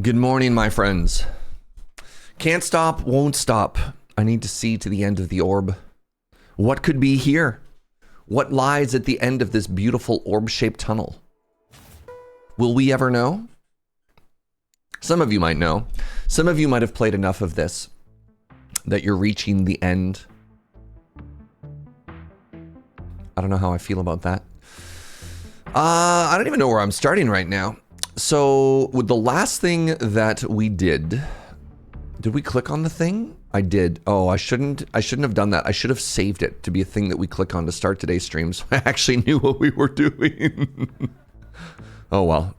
Good morning, my friends. Can't stop, won't stop. I need to see to the end of the orb. What could be here? What lies at the end of this beautiful orb-shaped tunnel? Will we ever know? Some of you might know. Some of you might have played enough of this that you're reaching the end. I don't know how I feel about that. I don't even know where I'm starting right now. So with the last thing that we did we click on the thing? I did. Oh, I shouldn't have done that. I should have saved it to be a thing that we click on to start today's stream, so I actually knew what we were doing. Oh well.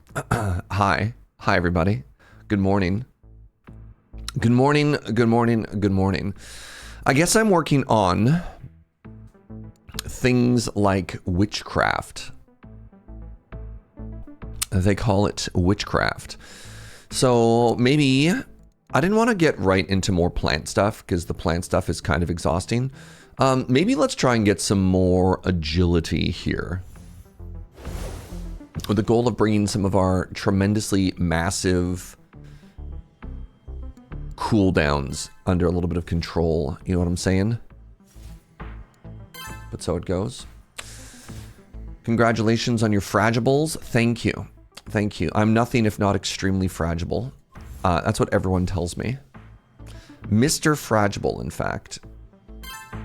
Hi everybody. Good morning. Good morning, good morning, good morning. I guess I'm working on things like witchcraft. They call it witchcraft. So maybe I didn't want to get right into more plant stuff because the plant stuff is kind of exhausting. Maybe let's try and get some more agility here, with the goal of bringing some of our tremendously massive cooldowns under a little bit of control. You know what I'm saying? But so it goes. Congratulations on your fragibles. Thank you. Thank you. I'm nothing if not extremely fragible. That's what everyone tells me. Mr. Fragible, in fact. All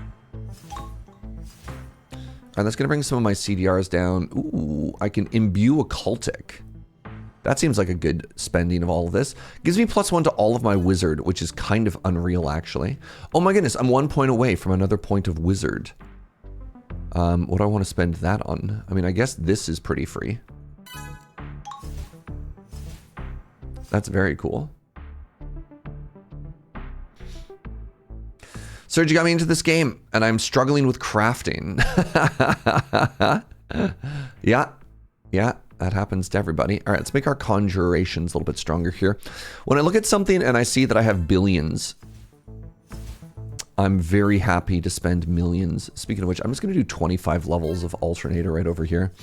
right, that's going to bring some of my CDRs down. Ooh, I can imbue occultic. That seems like a good spending of all of this. Gives me +1 to all of my wizard, which is kind of unreal, actually. Oh my goodness, I'm 1 point away from another point of wizard. What do I want to spend that on? I mean, I guess this is pretty free. That's very cool. Serge, you got me into this game, and I'm struggling with crafting. Yeah, that happens to everybody. All right, let's make our conjurations a little bit stronger here. When I look at something and I see that I have billions, I'm very happy to spend millions. Speaking of which, I'm just going to do 25 levels of alternator right over here.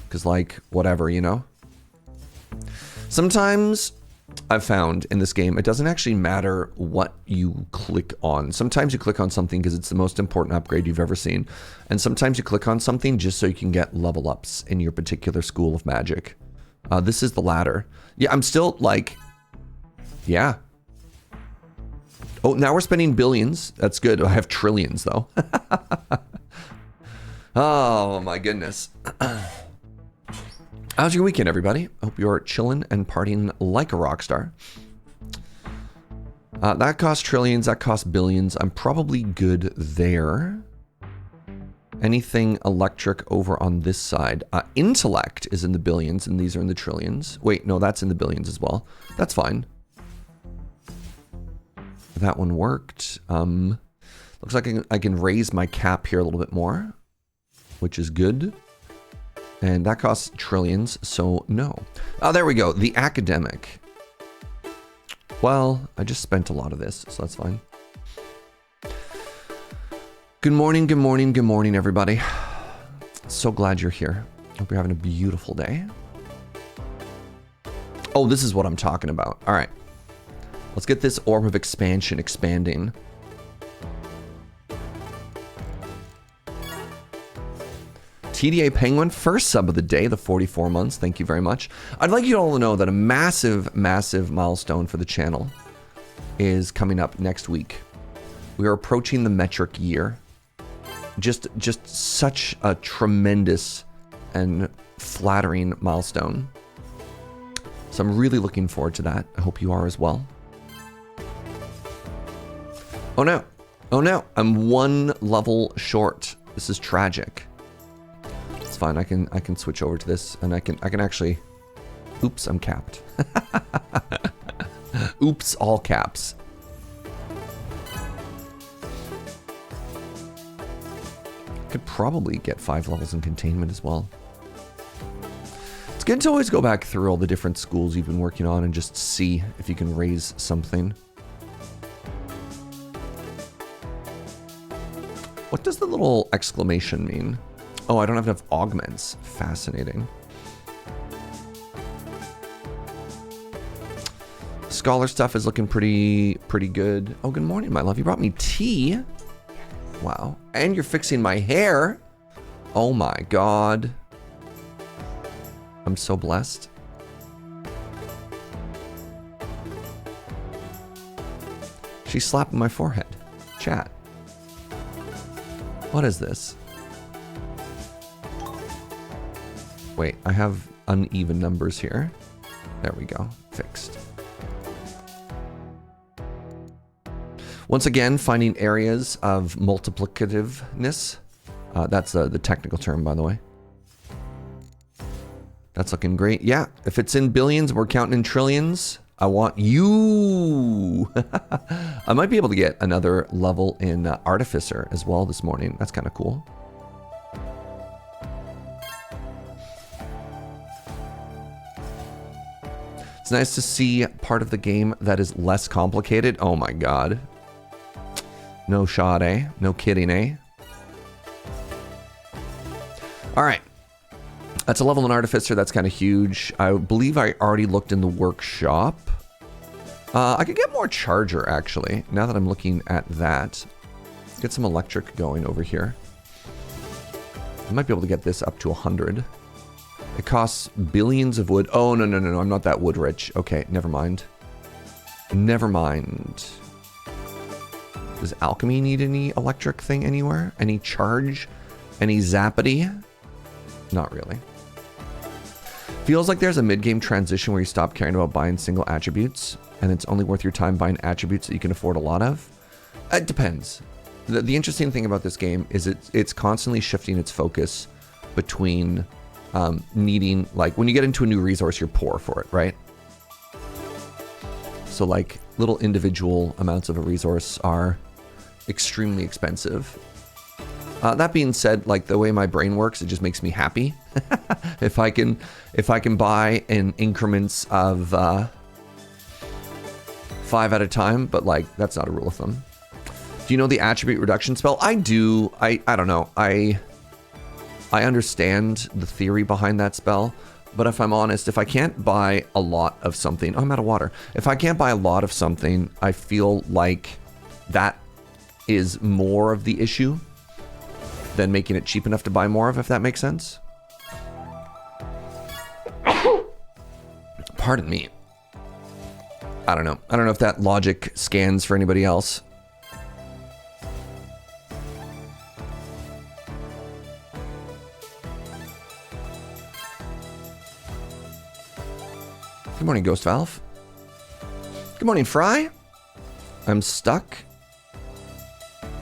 Because, like, whatever, you know? Sometimes I've found in this game, it doesn't actually matter what you click on. Sometimes you click on something because it's the most important upgrade you've ever seen. And sometimes you click on something just so you can get level ups in your particular school of magic. This is the latter. Yeah, I'm still like, yeah. Oh, now we're spending billions. That's good. I have trillions, though. Oh, my goodness. How's your weekend, everybody? Hope you're chilling and partying like a rock star. That costs trillions. That costs billions. I'm probably good there. Anything electric over on this side. Intellect is in the billions, and these are in the trillions. Wait, no, that's in the billions as well. That's fine. That one worked. Looks like I can raise my cap here a little bit more, which is good. And that costs trillions, so no. Oh, there we go. The academic. Well, I just spent a lot of this, so that's fine. Good morning, good morning, good morning, everybody. So glad you're here. Hope you're having a beautiful day. Oh, this is what I'm talking about. All right. Let's get this Orb of Expansion expanding. TDA Penguin, first sub of the day, the 44 months. Thank you very much. I'd like you all to know that a massive, massive milestone for the channel is coming up next week. We are approaching the metric year. Just such a tremendous and flattering milestone. So I'm really looking forward to that. I hope you are as well. Oh no. Oh no. I'm 1 level short. This is tragic. It's fine. I can switch over to this, and I can actually. Oops, I'm capped. Oops, all caps. Could probably get 5 levels in containment as well. It's good to always go back through all the different schools you've been working on and just see if you can raise something. What does the little exclamation mean? Oh, I don't have enough augments. Fascinating. Scholar stuff is looking pretty good. Oh, good morning, my love. You brought me tea. Wow. And you're fixing my hair. Oh my God. I'm so blessed. She's slapping my forehead. Chat. What is this? Wait, I have uneven numbers here. There we go. Fixed. Once again, finding areas of multiplicativeness. That's the technical term, by the way. That's looking great. Yeah, if it's in billions, we're counting in trillions. I want you. I might be able to get another level in Artificer as well this morning. That's kind of cool. It's nice to see part of the game that is less complicated. Oh my God. No shot, eh? No kidding, eh? All right. That's a level in Artificer. That's kind of huge. I believe I already looked in the workshop. I could get more charger, actually, now that I'm looking at that. Get some electric going over here. I might be able to get this up to 100. It costs billions of wood. Oh, no, I'm not that wood rich. Okay, never mind. Never mind. Does alchemy need any electric thing anywhere? Any charge? Any zappity? Not really. Feels like there's a mid-game transition where you stop caring about buying single attributes, and it's only worth your time buying attributes that you can afford a lot of. It depends. The interesting thing about this game is it's constantly shifting its focus between needing, like, when you get into a new resource, you're poor for it, right? So, like, little individual amounts of a resource are extremely expensive. That being said, like, the way my brain works, it just makes me happy. if I can buy in increments of 5 at a time, but like that's not a rule of thumb. Do you know the attribute reduction spell? I do. I don't know. I understand the theory behind that spell, but if I'm honest, if I can't buy a lot of something, oh, I'm out of water. If I can't buy a lot of something, I feel like that is more of the issue than making it cheap enough to buy more of, if that makes sense. Pardon me. I don't know. I don't know if that logic scans for anybody else. Good morning, Ghost Valve. Good morning, Fry. I'm stuck.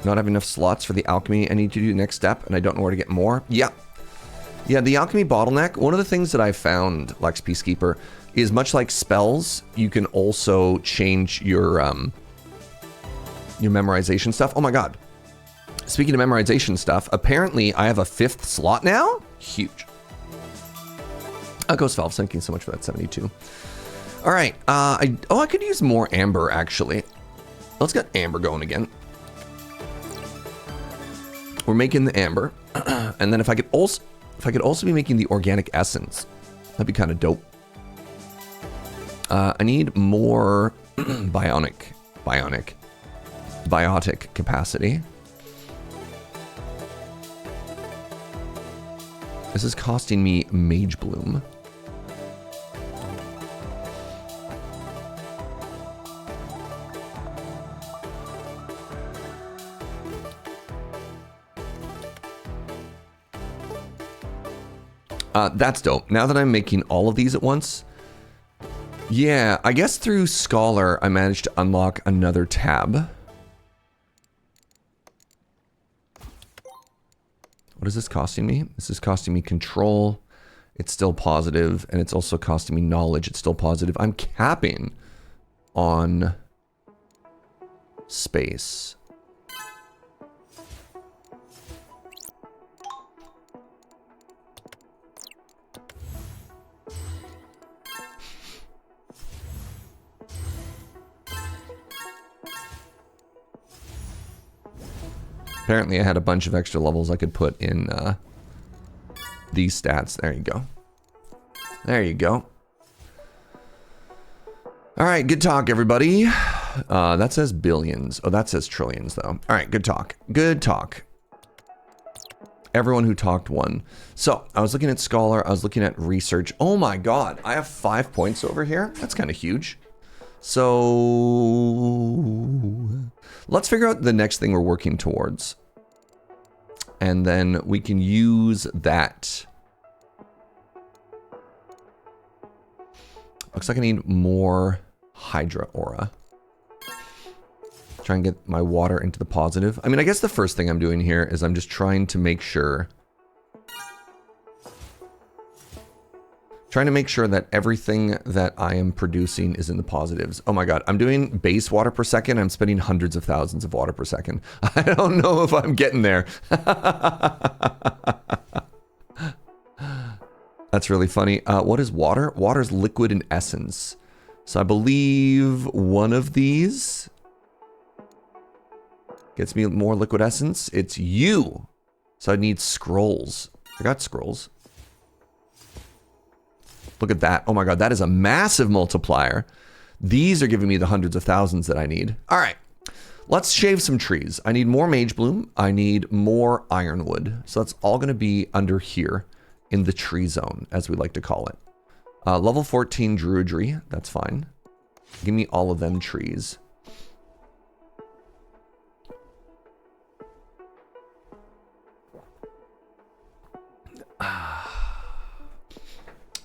Not having enough slots for the alchemy I need to do next step, and I don't know where to get more. Yeah, the alchemy bottleneck, one of the things that I found, Lex Peacekeeper, is much like spells, you can also change your memorization stuff. Oh my God. Speaking of memorization stuff, apparently I have a 5th slot now? Huge. Ghost Valve, thank you so much for that 72. All right, I could use more amber, actually. Let's get amber going again. We're making the amber, and then if I could also be making the organic essence, that'd be kind of dope. I need more biotic capacity. This is costing me Mage Bloom. That's dope. Now that I'm making all of these at once, yeah, I guess through Scholar, I managed to unlock another tab. What is this costing me? This is costing me control. It's still positive, and it's also costing me knowledge. It's still positive. I'm capping on space. Apparently I had a bunch of extra levels I could put in these stats. There you go. There you go. All right, good talk, everybody. That says billions. Oh, that says trillions, though. All right, good talk. Good talk. Everyone who talked won. So I was looking at Scholar. I was looking at Research. Oh my God, I have 5 points over here. That's kind of huge. So let's figure out the next thing we're working towards. And then we can use that. Looks like I need more Hydra Aura. Try and get my water into the positive. I mean, I guess the first thing I'm doing here is I'm just trying to make sure... that everything that I am producing is in the positives. Oh my God, I'm doing base water per second. I'm spending hundreds of thousands of water per second. I don't know if I'm getting there. That's really funny. What is water? Water is liquid in essence. So I believe one of these gets me more liquid essence. It's you. So I need scrolls. I got scrolls. Look at that. Oh my God, that is a massive multiplier. These are giving me the hundreds of thousands that I need. All right, let's shave some trees. I need more Mage Bloom. I need more Ironwood. So that's all gonna be under here in the tree zone, as we like to call it. Level 14 Druidry, that's fine. Give me all of them trees.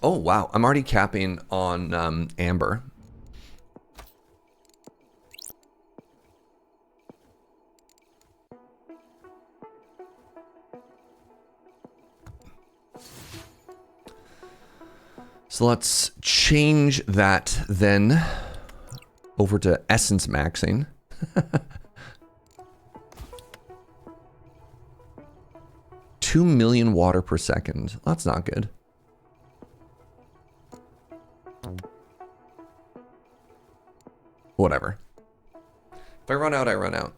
Oh, wow. I'm already capping on Amber. So let's change that then over to essence maxing. 2 million water per second. That's not good. Whatever. If I run out, I run out.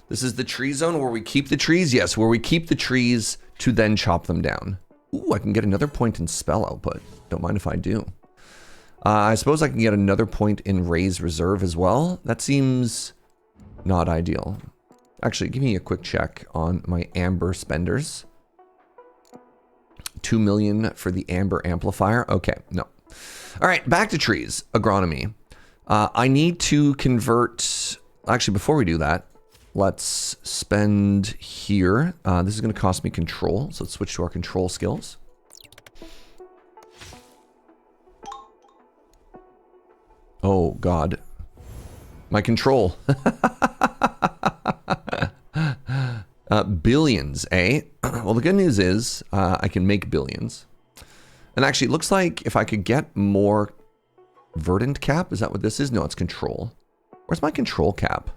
This is the tree zone where we keep the trees? Yes, where we keep the trees to then chop them down. Ooh, I can get another point in spell output. Don't mind if I do. I suppose I can get another point in raise reserve as well. That seems not ideal. Actually, give me a quick check on my amber spenders. 2 million for the amber amplifier. Okay, no. All right, back to trees. Agronomy. I need to convert... Actually, before we do that, let's spend here. This is going to cost me control, so let's switch to our control skills. Oh, God. My control. Billions, eh? Well, the good news is I can make billions. And actually, it looks like if I could get more verdant cap, is that what this is? No, it's control. Where's my control cap?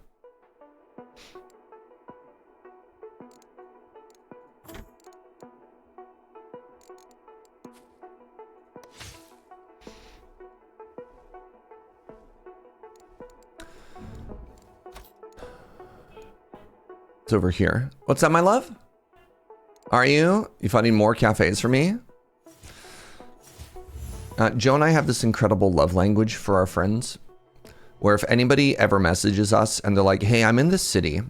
It's over here. What's that, my love? Are you? You finding more cafes for me? Joe and I have this incredible love language for our friends, where if anybody ever messages us and they're like, hey, I'm in this city,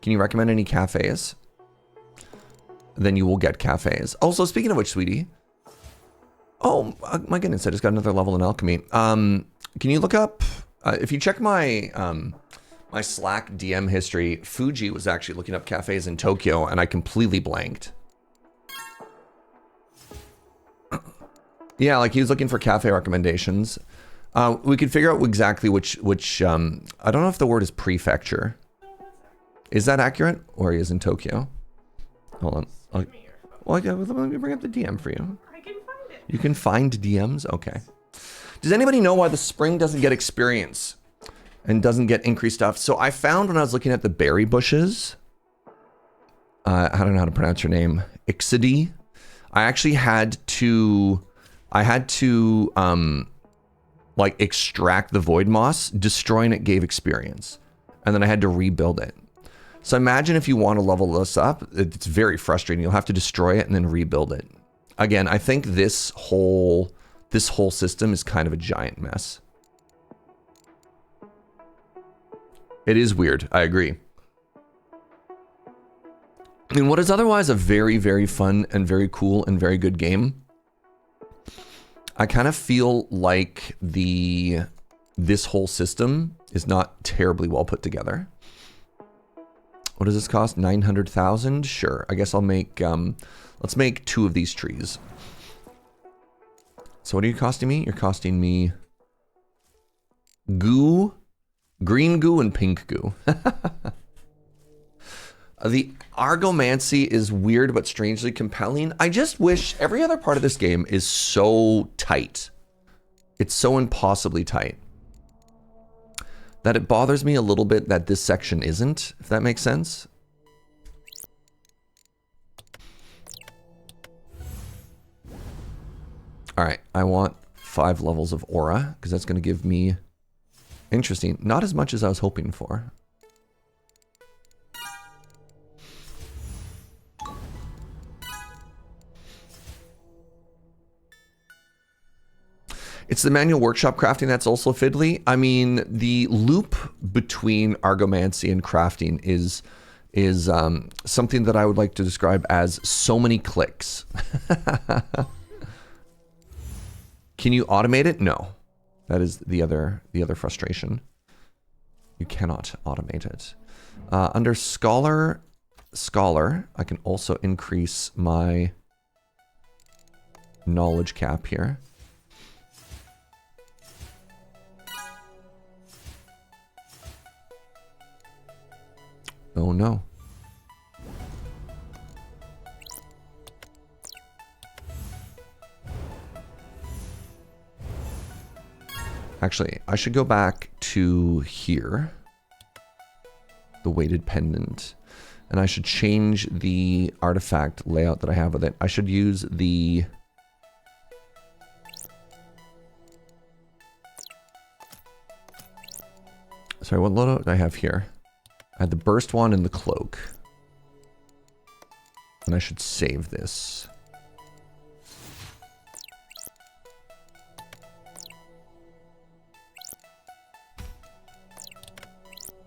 can you recommend any cafes? Then you will get cafes. Also, speaking of which, sweetie. Oh, my goodness, I just got another level in alchemy. Can you look up, if you check my my Slack DM history, Fuji was actually looking up cafes in Tokyo and I completely blanked. Yeah, like he was looking for cafe recommendations. We could figure out exactly which I don't know if the word is prefecture. Is that accurate? Or he is in Tokyo? Hold on. Well, yeah, let me bring up the DM for you. I can find it. You can find DMs? Okay. Does anybody know why the spring doesn't get experience and doesn't get increased stuff? So I found when I was looking at the berry bushes, I don't know how to pronounce your name, Ixody. I actually had to like extract the void moss. Destroying it gave experience, and then I had to rebuild it. So imagine if you want to level this up, it's very frustrating. You'll have to destroy it and then rebuild it. Again, I think this whole system is kind of a giant mess. It is weird. I agree. In what is otherwise a very, very fun and very cool and very good game, I kind of feel like this whole system is not terribly well put together. What does this cost? 900,000? Sure. I guess I'll make, let's make 2 of these trees. So what are you costing me? You're costing me goo, green goo and pink goo. The argomancy is weird but strangely compelling. I just wish every other part of this game is so tight. It's so impossibly tight that it bothers me a little bit that this section isn't, if that makes sense. All right, I want 5 levels of aura because that's going to give me, interesting, not as much as I was hoping for. It's the manual workshop crafting that's also fiddly. I mean, the loop between argomancy and crafting is something that I would like to describe as so many clicks. Can you automate it? No. That is the other frustration. You cannot automate it. Under Scholar, I can also increase my knowledge cap here. Oh no. Actually, I should go back to here. The weighted pendant. And I should change the artifact layout that I have with it. I should use the... Sorry, what loadout do I have here? I had the burst wand and the cloak. And I should save this.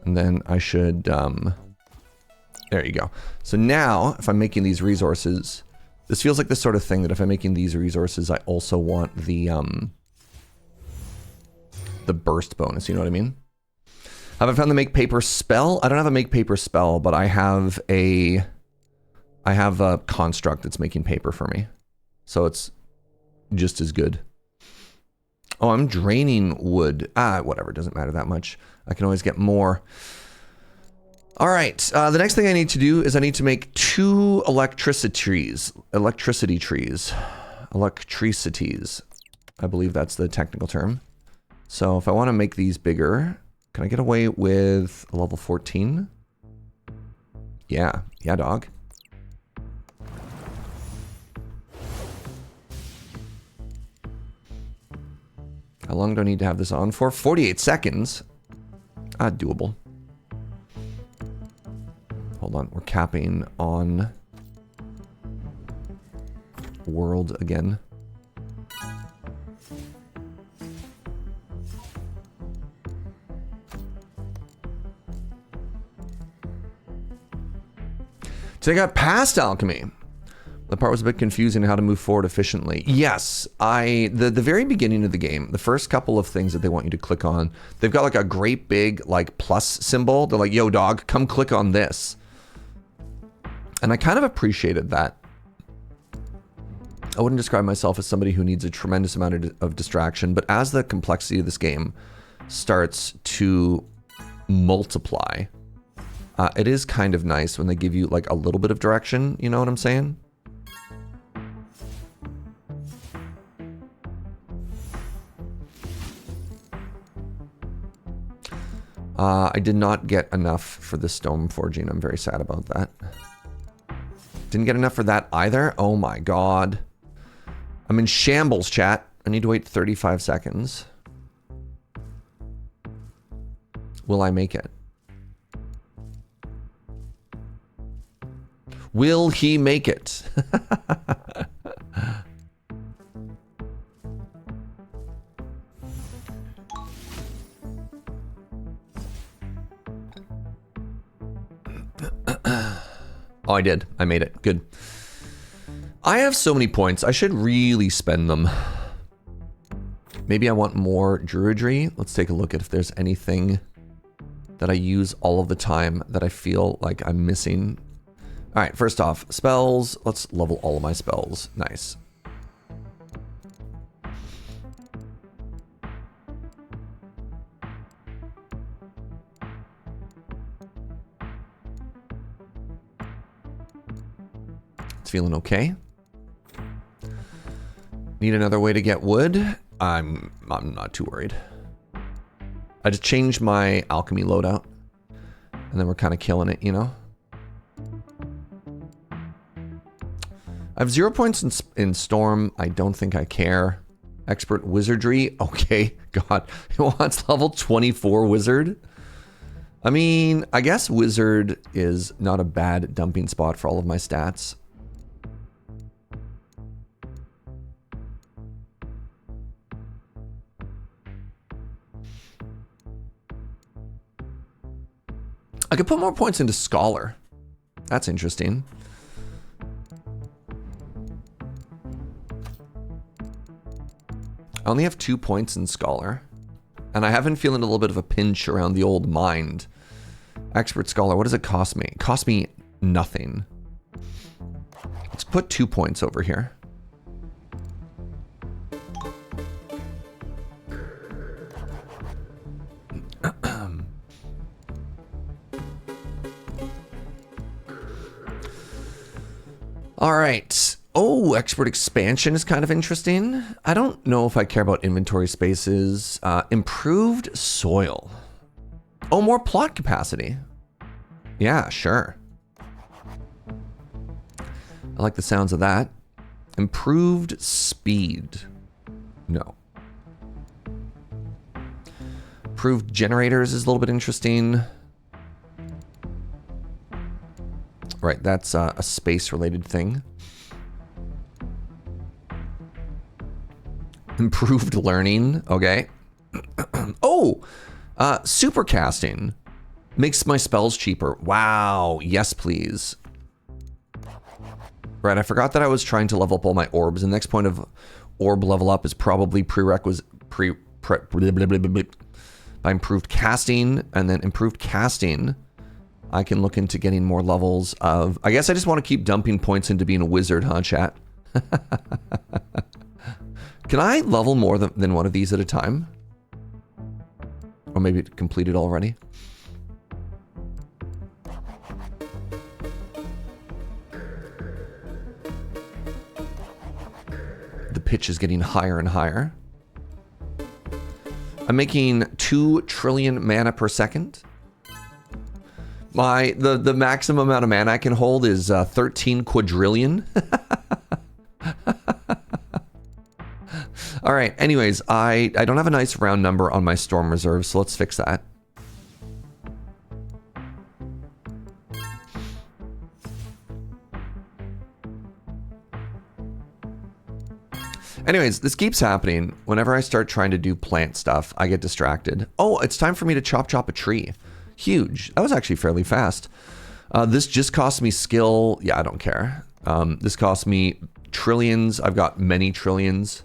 And then I should, there you go. So now, if I'm making these resources, this feels like the sort of thing that if I'm making these resources, I also want the burst bonus, you know what I mean? Have I found the make paper spell? I don't have a make paper spell, but I have a construct that's making paper for me. So it's just as good. Oh, I'm draining wood. Whatever, doesn't matter that much. I can always get more. All right, the next thing I need to do is I need to make 2 electricity trees. I believe that's the technical term. So if I want to make these bigger, can I get away with a level 14? Yeah, dog. How long do I need to have this on for? 48 seconds. Doable. Hold on, we're capping on world again. So I got past alchemy. The part was a bit confusing how to move forward efficiently. Yes, the very beginning of the game, the first couple of things that they want you to click on, they've got like a great big like plus symbol. They're like, yo dog, come click on this. And I kind of appreciated that. I wouldn't describe myself as somebody who needs a tremendous amount of distraction, but as the complexity of this game starts to multiply, it is kind of nice when they give you like a little bit of direction, you know what I'm saying? I did not get enough for the stone forging. I'm very sad about that. Didn't get enough for that either? Oh my god. I'm in shambles, chat. I need to wait 35 seconds. Will I make it? Will he make it? Oh, I did. I made it. Good. I have so many points. I should really spend them. Maybe I want more druidry. Let's take a look at if there's anything that I use all of the time that I feel like I'm missing. All right, first off, spells. Let's level all of my spells. Nice. It's feeling okay. Need another way to get wood? I'm not too worried. I just changed my alchemy loadout, and then we're kind of killing it, you know? I have 0 points in Storm. I don't think I care. Expert Wizardry. Okay, God. It wants level 24 Wizard. I mean, I guess Wizard is not a bad dumping spot for all of my stats. I could put more points into Scholar. That's interesting. I only have 2 points in Scholar. And I have been feeling a little bit of a pinch around the old mind. Expert Scholar, what does it cost me? It costs me nothing. Let's put 2 points over here. All right. Oh, expert expansion is kind of interesting. I don't know if I care about inventory spaces. Improved soil. Oh, more plot capacity. Yeah, sure. I like the sounds of that. Improved speed. No. Improved generators is a little bit interesting. Right, that's a space-related thing. Improved learning, okay. Oh, supercasting makes my spells cheaper. Wow, yes please. Right, I forgot that I was trying to level up all my orbs. The next point of orb level up is probably by improved casting, and then improved casting, I can look into getting more levels of... I guess I just want to keep dumping points into being a wizard, huh, chat? Can I level more than one of these at a time? Or maybe it completed already? The pitch is getting higher and higher. I'm making 2 trillion mana per second. The maximum amount of mana I can hold is 13 quadrillion. All right, anyways, I don't have a nice round number on my storm reserve, so let's fix that. Anyways, this keeps happening. Whenever I start trying to do plant stuff, I get distracted. Oh, it's time for me to chop a tree. Huge. That was actually fairly fast. This just cost me skill. Yeah, I don't care. This cost me trillions. I've got many trillions.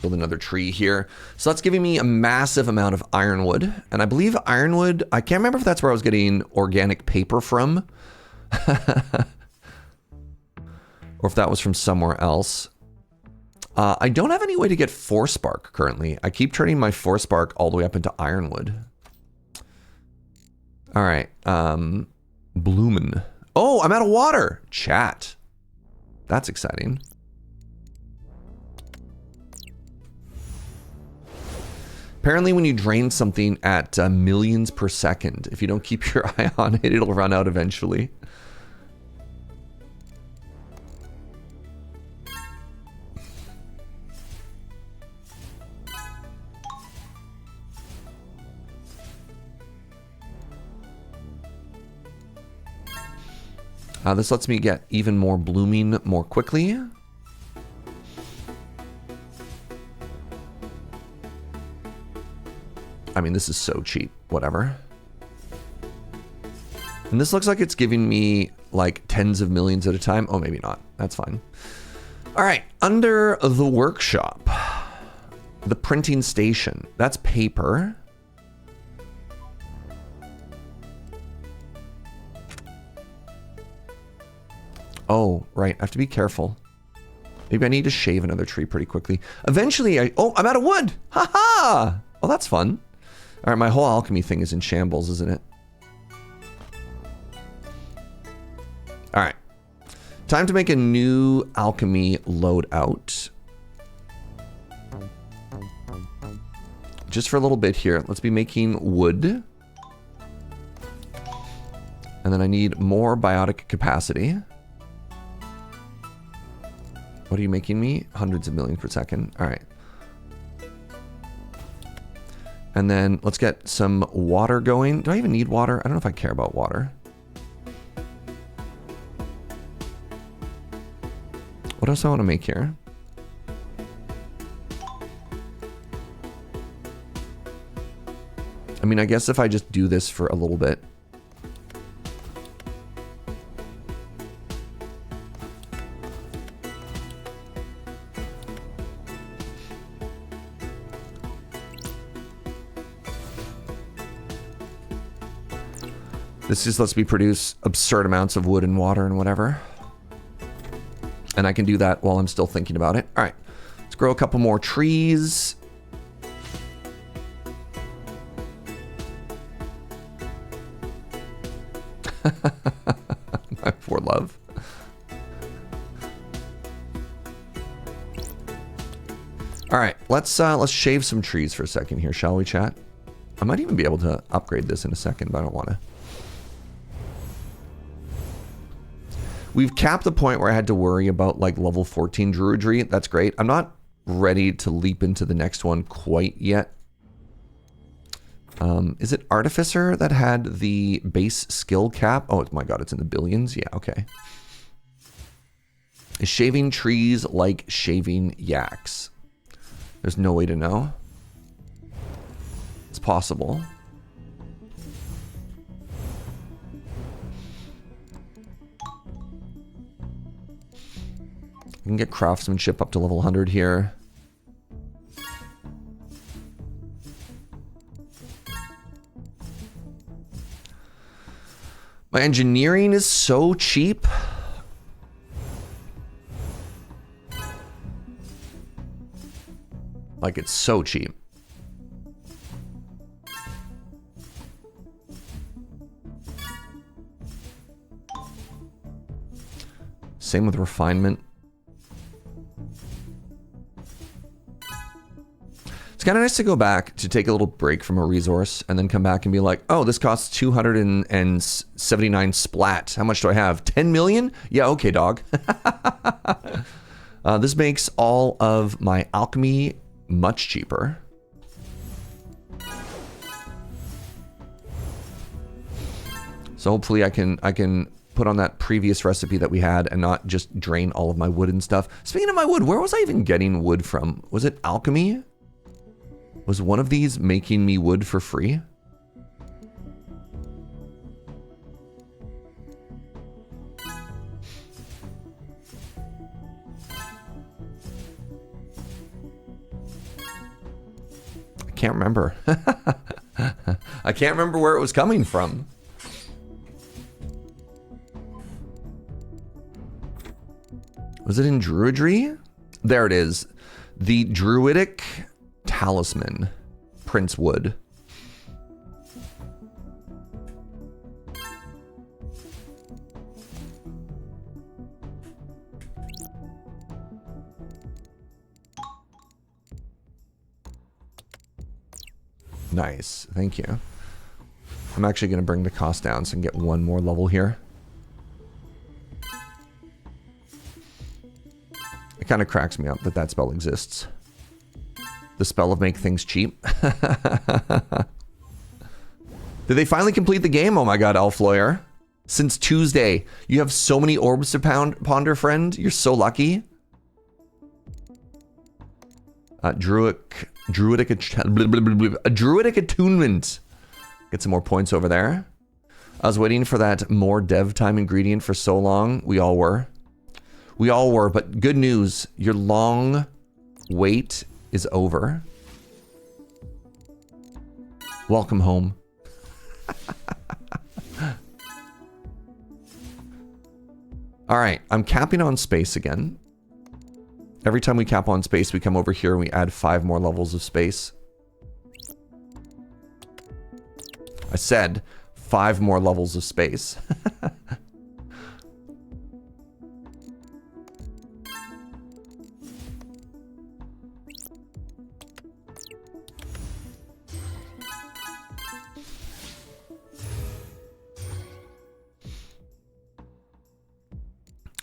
Build another tree here. So that's giving me a massive amount of ironwood. And I believe ironwood, I can't remember if that's where I was getting organic paper from. Or if that was from somewhere else. I don't have any way to get Forspark currently. I keep turning my Forspark all the way up into Ironwood. All right. Bloomin'. Oh, I'm out of water. Chat. That's exciting. Apparently when you drain something at millions per second, if you don't keep your eye on it, it'll run out eventually. This lets me get even more blooming more quickly. I mean, this is so cheap. Whatever. And this looks like it's giving me like tens of millions at a time. Oh, maybe not. That's fine. All right. Under the workshop, the printing station. That's paper. Oh, right. I have to be careful. Maybe I need to shave another tree pretty quickly. Eventually, I'm out of wood. Ha-ha! Oh, that's fun. All right, my whole alchemy thing is in shambles, isn't it? All right. Time to make a new alchemy loadout. Just for a little bit here. Let's be making wood. And then I need more biotic capacity. What are you making me? Hundreds of millions per second. All right. And then let's get some water going. Do I even need water? I don't know if I care about water. What else do I want to make here? I mean, I guess if I just do this for a little bit. This just lets me produce absurd amounts of wood and water and whatever. And I can do that while I'm still thinking about it. All right, let's grow a couple more trees. My poor love. All right, let's shave some trees for a second here, shall we, chat? I might even be able to upgrade this in a second, but I don't want to. We've capped the point where I had to worry about like level 14 druidry. That's great. I'm not ready to leap into the next one quite yet. Is it Artificer that had the base skill cap? Oh my god, it's in the billions? Yeah, okay. Is shaving trees like shaving yaks? There's no way to know. It's possible. I can get craftsmanship up to level 100 here. My engineering is so cheap. Like, it's so cheap. Same with refinement. It's kind of nice to go back to take a little break from a resource and then come back and be like, oh, this costs 279 splat. How much do I have? 10 million? Yeah, okay, dog. This makes all of my alchemy much cheaper. So hopefully I can put on that previous recipe that we had and not just drain all of my wood and stuff. Speaking of my wood, where was I even getting wood from? Was it alchemy? Was one of these making me wood for free? I can't remember. I can't remember where it was coming from. Was it in Druidry? There it is. The Druidic Talisman, Prince Wood. Nice, thank you. I'm actually going to bring the cost down so I can get one more level here. It kind of cracks me up that that spell exists. The spell of make things cheap. Did they finally complete the game? Oh my god, Elf Lawyer. Since Tuesday. You have so many orbs to ponder, friend. You're so lucky. Druidic Druidic, a druidic attunement. Get some more points over there. I was waiting for that more dev time ingredient for so long. We all were. We all were, but good news. Your long wait is over. Welcome home. All right, I'm capping on space again. Every time we cap on space, we come over here and we add 5 more levels of space. I said 5 more levels of space.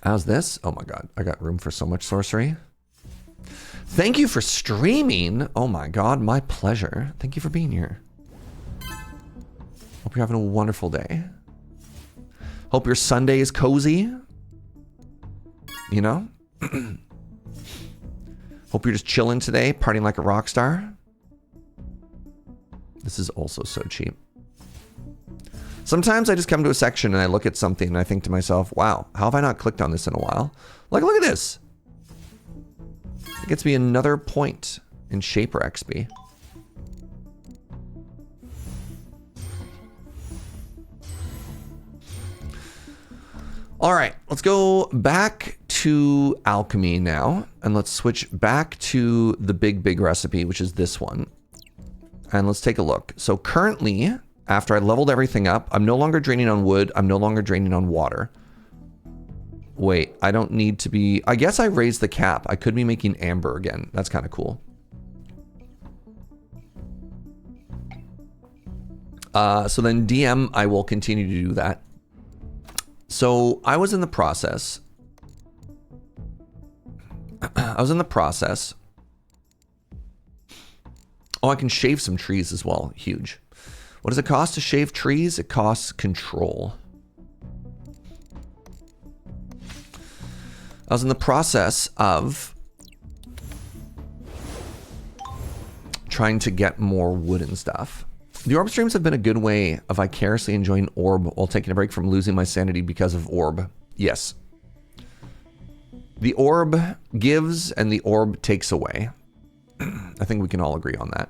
How's this? Oh my god, I got room for so much sorcery. Thank you for streaming. Oh my god, my pleasure. Thank you for being here. Hope you're having a wonderful day. Hope your Sunday is cozy. You know? Hope you're just chilling today, partying like a rock star. This is also so cheap. Sometimes I just come to a section and I look at something and I think to myself, wow, how have I not clicked on this in a while? Like, look at this. It gets me another point in Shaper XP. All right, let's go back to alchemy now, and let's switch back to the big recipe, which is this one. And let's take a look. So currently, after I leveled everything up, I'm no longer draining on wood. I'm no longer draining on water. Wait, I don't need to be... I guess I raised the cap. I could be making amber again. That's kind of cool. So then DM, I will continue to do that. So I was in the process. Oh, I can shave some trees as well. Huge. What does it cost to shave trees? It costs control. I was in the process of trying to get more wood and stuff. The orb streams have been a good way of vicariously enjoying orb while taking a break from losing my sanity because of orb. Yes. The orb gives and the orb takes away. I think we can all agree on that.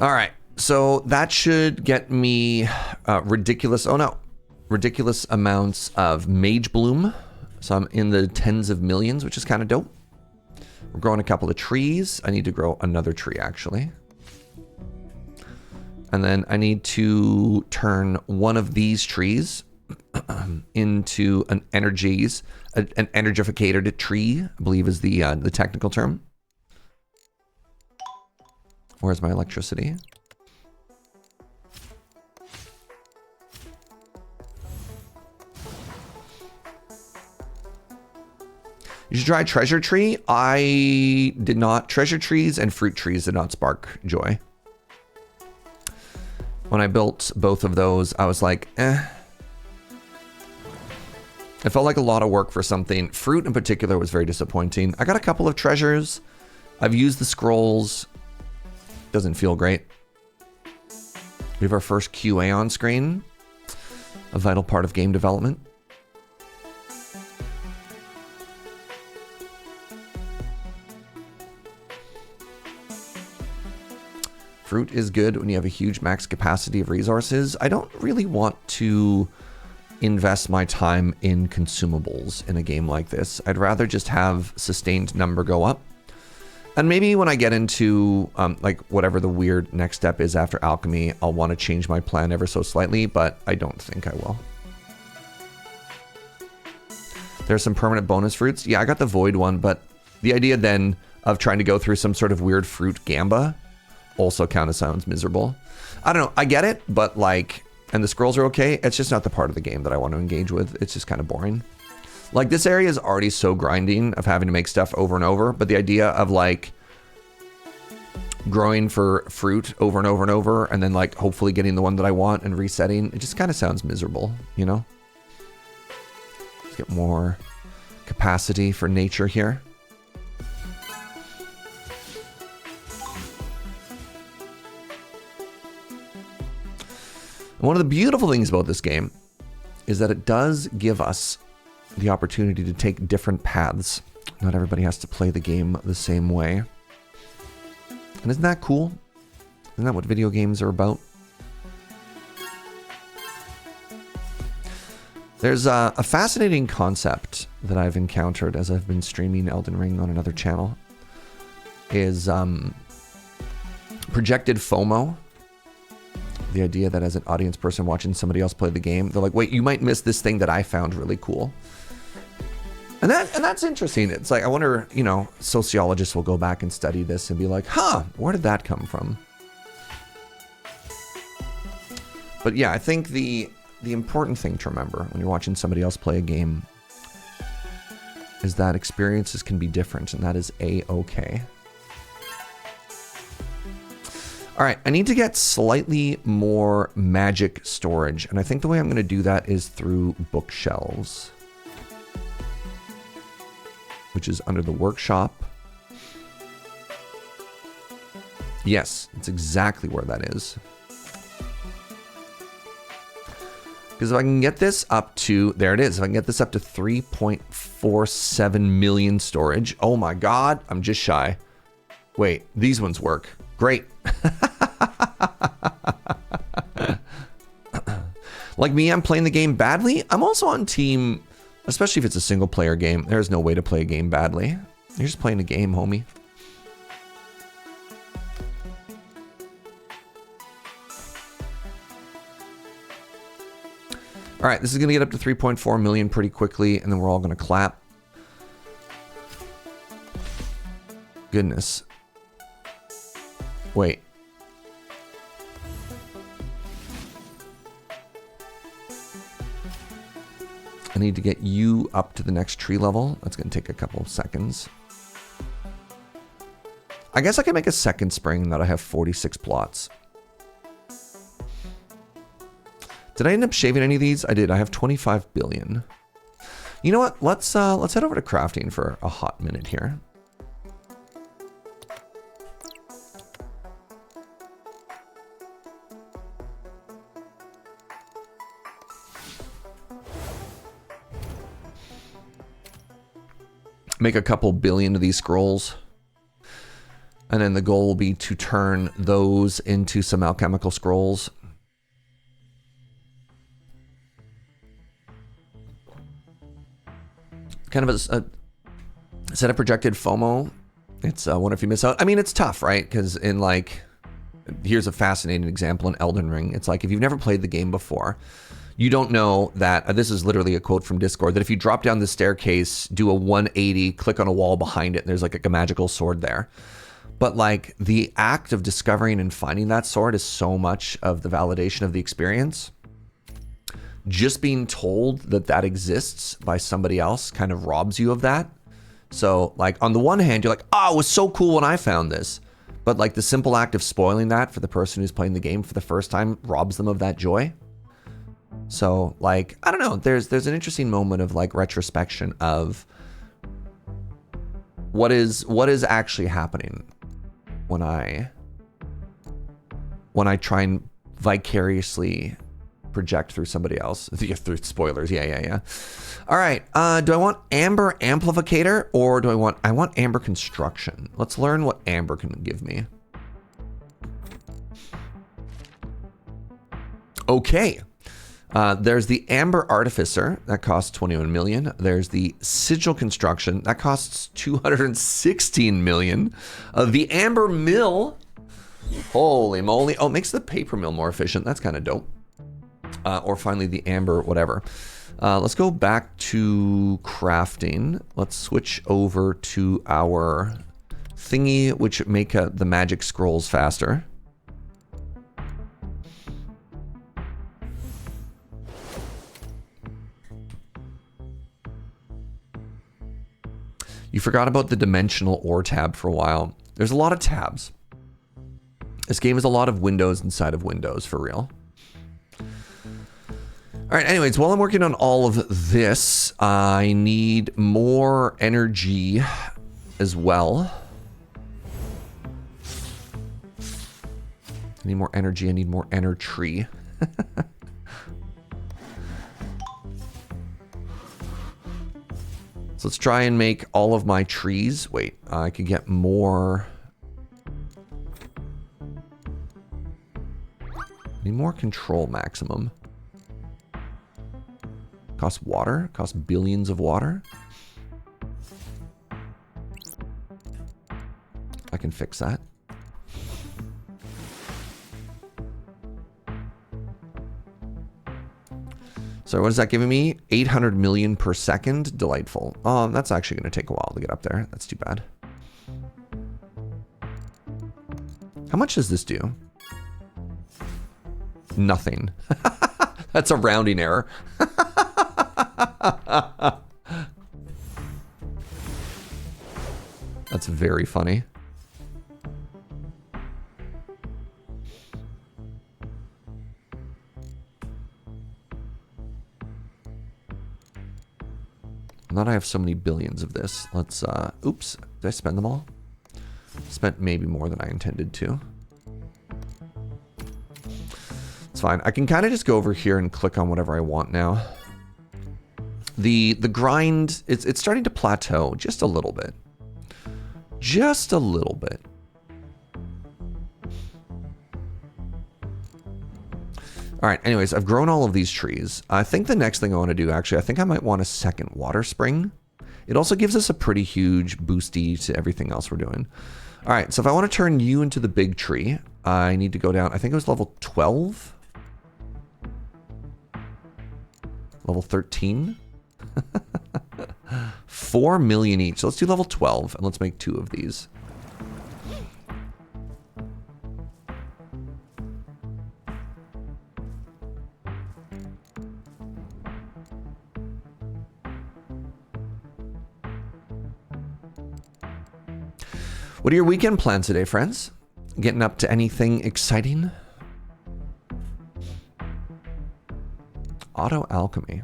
All right, so that should get me ridiculous amounts of Mage Bloom. So I'm in the tens of millions, which is kind of dope. We're growing a couple of trees. I need to grow another tree, actually. And then I need to turn one of these trees into an energificator tree, I believe is the technical term. Where's my electricity? You should try treasure tree. I did not. Treasure trees and fruit trees did not spark joy. When I built both of those, I was like, eh. It felt like a lot of work for something. Fruit in particular was very disappointing. I got a couple of treasures. I've used the scrolls. Doesn't feel great. We have our first QA on screen. A vital part of game development. Fruit is good when you have a huge max capacity of resources. I don't really want to invest my time in consumables in a game like this. I'd rather just have sustained number go up. And maybe when I get into like whatever the weird next step is after alchemy, I'll want to change my plan ever so slightly, but I don't think I will. There's some permanent bonus fruits. Yeah, I got the void one, but the idea then of trying to go through some sort of weird fruit gamba also kind of sounds miserable. I don't know. I get it, but like and the scrolls are okay, it's just not the part of the game that I want to engage with. It's just kind of boring. Like, this area is already so grinding of having to make stuff over and over, but the idea of, like, growing for fruit over and over and over, and then, like, hopefully getting the one that I want and resetting, it just kind of sounds miserable, you know? Let's get more capacity for nature here. One of the beautiful things about this game is that it does give us the opportunity to take different paths. Not everybody has to play the game the same way. And isn't that cool? Isn't that what video games are about? There's a fascinating concept that I've encountered as I've been streaming Elden Ring on another channel. Is projected FOMO. The idea that as an audience person watching somebody else play the game, they're like, wait, you might miss this thing that I found really cool. And that's interesting. It's like, I wonder, you know, sociologists will go back and study this and be like, huh, where did that come from? But yeah, I think the important thing to remember when you're watching somebody else play a game is that experiences can be different, and that is A-okay. All right, I need to get slightly more magic storage, and I think the way I'm going to do that is through bookshelves, which is under the workshop. Yes, it's exactly where that is. Because if I can get this up to, there it is, if I can get this up to 3.47 million storage, oh my God, I'm just shy. Wait, these ones work. Great. Like me, I'm playing the game badly. I'm also on team, especially if it's a single player game. There's no way to play a game badly. You're just playing a game, homie. All right, this is going to get up to 3.4 million pretty quickly, and then we're all going to clap. Goodness. Wait. I need to get you up to the next tree level. That's going to take a couple of seconds. I guess I can make a second spring that I have 46 plots. Did I end up shaving any of these? I did. I have 25 billion. You know what? Let's head over to crafting for a hot minute here. Make a couple billion of these scrolls. And then the goal will be to turn those into some alchemical scrolls. Kind of a set of projected FOMO. It's what if you miss out? I mean, it's tough, right? Because in like, here's a fascinating example in Elden Ring. It's like if you've never played the game before, you don't know that, this is literally a quote from Discord, that if you drop down the staircase, do a 180, click on a wall behind it, and there's like a magical sword there. But like the act of discovering and finding that sword is so much of the validation of the experience. Just being told that that exists by somebody else kind of robs you of that. So like on the one hand, you're like, oh, it was so cool when I found this. But like the simple act of spoiling that for the person who's playing the game for the first time robs them of that joy. So like, I don't know, there's an interesting moment of like retrospection of what is actually happening when I try and vicariously project through somebody else. Through spoilers, yeah. All right, do I want Amber Amplificator or do I want Amber Construction? Let's learn what Amber can give me. Okay. There's the Amber Artificer, that costs 21 million. There's the Sigil Construction, that costs 216 million. The Amber Mill, holy moly. Oh, it makes the paper mill more efficient. That's kind of dope. Or finally the Amber whatever. Let's go back to crafting. Let's switch over to our thingy, which make the magic scrolls faster. You forgot about the dimensional ore tab for a while. There's a lot of tabs. This game is a lot of windows inside of windows, for real. All right, anyways, while I'm working on all of this, I need more energy as well. I need more energy. I need more energy. So let's try and make all of my trees. Wait, I could get more. Need more control maximum. Costs water. Costs billions of water. I can fix that. So what is that giving me? 800 million per second. Delightful. That's actually going to take a while to get up there. That's too bad. How much does this do? Nothing. That's a rounding error. That's very funny. Now that I have so many billions of this, let's, oops, did I spend them all? Spent maybe more than I intended to. It's fine. I can kind of just go over here and click on whatever I want now. The grind, it's starting to plateau just a little bit. Just a little bit. All right, anyways, I've grown all of these trees. I think the next thing I want to do, actually, I think I might want a second water spring. It also gives us a pretty huge boosty to everything else we're doing. All right, so if I want to turn you into the big tree, I need to go down, I think it was level 12? Level 13? 4 million each. So let's do level 12, and let's make 2 of these. What are your weekend plans today, friends? Getting up to anything exciting? Auto alchemy.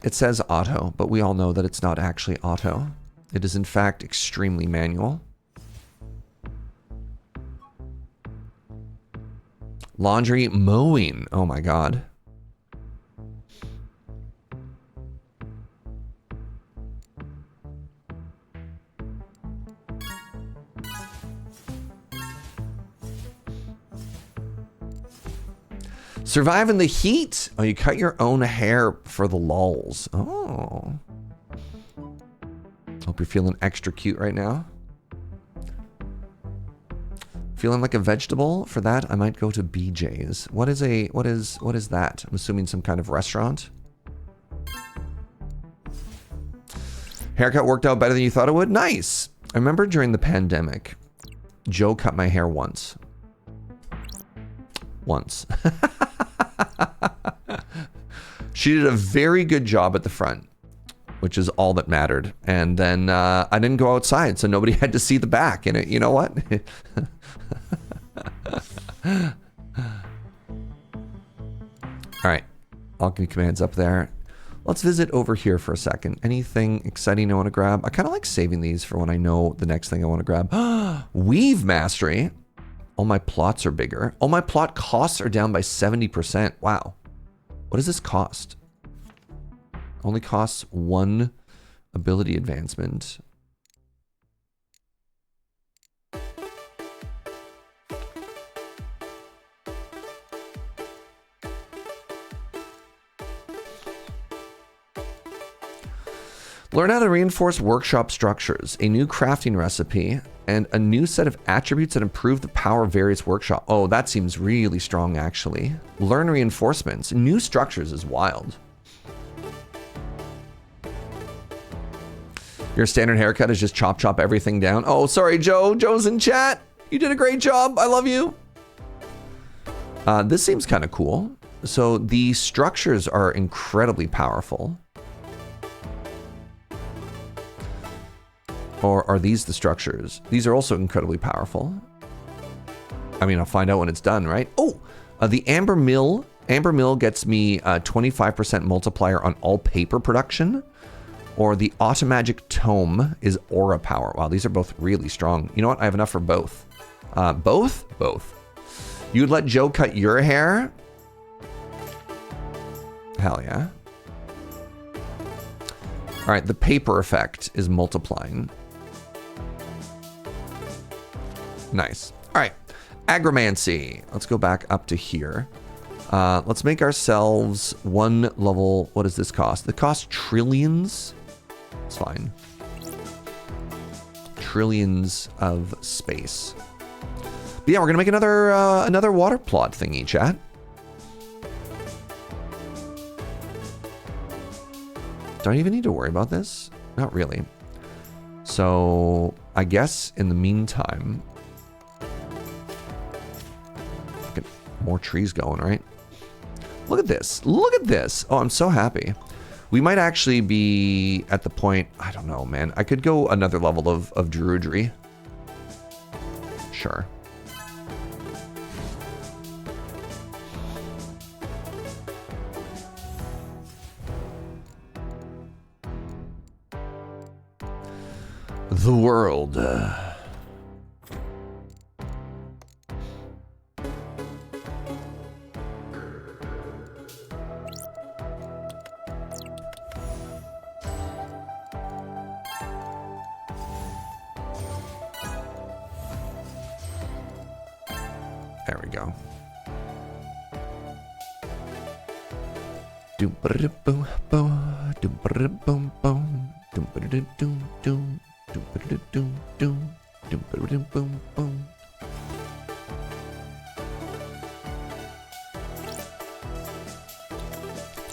It says auto, but we all know that it's not actually auto. It is in fact extremely manual. Laundry mowing. Oh my god. Surviving the heat. Oh, you cut your own hair for the lulz. Oh. Hope you're feeling extra cute right now. Feeling like a vegetable? For that, I might go to BJ's. What is that? I'm assuming some kind of restaurant. Haircut worked out better than you thought it would? Nice. I remember during the pandemic, Joe cut my hair once. She did a very good job at the front, which is all that mattered. And then I didn't go outside, so nobody had to see the back. And you know what? All right, alchemy commands up there. Let's visit over here for a second. Anything exciting I want to grab? I kind of like saving these for when I know the next thing I want to grab. Weave mastery. All my plots are bigger. All my plot costs are down by 70%. Wow. What does this cost? Only costs 1 ability advancement. Learn how to reinforce workshop structures, a new crafting recipe, and a new set of attributes that improve the power of various workshops. Oh, that seems really strong, actually. Learn reinforcements. New structures is wild. Your standard haircut is just chop everything down. Oh, sorry, Joe. Joe's in chat. You did a great job. I love you. This seems kind of cool. So the structures are incredibly powerful. Or are these the structures? These are also incredibly powerful. I mean, I'll find out when it's done, right? Oh, the Amber Mill. Amber Mill gets me a 25% multiplier on all paper production. Or the Automagic Tome is Aura Power. Wow, these are both really strong. You know what? I have enough for both. Both? Both. You'd let Joe cut your hair? Hell yeah. All right, the paper effect is multiplying. Nice. All right, Agromancy. Let's go back up to here. Let's make ourselves one level. What does this cost? It costs trillions. It's fine. Trillions of space. But yeah, we're gonna make another water plot thingy, chat. Do I even need to worry about this? Not really. So I guess in the meantime, get more trees going, right? Look at this. Look at this. Oh, I'm so happy. We might actually be at the point, I don't know, man. I could go another level of druidry. Sure. The world. There we go. Doom ba boom boom. Doom ba boom boom. Doom ba doom doom. Doom ba doom doom. Doom ba doom boom boom.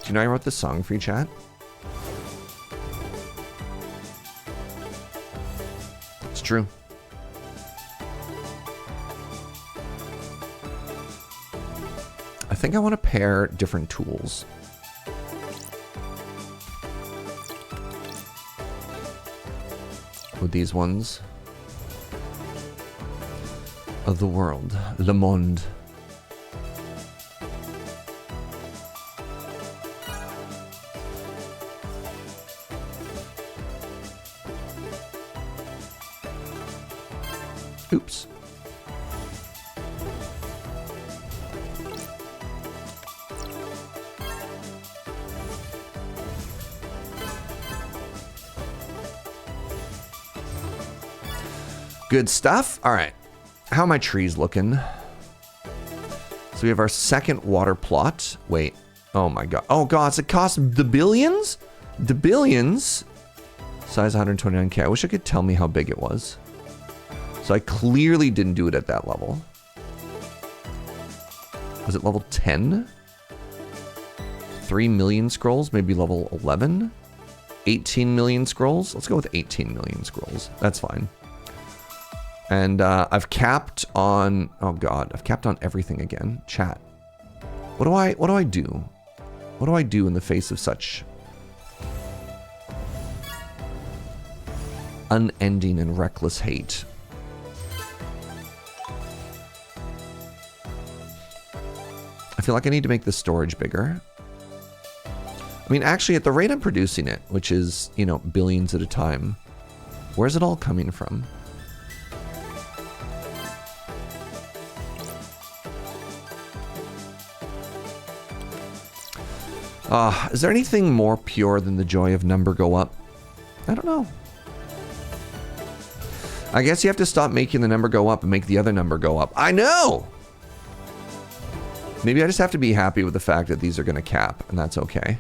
Do you know I wrote this song for you, chat? It's true. I think I want to pair different tools. With these ones. Of the world. Le monde. Oops. Good stuff. All right. How are my trees looking? So we have our second water plot. Wait. Oh my god. Oh god, it's a cost the billions? The billions? Size 129k. I wish I could tell me how big it was. So I clearly didn't do it at that level. Was it level 10? 3 million scrolls, maybe level 11? 18 million scrolls? Let's go with 18 million scrolls. That's fine. And I've capped on, oh god, I've capped on everything again. Chat. What do I do? What do I do in the face of such unending and reckless hate? I feel like I need to make the storage bigger. I mean, actually, at the rate I'm producing it, which is, you know, billions at a time, where's it all coming from? Is there anything more pure than the joy of number go up? I don't know. I guess you have to stop making the number go up and make the other number go up. I know! Maybe I just have to be happy with the fact that these are going to cap, and that's okay.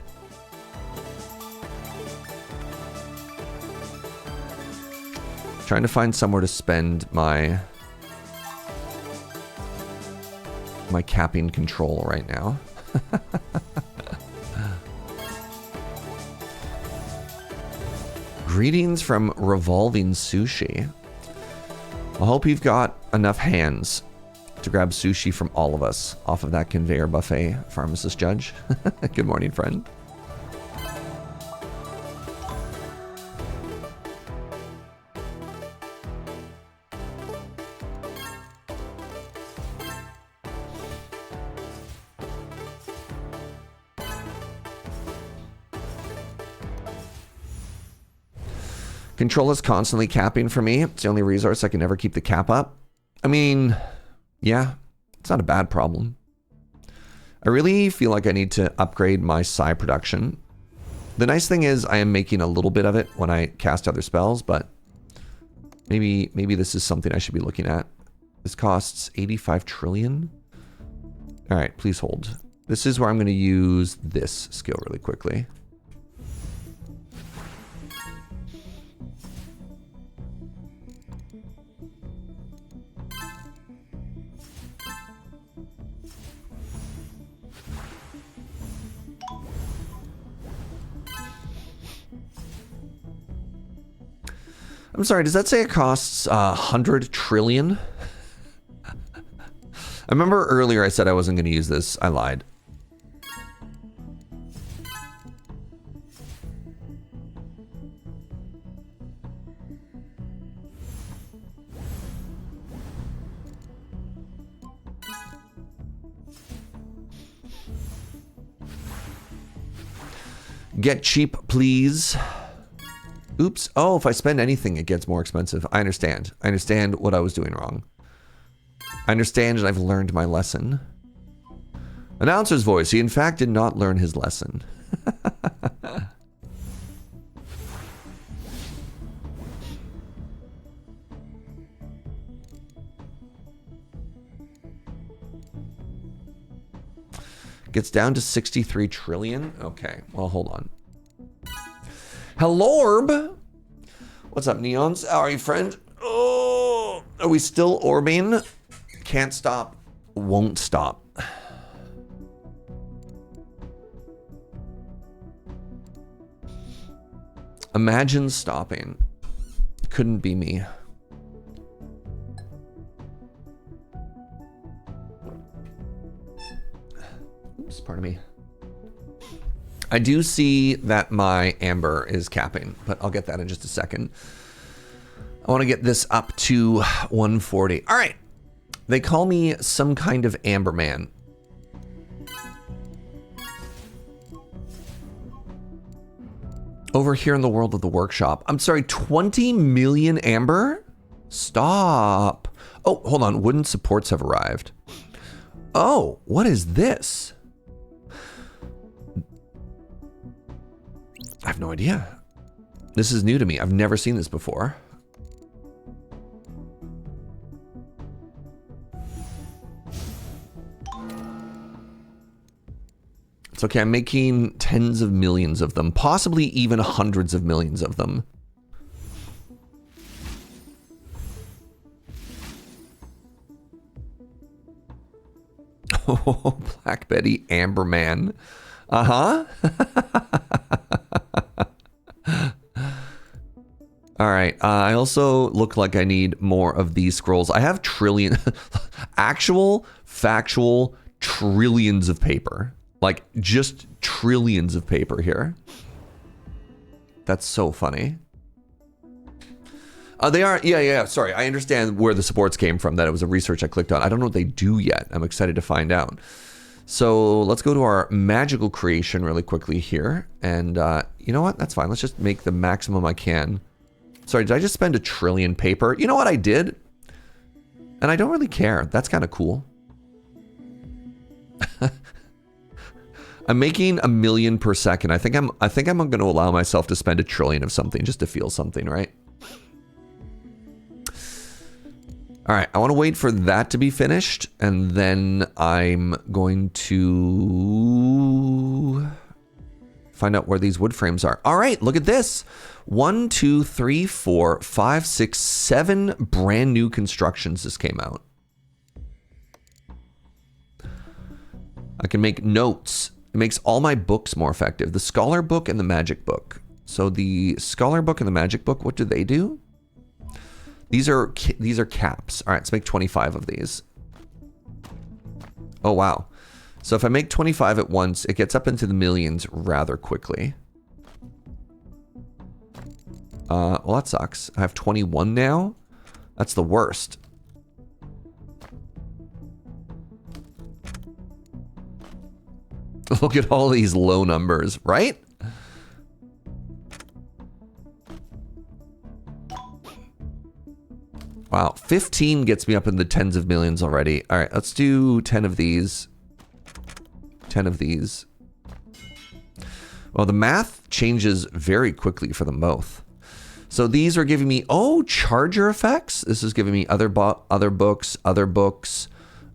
Trying to find somewhere to spend my capping control right now. Greetings from Revolving Sushi. I hope you've got enough hands to grab sushi from all of us off of that conveyor buffet, Pharmacist Judge. Good morning, friend. Control is constantly capping for me. It's the only resource I can never keep the cap up. I mean, yeah, it's not a bad problem. I really feel like I need to upgrade my psi production. The nice thing is I am making a little bit of it when I cast other spells, but maybe this is something I should be looking at. This costs 85 trillion. All right, please hold. This is where I'm going to use this skill really quickly. I'm sorry, does that say it costs 100 trillion? I remember earlier I said I wasn't going to use this. I lied. Get cheap, please. Oops. Oh, if I spend anything, it gets more expensive. I understand. I understand what I was doing wrong. I understand and I've learned my lesson. Announcer's voice. He in fact did not learn his lesson. Gets down to 63 trillion. Okay, well, hold on. Hello, Orb. What's up, Neons? How are you, friend? Oh, are we still orbing? Can't stop. Won't stop. Imagine stopping. Couldn't be me. Oops, pardon me. I do see that my amber is capping, but I'll get that in just a second. I want to get this up to 140. All right. They call me some kind of amber man. Over here in the world of the workshop. I'm sorry, 20 million amber? Stop. Oh, hold on. Wooden supports have arrived. Oh, what is this? I have no idea. This is new to me. I've never seen this before. It's okay. I'm making tens of millions of them, possibly even hundreds of millions of them. Oh, Black Betty Amberman. Uh-huh. All right. I also look like I need more of these scrolls. I have actual, factual trillions of paper. Like, just trillions of paper here. That's so funny. They are, yeah, sorry. I understand where the supports came from, that it was a research I clicked on. I don't know what they do yet. I'm excited to find out. So let's go to our magical creation really quickly here. And you know what? That's fine. Let's just make the maximum I can. Sorry, did I just spend 1 trillion paper? You know what I did? And I don't really care. That's kind of cool. I'm making 1 million per second. I think I'm going to allow myself to spend 1 trillion of something just to feel something, right? All right, I want to wait for that to be finished, and then I'm going to find out where these wood frames are. All right, look at this. 1, 2, 3, 4, 5, 6, 7 brand new constructions just came out. I can make notes. It makes all my books more effective. The Scholar Book and the Magic Book. So the Scholar Book and the Magic Book, what do they do? These are caps. All right, let's make 25 of these. Oh, wow. So if I make 25 at once, it gets up into the millions rather quickly. Well, that sucks. I have 21 now. That's the worst. Look at all these low numbers, right? Wow, 15 gets me up in the tens of millions already. All right, let's do 10 of these. 10 of these. Well, the math changes very quickly for them both. So these are giving me, oh, charger effects. This is giving me other books.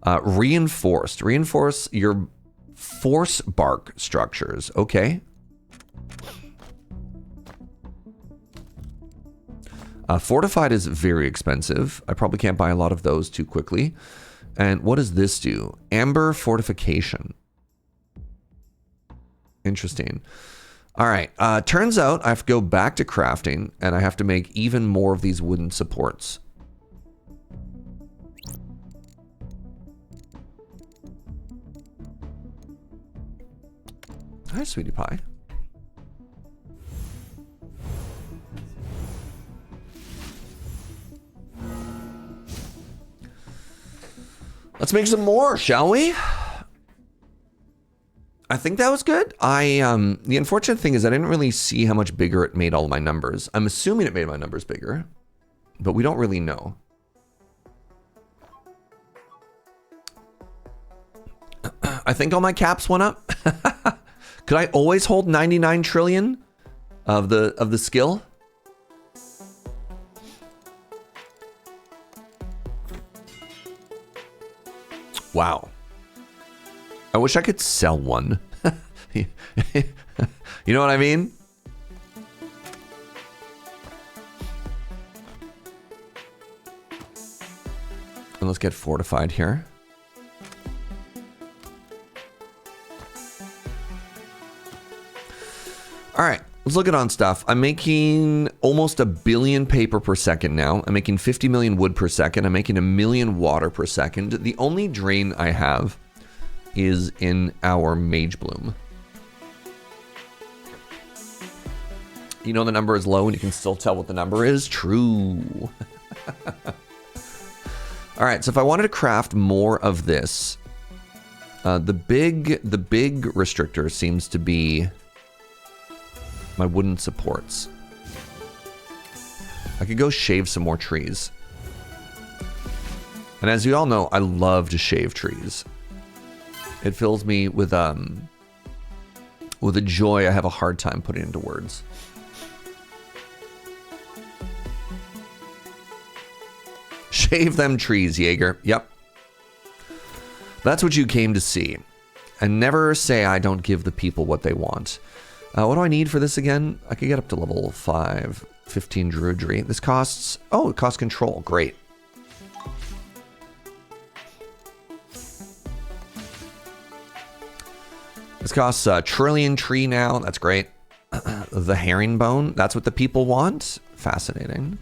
Reinforced. Reinforce your force bark structures. Okay. Fortified is very expensive. I probably can't buy a lot of those too quickly. And what does this do? Amber fortification. Interesting. All right. Turns out I have to go back to crafting and I have to make even more of these wooden supports. Hi, sweetie pie. Let's make some more, shall we? I think that was good. The unfortunate thing is I didn't really see how much bigger it made all my numbers. I'm assuming it made my numbers bigger, but we don't really know. I think all my caps went up. Could I always hold 99 trillion of the skill? Wow. I wish I could sell one. You know what I mean? And let's get fortified here. All right, let's look at on stuff. I'm making almost 1 billion paper per second now. I'm making 50 million wood per second. I'm making 1 million water per second. The only drain I have is in our Mage Bloom. You know the number is low and you can still tell what the number is? True. All right, so if I wanted to craft more of this, the big restrictor seems to be my wooden supports. I could go shave some more trees. And as you all know, I love to shave trees. It fills me with a joy I have a hard time putting into words. Shave them trees, Jaeger. Yep. That's what you came to see. And never say I don't give the people what they want. What do I need for this again? I could get up to level 5, 15 Druidry. This costs... Oh, it costs control. Great. This costs a trillion tree now. That's great. The herringbone. That's what the people want. Fascinating.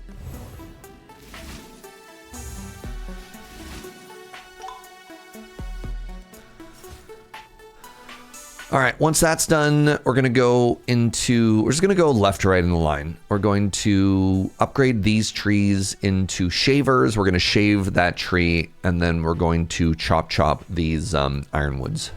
All right, once that's done, we're just gonna go left to right in the line. We're going to upgrade these trees into shavers. We're gonna shave that tree, and then we're going to chop these ironwoods.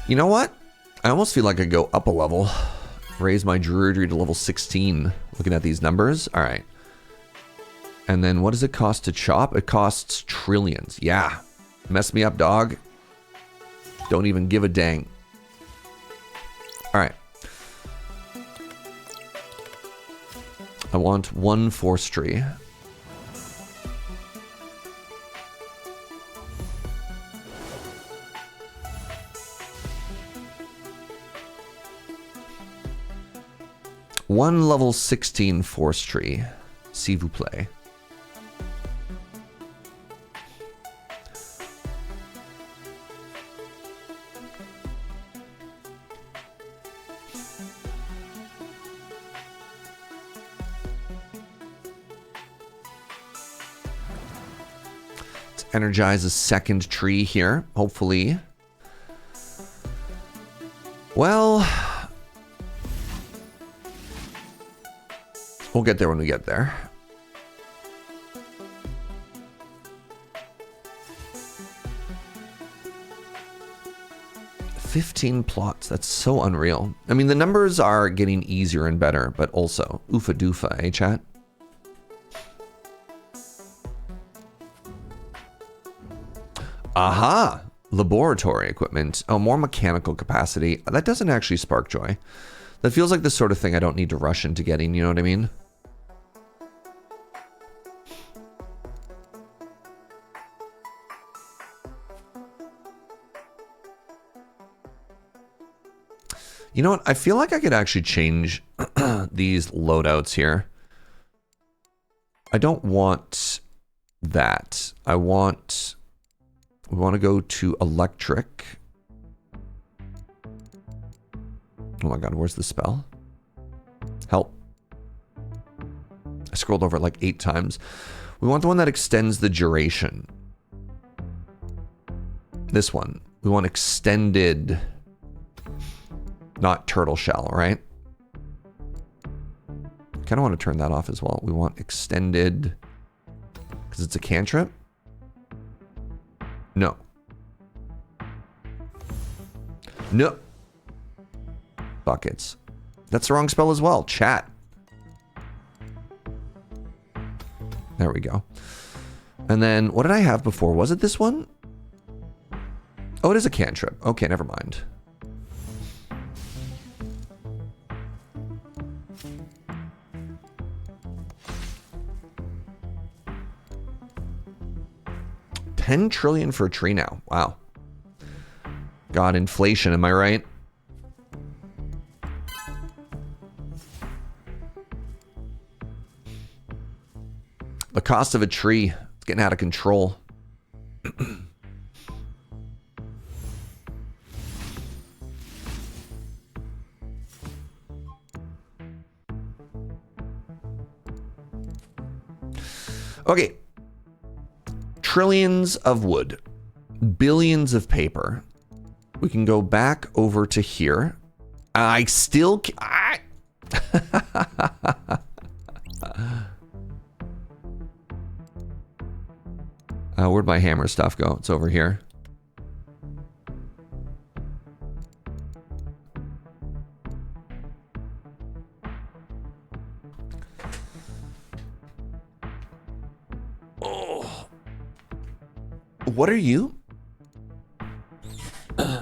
You know what? I almost feel like I go up a level. Raise my Druidry to level 16. Looking at these numbers. All right. And then what does it cost to chop? It costs trillions. Yeah. Mess me up, dog. Don't even give a dang. All right. I want 1 forestry. One level 16 forestry, s'il vous plaît. Let's energize a second tree here, hopefully. Well... we'll get there when we get there. 15 plots. That's so unreal. I mean, the numbers are getting easier and better, but also, oofa doofa, eh, chat? Aha! Laboratory equipment. Oh, more mechanical capacity. That doesn't actually spark joy. That feels like the sort of thing I don't need to rush into getting, you know what I mean? You know what? I feel like I could actually change these loadouts here. I don't want that. We want to go to electric. Oh my god, where's the spell? Help. I scrolled over it like 8 times. We want the one that extends the duration. This one. We want extended, not turtle shell, right? I kind of want to turn that off as well. We want extended, because it's a cantrip? No. No. Buckets. That's the wrong spell as well. Chat. There we go. And then, what did I have before? Was it this one? Oh, it is a cantrip. Okay, never mind. $10 trillion for a tree now. Wow. God, inflation, am I right? The cost of a tree, it's getting out of control. Okay. Trillions of wood. Billions of paper. We can go back over to here. I still... where'd my hammer stuff go? It's over here. Oh. What are you?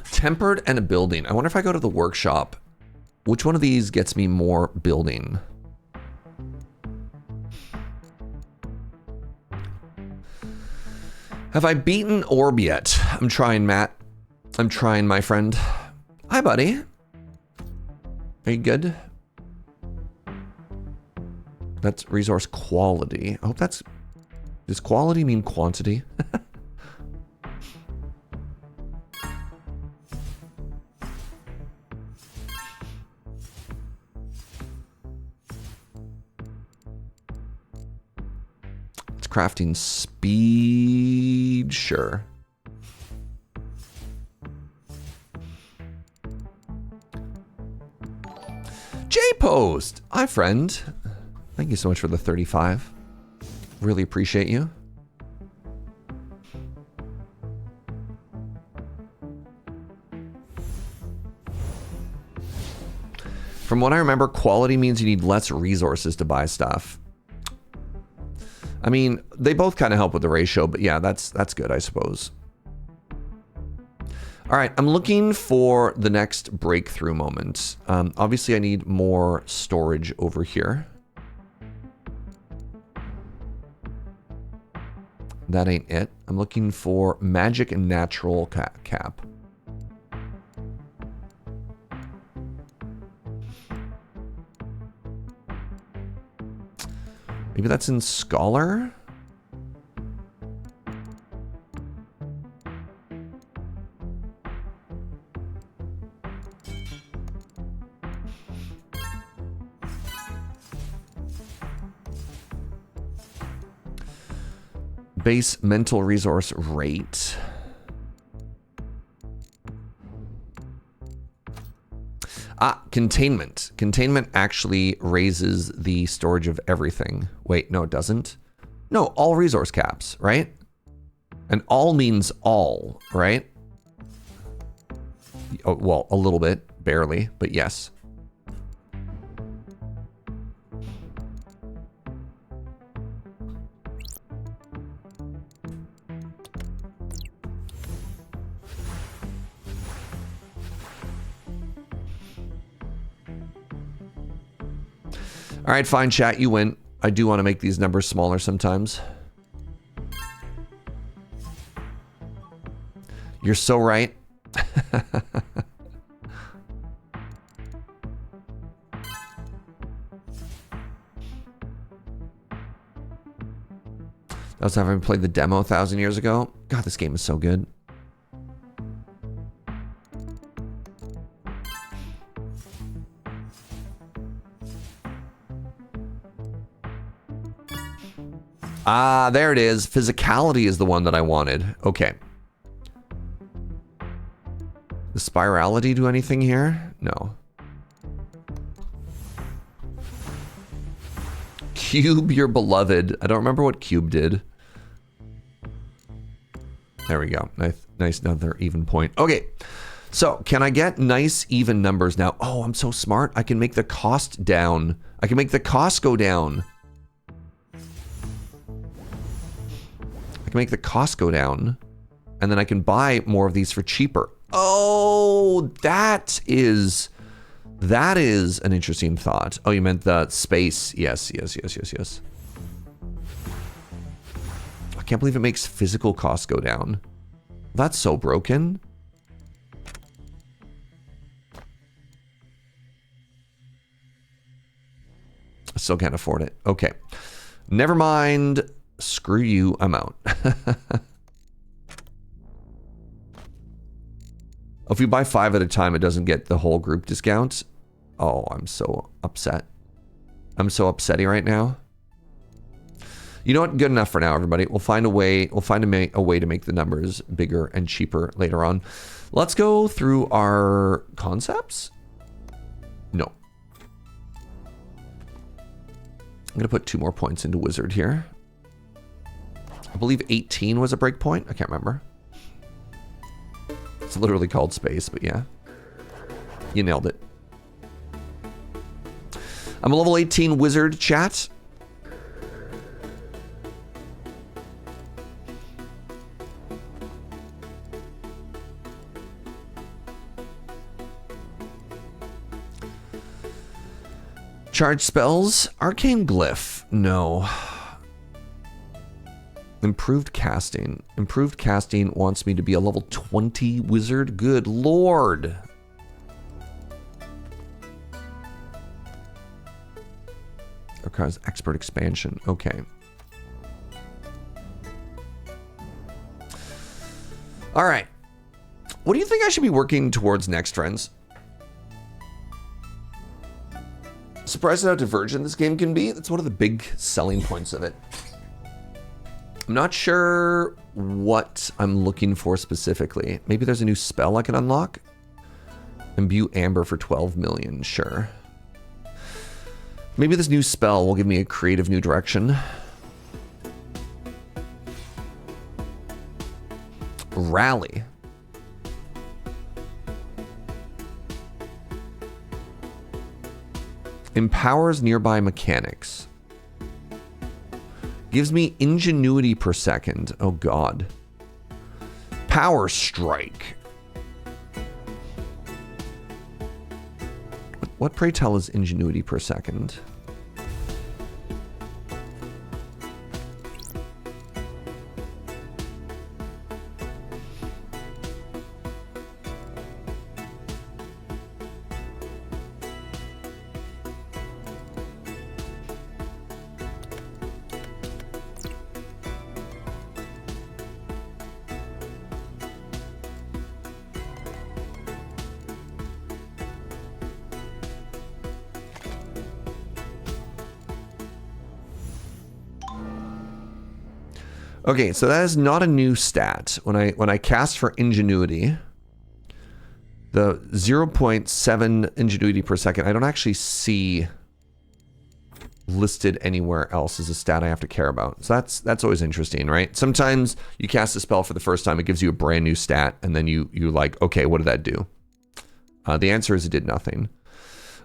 Tempered and a building. I wonder if I go to the workshop, which one of these gets me more building? Have I beaten Orb yet? I'm trying, Matt. I'm trying, my friend. Hi, buddy. Are you good? That's resource quality. I hope that's... Does quality mean quantity? Crafting speed, sure. J-Post! Hi, friend. Thank you so much for the 35. Really appreciate you. From what I remember, quality means you need less resources to buy stuff. I mean, they both kind of help with the ratio, but yeah, that's good, I suppose. All right, I'm looking for the next breakthrough moment. Obviously, I need more storage over here. That ain't it. I'm looking for magic and natural cap. Maybe that's in Scholar? Base mental resource rate. Ah, containment. Containment actually raises the storage of everything. Wait, no, it doesn't. No, all resource caps, right? And all means all, right? Oh, well, a little bit, barely, but yes. All right, fine, chat, you win. I do want to make these numbers smaller sometimes. You're so right. That was having played the demo 1,000 years ago. God, this game is so good. Ah, there it is. Physicality is the one that I wanted. Okay. Does spirality do anything here? No. Cube your beloved. I don't remember what cube did. There we go. Nice another even point. Okay. So can I get nice even numbers now? Oh, I'm so smart. I can make the cost down. I can make the cost go down. I can make the cost go down, and then I can buy more of these for cheaper. Oh, that is an interesting thought. Oh, you meant the space. Yes. I can't believe it makes physical costs go down. That's so broken. I still can't afford it. Okay. Never mind. Screw you, I'm out. If you buy 5 at a time, it doesn't get the whole group discount. Oh, I'm so upset. I'm so upsetty right now. You know what? Good enough for now, everybody. We'll find a way. We'll find a way to make the numbers bigger and cheaper later on. Let's go through our concepts. No. I'm going to put 2 more points into Wizard here. I believe 18 was a breakpoint. I can't remember. It's literally called space, but yeah. You nailed it. I'm a level 18 wizard, chat. Charge spells. Arcane glyph. No. Improved casting. Improved casting wants me to be a level 20 wizard. Good lord. Requires expert expansion. Okay. All right. What do you think I should be working towards next, friends? Surprised at how divergent this game can be. That's one of the big selling points of it. I'm not sure what I'm looking for specifically. Maybe there's a new spell I can unlock. Imbue Amber for 12 million, sure. Maybe this new spell will give me a creative new direction. Rally. Empowers nearby mechanics. Gives me ingenuity per second. Oh god. Power strike. What pray tell is ingenuity per second? Okay, so that is not a new stat. When I cast for ingenuity, the 0.7 ingenuity per second, I don't actually see listed anywhere else as a stat I have to care about. So that's always interesting, right? Sometimes you cast a spell for the first time, it gives you a brand new stat, and then you like, okay, what did that do? The answer is it did nothing.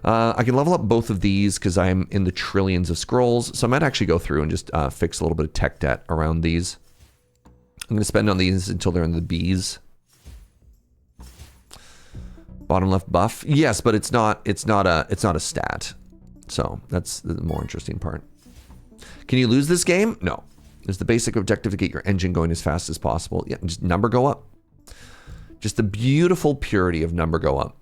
I can level up both of these because I'm in the trillions of scrolls. So I might actually go through and just fix a little bit of tech debt around these. I'm going to spend on these until they're in the Bs. Bottom left buff. Yes, but it's not a stat. So that's the more interesting part. Can you lose this game? No. It's the basic objective to get your engine going as fast as possible. Yeah, just number go up. Just the beautiful purity of number go up.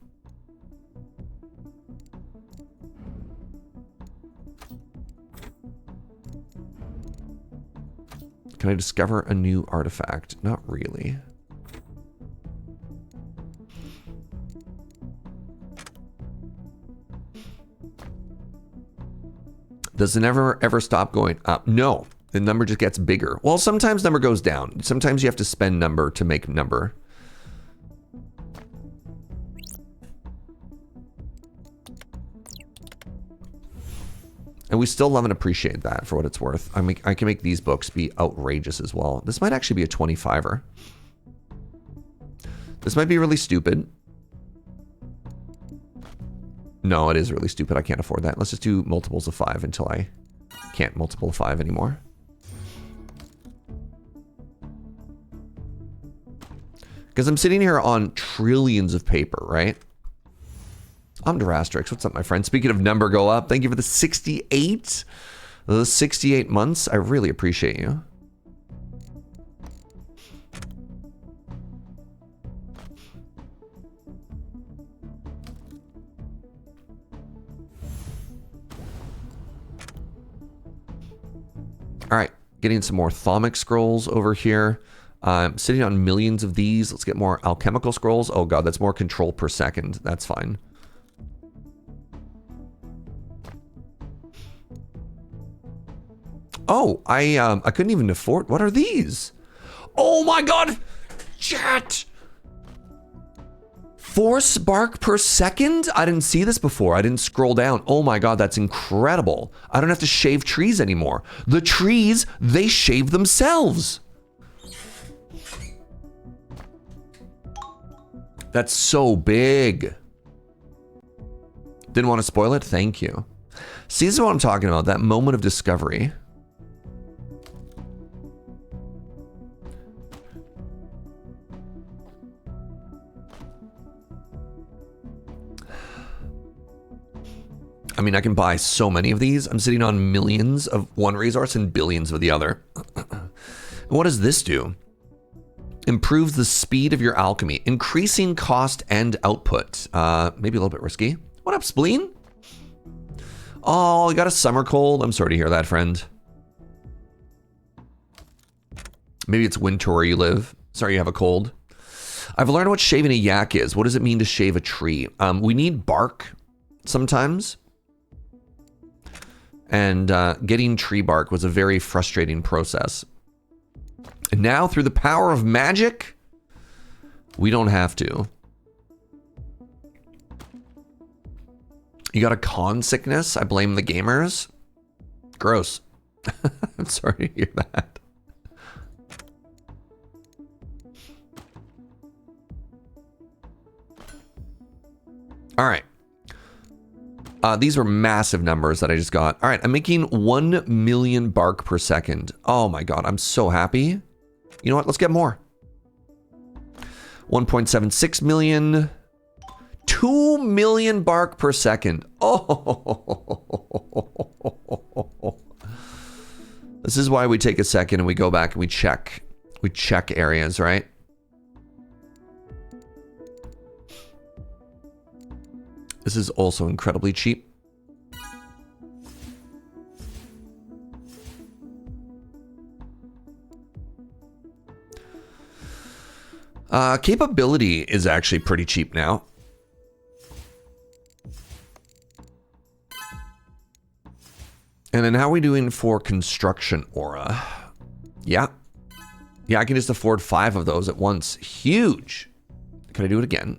Can I discover a new artifact? Not really. Does it never ever stop going up? No. The number just gets bigger. Well, sometimes number goes down. Sometimes you have to spend number to make number. And we still love and appreciate that for what it's worth. I can make these books be outrageous as well. This might actually be a 25er. This might be really stupid. No, it is really stupid. I can't afford that. Let's just do multiples of 5 until I can't multiple of 5 anymore. Because I'm sitting here on trillions of paper, right? I'm Durastrix. What's up, my friend? Speaking of number go up, thank you for the 68. The 68 months. I really appreciate you. All right, getting some more Thaumic scrolls over here. Sitting on millions of these. Let's get more alchemical scrolls. Oh god, that's more control per second. That's fine. Oh, I couldn't even afford. What are these? Oh my god, chat. 4 spark per second? I didn't see this before. I didn't scroll down. Oh my god, that's incredible. I don't have to shave trees anymore. The trees, they shave themselves. That's so big. Didn't want to spoil it? Thank you. See, this is what I'm talking about. That moment of discovery. I mean, I can buy so many of these. I'm sitting on millions of one resource and billions of the other. What does this do? Improves the speed of your alchemy, increasing cost and output. Maybe a little bit risky. What up, Spleen? Oh, you got a summer cold? I'm sorry to hear that, friend. Maybe it's winter where you live. Sorry you have a cold. I've learned what shaving a yak is. What does it mean to shave a tree? We need bark sometimes. And getting tree bark was a very frustrating process. And now, through the power of magic, we don't have to. You got a con sickness? I blame the gamers? Gross. I'm sorry to hear that. All right. These were massive numbers that I just got. All right, I'm making 1 million bark per second. Oh my god, I'm so happy. You know what? Let's get more. 1.76 million. 2 million bark per second. Oh. This is why we take a second and we go back and we check. We check areas, right? This is also incredibly cheap. Capability is actually pretty cheap now. And then how are we doing for construction aura? Yeah. Yeah, I can just afford 5 of those at once. Huge. Can I do it again?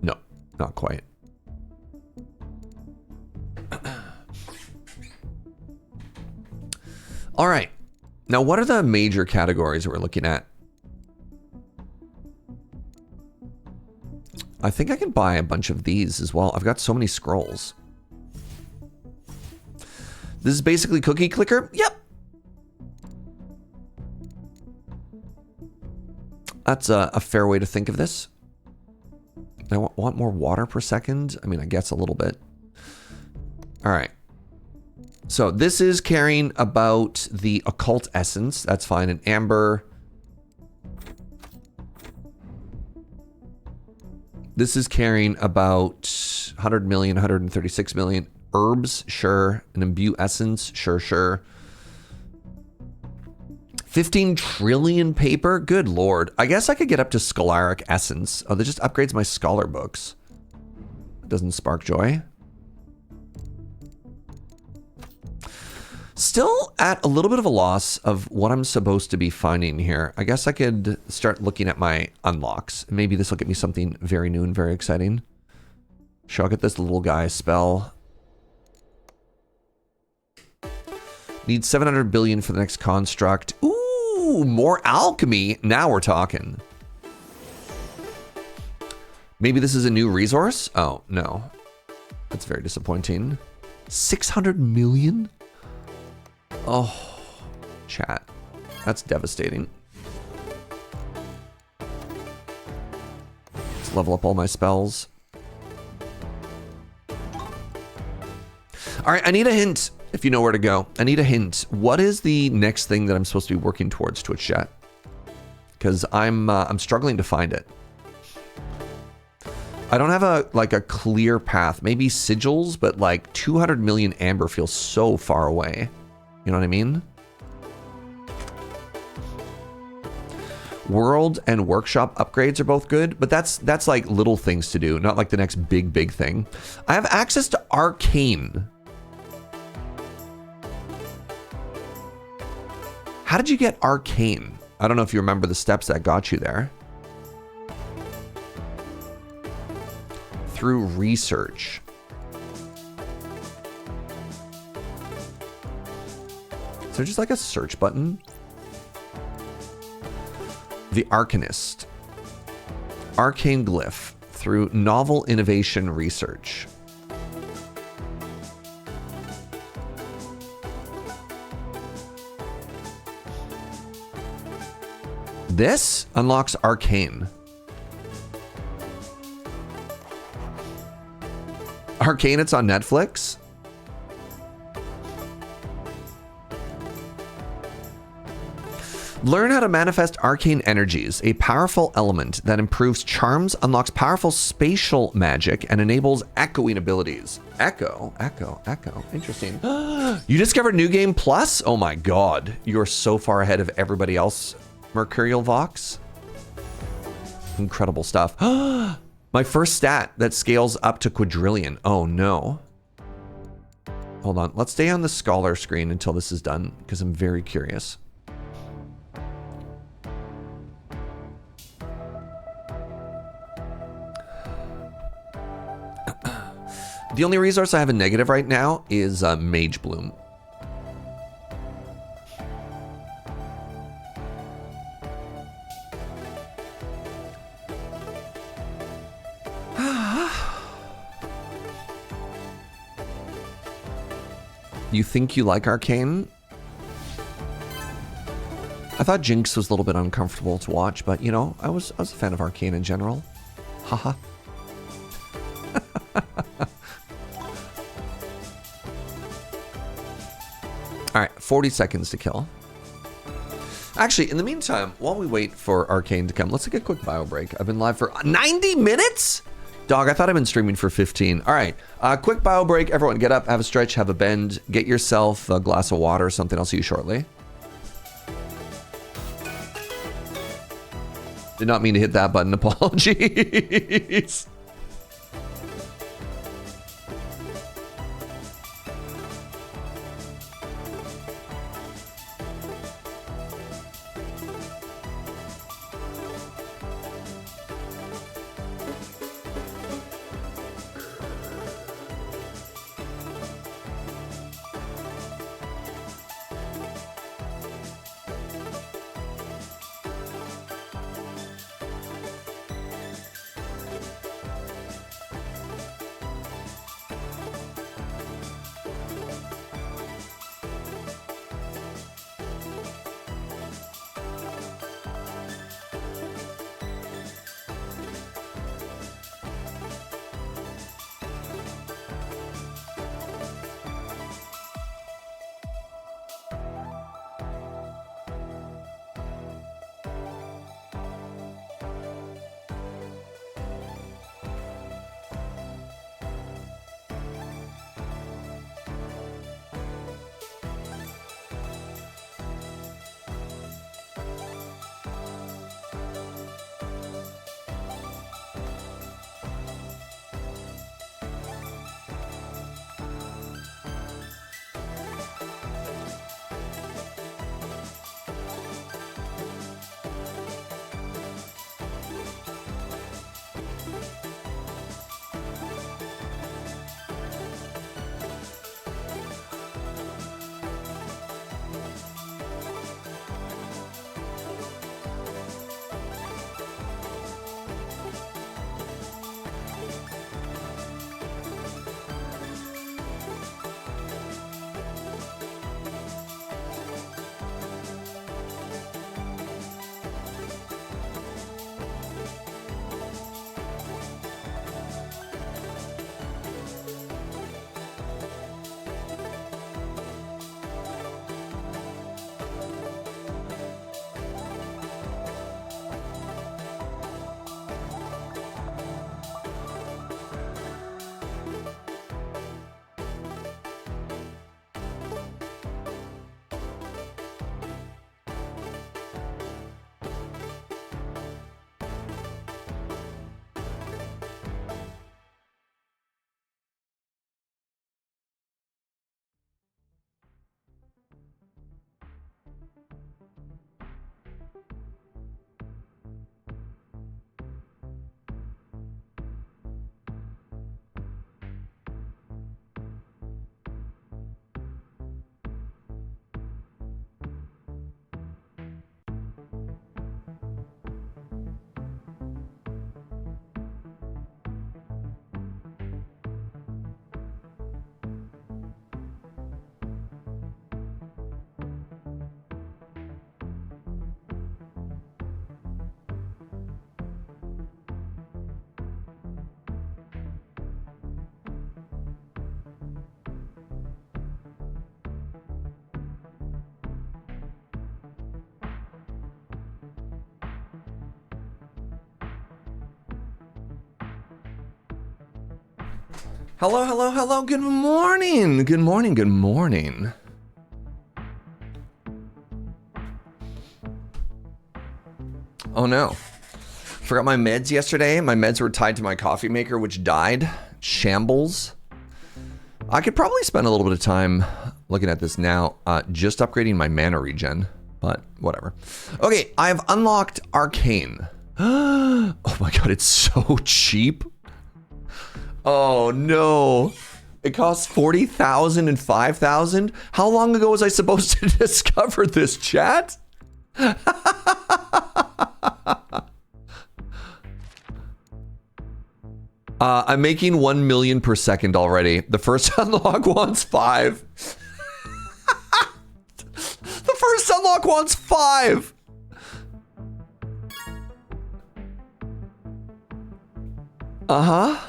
No, not quite. All right. Now, what are the major categories we're looking at? I think I can buy a bunch of these as well. I've got so many scrolls. This is basically cookie clicker. Yep. That's a fair way to think of this. I want more water per second. I mean, I guess a little bit. All right. So this is carrying about the occult essence. That's fine. An amber. This is carrying about 100 million, 136 million. Herbs, sure. An imbue essence, sure. 15 trillion paper? Good lord. I guess I could get up to Scholaric Essence. Oh, that just upgrades my scholar books. Doesn't spark joy. Still at a little bit of a loss of what I'm supposed to be finding here. I guess I could start looking at my unlocks. Maybe this will get me something very new and very exciting. Sure, I'll get this little guy spell. Need 700 billion for the next construct. Ooh, more alchemy. Now we're talking. Maybe this is a new resource? Oh, no. That's very disappointing. 600 million? Oh, chat. That's devastating. Let's level up all my spells. All right, I need a hint. If you know where to go, I need a hint. What is the next thing that I'm supposed to be working towards, Twitch chat? Because I'm struggling to find it. I don't have a clear path. Maybe sigils, but like 200 million amber feels so far away. You know what I mean? World and workshop upgrades are both good, but that's like little things to do, not like the next big thing. I have access to arcane. How did you get arcane? I don't know if you remember the steps that got you there. Through research. Is there just like a search button? The Arcanist. Arcane glyph through novel innovation research. This unlocks arcane. Arcane, it's on Netflix. Learn how to manifest arcane energies, a powerful element that improves charms, unlocks powerful spatial magic, and enables echoing abilities. Echo. Interesting. You discovered New Game Plus? Oh my god. You're so far ahead of everybody else, Mercurial Vox. Incredible stuff. My first stat that scales up to quadrillion. Oh no. Hold on. Let's stay on the scholar screen until this is done, because I'm very curious. The only resource I have a negative right now is Mage Bloom. You think you like Arcane? I thought Jinx was a little bit uncomfortable to watch, but you know, I was a fan of Arcane in general. Haha. All right, 40 seconds to kill. Actually, in the meantime, while we wait for Arcane to come, let's take a quick bio break. I've been live for 90 minutes? Dog, I thought I've been streaming for 15. All right, quick bio break. Everyone get up, have a stretch, have a bend. Get yourself a glass of water or something. I'll see you shortly. Did not mean to hit that button. Apologies. Hello, hello, hello. Good morning. Good morning. Good morning. Oh no. Forgot my meds yesterday. My meds were tied to my coffee maker, which died. Shambles. I could probably spend a little bit of time looking at this now, just upgrading my mana regen, but whatever. Okay, I've unlocked Arcane. Oh my god, it's so cheap. Oh no. It costs 40,000 and 5,000? How long ago was I supposed to discover this, chat? I'm making 1 million per second already. The first unlock wants 5. The first unlock wants 5. Uh-huh.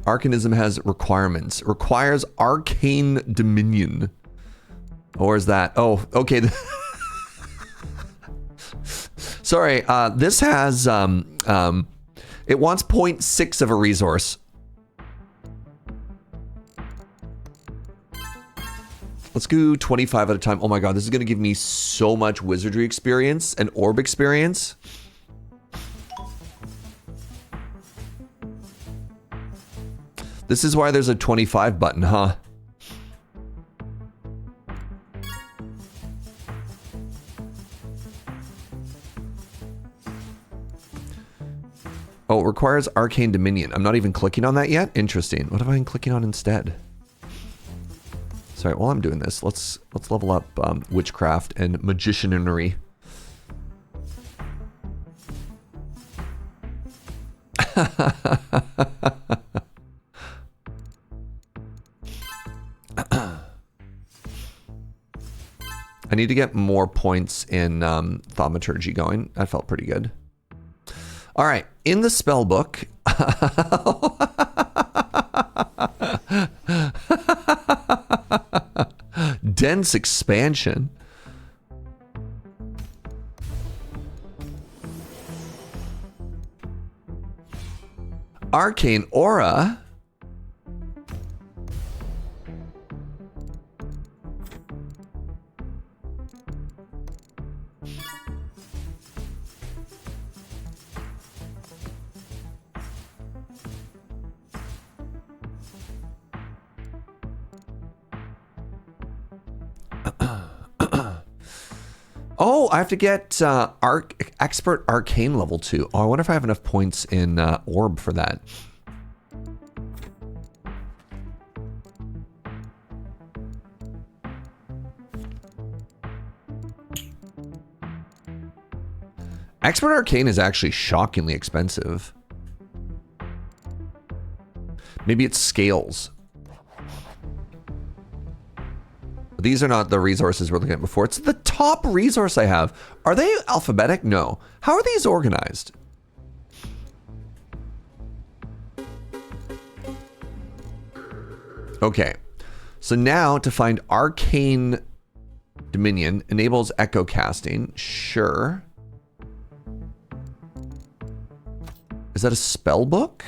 Arcanism has requirements. Requires arcane dominion. Or is that? Oh, okay. Sorry, this has, it wants 0.6 of a resource. Let's go 25 at a time. Oh my god, this is going to give me so much wizardry experience and orb experience. This is why there's a 25 button, huh? Oh, it requires Arcane Dominion. I'm not even clicking on that yet? Interesting. What have I been clicking on instead? Sorry, while I'm doing this, let's level up Witchcraft and Magicianry. I need to get more points in Thaumaturgy going. That felt pretty good. All right, in the spell book. Dense expansion. Arcane Aura. Oh, I have to get Expert Arcane level 2. Oh, I wonder if I have enough points in Orb for that. Expert Arcane is actually shockingly expensive. Maybe it scales. These are not the resources we're looking at before. It's the top resource I have. Are they alphabetic? No. How are these organized? Okay. So now to find Arcane Dominion enables echo casting. Sure. Is that a spell book?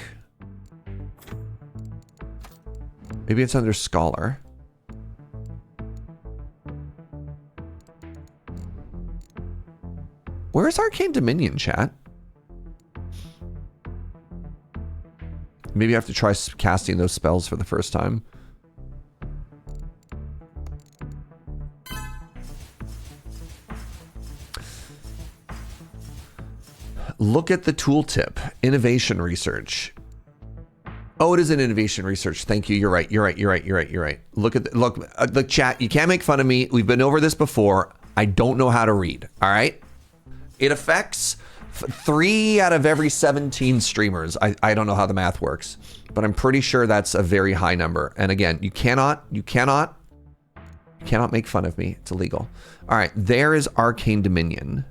Maybe it's under Scholar. Where's Arcane Dominion, chat? Maybe I have to try casting those spells for the first time. Look at the tooltip. Innovation research. Oh, it is an innovation research. Thank you. You're right. You're right. You're right. You're right. You're right. Look at the chat. You can't make fun of me. We've been over this before. I don't know how to read. All right. It affects 3 out of every 17 streamers. I don't know how the math works, but I'm pretty sure that's a very high number. And again, you cannot make fun of me. It's illegal. All right, there is Arcane Dominion.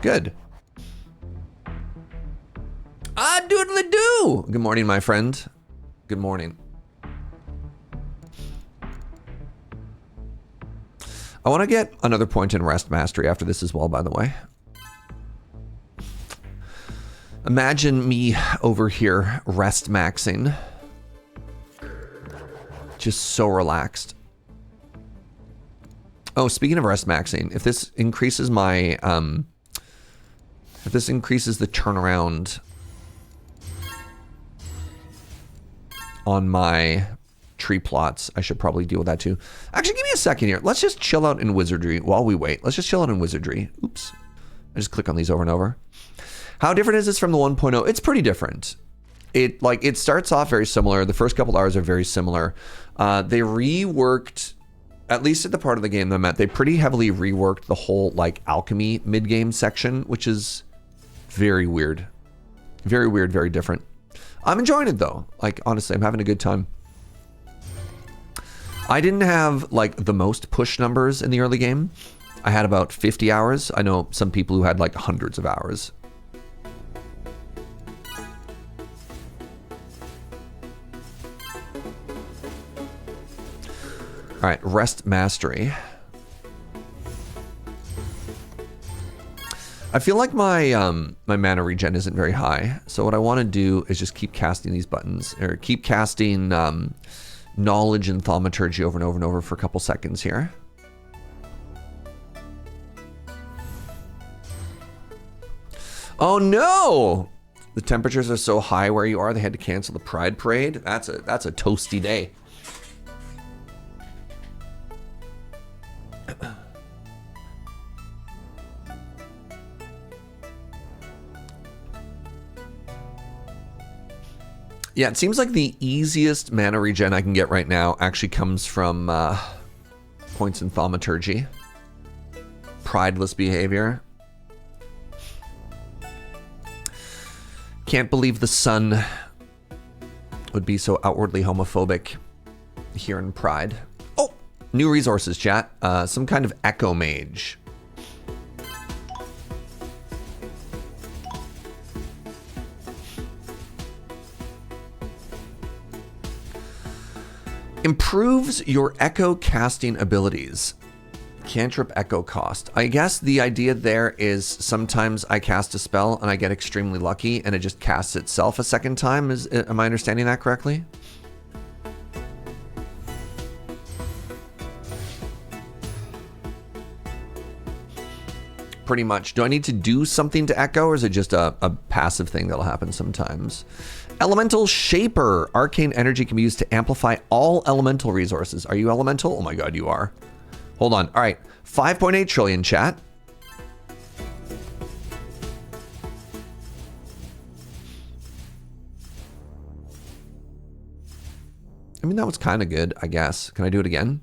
Good. Ah, doodly-doo. Good morning, my friend. Good morning. I want to get another point in Rest Mastery after this as well, by the way. Imagine me over here rest maxing. Just so relaxed. Oh, speaking of rest maxing, if this increases my, if this increases the turnaround on my tree plots, I should probably deal with that too. Actually, give me a second here. Let's just chill out in Wizardry while we wait. Let's just chill out in Wizardry. Oops. I just click on these over and over. How different is this from the 1.0? It's pretty different. It starts off very similar. The first couple hours are very similar. They reworked, at least at the part of the game that I'm at, they pretty heavily reworked the whole like alchemy mid-game section, which is very weird. Very weird, very different. I'm enjoying it though. Like, honestly, I'm having a good time. I didn't have like the most push numbers in the early game. I had about 50 hours. I know some people who had like hundreds of hours. All right, rest mastery. I feel like my my mana regen isn't very high, so what I want to do is just keep casting these buttons, or keep casting knowledge and thaumaturgy over and over and over for a couple seconds here. Oh no! The temperatures are so high where you are, they had to cancel the Pride Parade. That's a toasty day. Yeah, it seems like the easiest mana regen I can get right now actually comes from points in thaumaturgy. Prideless behavior. Can't believe the sun would be so outwardly homophobic here in Pride. Oh, new resources, chat. Some kind of echo mage. Improves your echo casting abilities. Cantrip echo cost. I guess the idea there is sometimes I cast a spell and I get extremely lucky and it just casts itself a second time. Am I understanding that correctly? Pretty much. Do I need to do something to echo, or is it just a passive thing that'll happen sometimes? Elemental Shaper. Arcane energy can be used to amplify all elemental resources. Are you elemental? Oh my god, you are. Hold on. All right. 5.8 trillion, chat. I mean, that was kind of good, I guess. Can I do it again?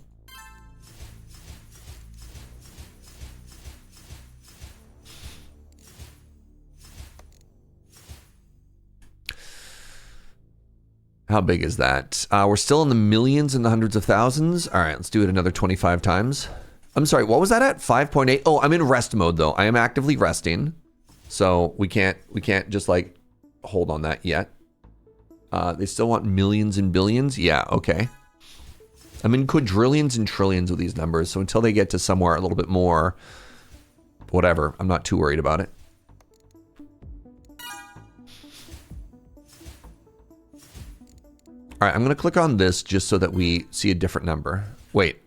How big is that? We're still in the millions and the hundreds of thousands. All right, let's do it another 25 times. I'm sorry, what was that at? 5.8? Oh, I'm in rest mode though. I am actively resting. So we can't just like hold on that yet. They still want millions and billions? Yeah, okay. I'm in quadrillions and trillions with these numbers. So until they get to somewhere a little bit more, whatever, I'm not too worried about it. All right, I'm going to click on this just so that we see a different number. Wait.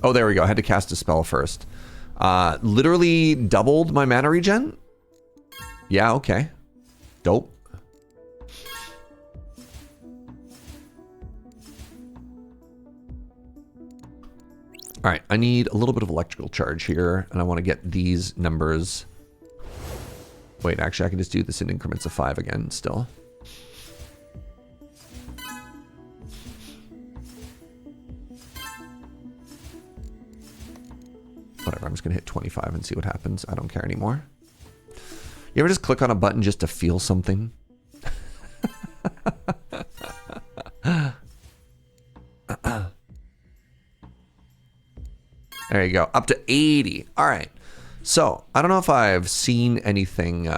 Oh, there we go. I had to cast a spell first. Literally doubled my mana regen? Yeah, okay. Dope. All right, I need a little bit of electrical charge here, and I want to get these numbers. Wait, actually, I can just do this in increments of 5 again still. Whatever, I'm just gonna hit 25 and see what happens. I don't care anymore. You ever just click on a button just to feel something? There you go, up to 80. All right, so I don't know if I've seen anything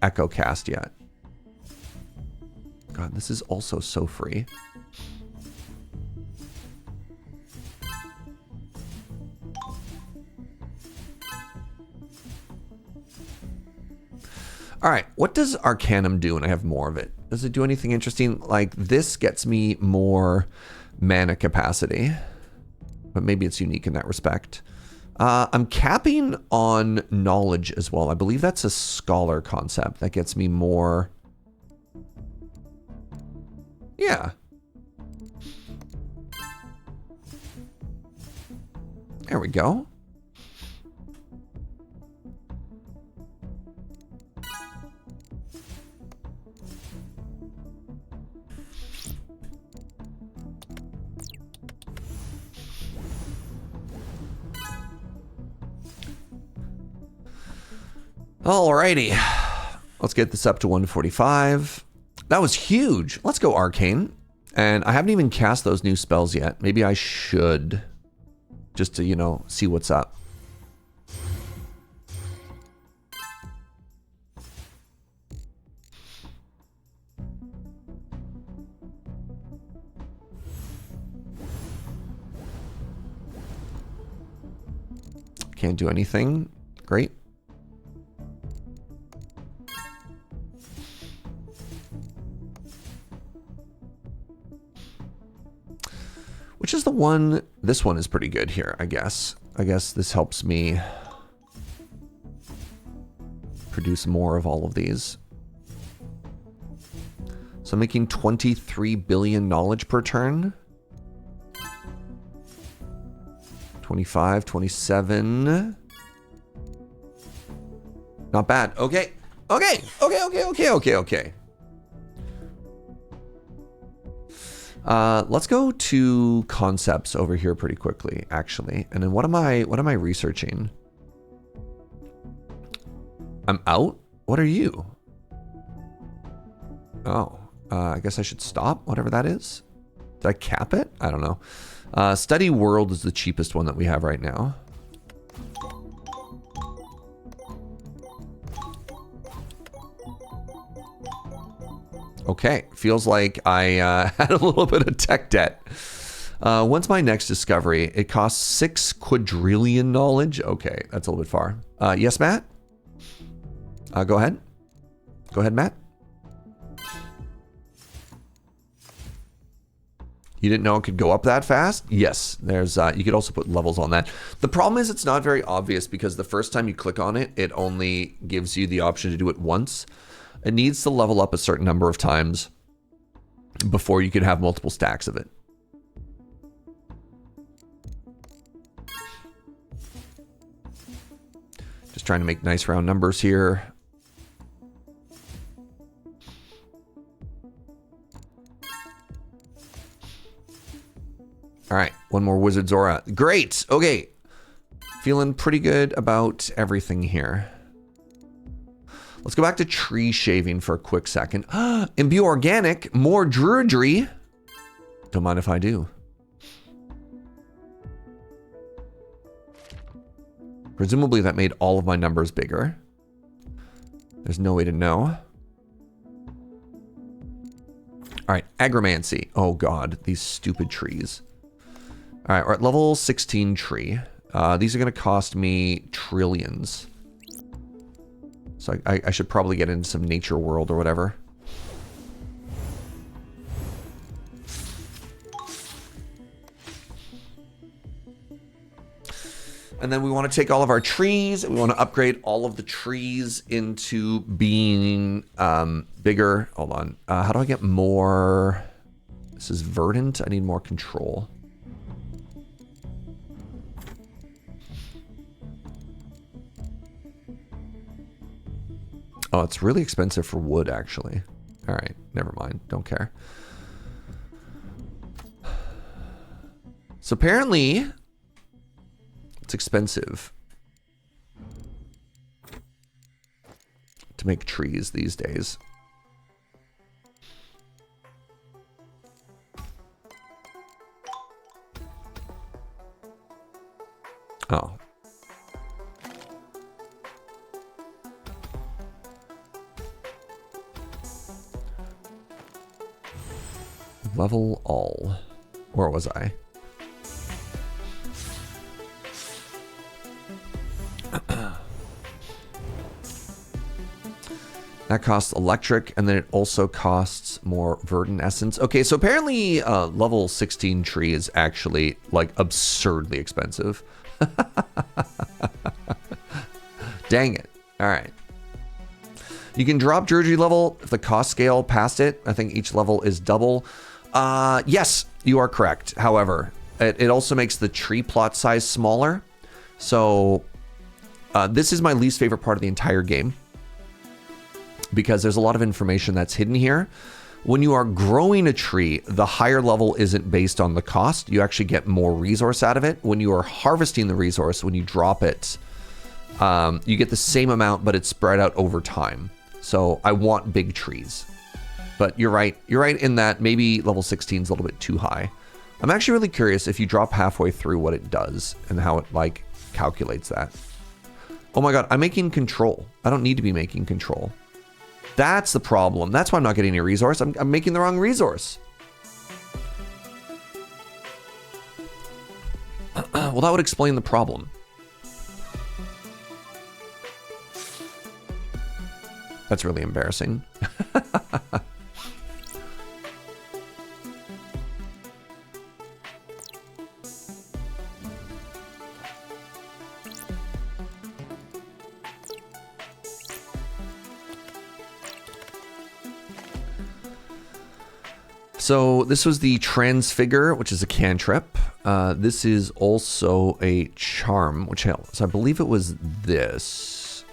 Echo cast yet. God, this is also so free. All right, what does Arcanum do when I have more of it? Does it do anything interesting? Like this gets me more mana capacity, but maybe it's unique in that respect. I'm capping on knowledge as well. I believe that's a scholar concept that gets me more. Yeah. There we go. Alrighty. Let's get this up to 145. That was huge. Let's go Arcane. And I haven't even cast those new spells yet. Maybe I should. Just to, you know, see what's up. Can't do anything. Great. Which is the one? This one is pretty good here, I guess. I guess this helps me produce more of all of these. So I'm making 23 billion knowledge per turn. 25, 27. Not bad. Okay. Okay. Okay. Let's go to concepts over here pretty quickly, actually. And then what am I researching? I'm out? What are you? Oh, I guess I should stop, whatever that is. Did I cap it? I don't know. Study World is the cheapest one that we have right now. Okay, feels like I had a little bit of tech debt. When's my next discovery? It costs 6 quadrillion knowledge. Okay, that's a little bit far. Yes, Matt? Go ahead. Go ahead, Matt. You didn't know it could go up that fast? Yes, there's. You could also put levels on that. The problem is it's not very obvious because the first time you click on it, it only gives you the option to do it once. It needs to level up a certain number of times before you can have multiple stacks of it. Just trying to make nice round numbers here. All right, one more Wizard's Aura. Great, okay. Feeling pretty good about everything here. Let's go back to tree shaving for a quick second. Imbue Organic, more Druidry. Don't mind if I do. Presumably that made all of my numbers bigger. There's no way to know. All right, Agromancy. Oh God, these stupid trees. All right, we're at level 16 tree. These are gonna cost me trillions. So I should probably get into some nature world or whatever. And then we want to take all of our trees and we want to upgrade all of the trees into being bigger. Hold on. How do I get more? This is verdant. I need more control. Oh, it's really expensive for wood, actually. All right, never mind. Don't care. So apparently, it's expensive to make trees these days. Oh. Level all. Where was I? That costs electric, and then it also costs more verdant essence. Okay, so apparently level 16 tree is actually like absurdly expensive. Dang it. All right. You can drop Druidry level if the cost scale past it. I think each level is double. Yes, you are correct. However, it also makes the tree plot size smaller. So this is my least favorite part of the entire game, because there's a lot of information that's hidden here. When you are growing a tree, the higher level isn't based on the cost. You actually get more resource out of it. When you are harvesting the resource, when you drop it, you get the same amount, but it's spread out over time. So I want big trees. But you're right. You're right in that maybe level 16 is a little bit too high. I'm actually really curious if you drop halfway through what it does and how it like calculates that. Oh my God, I'm making control. I don't need to be making control. That's the problem. That's why I'm not getting any resource. I'm making the wrong resource. Well, that would explain the problem. That's really embarrassing. So this was the Transfigure, which is a cantrip. This is also a charm, which helps. So I believe it was this.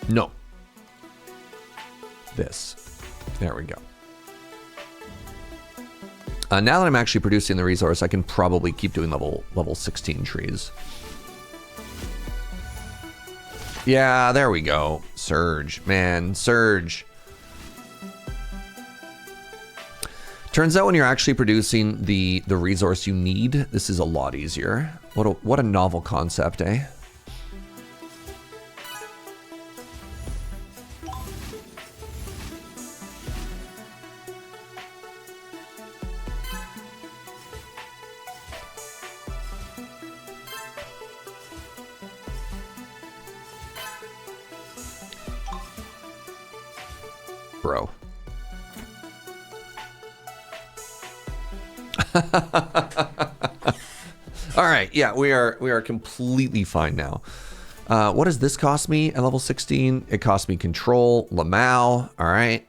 No. This. There we go. Now that I'm actually producing the resource, I can probably keep doing level 16 trees. Yeah, there we go. Serge, man, Serge. Turns out when you're actually producing the resource you need, this is a lot easier. What a novel concept, eh? Bro. All right, yeah, we are completely fine now. What does this cost me at level 16? It cost me control, Lamau. All right.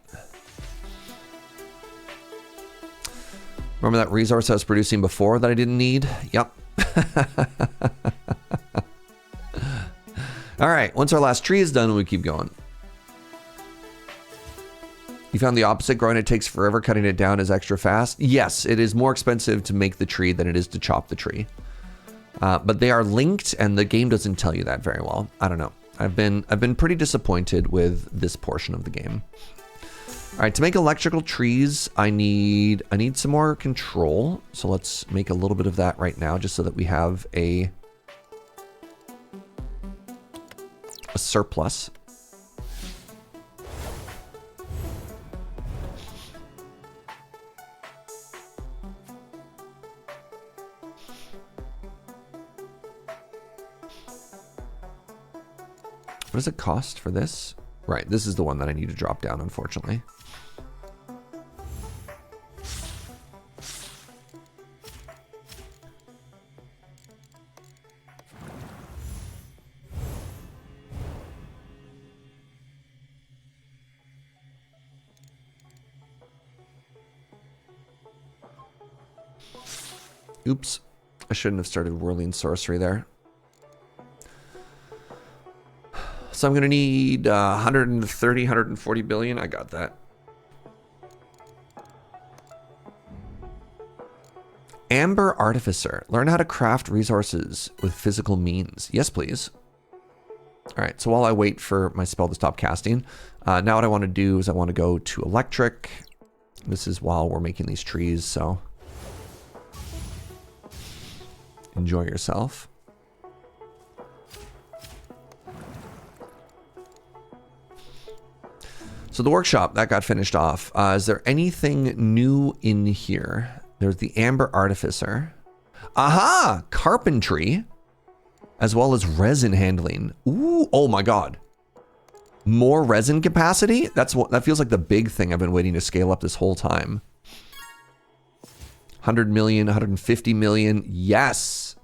Remember that resource I was producing before that I didn't need? Yep. All right, once our last tree is done, we keep going. You found the opposite. Growing it takes forever. Cutting it down is extra fast. Yes, it is more expensive to make the tree than it is to chop the tree. But they are linked, and the game doesn't tell you that very well. I don't know. I've been pretty disappointed with this portion of the game. All right, to make electrical trees, I need some more control. So let's make a little bit of that right now, just so that we have a surplus. What does it cost for this? Right, this is the one that I need to drop down, unfortunately. Oops, I shouldn't have started whirling sorcery there. So I'm going to need 130, 140 billion. I got that. Amber Artificer. Learn how to craft resources with physical means. Yes, please. All right, so while I wait for my spell to stop casting, now what I want to do is I want to go to electric. This is while we're making these trees, so enjoy yourself. So the workshop, that got finished off. Is there anything new in here? There's the Amber Artificer. Aha! Carpentry. as well as resin handling. Ooh, oh my God. More resin capacity? That feels like the big thing I've been waiting to scale up this whole time. 100 million, 150 million. Yes.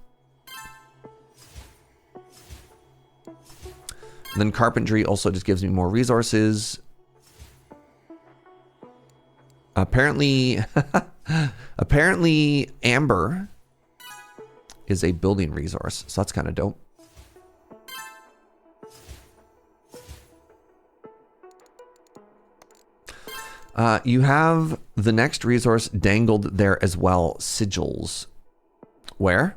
And then carpentry also just gives me more resources. Apparently, apparently amber is a building resource, so that's kind of dope. You have the next resource dangled there as well, sigils. Where?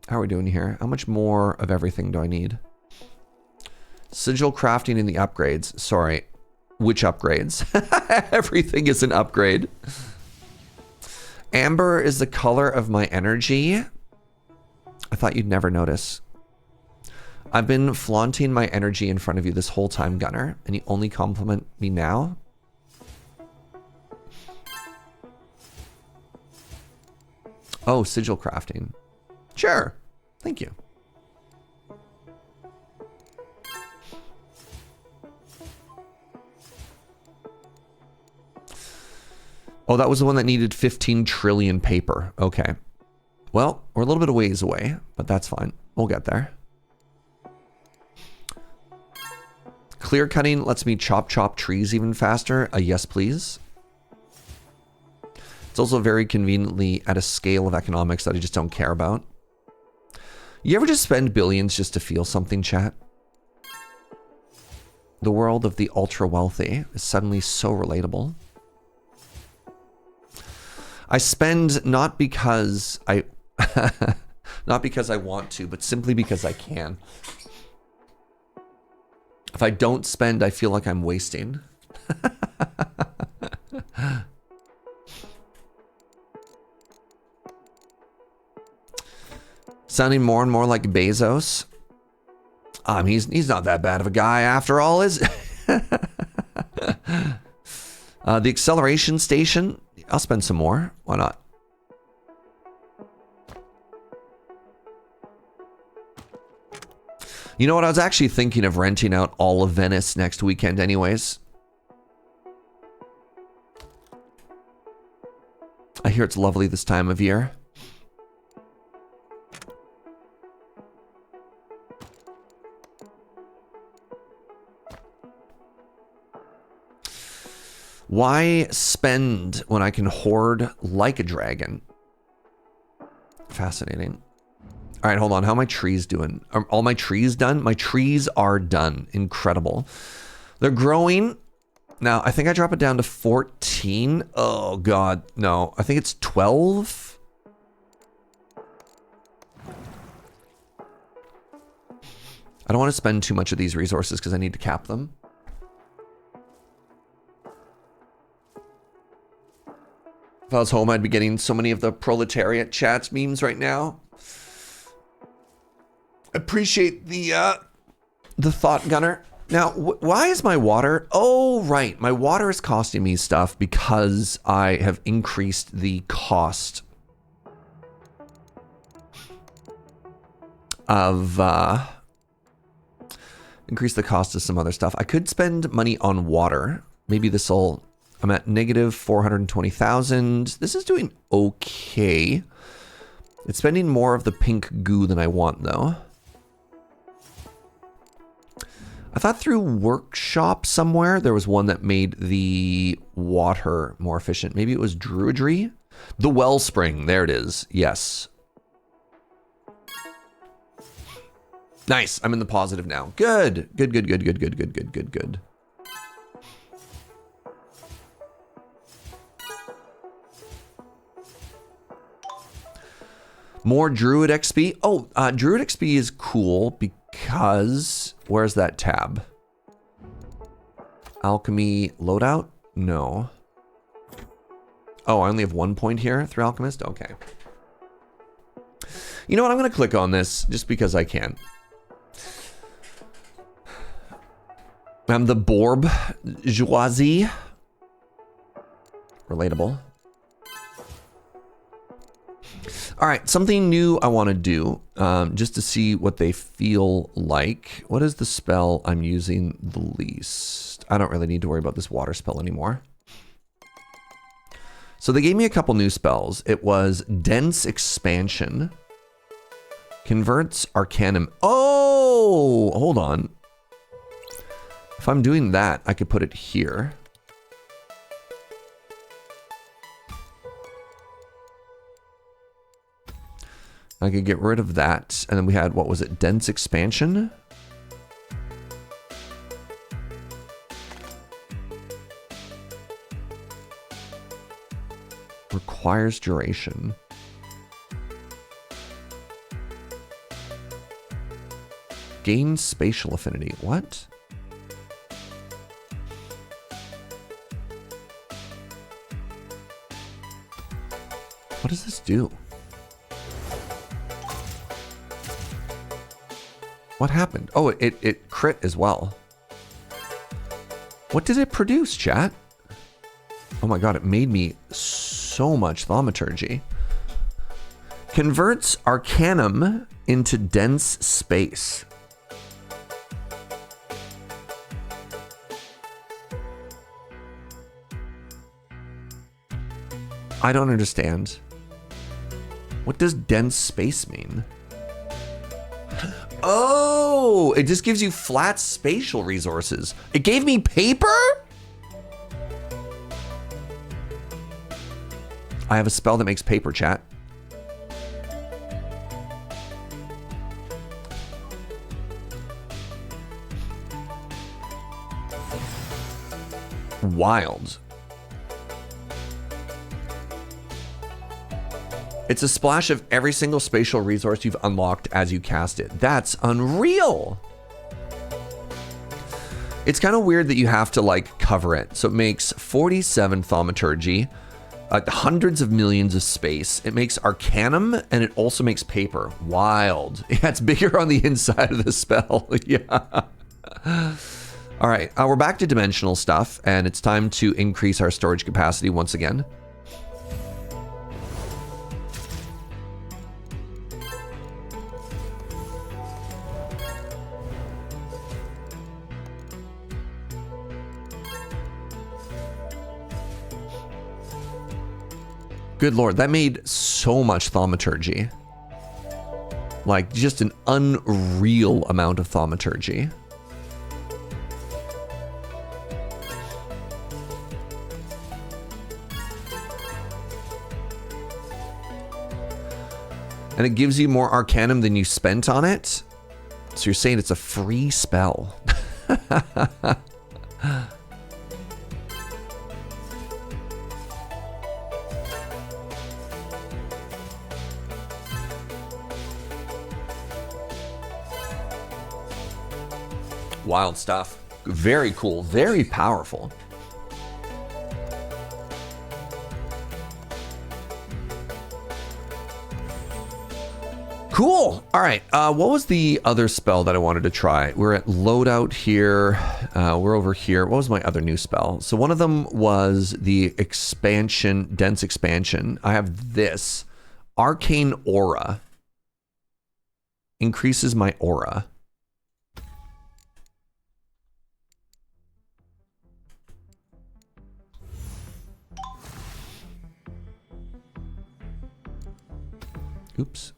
How are we doing here? How much more of everything do I need? Sigil crafting in the upgrades. Sorry. Which upgrades? Everything is an upgrade. Amber is the color of my energy. I thought you'd never notice. I've been flaunting my energy in front of you this whole time, Gunner, and you only compliment me now? Oh, sigil crafting. Sure. Thank you. Oh, that was the one that needed 15 trillion paper. Okay. Well, we're a little bit of ways away, but that's fine. We'll get there. Clear cutting lets me chop trees even faster. Yes, please. It's also very conveniently at a scale of economics that I just don't care about. You ever just spend billions just to feel something, chat? The world of the ultra wealthy is suddenly so relatable. I spend not because I not because I want to, but simply because I can. If I don't spend, I feel like I'm wasting. Sounding more and more like Bezos. He's not that bad of a guy after all, is the acceleration station. I'll spend some more. Why not? You know what? I was actually thinking of renting out all of Venice next weekend anyways. I hear it's lovely this time of year. Why spend when I can hoard like a dragon? Fascinating. All right, hold on. How are my trees doing? Are all my trees done? My trees are done. Incredible. They're growing. Now, I think I drop it down to 14. Oh, God. No, I think it's 12. I don't want to spend too much of these resources because I need to cap them. If I was home, I'd be getting so many of the proletariat chats memes right now. Appreciate the thought, Gunner. Now, why is my water? Oh, right. My water is costing me stuff because I have increased the cost of some other stuff. I could spend money on water. Maybe this'll. I'm at negative 420,000. This is doing okay. It's spending more of the pink goo than I want, though. I thought through workshop somewhere, there was one that made the water more efficient. Maybe it was Druidry? The Wellspring, there it is, yes. Nice, I'm in the positive now. Good, good, good, good, good, good, good, good, good, good. More Druid XP. Oh, Druid XP is cool because... Where's that tab? Alchemy loadout? No. Oh, I only have 1 point here through Alchemist? Okay. You know what? I'm going to click on this just because I can. I'm the Orb Joisie. Relatable. All right, something new I want to do just to see what they feel like. What is the spell I'm using the least? I don't really need to worry about this water spell anymore. So they gave me a couple new spells. It was Dense Expansion. Converts Arcanum. Oh, hold on. If I'm doing that, I could put it here. I could get rid of that. And then we had, what was it? Dense Expansion? Requires duration. Gain spatial affinity. What? What does this do? What happened? Oh, it crit as well. What did it produce, chat? Oh my god, it made me so much thaumaturgy. Converts Arcanum into dense space. I don't understand. What does dense space mean? Oh, it just gives you flat spatial resources. It gave me paper? I have a spell that makes paper, chat. Wild. It's a splash of every single spatial resource you've unlocked as you cast it. That's unreal. It's kind of weird that you have to like cover it. So it makes 47 thaumaturgy, hundreds of millions of space. It makes Arcanum and it also makes paper. Wild. Yeah, it's bigger on the inside of the spell. Yeah. All right, we're back to dimensional stuff and it's time to increase our storage capacity once again. Good lord, that made so much thaumaturgy. Like, just an unreal amount of thaumaturgy. And it gives you more Arcanum than you spent on it. So you're saying it's a free spell. Wild stuff. Very cool. Very powerful. Cool. All right. What was the other spell that I wanted to try? We're at loadout here. We're over here. What was my other new spell? So one of them was the expansion, dense expansion. I have this. Arcane Aura. Increases my aura. Oops.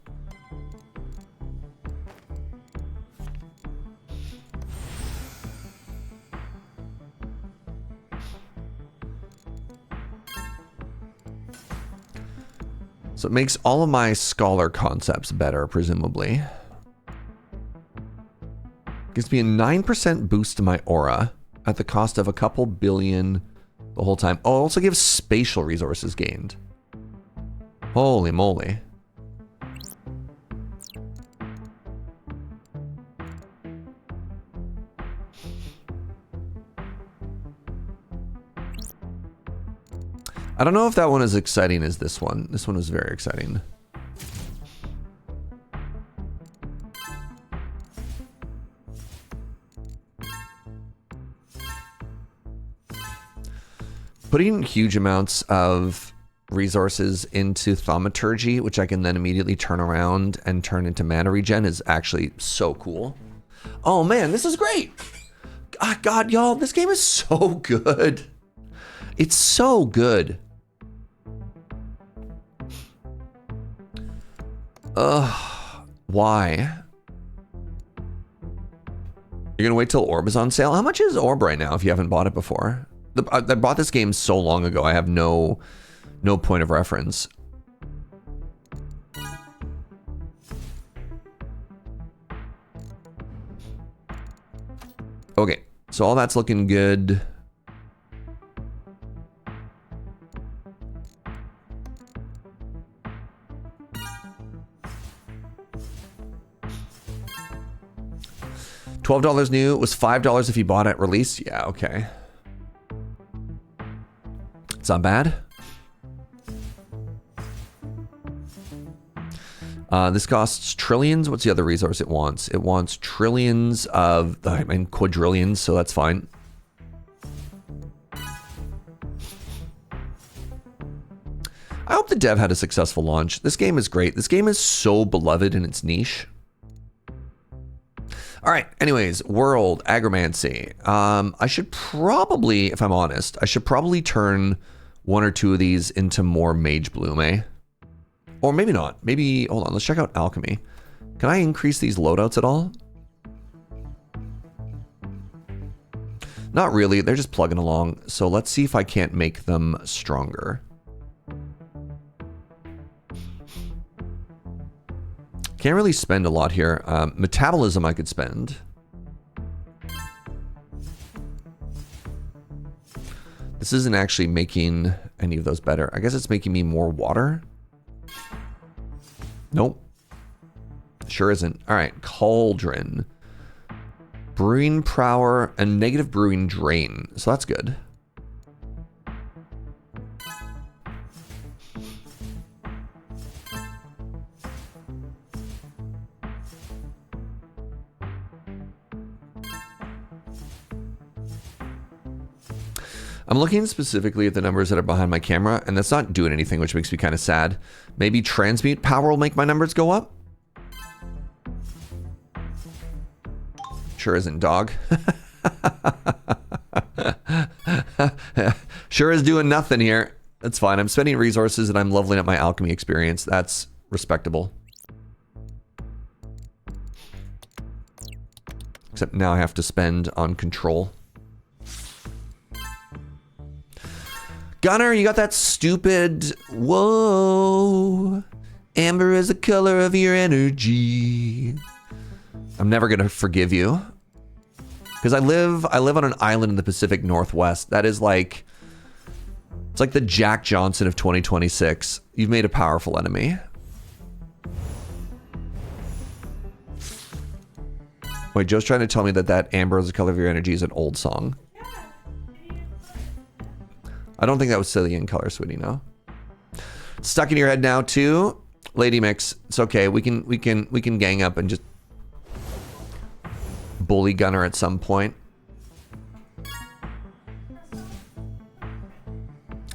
So it makes all of my scholar concepts better, presumably. Gives me a 9% boost to my aura at the cost of a couple billion the whole time. Oh, it also gives spatial resources gained. Holy moly. I don't know if that one is exciting as this one. This one is very exciting. Putting huge amounts of resources into thaumaturgy, which I can then immediately turn around and turn into mana regen, is actually so cool. Oh man, this is great. God, y'all, this game is so good. It's so good. Why? You're gonna wait till Orb is on sale? How much is Orb right now if you haven't bought it before? I bought this game so long ago, I have no point of reference. Okay, so all that's looking good. $12 new. It was $5 if you bought it at release. Yeah, okay. It's not bad. This costs trillions. What's the other resource it wants? It wants trillions of, I mean, quadrillions, so that's fine. I hope the dev had a successful launch. This game is great. This game is so beloved in its niche. All right, anyways, World, Agromancy. I should probably, if I'm honest, I should probably turn one or two of these into more Mage Bloom, eh? Or maybe not. Maybe, hold on, let's check out Alchemy. Can I increase these loadouts at all? Not really, they're just plugging along. So let's see if I can't make them stronger. Can't really spend a lot here. Metabolism I could spend. This isn't actually making any of those better. I guess it's making me more water. Nope. Sure isn't. All right, Cauldron. Brewing Power and negative Brewing Drain. So that's good. I'm looking specifically at the numbers that are behind my camera, and that's not doing anything, which makes me kind of sad. Maybe Transmute Power will make my numbers go up? Sure isn't, dog. Sure is doing nothing here. That's fine. I'm spending resources and I'm leveling up my alchemy experience. That's respectable. Except now I have to spend on control. Gunner, you got that stupid, whoa, amber is the color of your energy. I'm never gonna forgive you. Because I live on an island in the Pacific Northwest. That is like, it's like the Jack Johnson of 2026. You've made a powerful enemy. Wait, Joe's trying to tell me that amber is the color of your energy is an old song. I don't think that was Cillian color, sweetie, no. Stuck in your head now too. Lady Mix, it's okay. We can gang up and just bully Gunner at some point.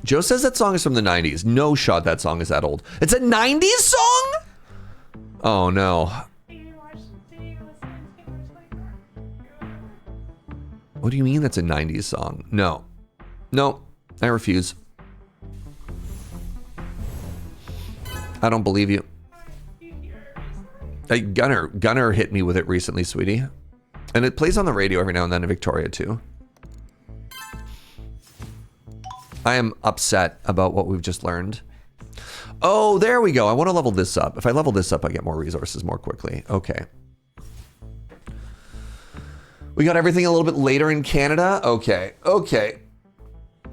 Joe says that song is from the 90s. No shot that song is that old. It's a 90s song? Oh no. What do you mean that's a 90s song? No. No. I refuse. I don't believe you. Hey, Gunner hit me with it recently, sweetie. And it plays on the radio every now and then in Victoria too. I am upset about what we've just learned. Oh, there we go. I want to level this up. If I level this up, I get more resources more quickly. Okay. We got everything a little bit later in Canada. Okay. Okay.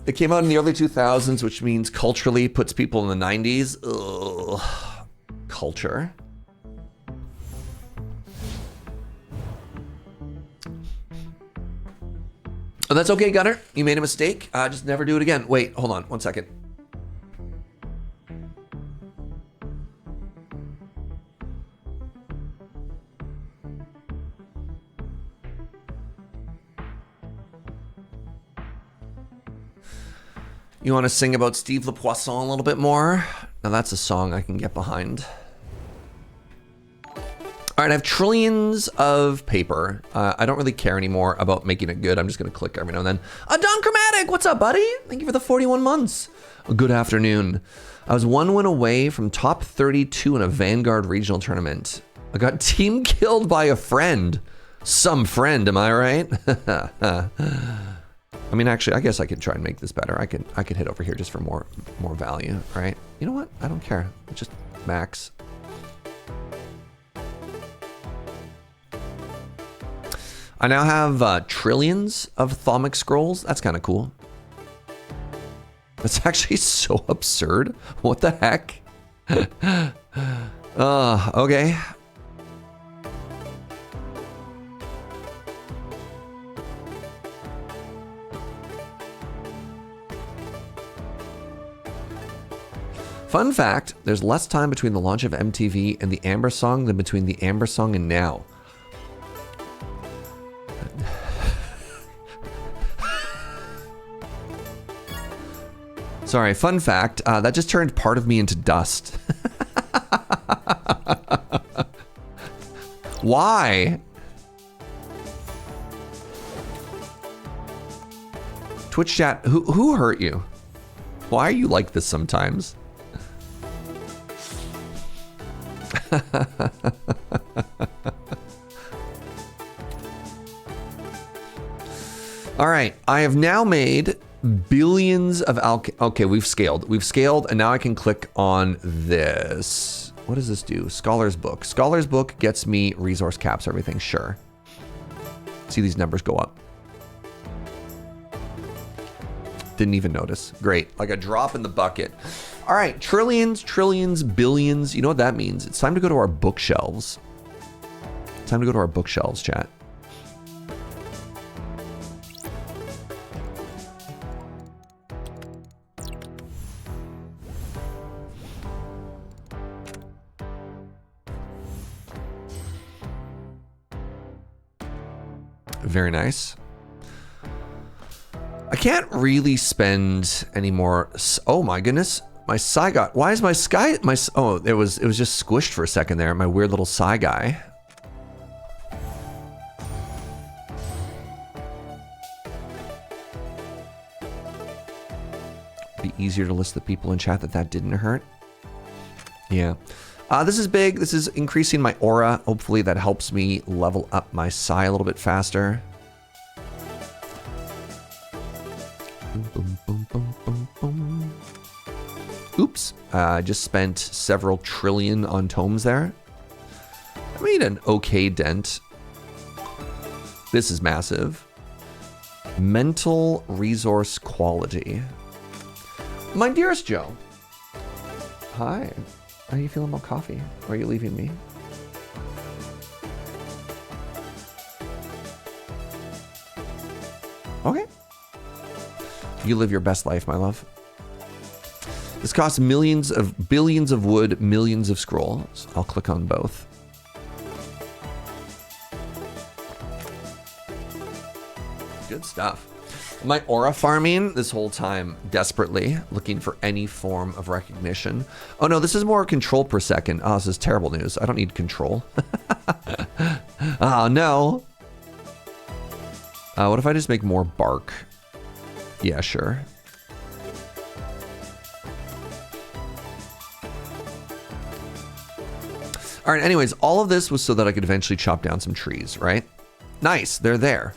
It came out in the early 2000s, which means culturally puts people in the 90s. Ugh. Culture. Oh, that's okay, Gunner. You made a mistake. Just never do it again. Wait, hold on 1 second. You want to sing about Steve Le Poisson a little bit more? Now that's a song I can get behind. All right, I have trillions of paper. I don't really care anymore about making it good. I'm just going to click every now and then. Don Chromatic, what's up, buddy? Thank you for the 41 months. Good afternoon. I was 1 win away from top 32 in a Vanguard regional tournament. I got team killed by a friend. Some friend, am I right? I mean, actually, I guess I could try and make this better. I could hit over here just for more value, right? You know what? I don't care. Just max. I now have trillions of Thaumic scrolls. That's kind of cool. That's actually so absurd. What the heck? Okay. Fun fact, there's less time between the launch of MTV and the Amber Song than between the Amber Song and now. Sorry, fun fact, that just turned part of me into dust. Why? Twitch chat, who hurt you? Why are you like this sometimes? All right, I have now made billions of okay, we've scaled, and now I can click on this. What does this do? Scholar's Book. Scholar's Book gets me resource caps, everything, sure. See these numbers go up. Didn't even notice. Great, like a drop in the bucket. All right, trillions, billions. You know what that means? It's time to go to our bookshelves. It's time to go to our bookshelves, chat. Very nice. I can't really spend any more. Oh my goodness. My Psy got, why is my sky, oh, it was just squished for a second there. My weird little Psy guy. Be easier to list the people in chat that didn't hurt. Yeah. This is big. This is increasing my aura. Hopefully that helps me level up my Psy a little bit faster. Boom, boom, boom, boom, boom. Oops, I just spent several trillion on tomes there. I made an okay dent. This is massive. Mental resource quality. My dearest Joe. Hi. How are you feeling about coffee? Or are you leaving me? Okay. You live your best life, my love. This costs billions of wood, millions of scrolls. I'll click on both. Good stuff. My aura farming this whole time, desperately looking for any form of recognition. Oh no, this is more control per second. Oh, this is terrible news. I don't need control. Oh no. What if I just make more bark? Yeah, sure. All right, anyways, all of this was so that I could eventually chop down some trees, right? Nice, they're there.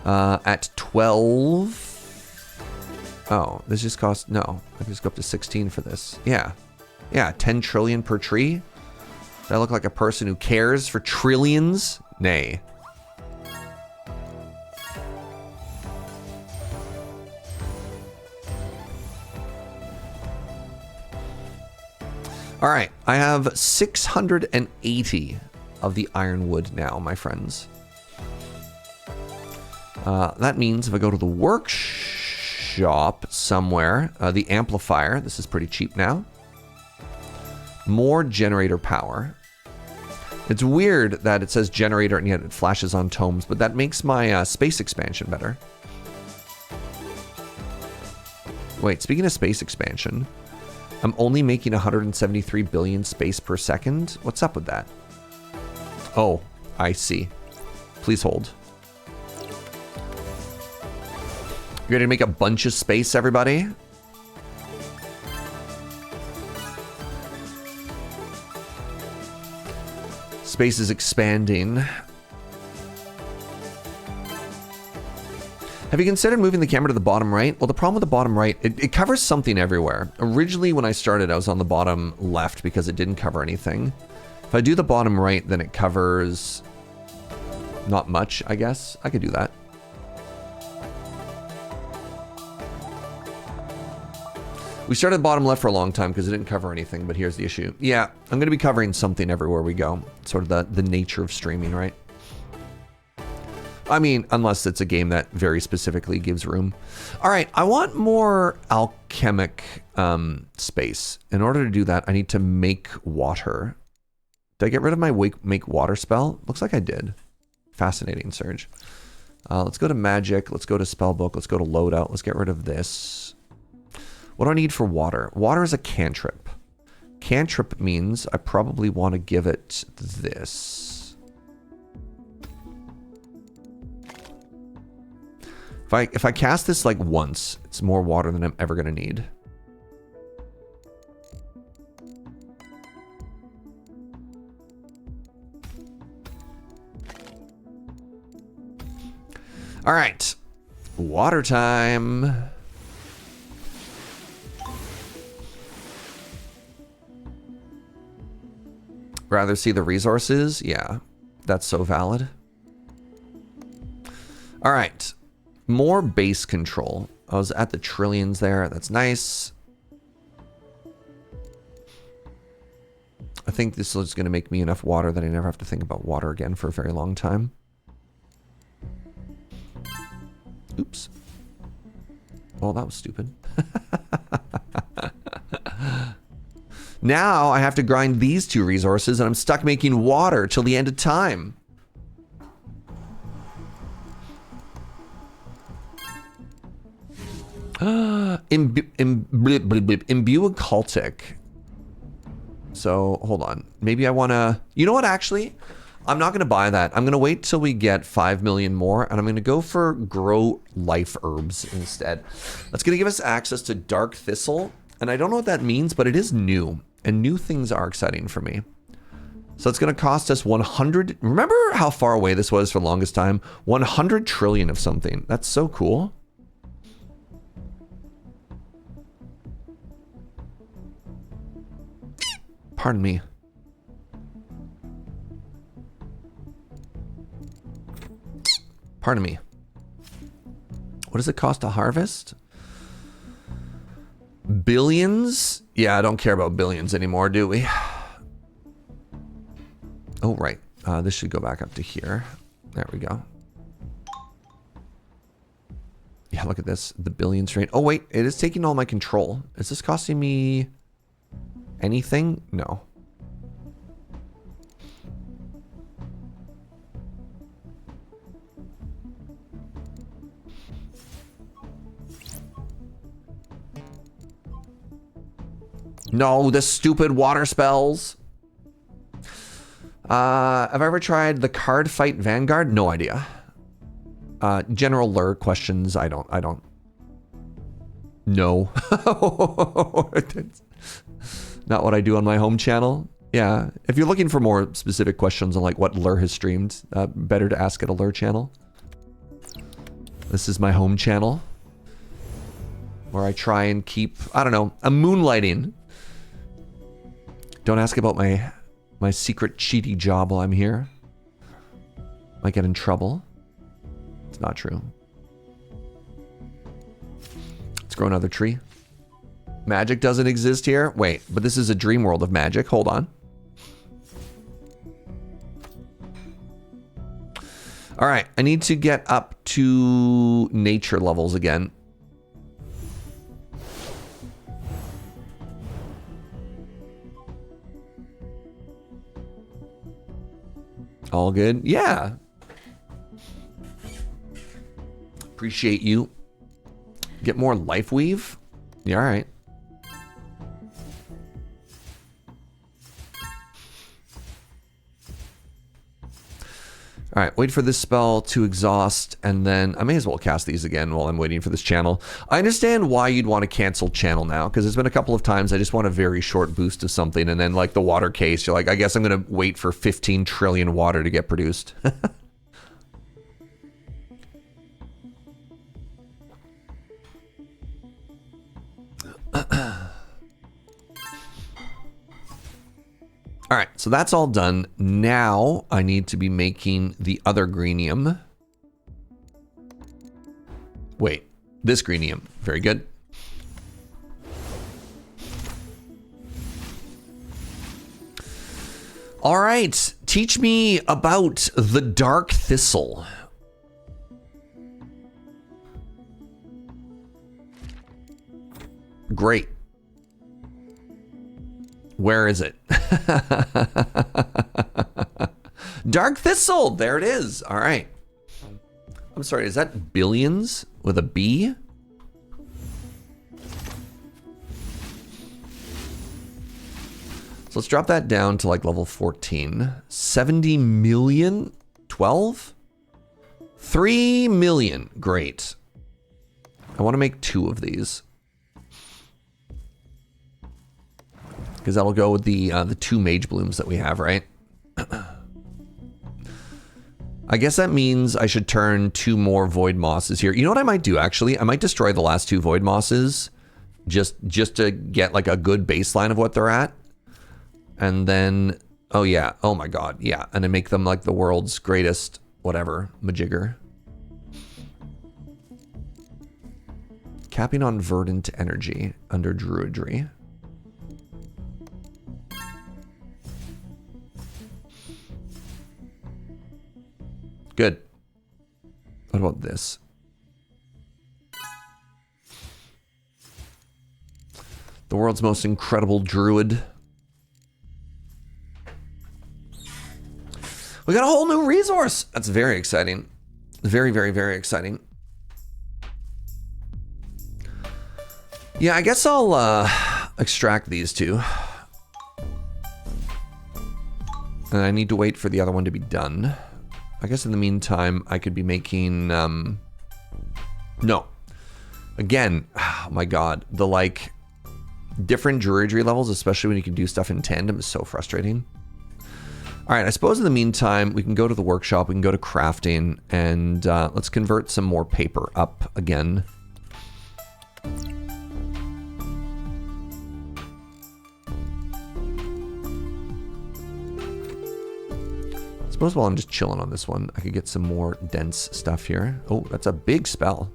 At 12. Oh, this just cost, no, I can just go up to 16 for this. Yeah, 10 trillion per tree. Do I look like a person who cares for trillions? Nay. All right, I have 680 of the ironwood now, my friends. That means if I go to the workshop somewhere, the amplifier, this is pretty cheap now. More generator power. It's weird that it says generator and yet it flashes on tomes, but that makes my space expansion better. Wait, speaking of space expansion, I'm only making 173 billion space per second. What's up with that? Oh, I see. Please hold. You're ready to make a bunch of space, everybody? Space is expanding. Have you considered moving the camera to the bottom right? Well, the problem with the bottom right, it covers something everywhere. Originally, when I started, I was on the bottom left because it didn't cover anything. If I do the bottom right, then it covers not much, I guess. I could do that. We started bottom left for a long time because it didn't cover anything, but here's the issue. Yeah, I'm going to be covering something everywhere we go. Sort of the nature of streaming, right? I mean, unless it's a game that very specifically gives room. All right, I want more alchemic space. In order to do that, I need to make water. Did I get rid of my make water spell? Looks like I did. Fascinating, Serge. Let's go to magic. Let's go to spellbook. Let's go to loadout. Let's get rid of this. What do I need for water? Water is a cantrip. Cantrip means I probably want to give it this. If I cast this like once, it's more water than I'm ever going to need. All right. Water time. Rather see the resources? Yeah, that's so valid. All right. More base control. I was at the trillions there. That's nice. I think this is going to make me enough water that I never have to think about water again for a very long time. Oops. Well, that was stupid. Now I have to grind these two resources and I'm stuck making water till the end of time. Imbue occultic. So hold on. Maybe I want to, you know what, actually, I'm not going to buy that. I'm going to wait till we get 5 million more and I'm going to go for grow life herbs instead. That's going to give us access to dark thistle. And I don't know what that means, but it is new. And new things are exciting for me. So it's going to cost us 100. Remember how far away this was for the longest time? 100 trillion of something. That's so cool. Pardon me. Pardon me. What does it cost to harvest? Billions? Yeah, I don't care about billions anymore, do we? Oh, right. This should go back up to here. There we go. Yeah, look at this. The billions rate. Oh, wait. It is taking all my control. Is this costing me anything? No. No, the stupid water spells. Have I ever tried the card fight Vanguard? No idea. General lure questions. I don't. No. Not what I do on my home channel. Yeah. If you're looking for more specific questions on like what lure has streamed, better to ask at a lure channel. This is my home channel where I try and keep, I don't know, I'm moonlighting. Don't ask about my secret cheaty job while I'm here. Might get in trouble. It's not true. Let's grow another tree. Magic doesn't exist here? Wait, but this is a dream world of magic. Hold on. All right, I need to get up to nature levels again. All good? Yeah. Appreciate you. Get more life weave. You all right? All right, wait for this spell to exhaust, and then I may as well cast these again while I'm waiting for this channel. I understand why you'd want to cancel channel now, because there's been a couple of times I just want a very short boost of something, and then like the water case, you're like, I guess I'm going to wait for 15 trillion water to get produced. All right, so that's all done. Now I need to be making the other greenium. Wait, this greenium. Very good. All right, teach me about the Dark Thistle. Great. Where is it? Dark Thistle. There it is. All right. I'm sorry. Is that billions with a B? So let's drop that down to like level 14. 70 million? 12? 3 million. Great. I want to make 2 of these. Because that'll go with the 2 mage blooms that we have, right? I guess that means I should turn 2 more void mosses here. You know what I might do, actually? I might destroy the last 2 void mosses just to get like a good baseline of what they're at. And then, oh yeah, oh my god, yeah. And then make them like the world's greatest, whatever, majigger. Capping on verdant energy under druidry. Good. What about this? The world's most incredible druid. We got a whole new resource. That's very exciting. Very, very, very exciting. Yeah, I guess I'll extract these 2. And I need to wait for the other one to be done. I guess in the meantime, I could be making, no. Again, oh my god, the like different druidry levels, especially when you can do stuff in tandem, is so frustrating. All right, I suppose in the meantime, we can go to the workshop, we can go to crafting, and let's convert some more paper up again. I suppose while I'm just chilling on this one, I could get some more dense stuff here. Oh, that's a big spell.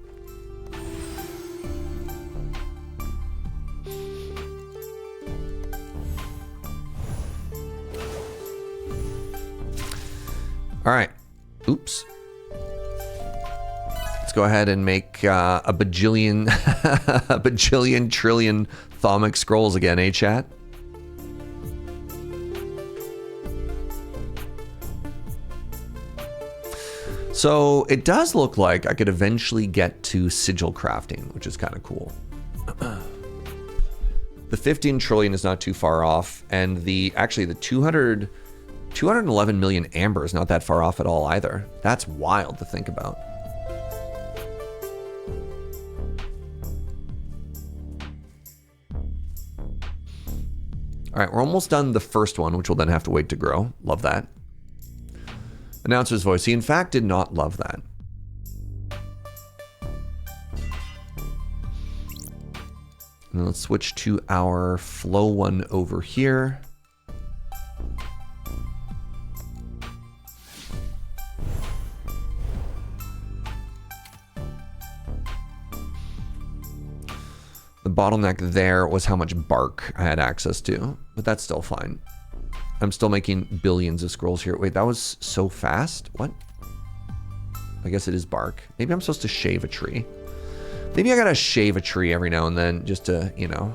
All right. Oops. Let's go ahead and make a bajillion, a bajillion trillion thaumic scrolls again, eh, chat? So it does look like I could eventually get to sigil crafting, which is kind of cool. The 15 trillion is not too far off, and actually the 211 million amber is not that far off at all either. That's wild to think about. All right, we're almost done the first one, which will then have to wait to grow. Love that. Announcer's voice. He in fact did not love that. And then let's switch to our flow one over here. The bottleneck there was how much bark I had access to, but that's still fine. I'm still making billions of scrolls here. Wait, that was so fast? What? I guess it is bark. Maybe I'm supposed to shave a tree. Maybe I gotta shave a tree every now and then just to, you know.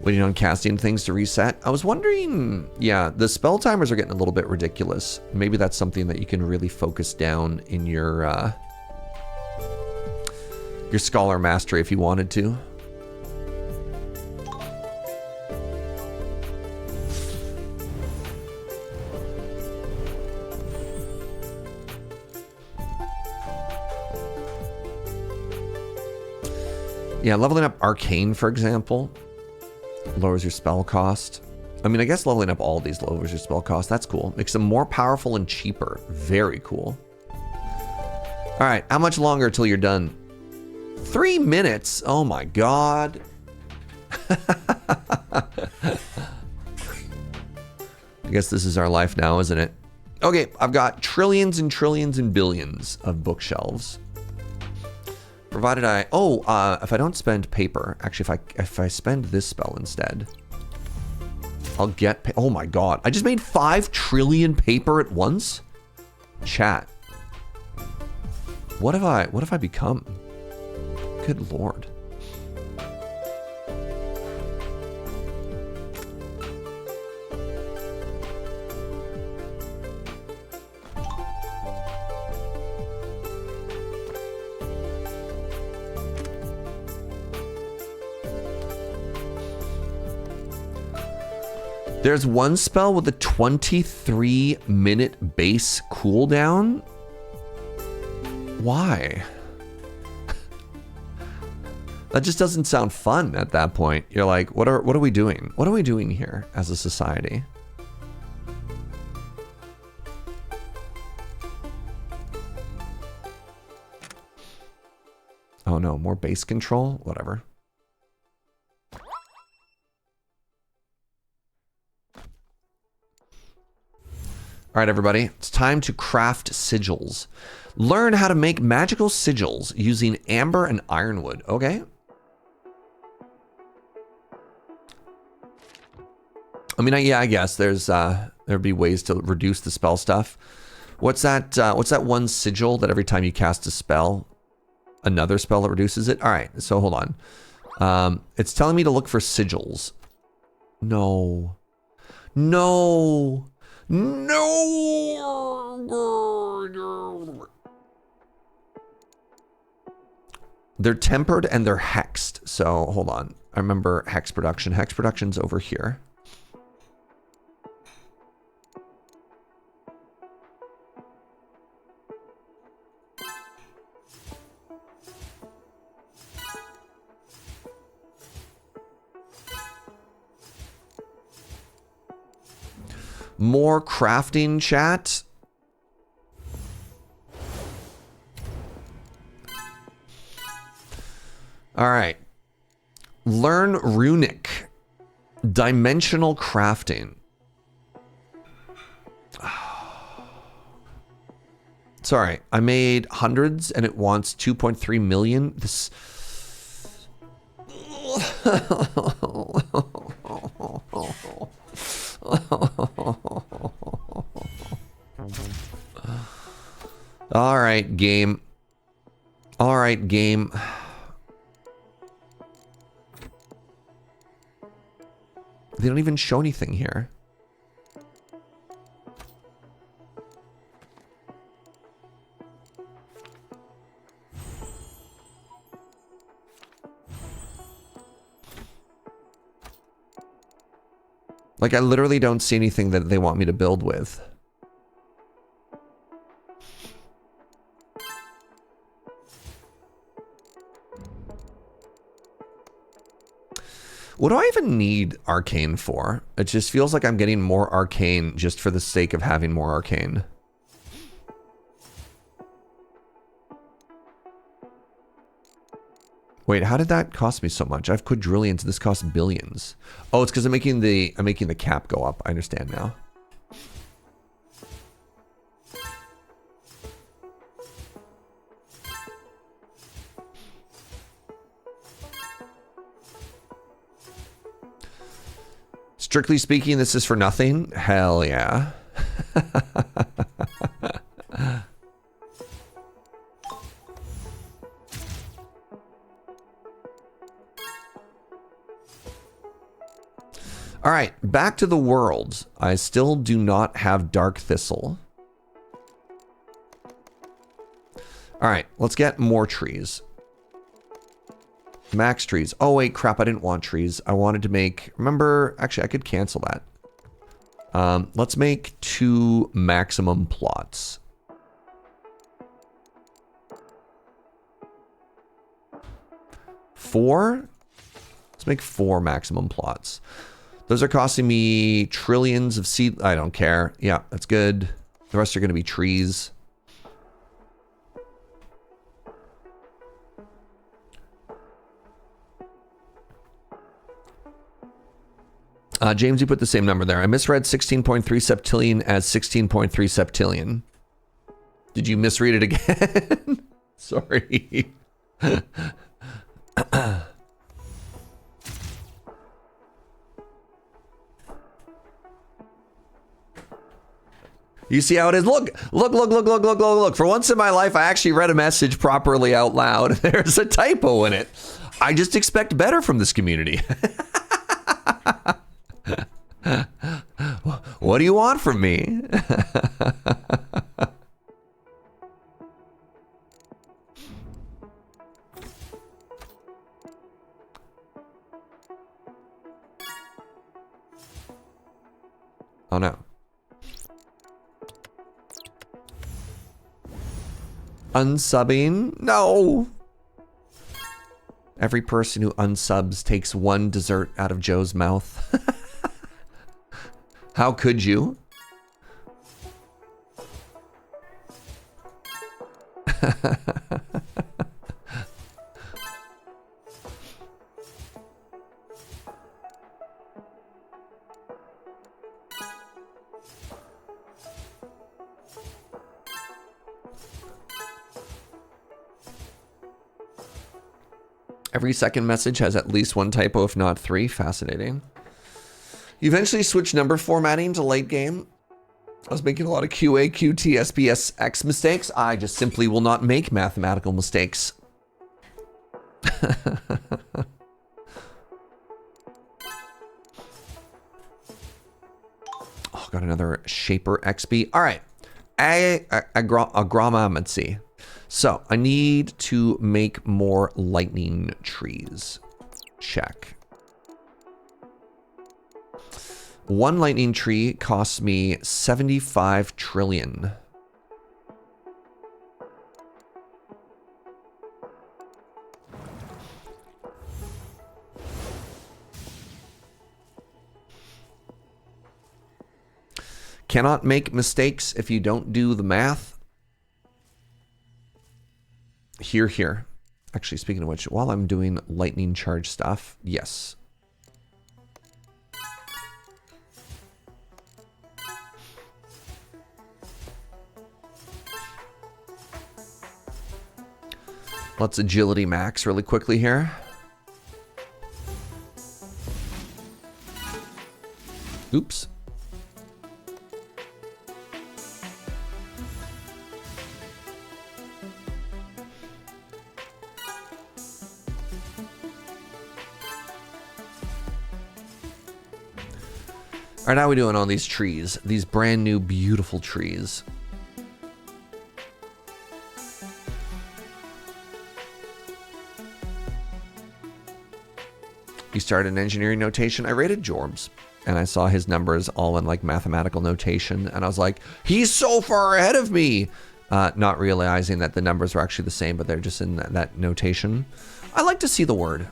Waiting on casting things to reset. I was wondering, yeah, the spell timers are getting a little bit ridiculous. Maybe that's something that you can really focus down in your Scholar Mastery if you wanted to. Yeah, leveling up Arcane, for example, lowers your spell cost. I mean, I guess leveling up all these lowers your spell cost. That's cool. Makes them more powerful and cheaper. Very cool. All right, how much longer till you're done? 3 minutes. Oh my God. I guess this is our life now, isn't it? Okay, I've got trillions and trillions and billions of bookshelves. Provided I, if I don't spend paper, actually, if I spend this spell instead, I'll get, oh my God, I just made 5 trillion paper at once? Chat. What have I become? Good Lord. There's one spell with a 23-minute base cooldown. Why? That just doesn't sound fun at that point. You're like, what are we doing? What are we doing here as a society? Oh no, more base control? Whatever. All right, everybody, it's time to craft sigils. Learn how to make magical sigils using amber and ironwood. Okay. I mean, yeah, I guess there'd be ways to reduce the spell stuff. What's that one sigil that every time you cast a spell, another spell that reduces it? All right, so hold on. It's telling me to look for sigils. No. No. No! They're tempered and they're hexed. So hold on. I remember hex production. Hex production's over here. More crafting, chat. All right. Learn runic. Dimensional crafting. Sorry, I made hundreds and it wants 2.3 million. This. All right, game. All right, game. They don't even show anything here. Like, I literally don't see anything that they want me to build with. What do I even need arcane for? It just feels like I'm getting more arcane just for the sake of having more arcane. Wait, how did that cost me so much? I have quadrillions. This costs billions. Oh, it's because I'm making the cap go up. I understand now. Strictly speaking, this is for nothing? Hell yeah. All right, back to the world. I still do not have Dark Thistle. All right, let's get more trees. Max trees. Oh, wait, crap. I didn't want trees. I wanted to make... Remember, actually, I could cancel that. Let's make 2 maximum plots. Four? Let's make 4 maximum plots. Those are costing me trillions of seed. I don't care. Yeah, that's good. The rest are going to be trees. James, you put the same number there. I misread 16.3 septillion as 16.3 septillion. Did you misread it again? Sorry. You see how it is? Look. For once in my life, I actually read a message properly out loud. There's a typo in it. I just expect better from this community. What do you want from me? Oh no. Unsubbing? No. Every person who unsubs takes 1 dessert out of Joe's mouth. How could you? Every second message has at least 1 typo, if not 3. Fascinating. You eventually switched number formatting to late game. I was making a lot of QA, QT, SPSX mistakes. I just simply will not make mathematical mistakes. Oh, got another Shaper XP. All right. Agromancy. So I need to make more lightning trees. Check. 1 lightning tree costs me 75 trillion. Cannot make mistakes if you don't do the math. Here. Actually, speaking of which, while I'm doing lightning charge stuff, yes. Let's agility max really quickly here. Oops. All right, how are we doing on these trees? These brand new, beautiful trees. You started an engineering notation. I rated Jorbs, and I saw his numbers all in like mathematical notation, and I was like, he's so far ahead of me. Not realizing that the numbers were actually the same, but they're just in that notation. I like to see the word.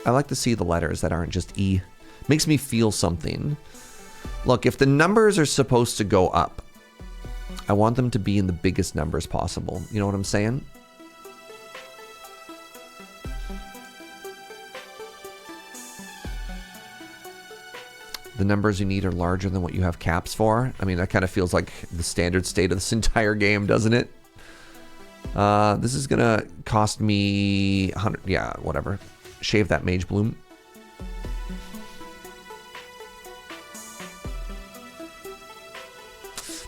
I like to see the letters that aren't just E. Makes me feel something. Look, if the numbers are supposed to go up, I want them to be in the biggest numbers possible. You know what I'm saying? The numbers you need are larger than what you have caps for. I mean, that kind of feels like the standard state of this entire game, doesn't it? This is gonna cost me 100. Yeah, whatever. Shave that Mage Bloom.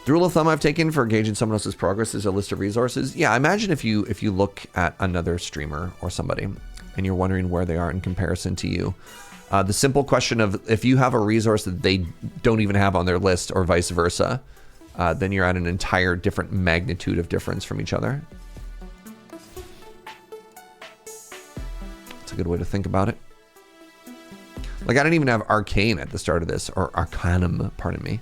The rule of thumb I've taken for gauging someone else's progress is a list of resources. Yeah, imagine if you look at another streamer or somebody and you're wondering where they are in comparison to you. The simple question of if you have a resource that they don't even have on their list or vice versa, then you're at an entire different magnitude of difference from each other. That's a good way to think about it. Like, I didn't even have Arcane at the start of this, or Arcanum, pardon me.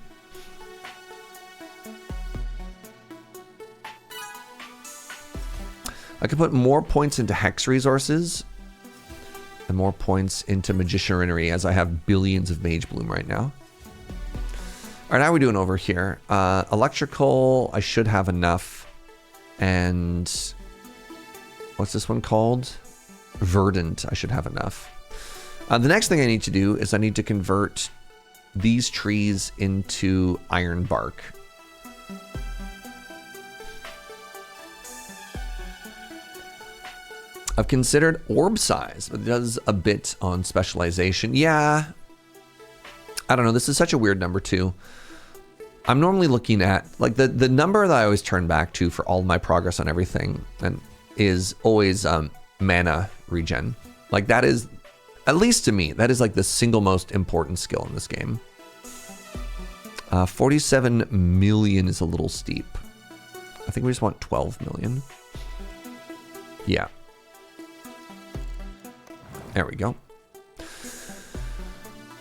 I could put more points into Hex resources and more points into Magicianry, as I have billions of Mage Bloom right now. All right, how are we doing over here? Electrical, I should have enough. And what's this one called? Verdant, I should have enough. The next thing I need to do is I need to convert these trees into iron bark. I've considered orb size, but it does a bit on specialization. Yeah, I don't know. This is such a weird number too. I'm normally looking at like the number that I always turn back to for all of my progress on everything, and is always mana regen. Like that is, at least to me, that is like the single most important skill in this game. 47 million is a little steep. I think we just want 12 million. Yeah. There we go.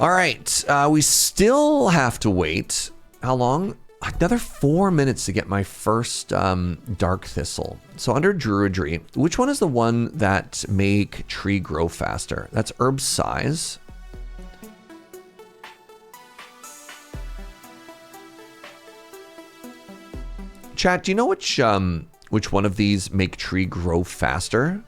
All right, we still have to wait. How long? Another 4 minutes to get my first Dark Thistle. So under Druidry, which one is the one that make tree grow faster? That's herb size. Chat, do you know which one of these make tree grow faster?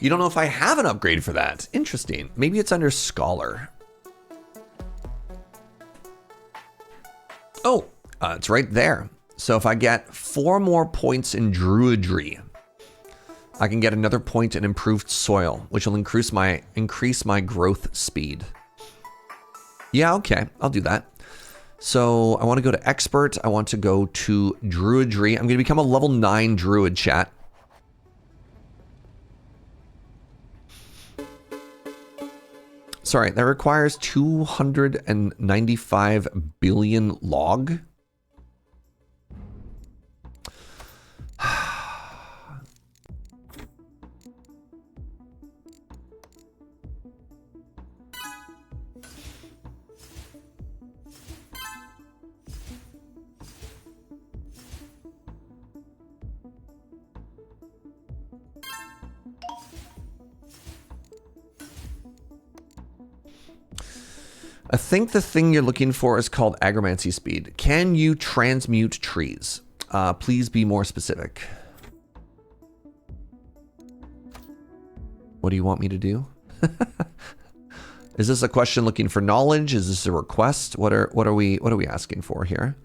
You don't know if I have an upgrade for that. Interesting. Maybe it's under Scholar. Oh, it's right there. So if I get 4 more points in Druidry, I can get another point in Improved Soil, which will increase my growth speed. Yeah, okay, I'll do that. So I want to go to Expert. I want to go to Druidry. I'm going to become a level 9 Druid, chat. Sorry, that requires 295 billion log. I think the thing you're looking for is called Agromancy Speed. Can you transmute trees? Please be more specific. What do you want me to do? Is this a question looking for knowledge? Is this a request? What are we asking for here?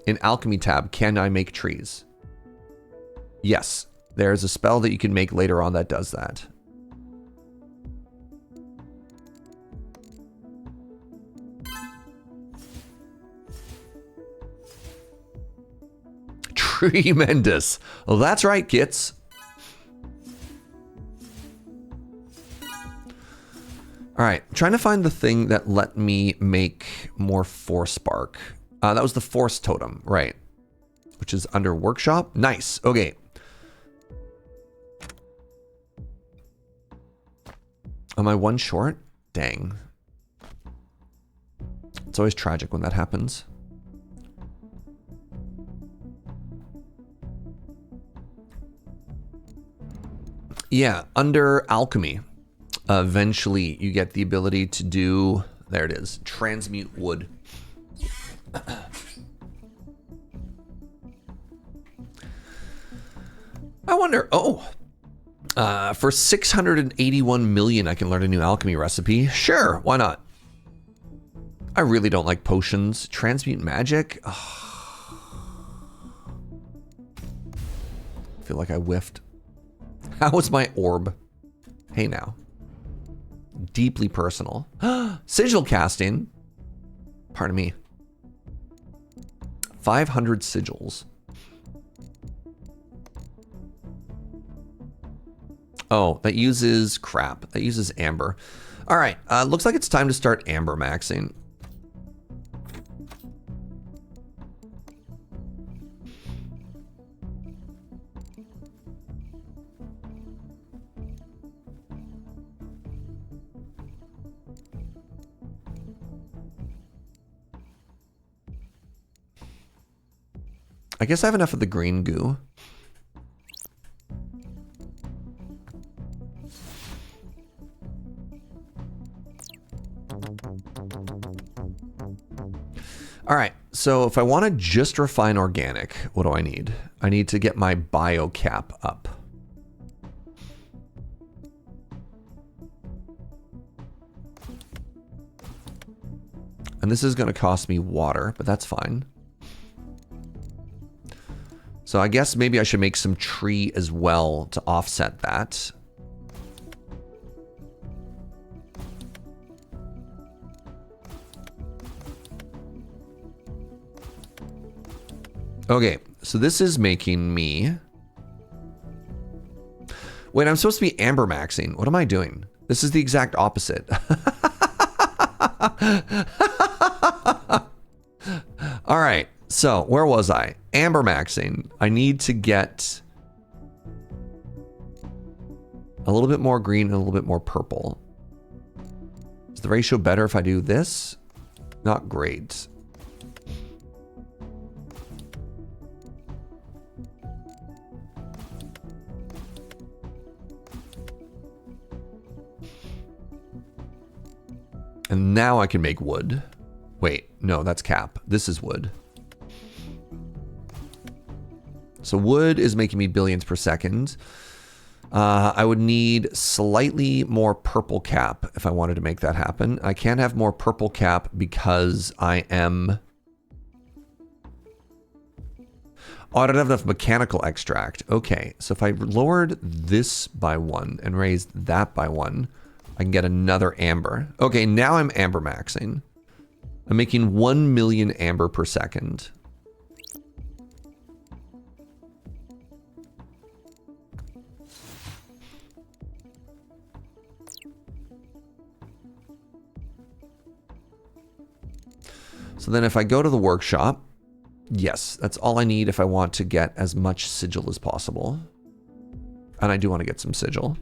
In Alchemy tab, can I make trees? Yes, there's a spell that you can make later on that does that. Tremendous. Well, that's right, kits. All right, trying to find the thing that let me make more Force Spark. That was the Force Totem, right? Which is under Workshop. Nice. Okay. Am I one short? Dang. It's always tragic when that happens. Yeah, under Alchemy, eventually you get the ability to do, there it is, transmute wood. I wonder, for 681 million I can learn a new alchemy recipe. Sure, why not? I really don't like potions. Transmute magic? Oh. I feel like I whiffed. How was my orb? Hey now. Deeply personal. Sigil casting. Pardon me. 500 sigils. Oh, that uses crap. That uses amber. All right. Looks like it's time to start amber maxing. I guess I have enough of the green goo. All right, so if I want to just refine organic, what do I need? I need to get my bio cap up. And this is going to cost me water, but that's fine. So I guess maybe I should make some tree as well to offset that. Okay, so this is making me... Wait, I'm supposed to be amber maxing. What am I doing? This is the exact opposite. All right, so where was I? Amber maxing. I need to get a little bit more green and a little bit more purple. Is the ratio better if I do this? Not great. And now I can make wood. Wait, no, that's cap. This is wood. So wood is making me billions per second. I would need slightly more purple cap if I wanted to make that happen. I can't have more purple cap because I am... Oh, I don't have enough mechanical extract. Okay, so if I lowered this by 1 and raised that by 1, I can get another amber. Okay, now I'm amber maxing. I'm making 1 million amber per second. So then if I go to the workshop, yes, that's all I need if I want to get as much sigil as possible. And I do want to get some sigil.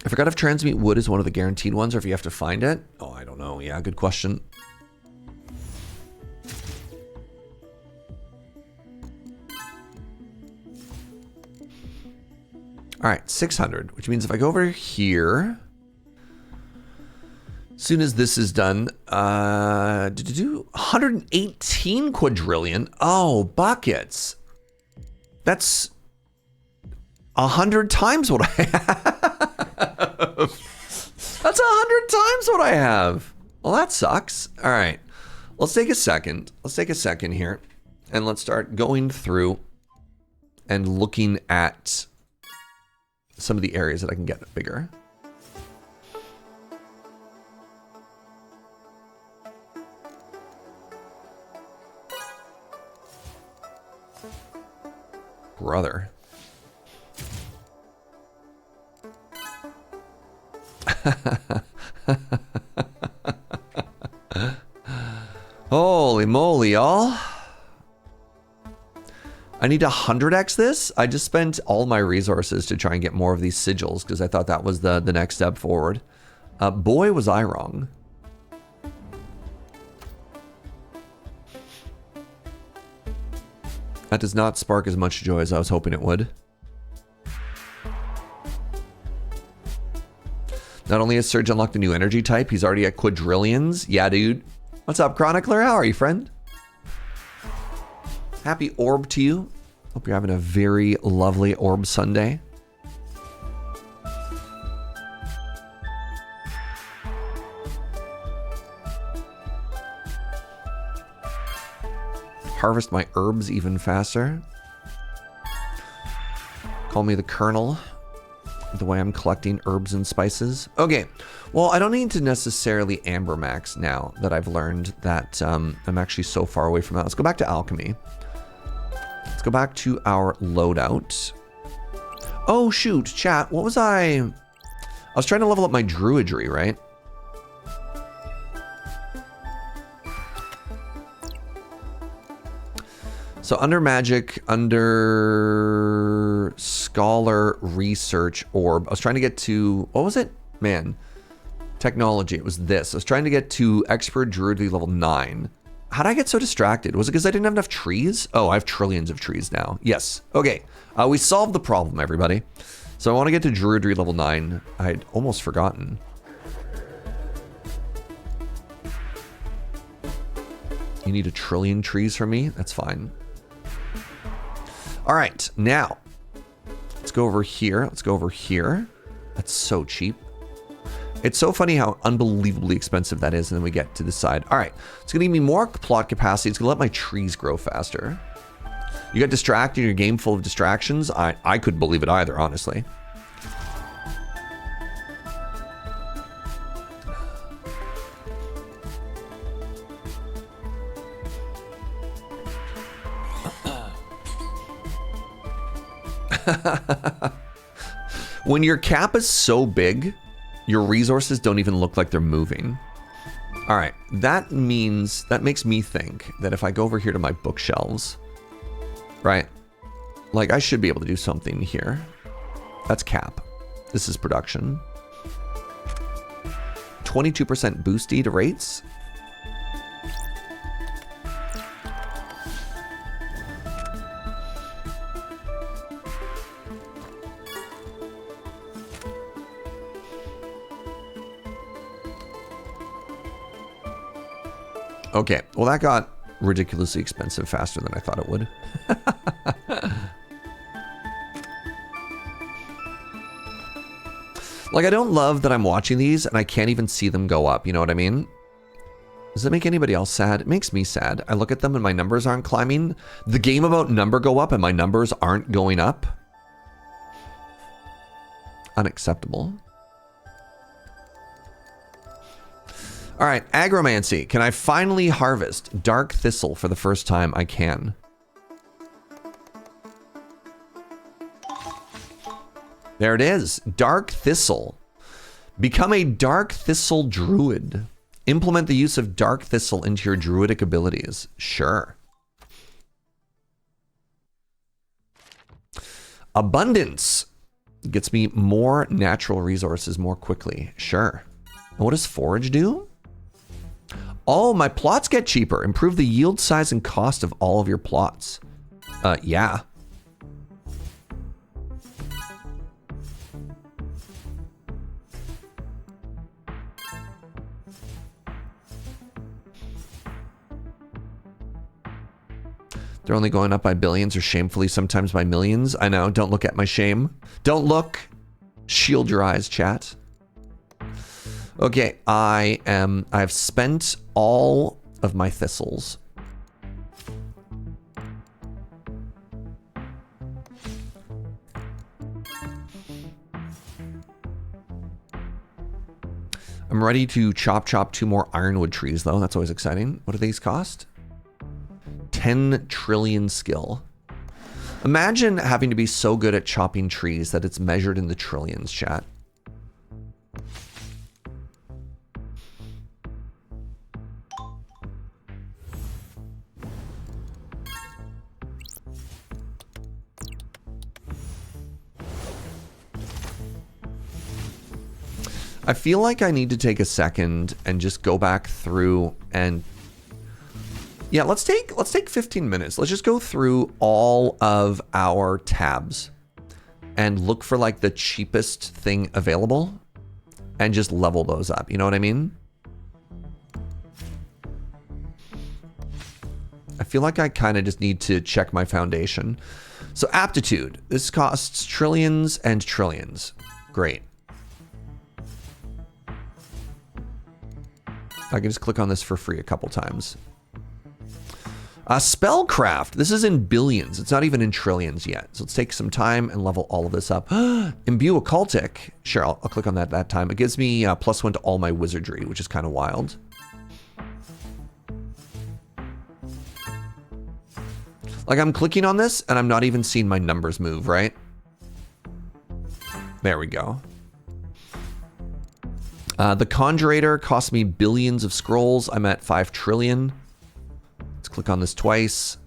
I forgot if transmute wood is one of the guaranteed ones or if you have to find it. Oh, I don't know. Yeah, good question. All right, 600, which means if I go over here, as soon as this is done, 118 quadrillion. Oh, buckets. That's 100 times what I have. That's 100 times what I have. Well, that sucks. All right, let's take a second. Let's take a second here and let's start going through and looking at some of the areas that I can get bigger. Brother. Holy moly, y'all. I need to 100x this. I just spent all my resources to try and get more of these sigils because I thought that was the next step forward. Boy, was I wrong. That does not spark as much joy as I was hoping it would. Not only has Serge unlocked a new energy type, he's already at quadrillions. Yeah, dude. What's up, Chronicler? How are you, friend? Happy Orb to you. Hope you're having a very lovely Orb Sunday. harvest my herbs even faster. Call me the Colonel. The way I'm collecting herbs and spices. Okay, well, I don't need to necessarily Amber Max now that I've learned that I'm actually so far away from that. Let's go back to Alchemy. Let's go back to our loadout. Oh, shoot, chat. What was I was trying to level up my Druidry, right? So under Magic, under Scholar, Research, Orb, I was trying to get to, what was it? Man, Technology, it was this. I was trying to get to Expert Druidry level 9. How did I get so distracted? Was it because I didn't have enough trees? Oh, I have trillions of trees now. Yes. Okay, we solved the problem, everybody. So I want to get to Druidry level 9. I'd almost forgotten. You need 1 trillion trees from me? That's fine. All right, now, let's go over here. Let's go over here. That's so cheap. It's so funny how unbelievably expensive that is, and then we get to the side. All right, it's gonna give me more plot capacity. It's gonna let my trees grow faster. You got distracted in your game full of distractions? I couldn't believe it either, honestly. When your cap is so big, your resources don't even look like they're moving. All right, that makes me think that if I go over here to my bookshelves, right? Like I should be able to do something here. That's cap. This is production. 22% boosty to rates. Okay, well that got ridiculously expensive faster than I thought it would. Like, I don't love that I'm watching these and I can't even see them go up, you know what I mean? Does that make anybody else sad? It makes me sad. I look at them and my numbers aren't climbing. The game about number go up and my numbers aren't going up. Unacceptable. All right, Agromancy. Can I finally harvest Dark Thistle for the first time? I can. There it is. Dark Thistle. Become a Dark Thistle Druid. Implement the use of Dark Thistle into your druidic abilities. Sure. Abundance. Gets me more natural resources more quickly. Sure. And what does Forage do? Oh, my plots get cheaper. Improve the yield size and cost of all of your plots. Yeah. They're only going up by billions or shamefully sometimes by millions. I know, don't look at my shame. Don't look. Shield your eyes, chat. Okay, I've spent all of my thistles. I'm ready to chop 2 more ironwood trees though. That's always exciting. What do these cost? 10 trillion skill. Imagine having to be so good at chopping trees that it's measured in the trillions, chat. I feel like I need to take a second and just go back through and yeah, let's take 15 minutes. Let's just go through all of our tabs and look for like the cheapest thing available and just level those up. You know what I mean? I feel like I kind of just need to check my foundation. So aptitude, this costs trillions and trillions. Great. I can just click on this for free a couple times. Spellcraft. This is in billions. It's not even in trillions yet. So let's take some time and level all of this up. Imbue occultic. Sure, I'll click on that time. It gives me +1 to all my wizardry, which is kind of wild. Like, I'm clicking on this and I'm not even seeing my numbers move, right? There we go. The Conjurator cost me billions of scrolls. I'm at 5 trillion. Let's click on this twice.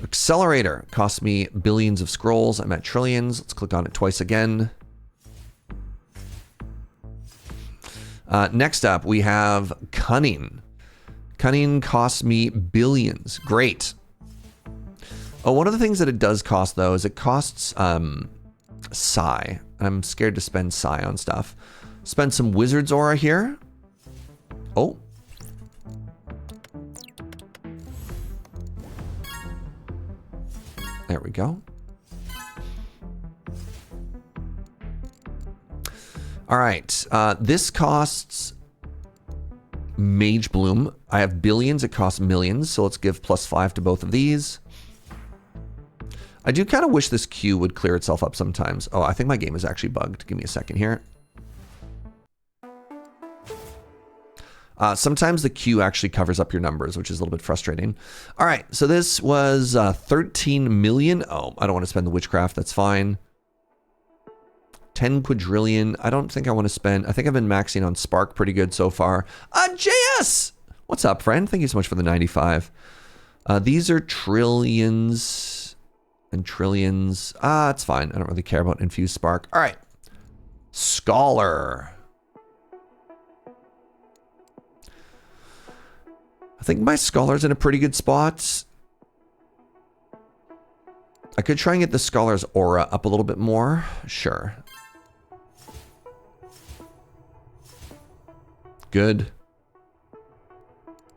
Accelerator cost me billions of scrolls. I'm at trillions. Let's click on it twice again. Next up, we have Cunning. Cunning costs me billions. Great. Oh, one of the things that it does cost, though, is it costs Psi. I'm scared to spend Psi on stuff. Spend some Wizard's Aura here. Oh. There we go. All right. This costs Mage Bloom. I have billions. It costs millions. So let's give +5 to both of these. I do kind of wish this queue would clear itself up sometimes. Oh, I think my game is actually bugged. Give me a second here. Sometimes the queue actually covers up your numbers, which is a little bit frustrating. All right, so this was 13 million. Oh, I don't want to spend the witchcraft. That's fine. 10 quadrillion. I don't think I want to spend. I think I've been maxing on Spark pretty good so far. JS! What's up, friend? Thank you so much for the 95. These are trillions and trillions. It's fine. I don't really care about Infused Spark. All right. Scholar. I think my Scholar's in a pretty good spot. I could try and get the Scholar's aura up a little bit more. Sure. Good.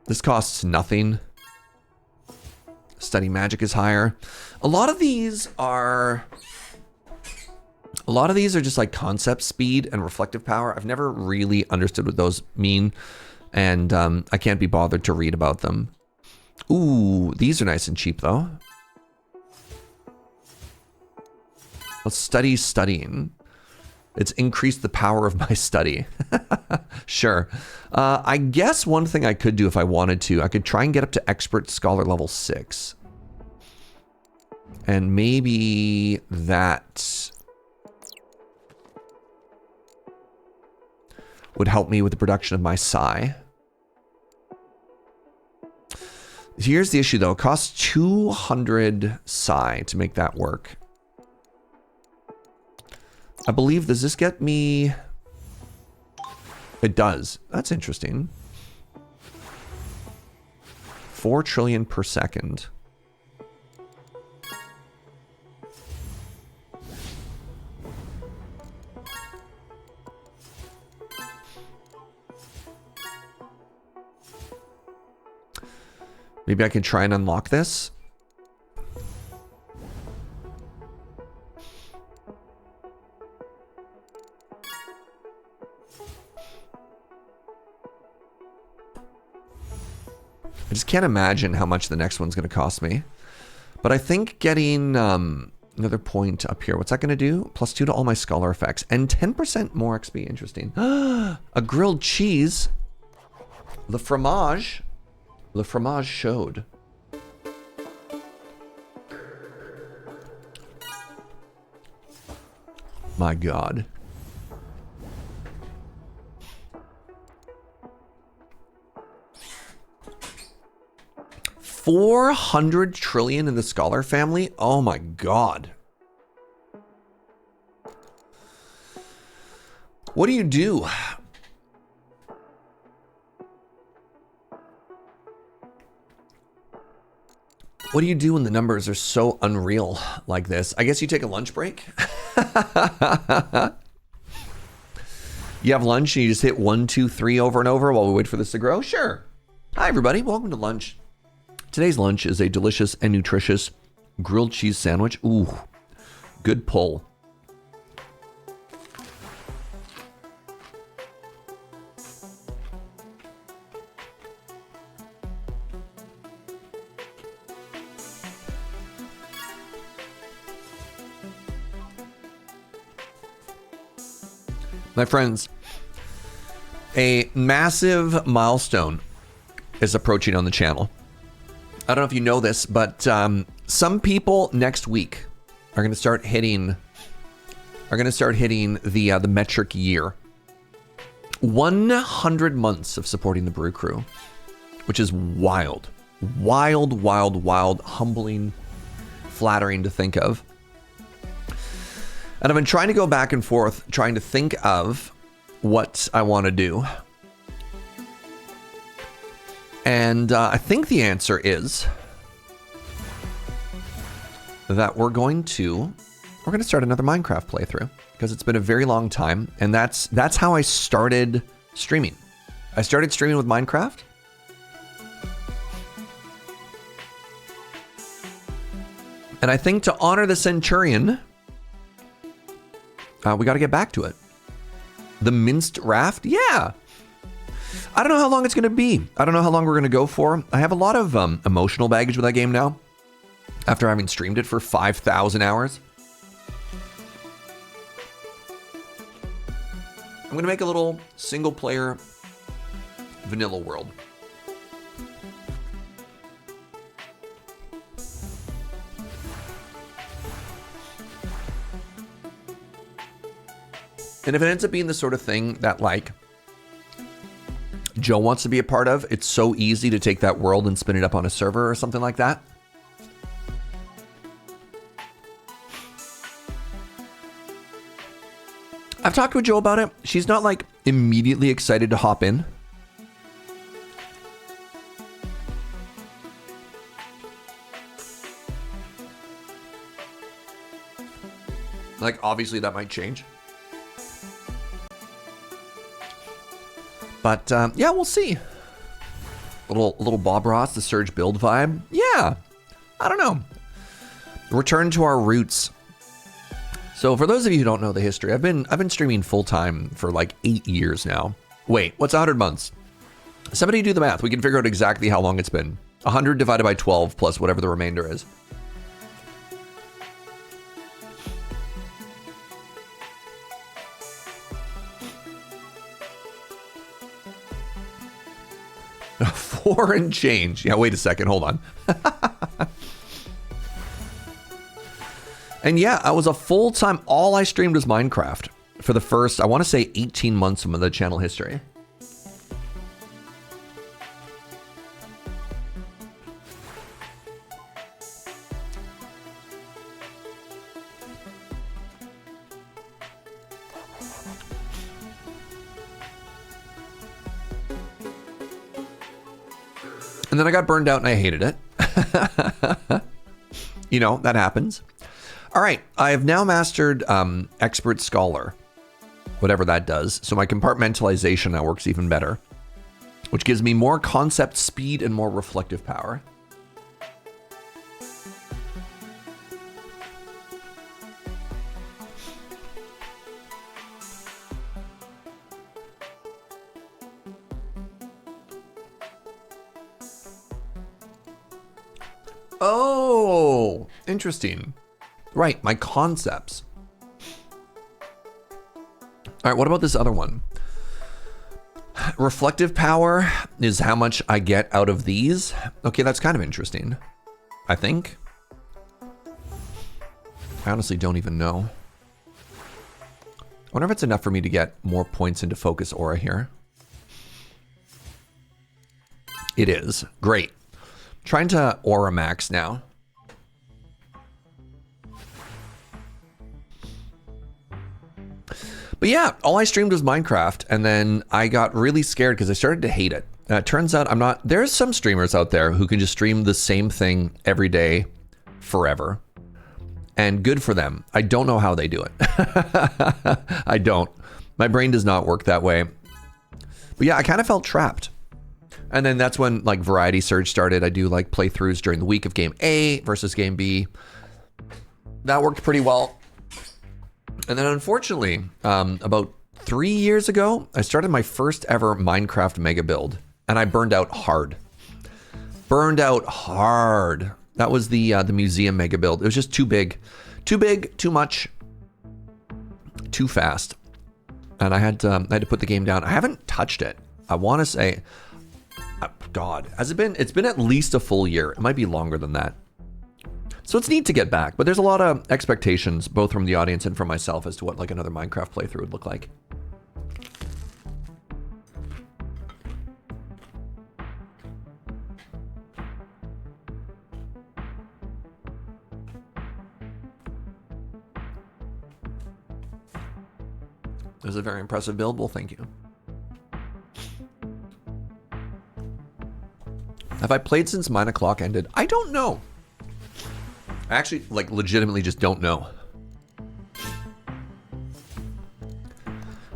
This costs nothing. Study magic is higher. A lot of these are just like concept speed and reflective power. I've never really understood what those mean, and I can't be bothered to read about them. Ooh, these are nice and cheap though. Let's study studying. It's increased the power of my study. Sure. I guess one thing I could do if I wanted to, I could try and get up to expert scholar level 6. And maybe that would help me with the production of my Psi. Here's the issue though. It costs 200 Psi to make that work. I believe, does this get me? It does. That's interesting. 4 trillion per second. Maybe I can try and unlock this. I just can't imagine how much the next one's going to cost me. But I think getting another point up here, what's that going to do? +2 to all my scholar effects and 10% more XP. Interesting. A grilled cheese. Le fromage. Le fromage showed. My God. $400 trillion in the Scholar family? Oh my God. What do you do? What do you do when the numbers are so unreal like this? I guess you take a lunch break. You have lunch and you just hit 1, 2, 3 over and over while we wait for this to grow? Sure. Hi, everybody. Welcome to lunch. Today's lunch is a delicious and nutritious grilled cheese sandwich. Ooh, good pull. My friends, a massive milestone is approaching on the channel. I don't know if you know this, but some people next week are going to start hitting the metric year. 100 months of supporting the Brew Crew, which is wild, wild, wild, wild, humbling, flattering to think of. And I've been trying to go back and forth, trying to think of what I want to do. And I think the answer is that we're going to start another Minecraft playthrough, because it's been a very long time, and that's how I started streaming. I started streaming with Minecraft. And I think to honor the Centurion, we got to get back to it. The minced raft? Yeah. I don't know how long it's going to be. I don't know how long we're going to go for. I have a lot of emotional baggage with that game now, after having streamed it for 5,000 hours. I'm going to make a little single-player vanilla world. And if it ends up being the sort of thing that, like, Joe wants to be a part of, it's so easy to take that world and spin it up on a server or something like that. I've talked with Joe about it. She's not, like, immediately excited to hop in. Like, obviously that might change. But, yeah, we'll see. A little Bob Ross, the Serge build vibe. Yeah, I don't know. Return to our roots. So for those of you who don't know the history, I've been streaming full time for like 8 years now. Wait, what's 100 months? Somebody do the math. We can figure out exactly how long it's been. 100 divided by 12 plus whatever the remainder is. Foreign change. Yeah, wait a second. Hold on. And yeah, I was a full-time, all I streamed was Minecraft for the first, I want to say 18 months of the channel history. And then I got burned out and I hated it. You know, that happens. All right, I have now mastered Expert Scholar, whatever that does. So my compartmentalization now works even better, which gives me more concept speed and more reflective power. Oh, interesting. Right, my concepts. All right, what about this other one? Reflective power is how much I get out of these. Okay, that's kind of interesting, I think. I honestly don't even know. I wonder if it's enough for me to get more points into focus aura here. It is. Great. Trying to aura max now. But yeah, all I streamed was Minecraft, and then I got really scared because I started to hate it. It turns out I'm not. There's some streamers out there who can just stream the same thing every day forever. And good for them. I don't know how they do it. I don't. My brain does not work that way. But yeah, I kind of felt trapped. And then that's when like Variety Surge started. I do like playthroughs during the week of game A versus game B. That worked pretty well. And then unfortunately, about 3 years ago, I started my first ever Minecraft mega build, and I burned out hard. Burned out hard. That was the museum mega build. It was just too big, too much, too fast. and I had to put the game down. I haven't touched it. I want to say, God, has it been? It's been at least a full year. It might be longer than that. So it's neat to get back, but there's a lot of expectations, both from the audience and from myself, as to what like another Minecraft playthrough would look like. It was a very impressive build. Well, thank you. Have I played since 9 o'clock ended? I don't know. I actually, like, legitimately just don't know.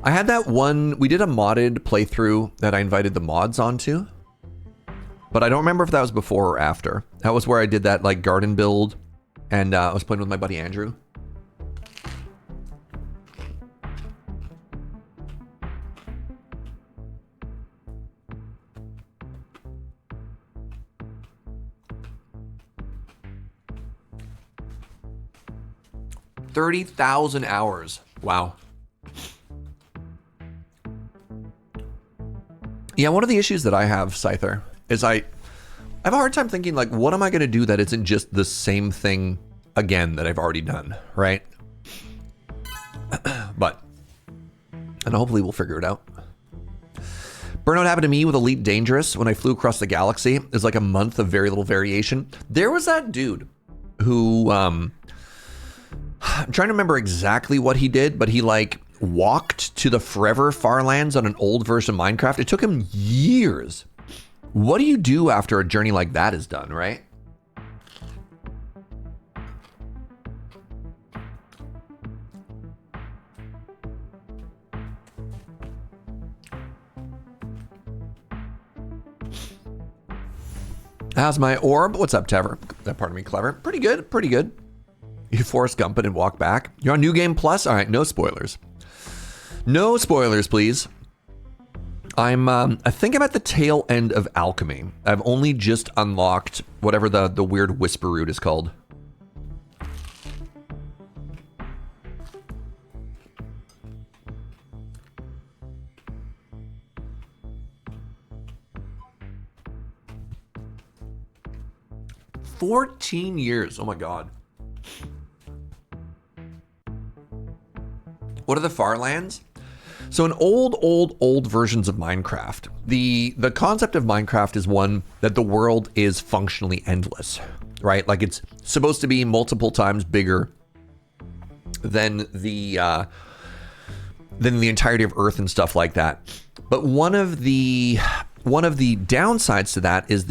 I had that one, we did a modded playthrough that I invited the mods onto, but I don't remember if that was before or after. That was where I did that, like, garden build, and I was playing with my buddy Andrew. $30,000 hours. Wow. Yeah, one of the issues that I have, Scyther, is I have a hard time thinking, like, what am I going to do that isn't just the same thing again that I've already done, right? But, and hopefully we'll figure it out. Burnout happened to me with Elite Dangerous when I flew across the galaxy. It was like a month of very little variation. There was that dude who, I'm trying to remember exactly what he did, but he like walked to the forever Farlands on an old version of Minecraft. It took him years. What do you do after a journey like that is done, right? How's my orb? What's up, Tever? Pardon me, Clever. Pretty good, pretty good. You Forrest Gump it and walk back. You're on New Game Plus? All right, no spoilers. No spoilers, please. I think I'm at the tail end of Alchemy. I've only just unlocked whatever the weird whisper route is called. $14 years. Oh my God. What are the Farlands? So in old versions of Minecraft, the concept of Minecraft is one that the world is functionally endless, right? Like it's supposed to be multiple times bigger than the entirety of Earth and stuff like that. But one of the downsides to that is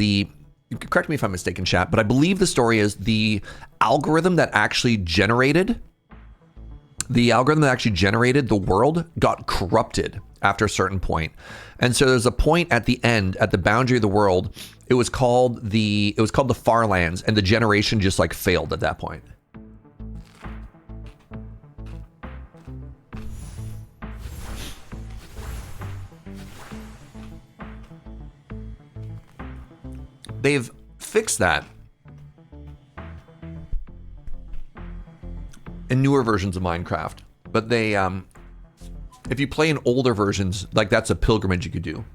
correct me if I'm mistaken, chat, but I believe the story is the algorithm that actually generated the world got corrupted after a certain point. And so there's a point at the end, at the boundary of the world, it was called the Farlands, and the generation just like failed at that point. They've fixed that in newer versions of Minecraft, but they, if you play in older versions, like that's a pilgrimage you could do.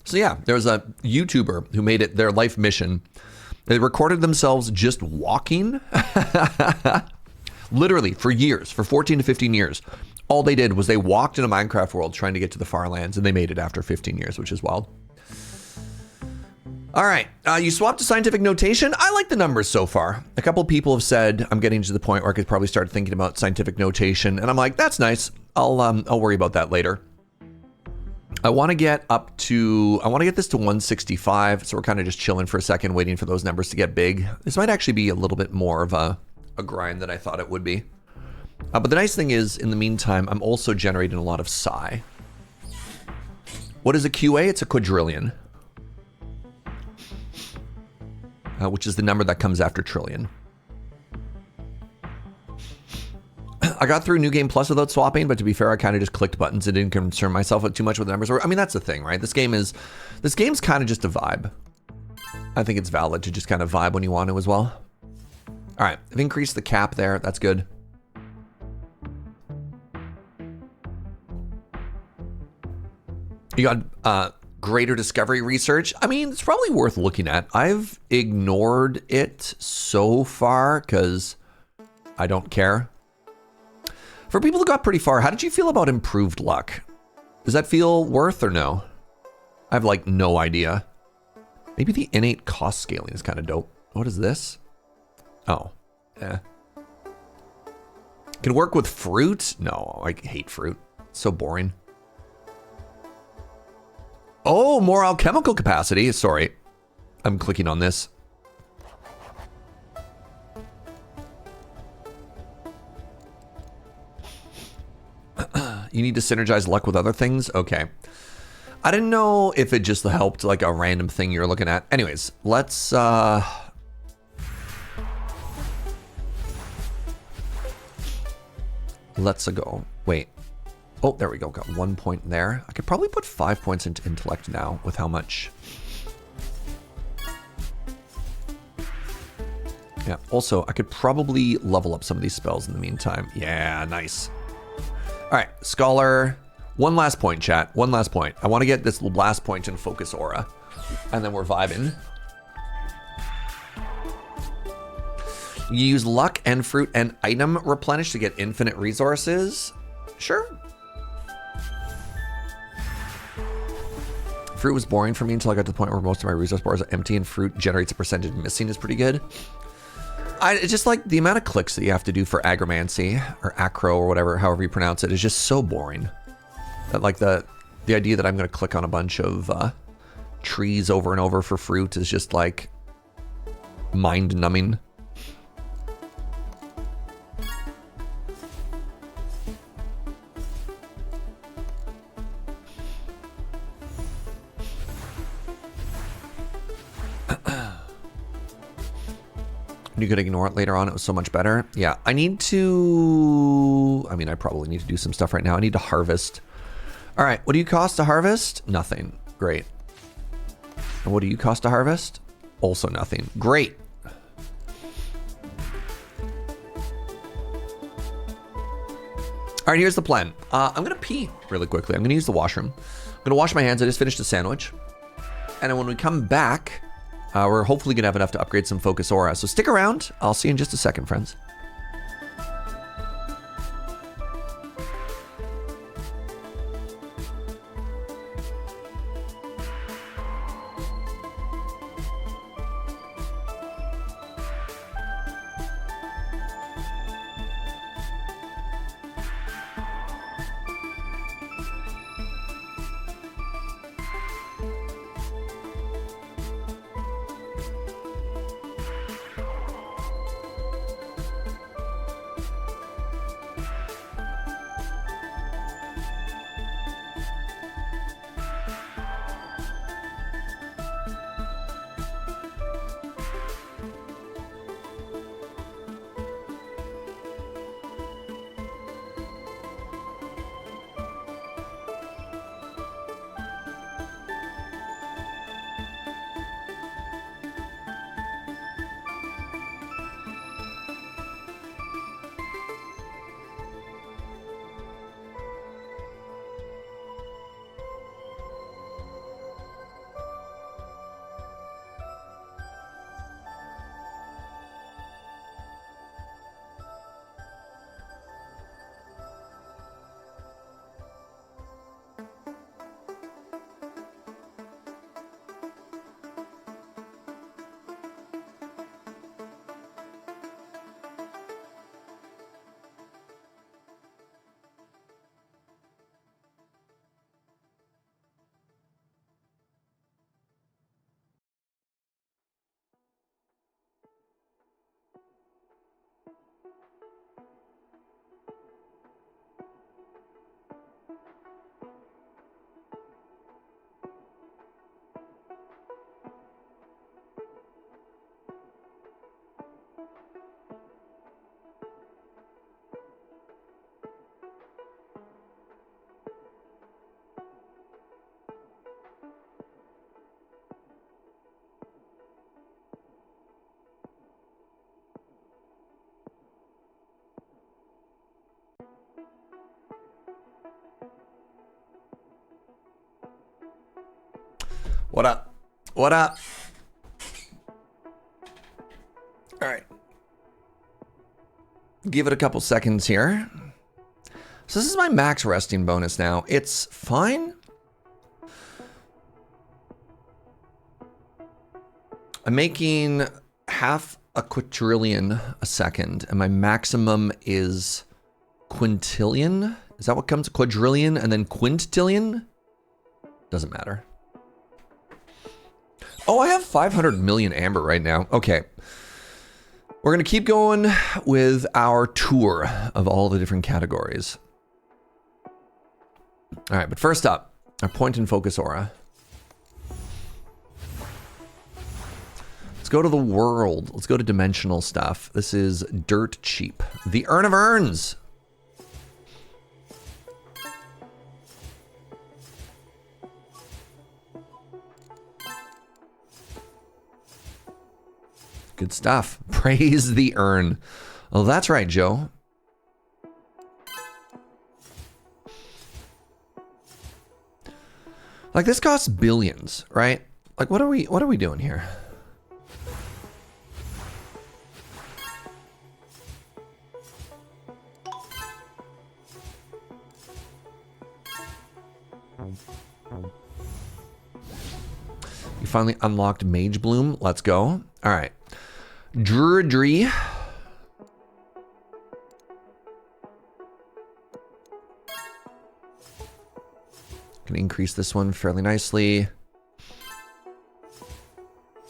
So yeah, there was a YouTuber who made it their life mission. They recorded themselves just walking, literally for years, for 14 to 15 years. All they did was they walked in a Minecraft world trying to get to the Farlands, and they made it after 15 years, which is wild. All right, you swapped to scientific notation. I like the numbers so far. A couple people have said I'm getting to the point where I could probably start thinking about scientific notation, and I'm like, that's nice. I'll worry about that later. I want to get this to 165, so we're kind of just chilling for a second, waiting for those numbers to get big. This might actually be a little bit more of a grind than I thought it would be. But the nice thing is, in the meantime, I'm also generating a lot of psi. What is a QA? It's a quadrillion. Which is the number that comes after trillion. I got through New Game Plus without swapping, but to be fair, I kind of just clicked buttons and didn't concern myself with too much with the numbers. I mean, that's the thing, right? This game's kind of just a vibe. I think it's valid to just kind of vibe when you want to as well. All right, I've increased the cap there. That's good. You got greater discovery research. I mean, it's probably worth looking at. I've ignored it so far because I don't care. For people who got pretty far, how did you feel about improved luck? Does that feel worth or no? I have like no idea. Maybe the innate cost scaling is kind of dope. What is this? Oh, yeah. Can work with fruit? No, I hate fruit. It's so boring. Oh, more alchemical capacity. Sorry, I'm clicking on this. You need to synergize luck with other things? Okay. I didn't know if it just helped like a random thing you're looking at. Anyways, let's go. Wait. Oh, there we go. Got 1 point there. I could probably put 5 points into intellect now with how much. Yeah. Also, I could probably level up some of these spells in the meantime. Yeah, nice. All right, Scholar. One last point, chat. One last point. I want to get this last point in Focus Aura, and then we're vibing. You use luck and fruit and item replenish to get infinite resources. Sure. Fruit was boring for me until I got to the point where most of my resource bars are empty and fruit generates a percentage missing is pretty good. It's just like the amount of clicks that you have to do for agromancy or acro or whatever, however you pronounce it, is just so boring. That like the idea that I'm going to click on a bunch of trees over and over for fruit is just like mind numbing. You could ignore it later on. It was so much better. Yeah, I need to... I mean, I probably need to do some stuff right now. I need to harvest. All right, what do you cost to harvest? Nothing. Great. And what do you cost to harvest? Also nothing. Great. All right, here's the plan. I'm going to pee really quickly. I'm going to use the washroom. I'm going to wash my hands. I just finished a sandwich. And then when we come back... we're hopefully going to have enough to upgrade some Focus Aura. So stick around. I'll see you in just a second, friends. What up? What up? All right. Give it a couple seconds here. So this is my max resting bonus now. It's fine. I'm making half a quadrillion a second, and my maximum is quintillion. Is that what comes? Quadrillion and then quintillion? Doesn't matter. Oh, I have 500 million amber right now. Okay. We're going to keep going with our tour of all the different categories. All right, but first up, our point and focus aura. Let's go to the world. Let's go to dimensional stuff. This is dirt cheap. The Urn of Urns. Good stuff. Praise the urn. Oh, that's right, Joe. Like, this costs billions, right? Like, what are we doing here? You finally unlocked Mage Bloom. Let's go. All right. Druidry. Can increase this one fairly nicely.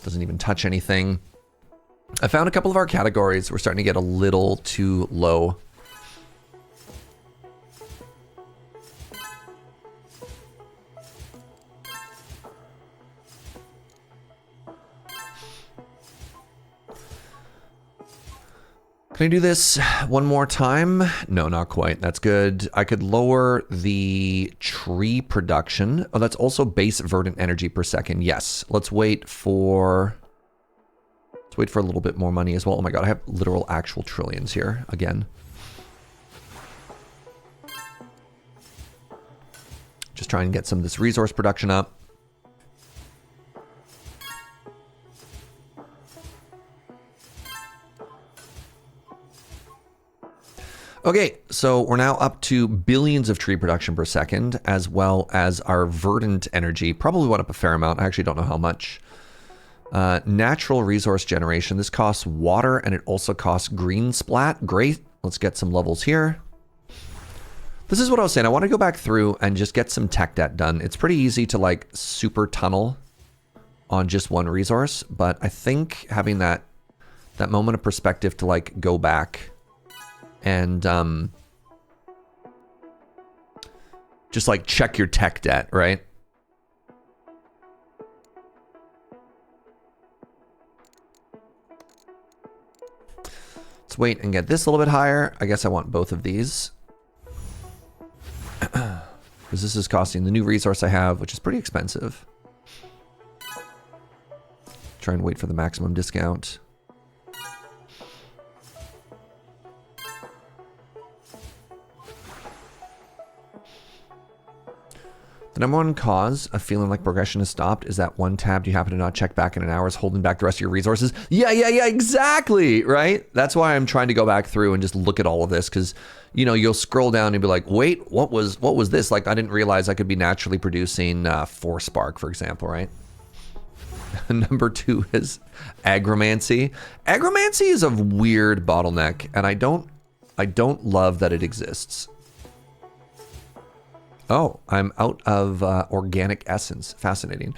Doesn't even touch anything. I found a couple of our categories were starting to get a little too low. Can I do this one more time? No, not quite. That's good. I could lower the tree production. Oh, that's also base verdant energy per second. Yes. Let's wait for a little bit more money as well. Oh my god, I have literal actual trillions here again. Just try and get some of this resource production up. Okay, so we're now up to billions of tree production per second, as well as our verdant energy. Probably went up a fair amount. I actually don't know how much. Natural resource generation. This costs water, and it also costs green splat. Great. Let's get some levels here. This is what I was saying. I want to go back through and just get some tech debt done. It's pretty easy to like super tunnel on just one resource, but I think having that moment of perspective to like go back and just like check your tech debt, right? Let's wait and get this a little bit higher. I guess I want both of these. Because this is costing the new resource I have, which is pretty expensive. Try and wait for the maximum discount. The number one cause of feeling like progression has stopped is that one tab you happen to not check back in an hour is holding back the rest of your resources. Yeah, exactly, right? That's why I'm trying to go back through and just look at all of this, because, you know, you'll scroll down and be like, wait, what was this? Like, I didn't realize I could be naturally producing 4 spark, for example, right? Number 2 is agromancy. Agromancy is a weird bottleneck, and I don't love that it exists. Oh, I'm out of organic essence. Fascinating.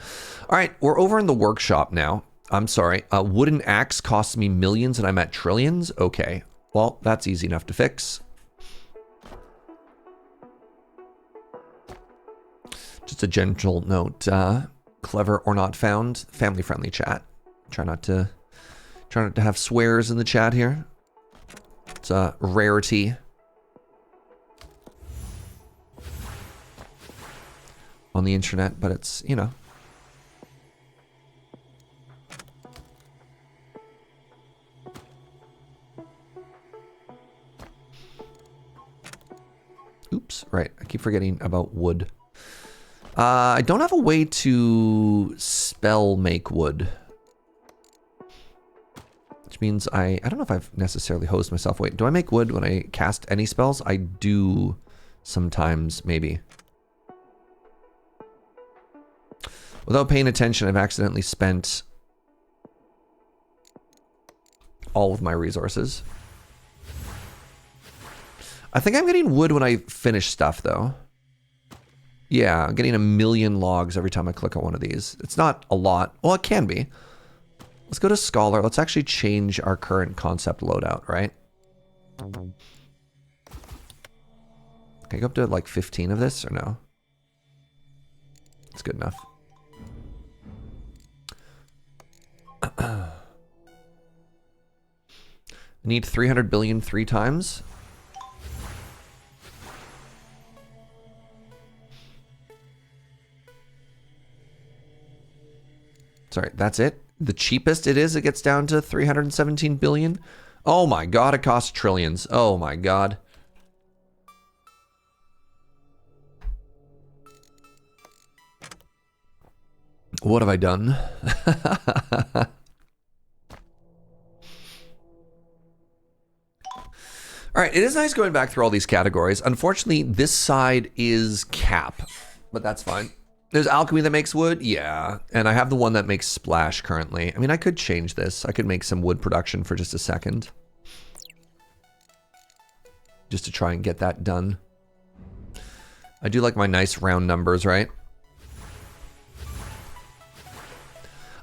All right, we're over in the workshop now. I'm sorry. A wooden axe costs me millions and I'm at trillions? Okay. Well, that's easy enough to fix. Just a gentle note. Clever or not found. Family-friendly chat. Try not to have swears in the chat here. It's a rarity. On the internet, but it's, you know. Oops, right. I keep forgetting about wood. I don't have a way to spell make wood. Which means I don't know if I've necessarily hosed myself. Wait, do I make wood when I cast any spells? I do sometimes, maybe. Without paying attention, I've accidentally spent all of my resources. I think I'm getting wood when I finish stuff, though. Yeah, I'm getting 1,000,000 logs every time I click on one of these. It's not a lot. Well, it can be. Let's go to Scholar. Let's actually change our current concept loadout, right? Can I go up to like 15 of this or no? It's good enough. I need 300 billion 3 times. Sorry, that's it? The cheapest it is, it gets down to 317 billion? Oh my god, it costs trillions. Oh my god. What have I done? All right, it is nice going back through all these categories. Unfortunately, this side is cap, but that's fine. There's alchemy that makes wood, yeah. And I have the one that makes splash currently. I mean, I could change this. I could make some wood production for just a second. Just to try and get that done. I do like my nice round numbers, right?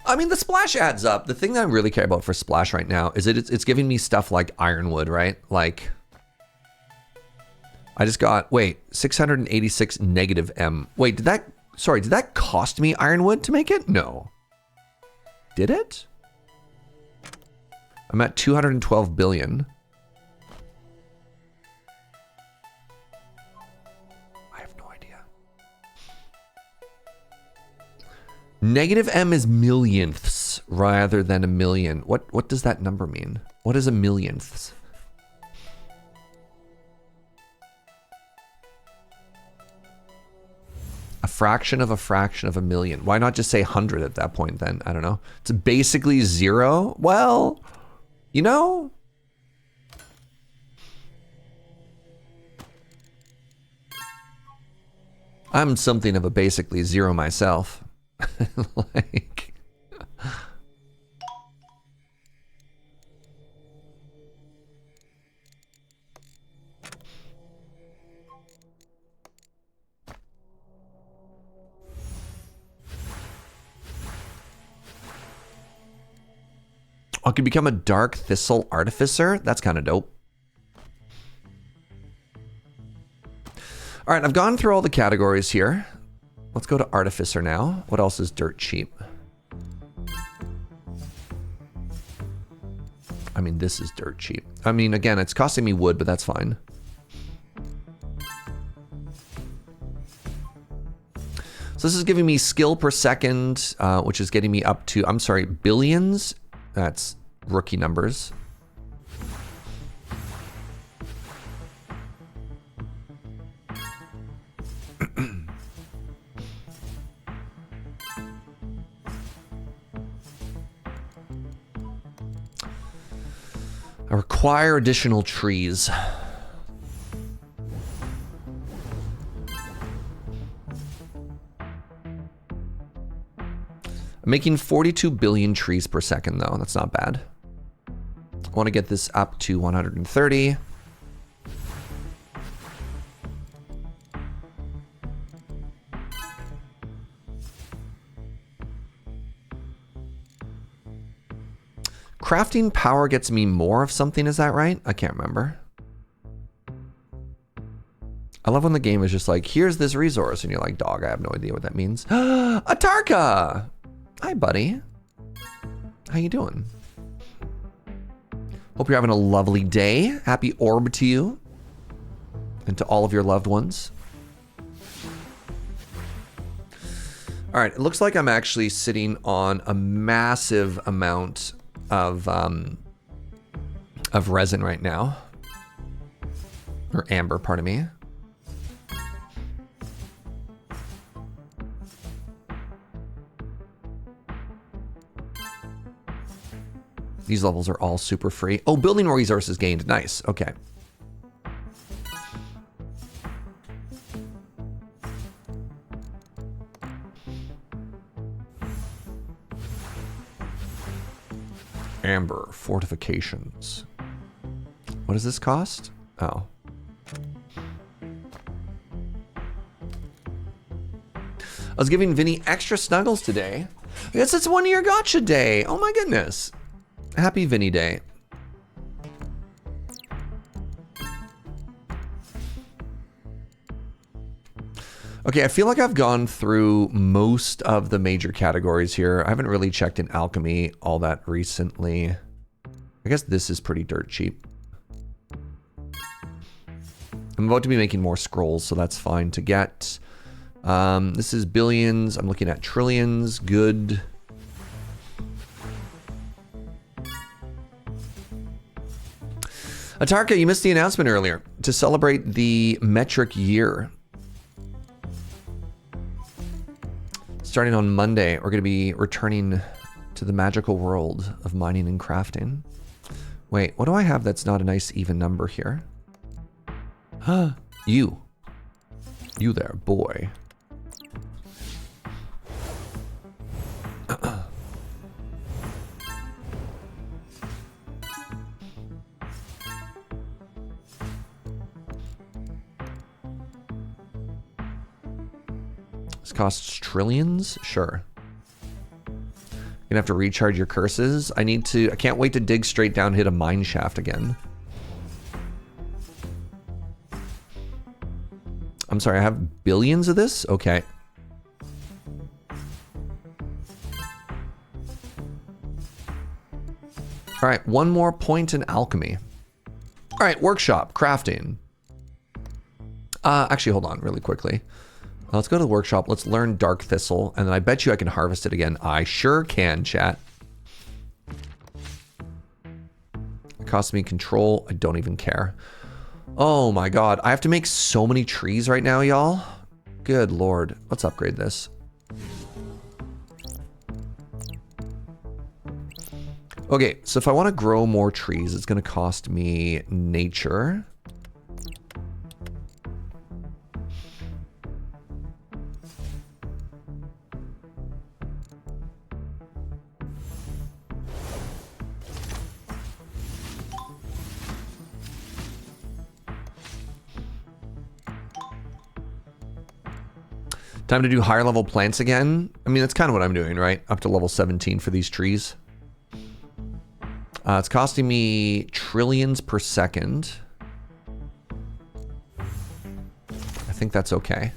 I mean, the splash adds up. The thing that I really care about for splash right now is that it's giving me stuff like ironwood, right? Like, I just got, wait, 686 negative M. Wait, did that cost me ironwood to make it? No. Did it? I'm at 212 billion. I have no idea. Negative M is millionths rather than a million. What does that number mean? What is a millionths? A fraction of a million. Why not just say 100 at that point then? I don't know. It's basically 0. Well, you know. I'm something of a basically 0 myself. Like. I could become a dark thistle artificer. That's kind of dope. All right, I've gone through all the categories here. Let's go to artificer now. What else is dirt cheap? I mean, this is dirt cheap. I mean, again, it's costing me wood, but that's fine. So this is giving me skill per second, which is getting me up to, I'm sorry, billions. That's rookie numbers. I require additional trees. I'm making 42 billion trees per second, though. That's not bad. I want to get this up to 130. Crafting power gets me more of something, is that right? I can't remember. I love when the game is just like, here's this resource, and you're like, dog, I have no idea what that means. Atarka! Hi, buddy. How you doing? Hope you're having a lovely day. Happy Orb to you. And to all of your loved ones. All right, it looks like I'm actually sitting on a massive amount of resin right now. Or amber, pardon me. These levels are all super free. Oh, building resources gained. Nice. Okay. Amber fortifications. What does this cost? Oh. I was giving Vinny extra snuggles today. I guess it's 1 year gotcha day. Oh my goodness. Happy Vinny Day. Okay, I feel like I've gone through most of the major categories here. I haven't really checked in alchemy all that recently. I guess this is pretty dirt cheap. I'm about to be making more scrolls, so that's fine to get. This is billions. I'm looking at trillions. Good. Atarka, you missed the announcement earlier. To celebrate the metric year, starting on Monday, we're going to be returning to the magical world of mining and crafting. Wait, what do I have that's not a nice even number here? Huh? You there, boy. This costs trillions? Sure. You're gonna have to recharge your curses. I can't wait to dig straight down, hit a mine shaft again. I'm sorry, I have billions of this? Okay. All right, one more point in alchemy. All right, workshop, crafting. Actually, hold on really quickly. Let's go to the workshop. Let's learn Dark Thistle, and then I bet you I can harvest it again. I sure can, chat. It costs me control. I don't even care. Oh my god. I have to make so many trees right now, y'all. Good lord. Let's upgrade this. Okay, so if I want to grow more trees, it's going to cost me nature. Time to do higher level plants again. I mean, that's kind of what I'm doing, right? Up to level 17 for these trees. It's costing me trillions per second. I think that's okay.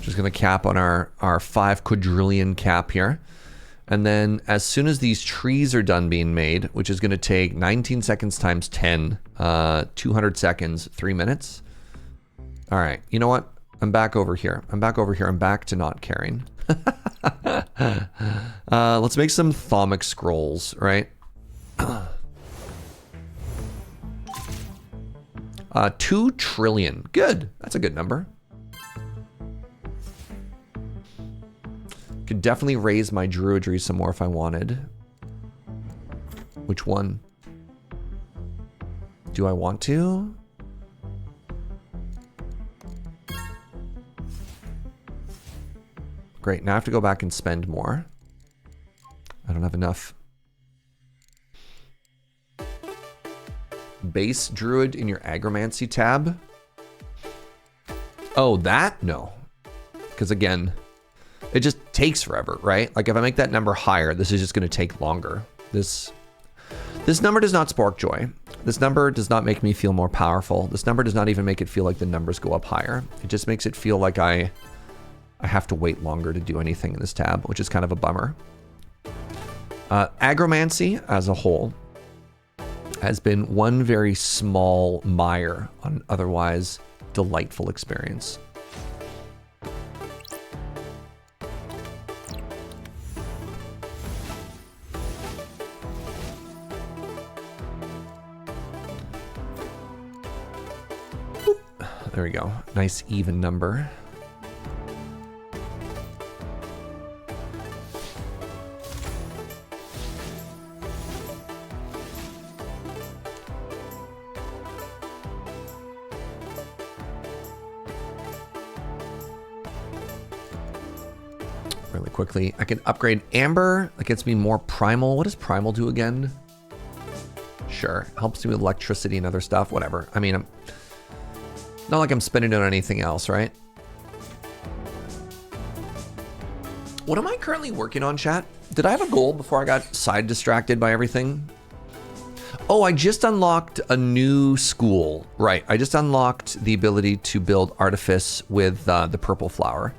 Just gonna cap on our 5 quadrillion cap here. And then as soon as these trees are done being made, which is going to take 19 seconds times 10, 200 seconds, 3 minutes. All right, you know what? I'm back over here. I'm back to not caring. Let's make some thaumic scrolls, right? 2 trillion. Good. That's a good number. Could definitely raise my druidry some more if I wanted. Which one? Do I want to? Great, now I have to go back and spend more. I don't have enough. Base druid in your agromancy tab? Oh, that? No. Because again, it just takes forever, right? Like if I make that number higher, this is just going to take longer. This number does not spark joy. This number does not make me feel more powerful. This number does not even make it feel like the numbers go up higher. It just makes it feel like I have to wait longer to do anything in this tab, which is kind of a bummer. Agromancy as a whole has been one very small mire on an otherwise delightful experience. Boop. There we go. Nice even number. Really quickly, I can upgrade Amber. That gets me more Primal. What does Primal do again? Sure, helps me with electricity and other stuff. Whatever. I mean, not like I'm spending it on anything else, right? What am I currently working on, chat? Did I have a goal before I got side distracted by everything? Oh, I just unlocked a new school. Right, I just unlocked the ability to build artifice with the purple flower.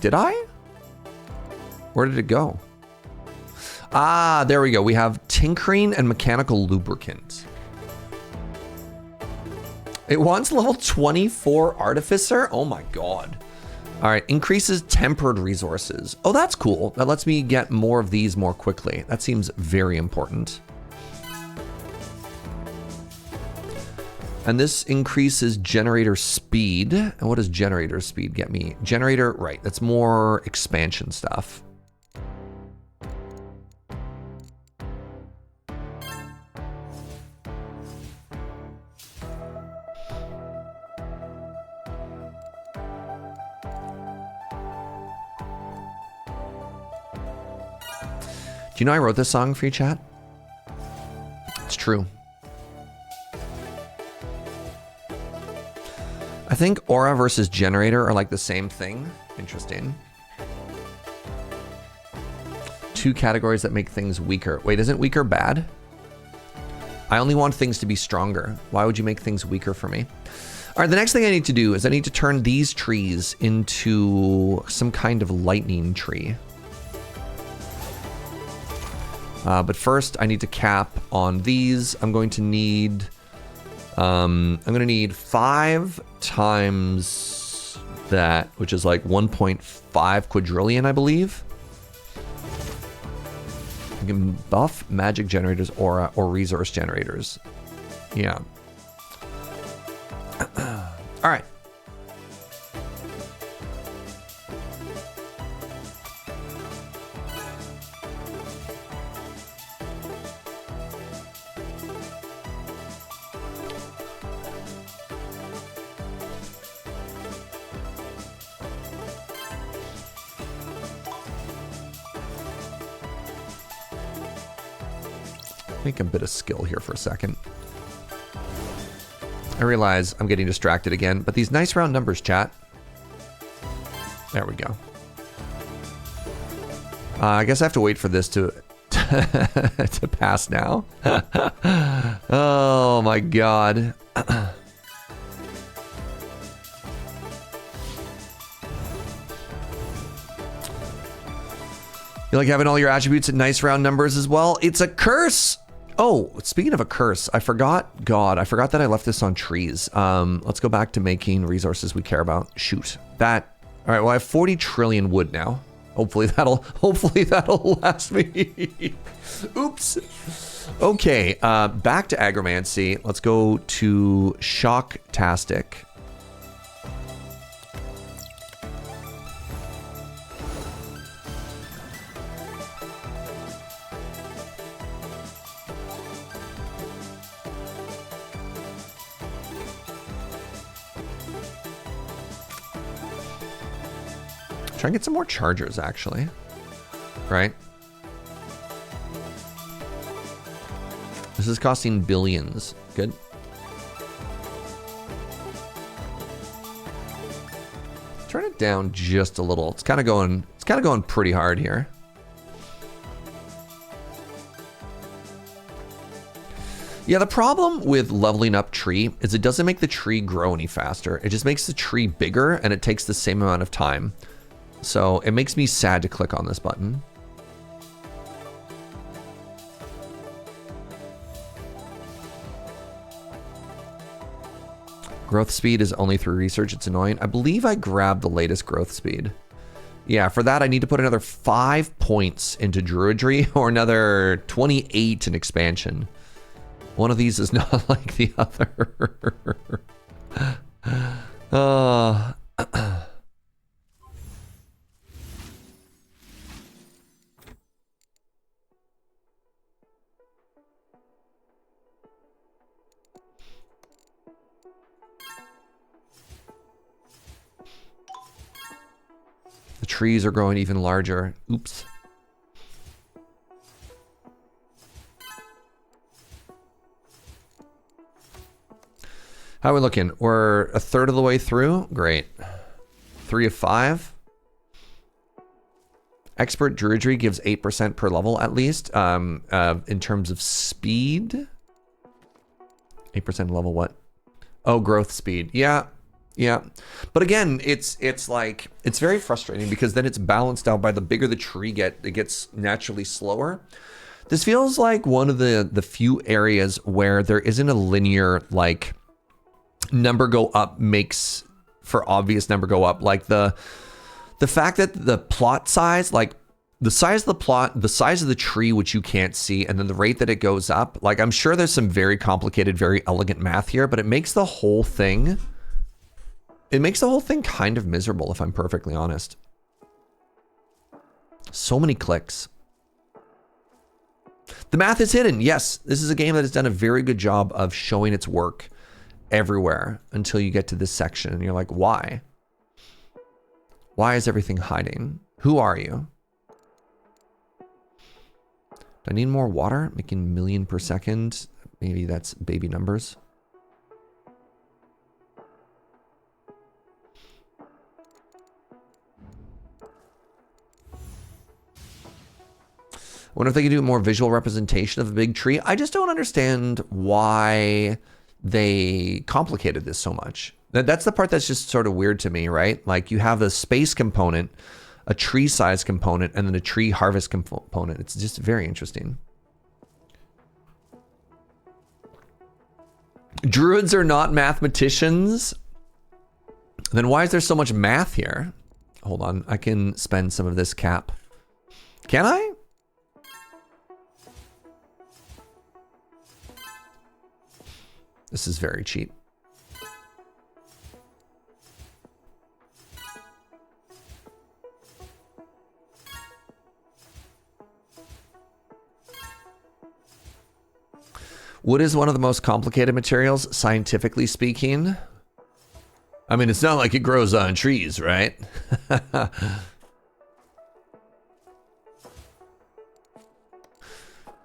Did I? Where did it go? Ah, there we go. We have tinkering and mechanical lubricant. It wants level 24 artificer. Oh my god. All right, increases tempered resources. Oh, that's cool. That lets me get more of these more quickly. That seems very important. And this increases generator speed. And what does generator speed get me? Generator, right, that's more expansion stuff. Do you know I wrote this song for you, chat? It's true. I think aura versus generator are like the same thing. Interesting. Two categories that make things weaker. Wait, isn't weaker bad? I only want things to be stronger. Why would you make things weaker for me? All right, the next thing I need to do is I need to turn these trees into some kind of lightning tree. But first I need to cap on these. I'm going to need 5 times that, which is like 1.5 quadrillion, I believe. You can buff magic generators, aura, or resource generators. Yeah. All right. Make a bit of skill here for a second. I realize I'm getting distracted again, but these nice round numbers, chat. There we go. I guess I have to wait for this to to pass now. Oh my god. You like having all your attributes at nice round numbers as well? It's a curse! Oh, speaking of a curse, I forgot. God, I forgot that I left this on trees. Let's go back to making resources we care about. Shoot. That. All right, well, I have 40 trillion wood now. Hopefully that'll last me. Oops. Okay, back to agromancy. Let's go to shocktastic. Try and get some more chargers, actually. Right? This is costing billions. Good. Turn it down just a little. It's kind of going pretty hard here. Yeah, the problem with leveling up tree is it doesn't make the tree grow any faster. It just makes the tree bigger and it takes the same amount of time. So it makes me sad to click on this button. Growth speed is only through research. It's annoying. I believe I grabbed the latest growth speed. Yeah, for that I need to put another 5 points into druidry or another 28 in expansion. One of these is not like the other. The trees are growing even larger. Oops. How are we looking? We're a third of the way through. Great. 3 of 5. Expert Druidry gives 8% per level at least. In terms of speed. 8% level what? Oh, growth speed. Yeah. Yeah. But again, it's like, it's very frustrating because then it's balanced out by the bigger the tree it gets naturally slower. This feels like one of the few areas where there isn't a linear, like, number go up makes for obvious number go up. Like the fact that the plot size, like the size of the plot, the size of the tree, which you can't see, and then the rate that it goes up, like I'm sure there's some very complicated, very elegant math here, but it makes the whole thing kind of miserable, if I'm perfectly honest. So many clicks. The math is hidden. Yes, this is a game that has done a very good job of showing its work everywhere until you get to this section and you're like, why? Why is everything hiding? Who are you? Do I need more water? Making million per second. Maybe that's baby numbers. I wonder if they could do a more visual representation of a big tree. I just don't understand why they complicated this so much. That's the part that's just sort of weird to me, right? Like you have a space component, a tree size component, and then a tree harvest component. It's just very interesting. Druids are not mathematicians. Then why is there so much math here? Hold on, I can spend some of this cap. Can I? This is very cheap. Wood is one of the most complicated materials, scientifically speaking. I mean, it's not like it grows on trees, right?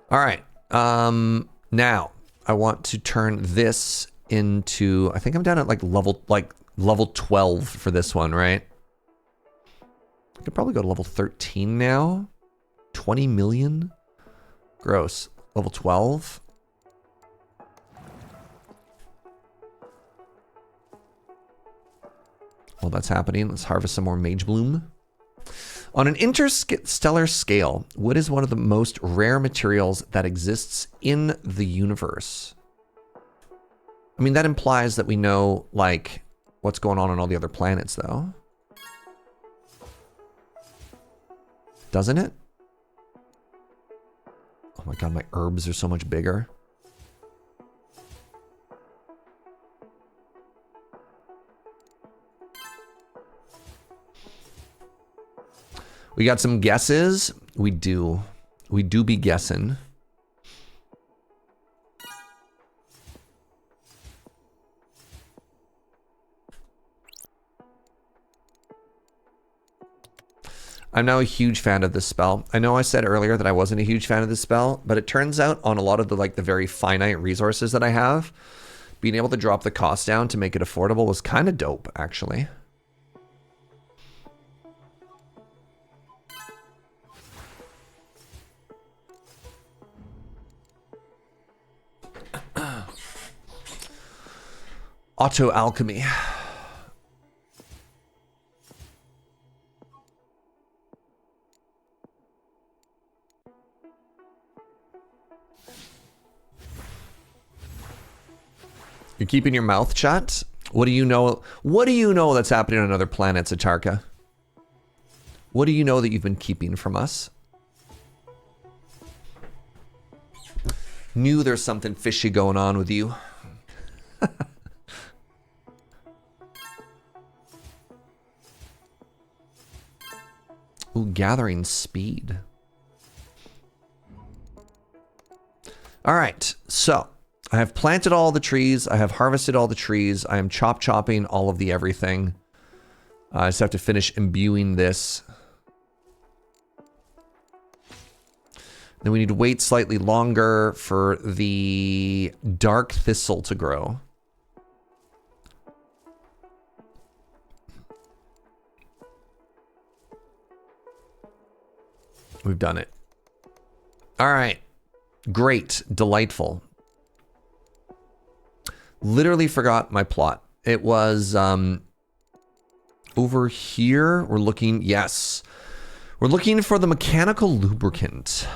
All right. Now I want to turn this into, I think I'm down at like level 12 for this one, right? I could probably go to level 13 now. 20 million. Gross. Level 12. While that's happening, let's harvest some more Mage Bloom. On an interstellar scale, wood is one of the most rare materials that exists in the universe. I mean, that implies that we know, like, what's going on all the other planets, though. Doesn't it? Oh my god, my herbs are so much bigger. We got some guesses. We do be guessing. I'm now a huge fan of this spell. I know I said earlier that I wasn't a huge fan of this spell, but it turns out on a lot of the very finite resources that I have, being able to drop the cost down to make it affordable was kind of dope, actually. Auto alchemy. You're keeping your mouth shut? What do you know? What do you know that's happening on other planets, Atarka? What do you know that you've been keeping from us? Knew there's something fishy going on with you. Ooh, gathering speed. All right, so I have planted all the trees. I have harvested all the trees. I am chopping all of the everything. I just have to finish imbuing this. Then we need to wait slightly longer for the dark thistle to grow. We've done it. All right. Great. Delightful. Literally forgot my plot. It was over here. We're looking. Yes. We're looking for the mechanical lubricant.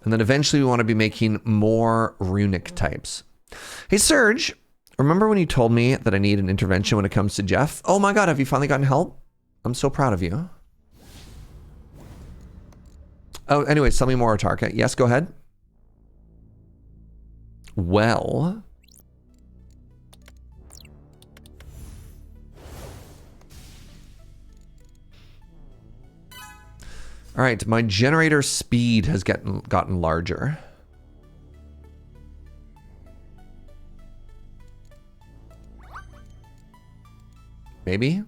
And then eventually we want to be making more runic types. Hey, Serge, remember when you told me that I need an intervention when it comes to Jeff? Oh my God, have you finally gotten help? I'm so proud of you. Oh, anyways, tell me more, Atarka. Yes, go ahead. Well... All right, my generator speed has gotten larger. Maybe?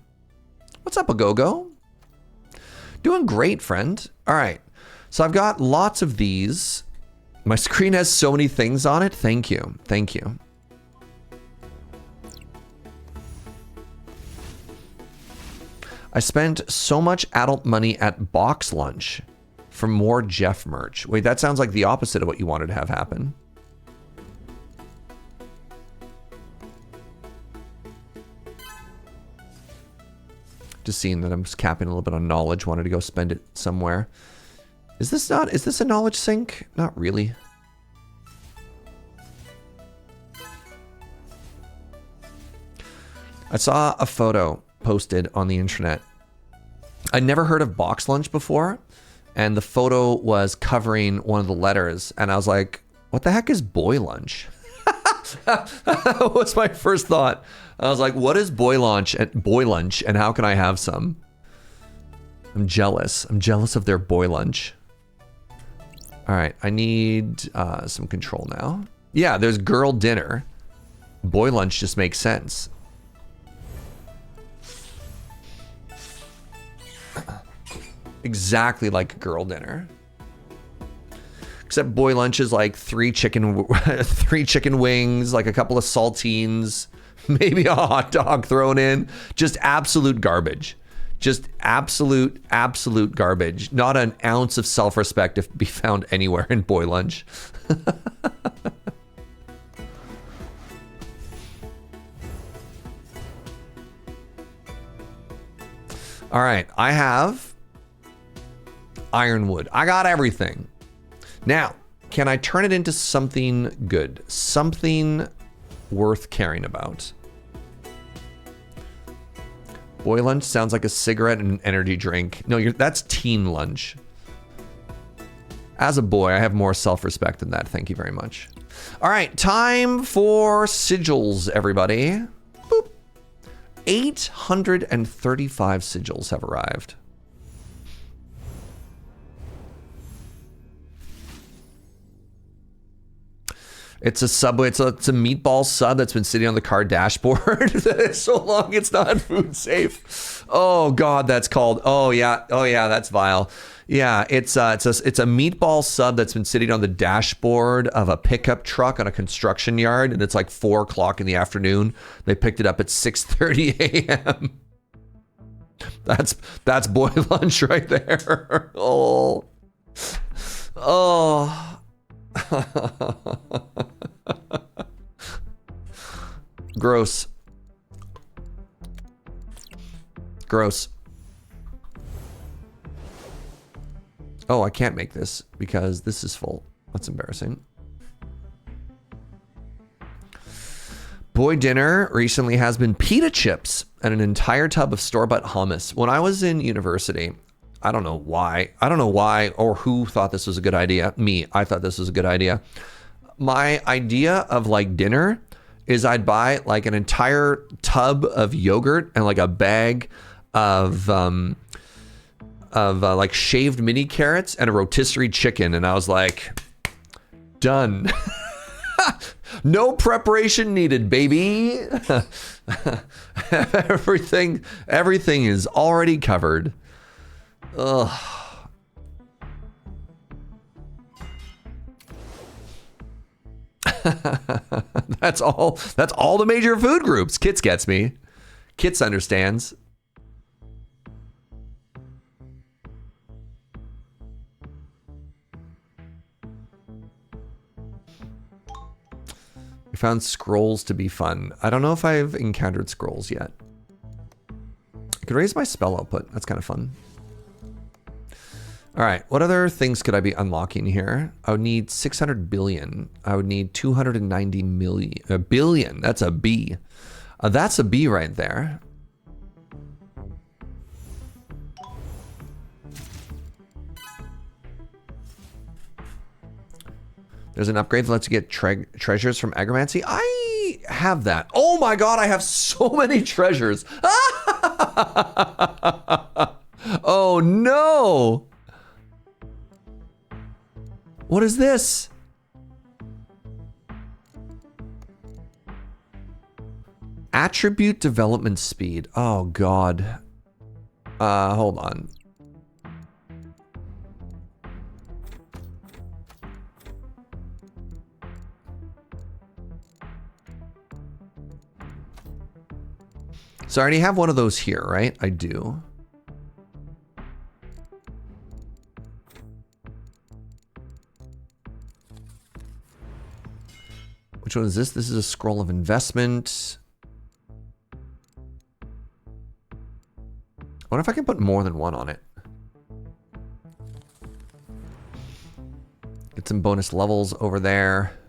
What's up, Agogo? Doing great, friend. All right, so I've got lots of these. My screen has so many things on it. Thank you. Thank you. I spent so much adult money at box lunch for more Jeff merch. Wait, that sounds like the opposite of what you wanted to have happen. Just seeing that I'm just capping a little bit on knowledge. Wanted to go spend it somewhere. Is this a knowledge sink? Not really. I saw a photo posted on the internet. I'd never heard of box lunch before, and the photo was covering one of the letters, and I was like, what the heck is boy lunch? What's my first thought? I was like, what is boy lunch and how can I have some? I'm jealous. I'm jealous of their boy lunch. All right, I need some control now. Yeah, there's girl dinner. Boy lunch just makes sense. Exactly like girl dinner. Except boy lunch is like three chicken wings, like a couple of saltines, maybe a hot dog thrown in. Just absolute garbage. Just absolute garbage. Not an ounce of self-respect to be found anywhere in boy lunch. All right, I have ironwood. I got everything. Now, can I turn it into something good? Something worth caring about? Boy lunch sounds like a cigarette and an energy drink. No, that's teen lunch. As a boy, I have more self-respect than that. Thank you very much. All right, time for sigils, everybody. Boop. 835 sigils have arrived. It's a Subway. It's a meatball sub that's been sitting on the car dashboard so long it's not food safe. Oh God, that's called. Oh yeah, that's vile. Yeah, it's a meatball sub that's been sitting on the dashboard of a pickup truck on a construction yard, and it's like 4 o'clock in the afternoon. They picked it up at 6:30 a.m. That's boy lunch right there. Oh. Gross. Oh, I can't make this because this is full. That's embarrassing. Boy, dinner recently has been pita chips and an entire tub of store-bought hummus. When I was in university, I don't know why or who thought this was a good idea. Me, I thought this was a good idea. My idea of like dinner is I'd buy like an entire tub of yogurt and like a bag of like shaved mini carrots and a rotisserie chicken. And I was like, done. No preparation needed, baby. Everything is already covered. Ugh. That's all the major food groups. Kits gets me. Kits understands. We found scrolls to be fun. I don't know if I've encountered scrolls yet. I could raise my spell output. That's kind of fun. All right, what other things could I be unlocking here? I would need 600 billion. I would need 290 million. A billion, that's a B. That's a B right there. There's an upgrade that lets you get treasures from agromancy. I have that. Oh my god, I have so many treasures. Oh no. What is this? Attribute development speed. Oh god. Hold on. So I already have one of those here, right? I do. Which one is this? This is a scroll of investment. I wonder if I can put more than one on it. Get some bonus levels over there.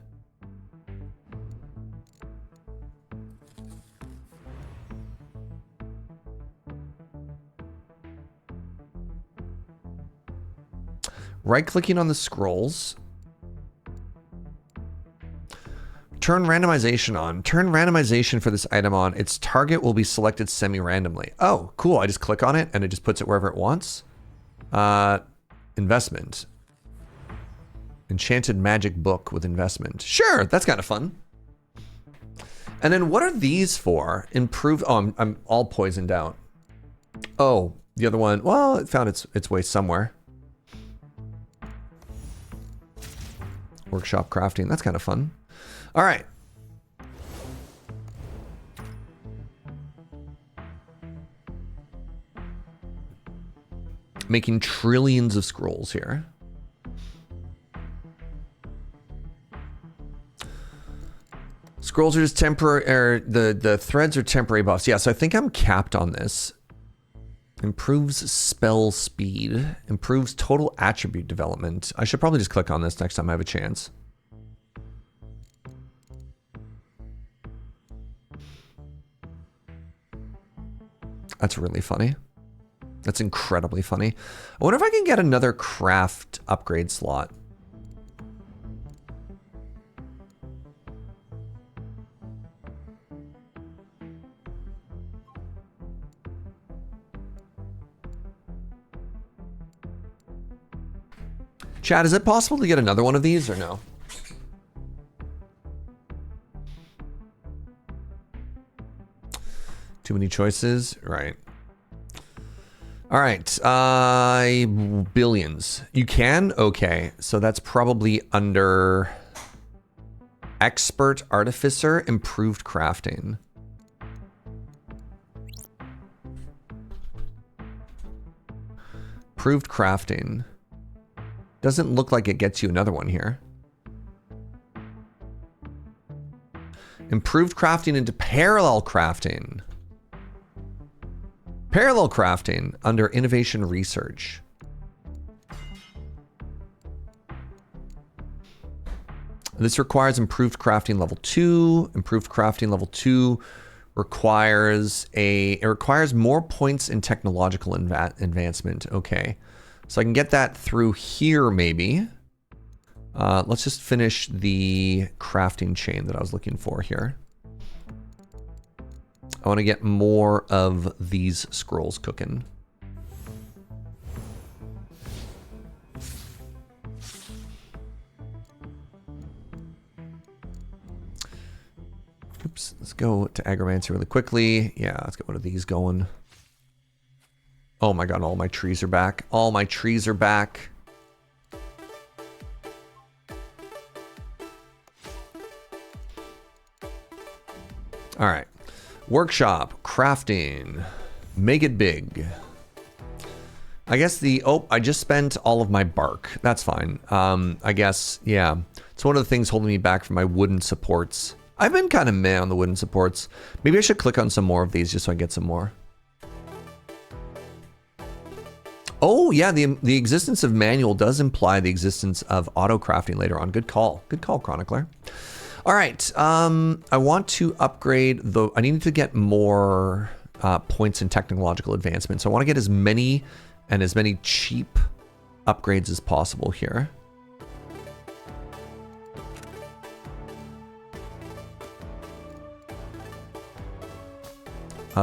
Right-clicking on the scrolls. Turn randomization on. Turn randomization for this item on. Its target will be selected semi-randomly. Oh, cool. I just click on it and it just puts it wherever it wants. Investment. Enchanted magic book with investment. Sure, that's kind of fun. And then what are these for? Improve. Oh, I'm all poisoned out. Oh, the other one. Well, it found its way somewhere. Workshop crafting. That's kind of fun. All right. Making trillions of scrolls here. Scrolls are just temporary, or the threads are temporary buffs. Yeah, so I think I'm capped on this. Improves spell speed. Improves total attribute development. I should probably just click on this next time I have a chance. That's really funny. That's incredibly funny. I wonder if I can get another craft upgrade slot. Chad, is it possible to get another one of these or no? Too many choices? Right. All right. Billions. You can? Okay. So that's probably under Expert Artificer, Improved Crafting. Improved Crafting. Doesn't look like it gets you another one here. Improved Crafting into Parallel Crafting. Parallel crafting under innovation research. This requires improved crafting level 2. Improved crafting level 2 requires more points in technological advancement. Okay. So I can get that through here maybe. Let's just finish the crafting chain that I was looking for here. I want to get more of these scrolls cooking. Oops, let's go to Agromancy really quickly. Yeah, let's get one of these going. Oh my god, all my trees are back. All my trees are back. All right. Workshop, crafting, make it big. I guess I just spent all of my bark. That's fine. I guess, yeah. It's one of the things holding me back from my wooden supports. I've been kind of meh on the wooden supports. Maybe I should click on some more of these just so I get some more. Oh, yeah, the existence of manual does imply the existence of auto crafting later on. Good call. Good call, Chronicler. All right, I want to upgrade I need to get more points in technological advancement. So I want to get as many cheap upgrades as possible here.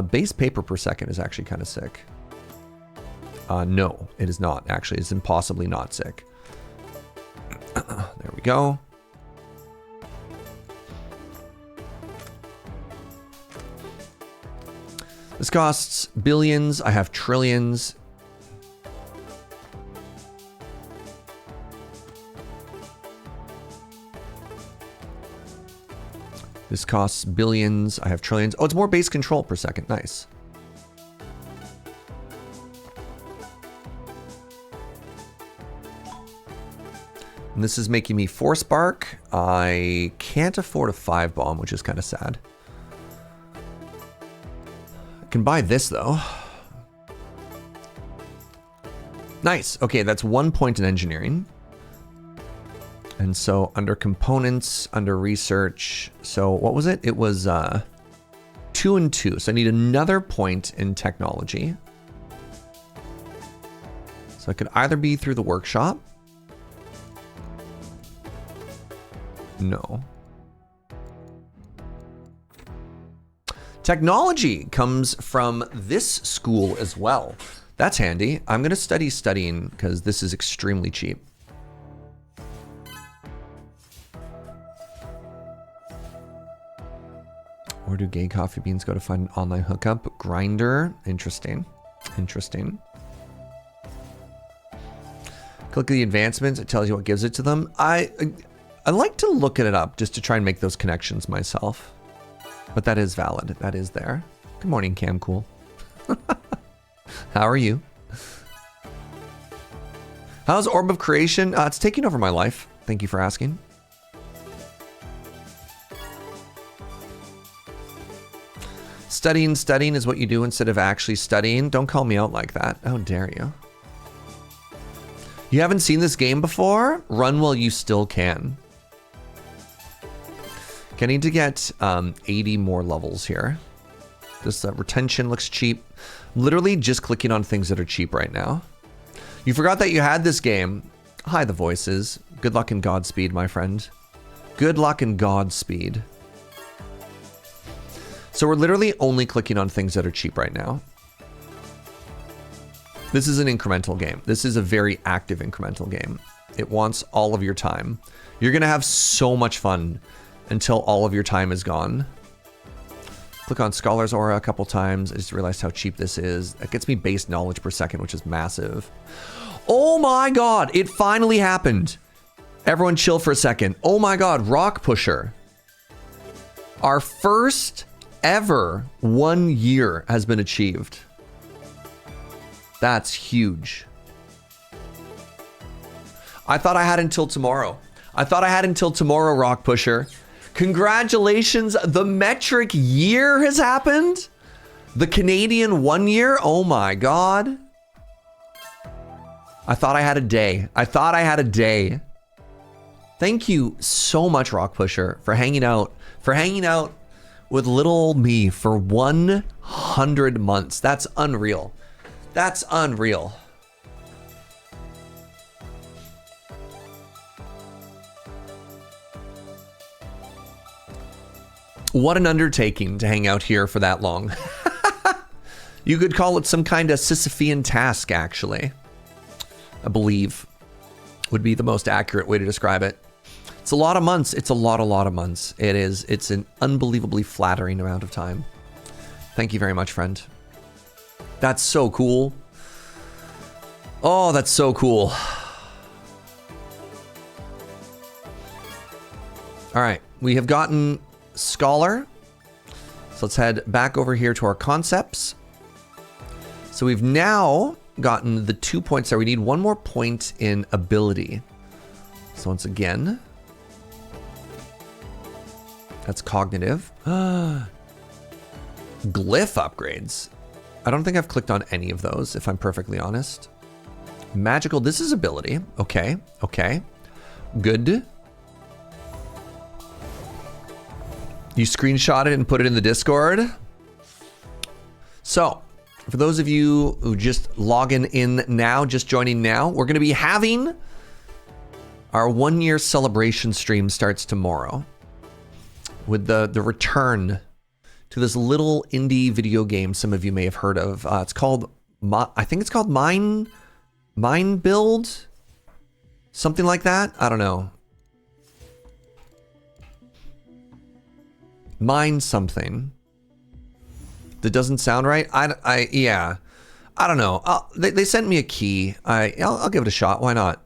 Base paper per second is actually kind of sick. No, it is not, actually. It's impossibly not sick. There we go. This costs billions. I have trillions. This costs billions. I have trillions. Oh, it's more base control per second. Nice. And this is making me 4 spark. I can't afford a 5 bomb, which is kind of sad. I can buy this though. Nice. Okay, that's 1 point in engineering. And so under components, under research, so what was it? It was 2 and 2. So I need another point in technology. So it could either be through the workshop. No. Technology comes from this school as well. That's handy. I'm going to study studying because this is extremely cheap. Where do gay coffee beans go to find an online hookup? Grinder. Interesting. Interesting. Click the advancements. It tells you what gives it to them. I like to look it up just to try and make those connections myself. But that is valid. That is there. Good morning, Cam Cool. How are you? How's Orb of Creation? It's taking over my life. Thank you for asking. Studying is what you do instead of actually studying. Don't call me out like that. How dare you? You haven't seen this game before? Run while you still can. I need to get 80 more levels here. This retention looks cheap. Literally just clicking on things that are cheap right now. You forgot that you had this game. Hi, the voices. Good luck and Godspeed, my friend. Good luck and Godspeed. So we're literally only clicking on things that are cheap right now. This is an incremental game. This is a very active incremental game. It wants all of your time. You're going to have so much fun until all of your time is gone. Click on Scholar's Aura a couple times. I just realized how cheap this is. That gets me base knowledge per second, which is massive. Oh my god, it finally happened. Everyone chill for a second. Oh my god, Rock Pusher. Our first ever 1 year has been achieved. That's huge. I thought I had until tomorrow. Rock Pusher. Congratulations, the metric year has happened. The Canadian 1 year, oh my god. I thought I had a day. Thank you so much, Rock Pusher, for hanging out with little old me for 100 months. That's unreal. That's unreal. What an undertaking to hang out here for that long. You could call it some kind of Sisyphean task, actually. I believe would be the most accurate way to describe it. It's a lot of months. It's a lot of months. It is. It's an unbelievably flattering amount of time. Thank you very much, friend. That's so cool. Oh, that's so cool. All right, we have gotten Scholar. So let's head back over here to our concepts. So we've now gotten the 2 points there. We need one more point in ability. So once again, that's cognitive. Glyph upgrades. I don't think I've clicked on any of those, if I'm perfectly honest. Magical, this is ability. Okay, okay. Good. You screenshot it and put it in the Discord. So, for those of you who just logging in now, just joining now, we're going to be having our 1 year celebration stream starts tomorrow with the return to this little indie video game some of you may have heard of. It's called, I think it's called Mine Build? Something like that? I don't know. Mine something. That doesn't sound right. Yeah. I don't know. They sent me a key. I'll give it a shot. Why not?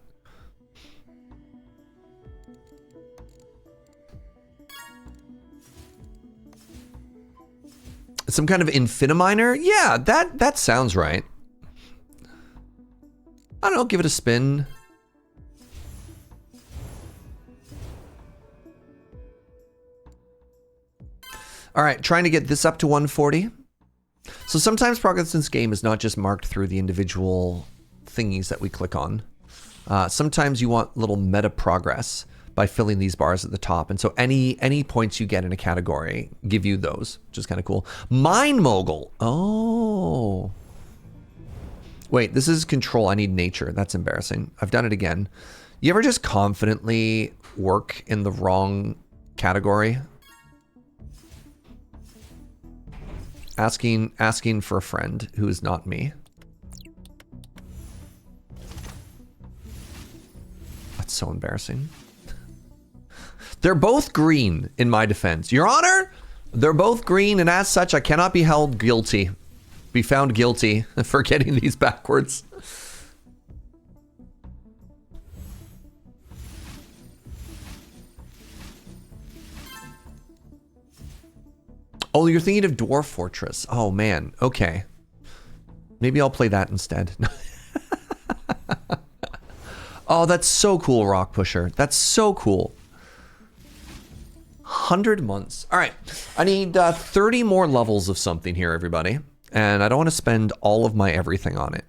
Some kind of Infiniminer? Yeah, that sounds right. I don't know, give it a spin. All right, trying to get this up to 140. So sometimes progress in this game is not just marked through the individual thingies that we click on. Sometimes you want little meta progress by filling these bars at the top. And so any points you get in a category give you those, which is kind of cool. Mine Mogul. Oh. Wait, this is control. I need nature. That's embarrassing. I've done it again. You ever just confidently work in the wrong category? Asking for a friend who is not me. That's so embarrassing. They're both green in my defense. Your Honor, they're both green, and as such, I cannot be found guilty for getting these backwards. Oh, you're thinking of Dwarf Fortress. Oh, man. Okay. Maybe I'll play that instead. Oh, that's so cool, Rock Pusher. That's so cool. 100 months. All right. I need 30 more levels of something here, everybody. And I don't want to spend all of my everything on it.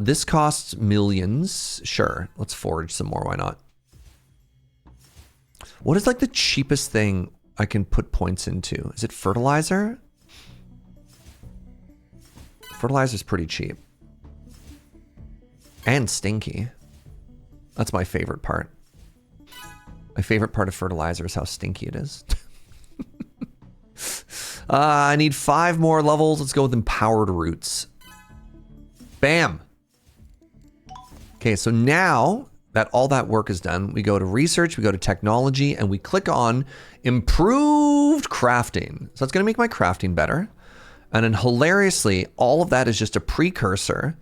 This costs millions. Sure. Let's forge some more. Why not? What is like the cheapest thing I can put points into? Is it fertilizer? Fertilizer's pretty cheap. And stinky. That's my favorite part. My favorite part of fertilizer is how stinky it is. I need 5 more levels. Let's go with empowered roots. Bam. Okay, so now that all that work is done, we go to research, we go to technology, and we click on improved crafting. So that's going to make my crafting better. And then hilariously, all of that is just a precursor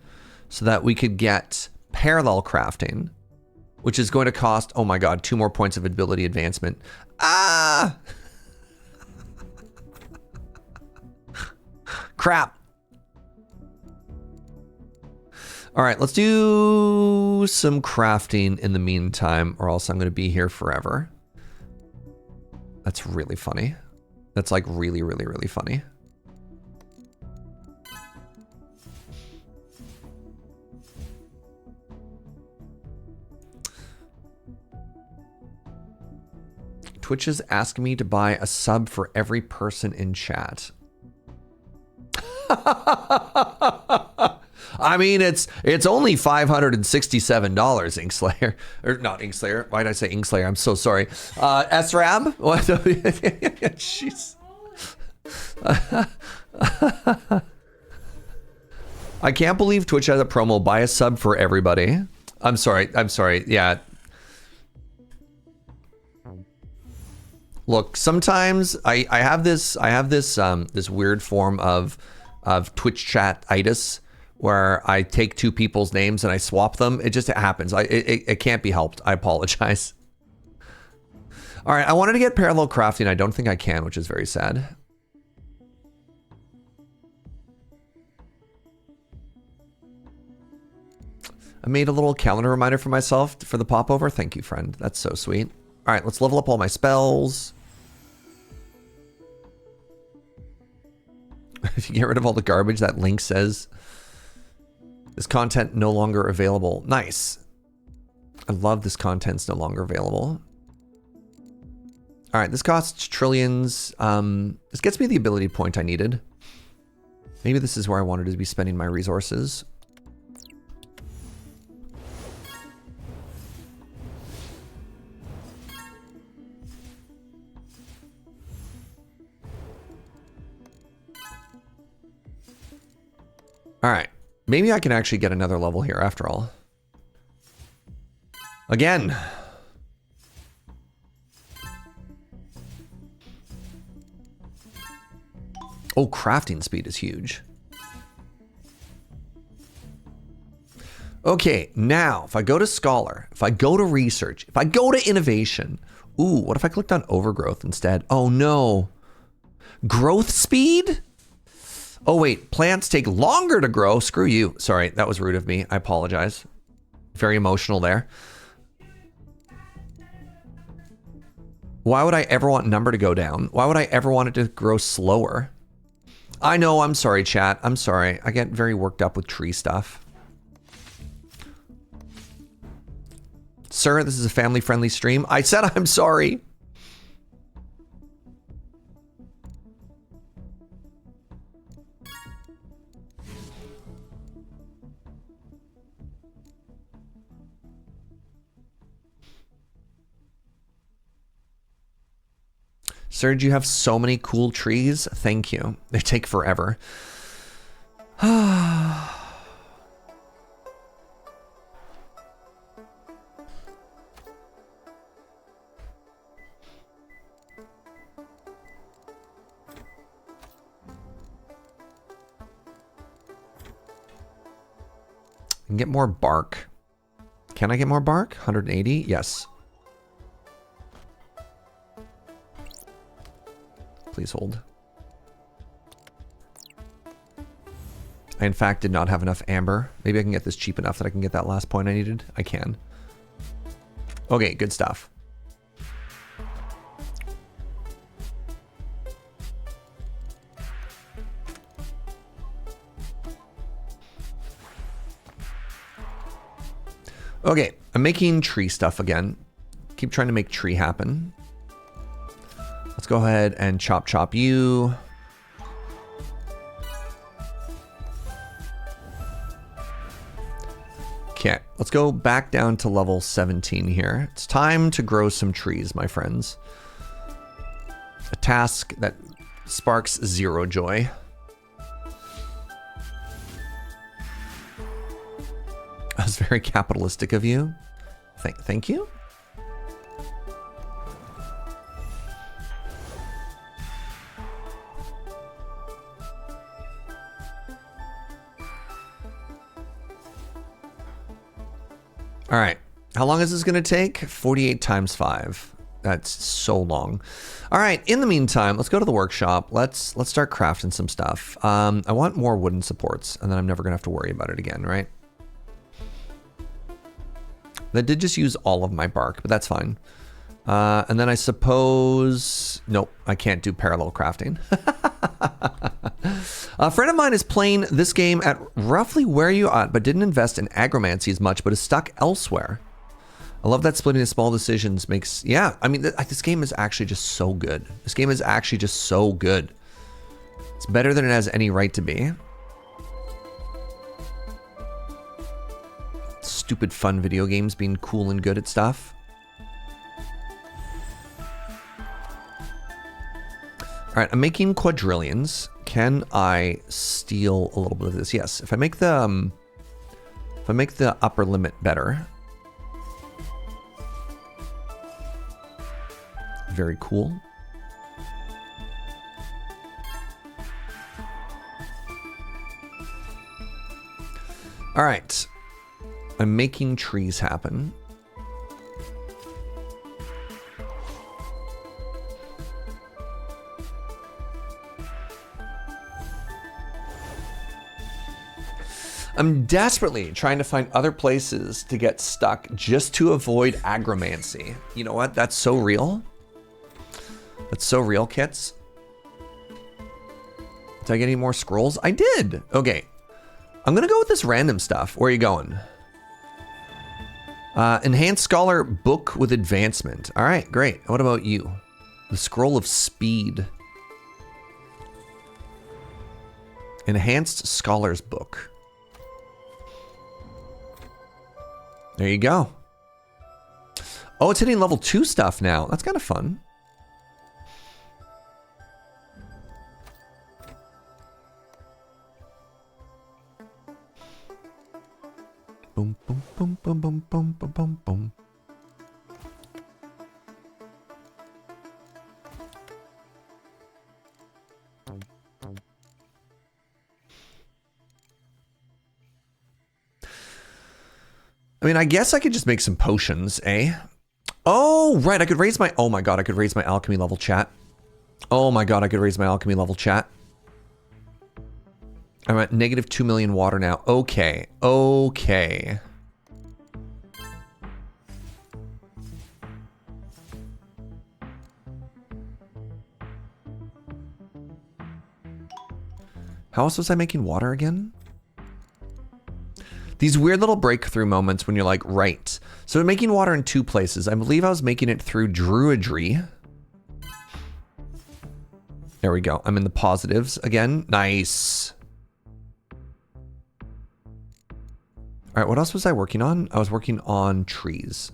so that we could get parallel crafting, which is going to cost, oh my God, 2 more points of ability advancement. Ah! Crap. All right, let's do some crafting in the meantime, or else I'm going to be here forever. That's really funny. That's like really, really, really funny. Twitch is asking me to buy a sub for every person in chat. I mean, it's only $567, Inkslayer. Or not Inkslayer. Why did I say Inkslayer? I'm so sorry. SRAB? What? Jeez. I can't believe Twitch has a promo. Buy a sub for everybody. I'm sorry. Yeah. Look, sometimes I have this this weird form of Twitch chat-itis where I take two people's names and I swap them. It just happens. It can't be helped. I apologize. All right, I wanted to get parallel crafting. I don't think I can, which is very sad. I made a little calendar reminder for myself for the popover. Thank you, friend. That's so sweet. All right, let's level up all my spells. If you get rid of all the garbage, that link says this content no longer available. Nice. I love this content's no longer available. All right, this costs trillions. This gets me the ability point I needed. Maybe this is where I wanted to be spending my resources. All right, maybe I can actually get another level here after all. Again. Oh, crafting speed is huge. Okay, now if I go to Scholar, if I go to Research, if I go to Innovation, ooh, what if I clicked on Overgrowth instead? Oh no. Growth speed? Oh wait, plants take longer to grow. Screw you. Sorry, that was rude of me. I apologize. Very emotional there. Why would I ever want number to go down? Why would I ever want it to grow slower? I know, I'm sorry, chat. I'm sorry. I get very worked up with tree stuff. Sir, this is a family-friendly stream. I said I'm sorry. Serge, you have so many cool trees. Thank you. They take forever. And get more bark. Can I get more bark? 180? Yes. Please hold. I, in fact, did not have enough amber. Maybe I can get this cheap enough that I can get that last point I needed. I can. Okay, good stuff. Okay, I'm making tree stuff again. Keep trying to make tree happen. Let's go ahead and chop you. Okay, let's go back down to level 17 here. It's time to grow some trees, my friends. A task that sparks zero joy. That was very capitalistic of you. Thank you. All right, how long is this gonna take? 48 times 5. That's so long. All right, in the meantime, let's go to the workshop. Let's start crafting some stuff. I want more wooden supports, and then I'm never gonna have to worry about it again, right? That did just use all of my bark, but that's fine. And then I suppose, nope, I can't do parallel crafting. A friend of mine is playing this game at roughly where you are, but didn't invest in agromancy as much, but is stuck elsewhere. I love that splitting the small decisions makes... Yeah, I mean, this game is actually just so good. This game is actually just so good. It's better than it has any right to be. Stupid fun video games being cool and good at stuff. Alright, I'm making quadrillions. Can I steal a little bit of this? Yes. If I make the upper limit better. Very cool. All right. I'm making trees happen. I'm desperately trying to find other places to get stuck just to avoid agromancy. You know what? That's so real. That's so real, kits. Did I get any more scrolls? I did. Okay. I'm going to go with this random stuff. Where are you going? Enhanced Scholar Book with Advancement. All right, great. What about you? The Scroll of Speed. Enhanced Scholar's Book. There you go. Oh, it's hitting level 2 stuff now. That's kind of fun. Boom, boom, boom, boom, boom, boom, boom, boom, boom. I mean, I guess I could just make some potions, eh? Oh, right. I could raise my... Oh my god, I could raise my alchemy level, chat. Oh my god, I could raise my alchemy level, chat. I'm at negative 2 million water now. Okay. Okay. How else was I making water again? These weird little breakthrough moments when you're like, right. So I'm making water in 2 places. I believe I was making it through druidry. There we go. I'm in the positives again. Nice. All right, what else was I working on? I was working on trees.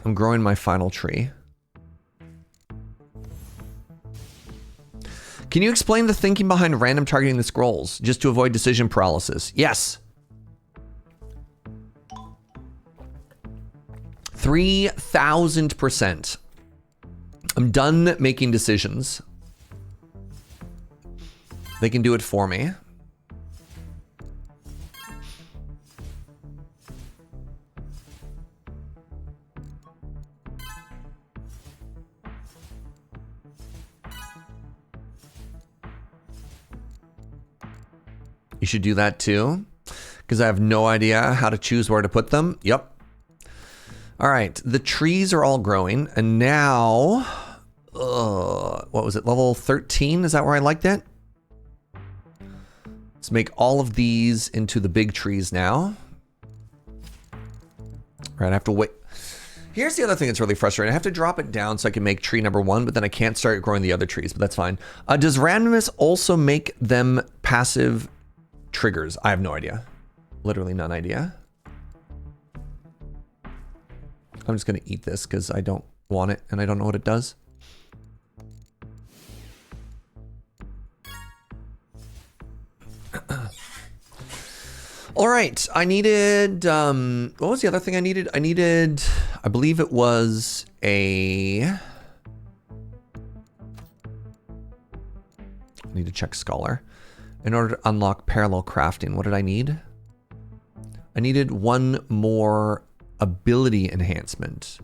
I'm growing my final tree. Can you explain the thinking behind random targeting the scrolls just to avoid decision paralysis? Yes. 3,000%. I'm done making decisions. They can do it for me. You should do that too, because I have no idea how to choose where to put them. Yep. All right, the trees are all growing, and now, what was it, level 13? Is that where I liked it? Let's make all of these into the big trees now. All right, I have to wait. Here's the other thing that's really frustrating. I have to drop it down so I can make tree number 1, but then I can't start growing the other trees, but that's fine. Does randomness also make them passive triggers? I have no idea. Literally none idea. I'm just going to eat this because I don't want it and I don't know what it does. All right. I needed, what was the other thing I needed? I believe it was I need to check Scholar. In order to unlock parallel crafting, what did I need? I needed 1 more ability enhancement.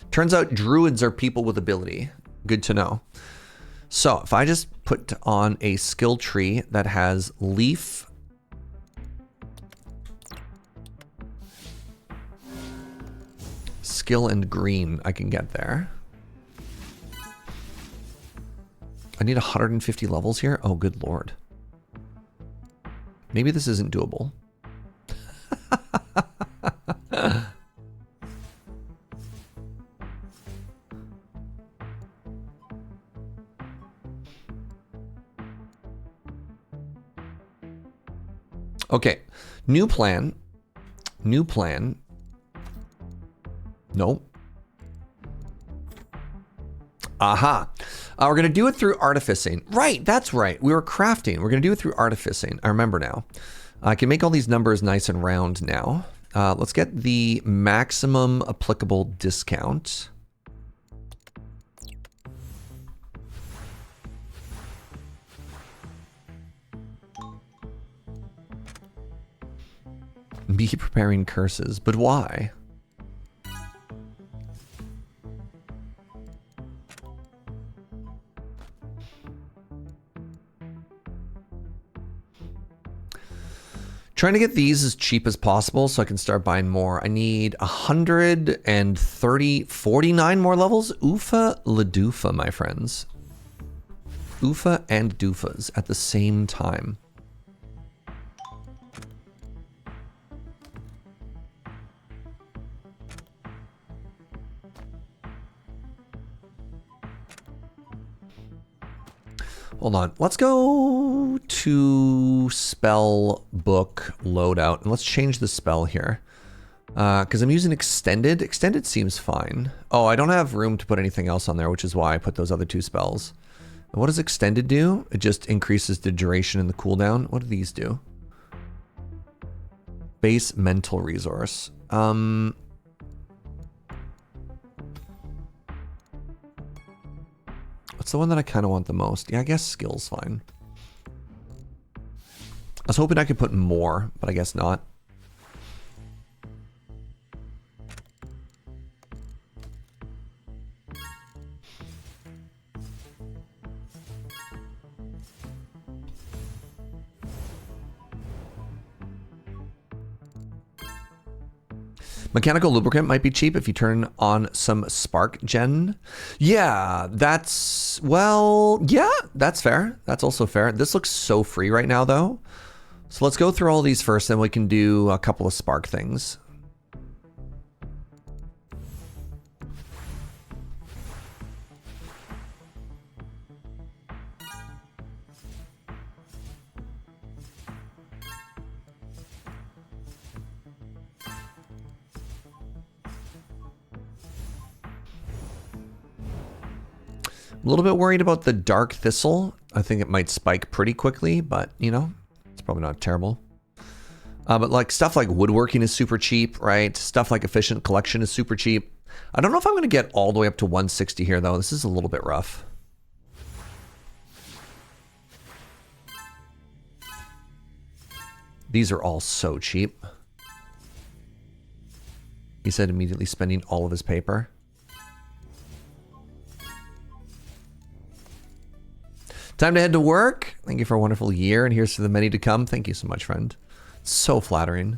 Turns out druids are people with ability. Good to know. So if I just put on a skill tree that has leaf, skill, and green, I can get there. I need 150 levels here. Oh, good lord. Maybe this isn't doable. Okay, new plan. New plan. Nope. Aha. We're going to do it through artificing. Right, that's right. We were crafting. We're going to do it through artificing. I remember now. I can make all these numbers nice and round now. Let's get the maximum applicable discount. Be preparing curses, but why? Trying to get these as cheap as possible so I can start buying more. I need 49 more levels. Oofa la doofa, my friends. Oofa and doofas at the same time. Hold on. Let's go to spell book loadout and let's change the spell here. Because I'm using extended. Extended seems fine. Oh, I don't have room to put anything else on there, which is why I put those other two spells. And what does extended do? It just increases the duration and the cooldown. What do these do? Base mental resource. What's the one that I kind of want the most? Yeah, I guess skill's fine. I was hoping I could put more, but I guess not. Mechanical lubricant might be cheap if you turn on some spark gen. Yeah, that's, well, yeah, that's fair. That's also fair. This looks so free right now, though. So let's go through all these first, then we can do a couple of spark things. A little bit worried about the Dark Thistle. I think it might spike pretty quickly, but, you know, it's probably not terrible. But like stuff like woodworking is super cheap, right? Stuff like efficient collection is super cheap. I don't know if I'm going to get all the way up to 160 here, though. This is a little bit rough. These are all so cheap. He said immediately spending all of his paper. Time to head to work. Thank you for a wonderful year, and here's to the many to come. Thank you so much, friend. So flattering.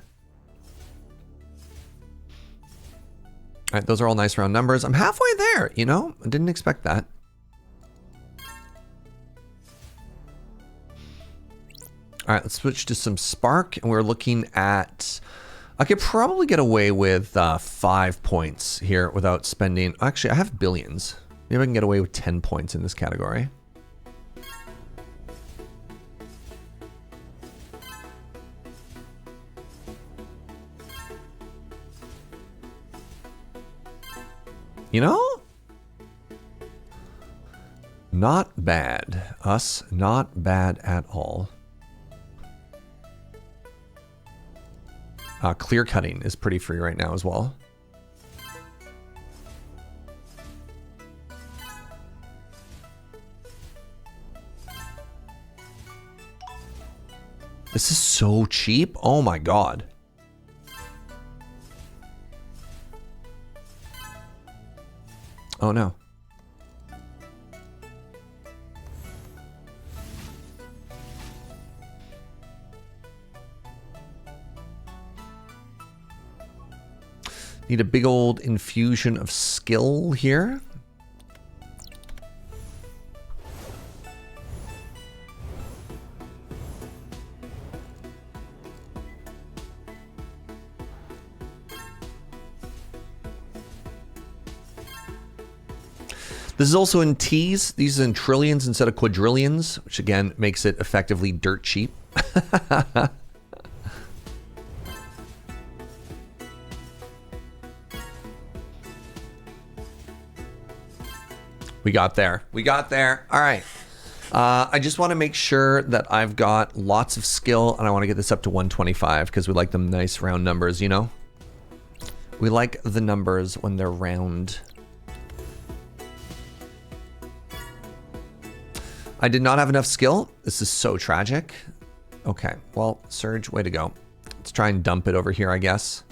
All right, those are all nice round numbers. I'm halfway there, you know? I didn't expect that. All right, let's switch to some spark, and we're looking at... I could probably get away with 5 points here without spending... Actually, I have billions. Maybe I can get away with 10 points in this category. You know? Not bad. Us, not bad at all. Clear cutting is pretty free right now as well. This is so cheap. Oh my god. Oh no. Need a big old infusion of skill here. This is also in T's. These are in trillions instead of quadrillions, which again makes it effectively dirt cheap. We got there. We got there. All right. I just want to make sure that I've got lots of skill, and I want to get this up to 125 because we like them nice round numbers, you know? We like the numbers when they're round. I did not have enough skill. This is so tragic. Okay, well, Serge, way to go. Let's try and dump it over here, I guess.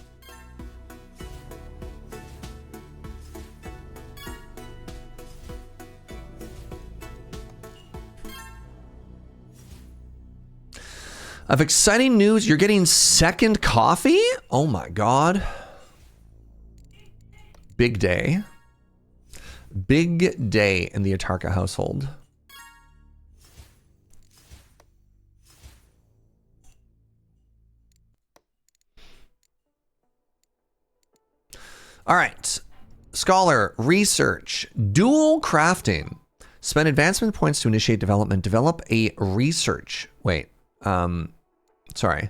Of exciting news, you're getting second coffee? Oh my God. Big day. Big day in the Atarka household. All right. Scholar, research, dual crafting. Spend advancement points to initiate development. Develop a research. Wait. Sorry.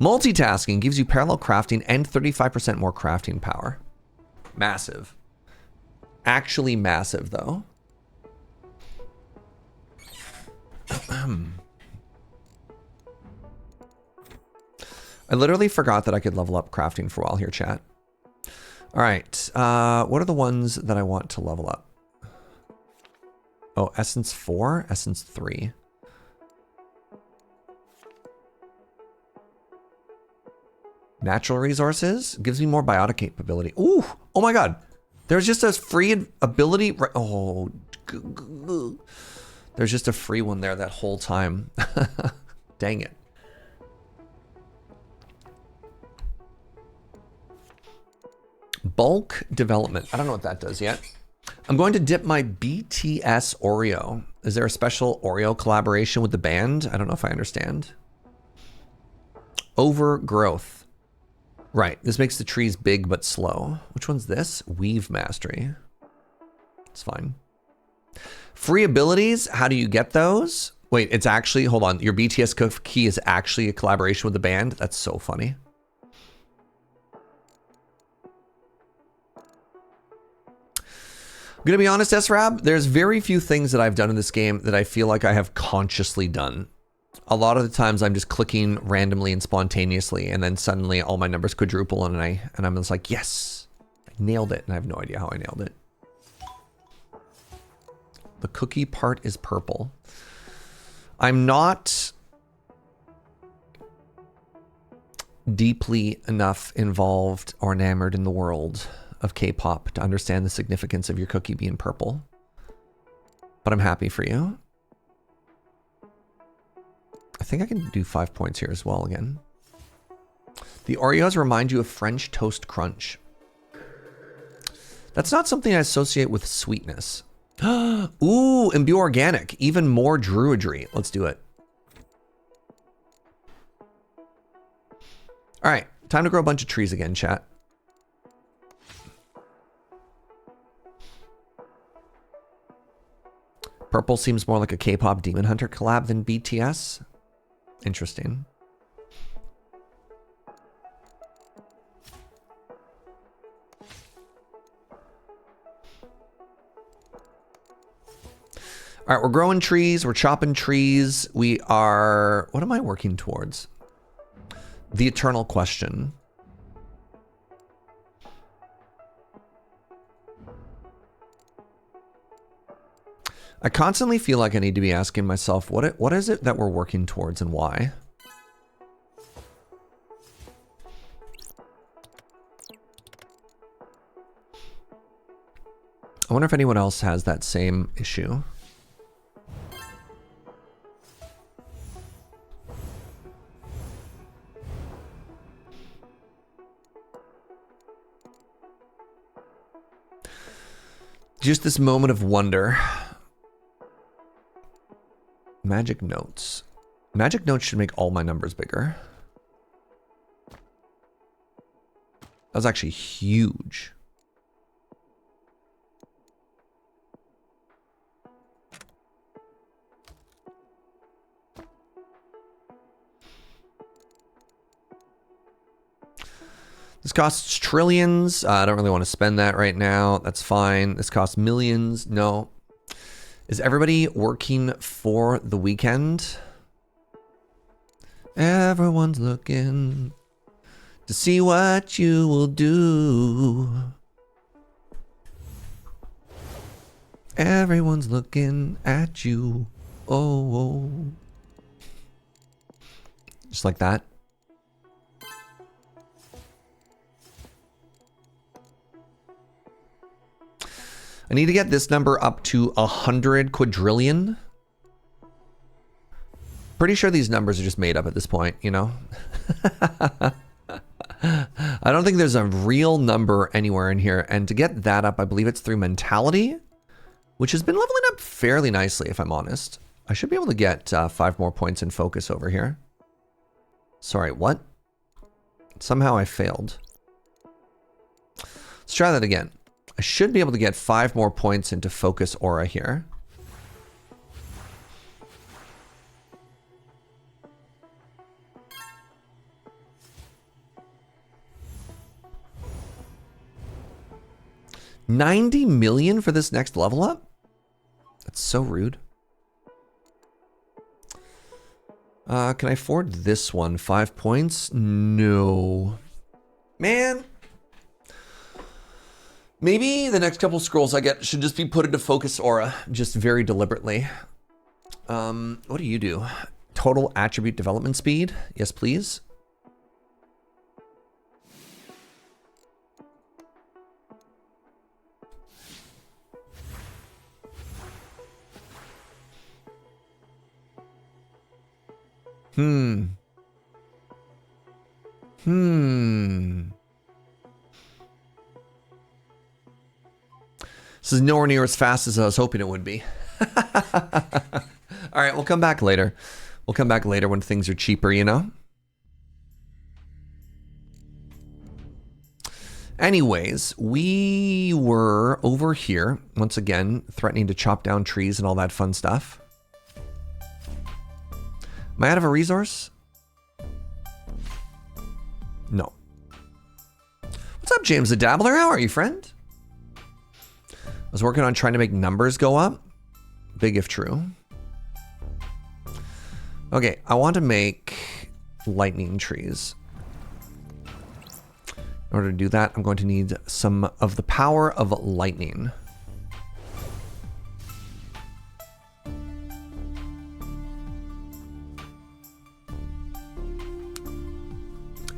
Multitasking gives you parallel crafting and 35% more crafting power. Massive. Actually massive, though. I literally forgot that I could level up crafting for a while here, chat. All right. What are the ones that I want to level up? Oh, Essence 4? Essence 3. Natural resources gives me more biotic capability. Ooh, oh my God. There's just a free ability. Oh, there's just a free one there that whole time. Dang it. Bulk development. I don't know what that does yet. I'm going to dip my BTS Oreo. Is there a special Oreo collaboration with the band? I don't know if I understand. Overgrowth. Right, this makes the trees big but slow. Which one's this? Weave Mastery. It's fine. Free abilities, how do you get those? Wait, it's actually, hold on, your BTS key is actually a collaboration with the band? That's so funny. I'm gonna be honest, SRAB, there's very few things that I've done in this game that I feel like I have consciously done. A lot of the times I'm just clicking randomly and spontaneously, and then suddenly all my numbers quadruple, and I'm just like, yes, I nailed it, and I have no idea how I nailed it. The cookie part is purple. I'm not deeply enough involved or enamored in the world of K-pop to understand the significance of your cookie being purple, but I'm happy for you. I think I can do 5 points here as well again. The Oreos remind you of French toast crunch. That's not something I associate with sweetness. Ooh, imbue organic, even more druidry. Let's do it. All right, time to grow a bunch of trees again, chat. Purple seems more like a K-pop Demon Hunter collab than BTS. Interesting. All right, we're growing trees, we're chopping trees. We are, what am I working towards? The eternal question. I constantly feel like I need to be asking myself, what is it that we're working towards and why? I wonder if anyone else has that same issue. Just this moment of wonder. Magic notes. Magic notes should make all my numbers bigger. That was actually huge. This costs trillions. I don't really want to spend that right now. That's fine. This costs millions. No. Is everybody working for the weekend? Everyone's looking to see what you will do. Everyone's looking at you. Oh. Just like that. I need to get this number up to 100 quadrillion. Pretty sure these numbers are just made up at this point, you know? I don't think there's a real number anywhere in here. And to get that up, I believe it's through mentality, which has been leveling up fairly nicely, if I'm honest. I should be able to get 5 more points in focus over here. Sorry, what? Somehow I failed. Let's try that again. I should be able to get 5 more points into focus aura here. $90 million for this next level up? That's so rude. Can I afford this one? 5 points? No. Man. Maybe the next couple scrolls I get should just be put into focus aura, just very deliberately. What do you do? Total attribute development speed? Yes, please. This is nowhere near as fast as I was hoping it would be. All right, we'll come back later. We'll come back later when things are cheaper, you know? Anyways, we were over here, once again, threatening to chop down trees and all that fun stuff. Am I out of a resource? No. What's up, James the Dabbler? How are you, friend? I was working on trying to make numbers go up. Big if true. Okay, I want to make lightning trees. In order to do that, I'm going to need some of the power of lightning.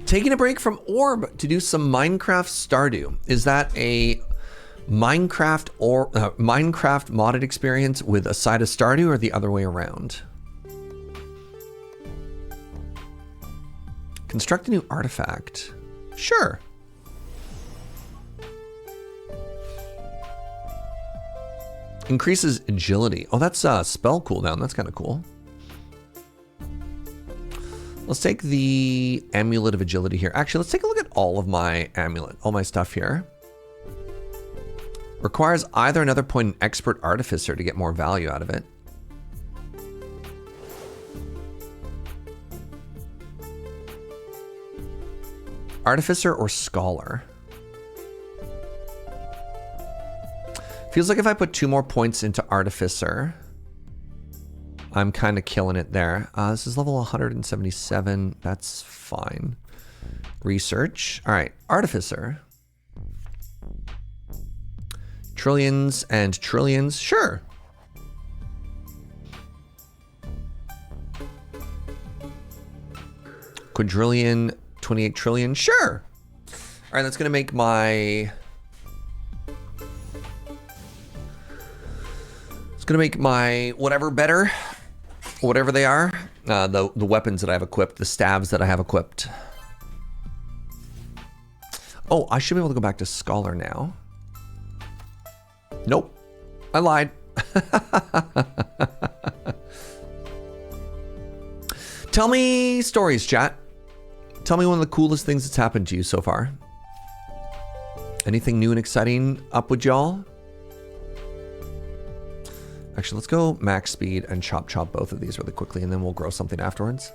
Taking a break from Orb to do some Minecraft Stardew. Is that a Minecraft or Minecraft modded experience with a side of Stardew, or the other way around? Construct a new artifact. Sure. Increases agility. Oh, that's a spell cooldown. That's kind of cool. Let's take the amulet of agility here. Actually, let's take a look at all of my amulet, all my stuff here. Requires either another point in expert artificer to get more value out of it. Artificer or scholar? Feels like if I put 2 more points into artificer, I'm kind of killing it there. This is level 177. That's fine. Research. All right, artificer. Trillions and trillions. Sure. Quadrillion, 28 trillion. Sure. All right, that's going to make my... It's going to make my whatever better. Whatever they are. The weapons that I have equipped. The stabs that I have equipped. Oh, I should be able to go back to scholar now. Nope. I lied. Tell me stories, chat. Tell me one of the coolest things that's happened to you so far. Anything new and exciting up with y'all? Actually, let's go max speed and chop both of these really quickly, and then we'll grow something afterwards.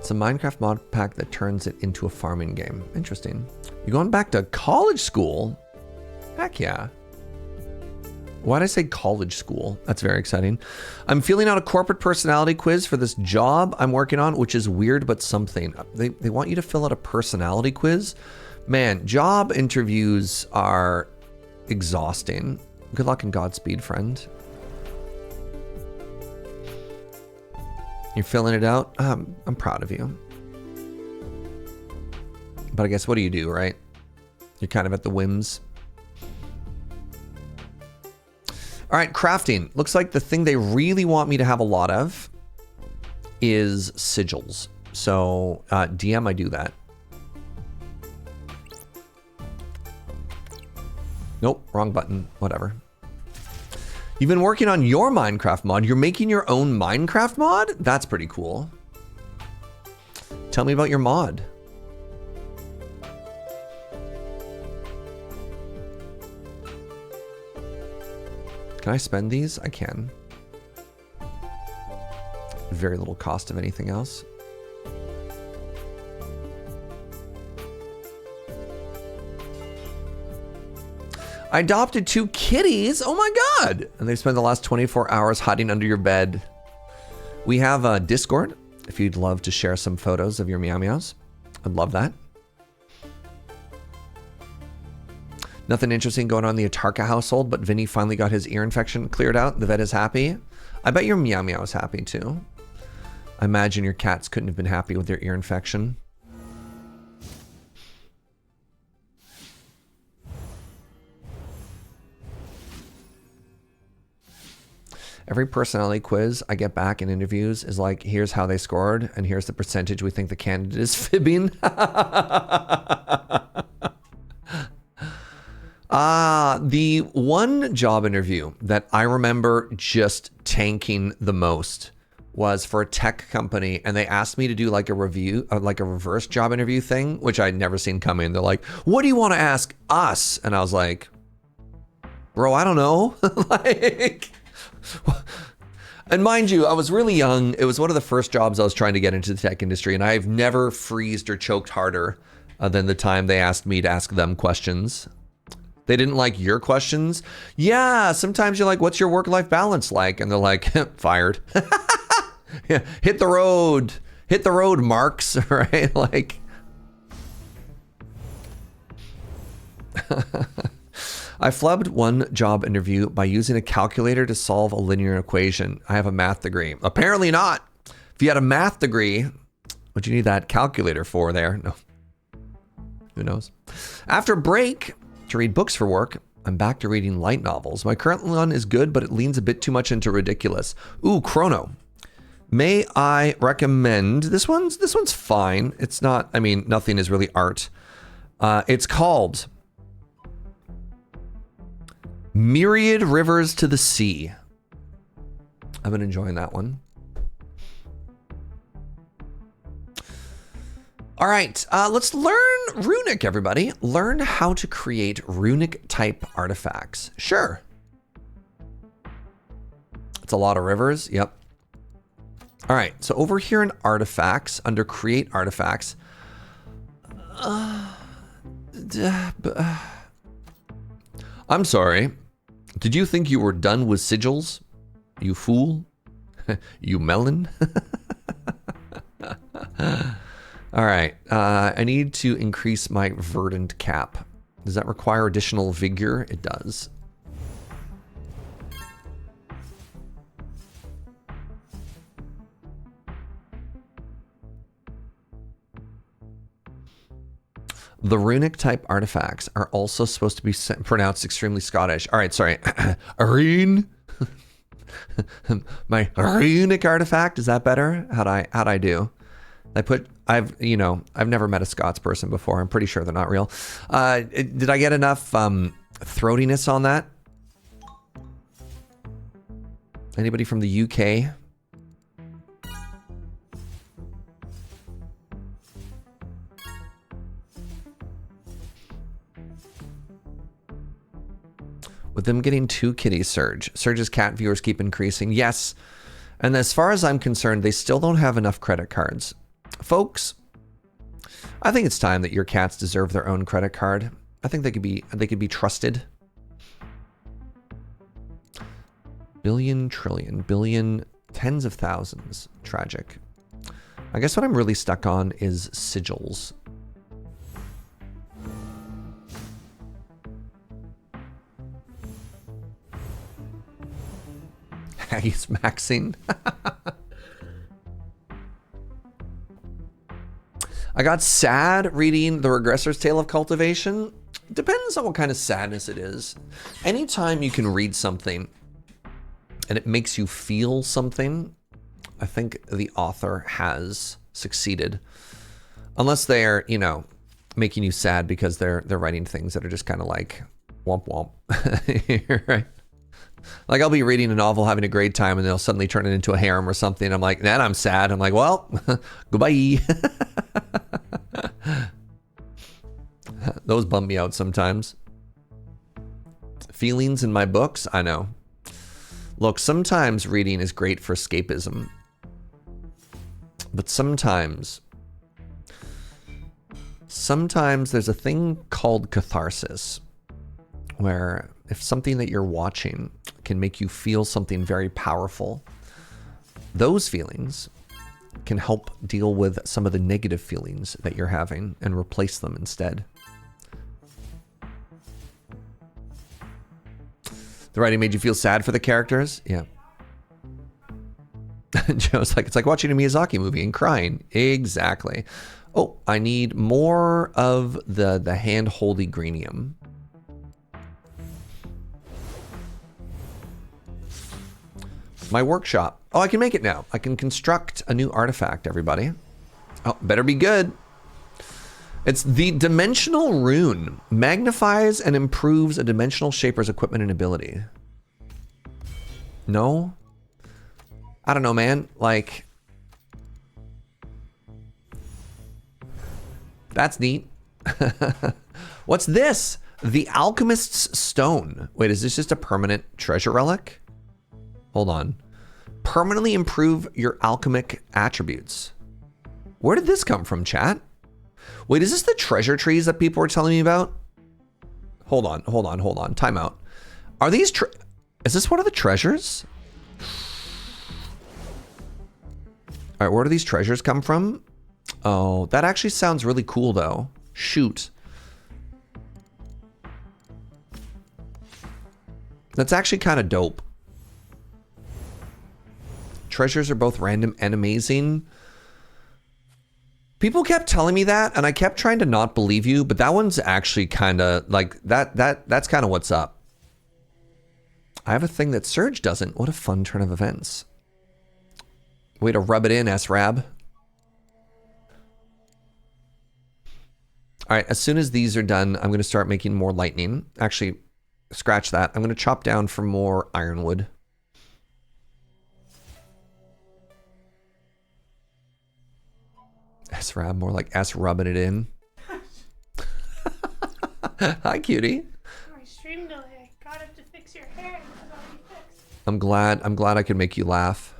It's a Minecraft mod pack that turns it into a farming game. Interesting. You're going back to college school? Heck yeah. Why did I say college school? That's very exciting. I'm filling out a corporate personality quiz for this job I'm working on, which is weird, but something. They want you to fill out a personality quiz. Man, job interviews are exhausting. Good luck and Godspeed, friend. You're filling it out? I'm proud of you. But I guess what do you do, right? You're kind of at the whims. All right, crafting. Looks like the thing they really want me to have a lot of is sigils. So DM, I do that. Nope, wrong button, whatever. You've been working on your Minecraft mod. You're making your own Minecraft mod? That's pretty cool. Tell me about your mod. Can I spend these? I can. Very little cost of anything else. I adopted 2 kitties. Oh my God. And they spent the last 24 hours hiding under your bed. We have a Discord if you'd love to share some photos of your meow meows. I'd love that. Nothing interesting going on in the Atarka household, but Vinny finally got his ear infection cleared out. The vet is happy. I bet your meow meow is happy too. I imagine your cats couldn't have been happy with their ear infection. Every personality quiz I get back in interviews is like, here's how they scored, and here's the percentage we think the candidate is fibbing. The one job interview that I remember just tanking the most was for a tech company, and they asked me to do like a review, like a reverse job interview thing, which I'd never seen come in. They're like, what do you want to ask us? And I was like, bro, I don't know. Like, and mind you, I was really young. It was one of the first jobs I was trying to get into the tech industry, and I've never freezed or choked harder than the time they asked me to ask them questions. They didn't like your questions. Yeah, sometimes you're like, what's your work-life balance like? And they're like, fired. Yeah, hit the road, Marks, right? Like, I flubbed one job interview by using a calculator to solve a linear equation. I have a math degree. Apparently not. If you had a math degree, what'd you need that calculator for there? No. Who knows? After a break to read books for work, I'm back to reading light novels. My current one is good, but it leans a bit too much into ridiculous. Ooh, Chrono. May I recommend this one's fine. It's not, I mean, nothing is really art. It's called Myriad Rivers to the Sea. I've been enjoying that one. All right, let's learn Runic, everybody. Learn how to create Runic type artifacts. Sure. It's a lot of rivers, yep. All right, so over here in artifacts, under create artifacts, I'm sorry. Did you think you were done with sigils? You fool. You melon. All right, I need to increase my verdant cap. Does that require additional vigor? It does. The runic type artifacts are also supposed to be pronounced extremely Scottish. All right, sorry. Rune. My runic artifact, is that better? How'd I do? I've never met a Scots person before. I'm pretty sure they're not real. Did I get enough throatiness on that? Anybody from the UK? With them getting 2 kitties, Serge. Serge's cat viewers keep increasing. Yes. And as far as I'm concerned, they still don't have enough credit cards. Folks, I think it's time that your cats deserve their own credit card. I think they could be trusted. Billion, trillion, billion, tens of thousands. Tragic. I guess what I'm really stuck on is sigils. He's maxing. I got sad reading The Regressor's Tale of Cultivation. Depends on what kind of sadness it is. Anytime you can read something and it makes you feel something, I think the author has succeeded. Unless they're, you know, making you sad because they're writing things that are just kind of like womp womp. Right? Like I'll be reading a novel, having a great time, and they'll suddenly turn it into a harem or something. I'm like, man, I'm sad. I'm like, well, goodbye. Those bum me out sometimes. Feelings in my books, I know. Look, sometimes reading is great for escapism. But sometimes there's a thing called catharsis, where if something that you're watching can make you feel something very powerful, those feelings can help deal with some of the negative feelings that you're having and replace them instead. The writing made you feel sad for the characters? Yeah. Joe's like, it's like watching a Miyazaki movie and crying. Exactly. Oh, I need more of the hand-holdy greenium. My workshop. Oh, I can make it now. I can construct a new artifact, everybody. Oh, better be good. It's the Dimensional Rune. Magnifies and improves a dimensional shaper's equipment and ability. No? I don't know, man. Like, that's neat. What's this? The Alchemist's Stone. Wait, is this just a permanent treasure relic? Hold on. Permanently improve your alchemic attributes. Where did this come from, chat? Wait, is this the treasure trees that people were telling me about? Hold on. Time out. Are these is this one of the treasures? All right, where do these treasures come from? Oh, that actually sounds really cool though. Shoot. That's actually kind of dope. Treasures are both random and amazing. People kept telling me that, and I kept trying to not believe you, but that one's actually kind of like that's kind of what's up. I have a thing that Serge doesn't. What a fun turn of events. Way to rub it in, S-Rab. All right, as soon as these are done, I'm going to start making more lightning. Actually, scratch that. I'm going to chop down for more ironwood. S-Rab, more like S-rubbing it in. Hi, cutie. My stream delay. Got it to fix your hair. It was already fixed. I'm glad I could make you laugh.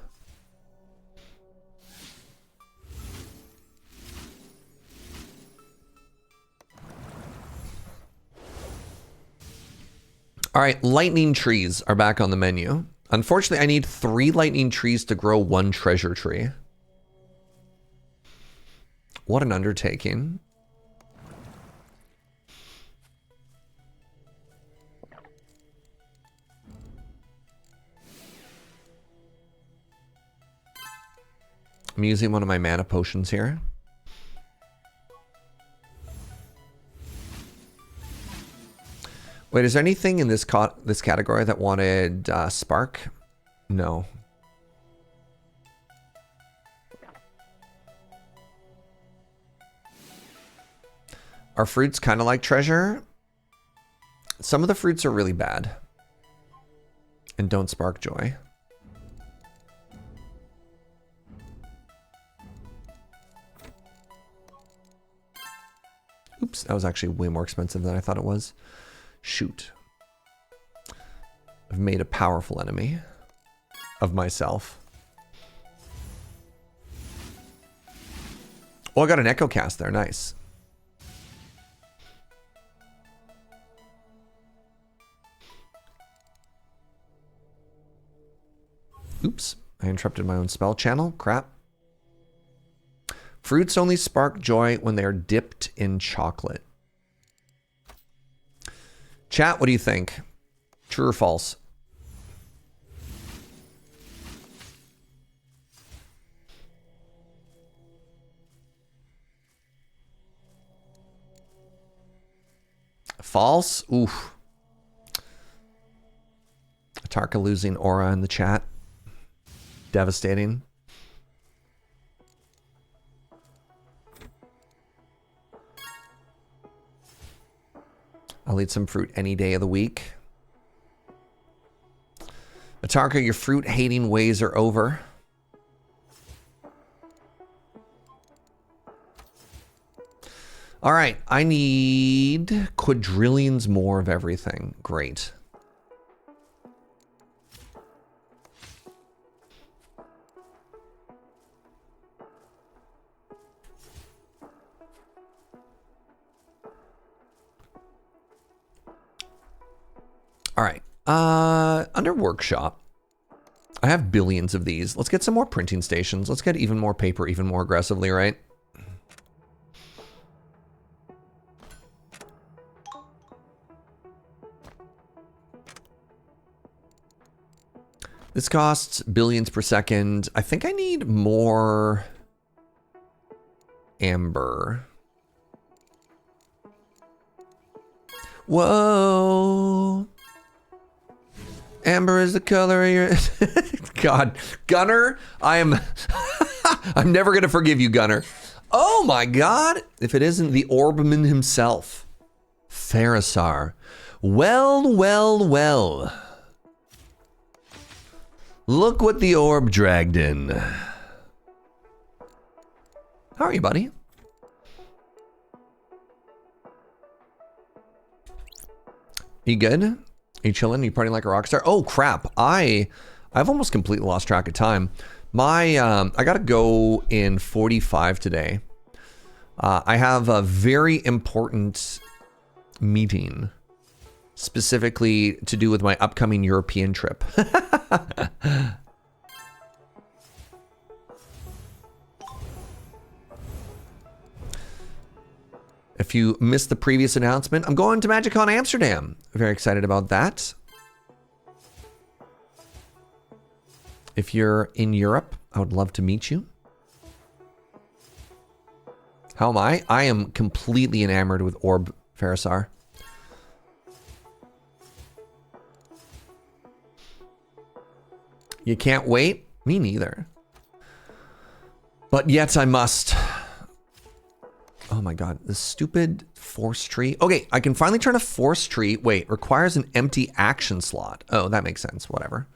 All right, lightning trees are back on the menu. Unfortunately, I need 3 lightning trees to grow 1 treasure tree. What an undertaking. I'm using one of my mana potions here. Wait, is there anything in this category that wanted spark? No. Are fruits kind of like treasure? Some of the fruits are really bad and don't spark joy. Oops, that was actually way more expensive than I thought it was. Shoot. I've made a powerful enemy of myself. Oh, I got an echo cast there. Nice. Oops. I interrupted my own spell channel. Crap. Fruits only spark joy when they are dipped in chocolate. Chat, what do you think? True or false? False? Oof. Tarka losing aura in the chat. Devastating. I'll eat some fruit any day of the week. Atarka, your fruit-hating ways are over. All right, I need quadrillions more of everything. Great. All right, under workshop, I have billions of these. Let's get some more printing stations. Let's get even more paper, even more aggressively, right? This costs billions per second. I think I need more amber. Whoa. Amber is the color of your... God. Gunner, I am... I'm never going to forgive you, Gunner. Oh my God. If it isn't the Orbman himself. Therisar. Well, well, well. Look what the orb dragged in. How are you, buddy? You good? Are you chilling? Are you partying like a rock star? Oh crap! I've almost completely lost track of time. My I gotta go in 45 today. I have a very important meeting, specifically to do with my upcoming European trip. If you missed the previous announcement, I'm going to MagicCon Amsterdam. Very excited about that. If you're in Europe, I would love to meet you. How am I? I am completely enamored with Orb Therisar. You can't wait? Me neither. But yet I must. Oh my God, this stupid force tree. Okay, I can finally turn a force tree. Wait, requires an empty action slot. Oh, that makes sense, whatever.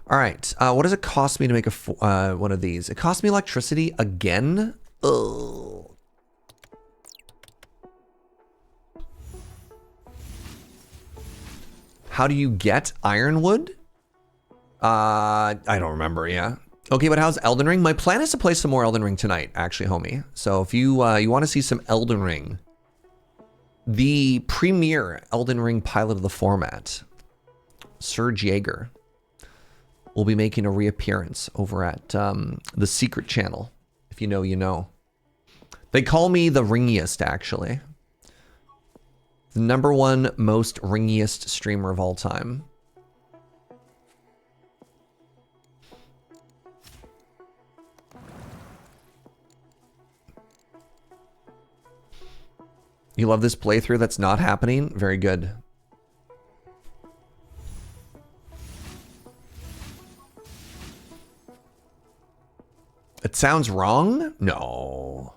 All right, what does it cost me to make a one of these? It costs me electricity again? Ugh. How do you get ironwood? I don't remember, yeah. Okay, but how's Elden Ring? My plan is to play some more Elden Ring tonight, actually, homie. So if you want to see some Elden Ring, the premier Elden Ring pilot of the format, Serge will be making a reappearance over at the Secret Channel. If you know, you know. They call me the ringiest, actually. The #1 most ringiest streamer of all time. You love this playthrough that's not happening? Very good. It sounds wrong? No.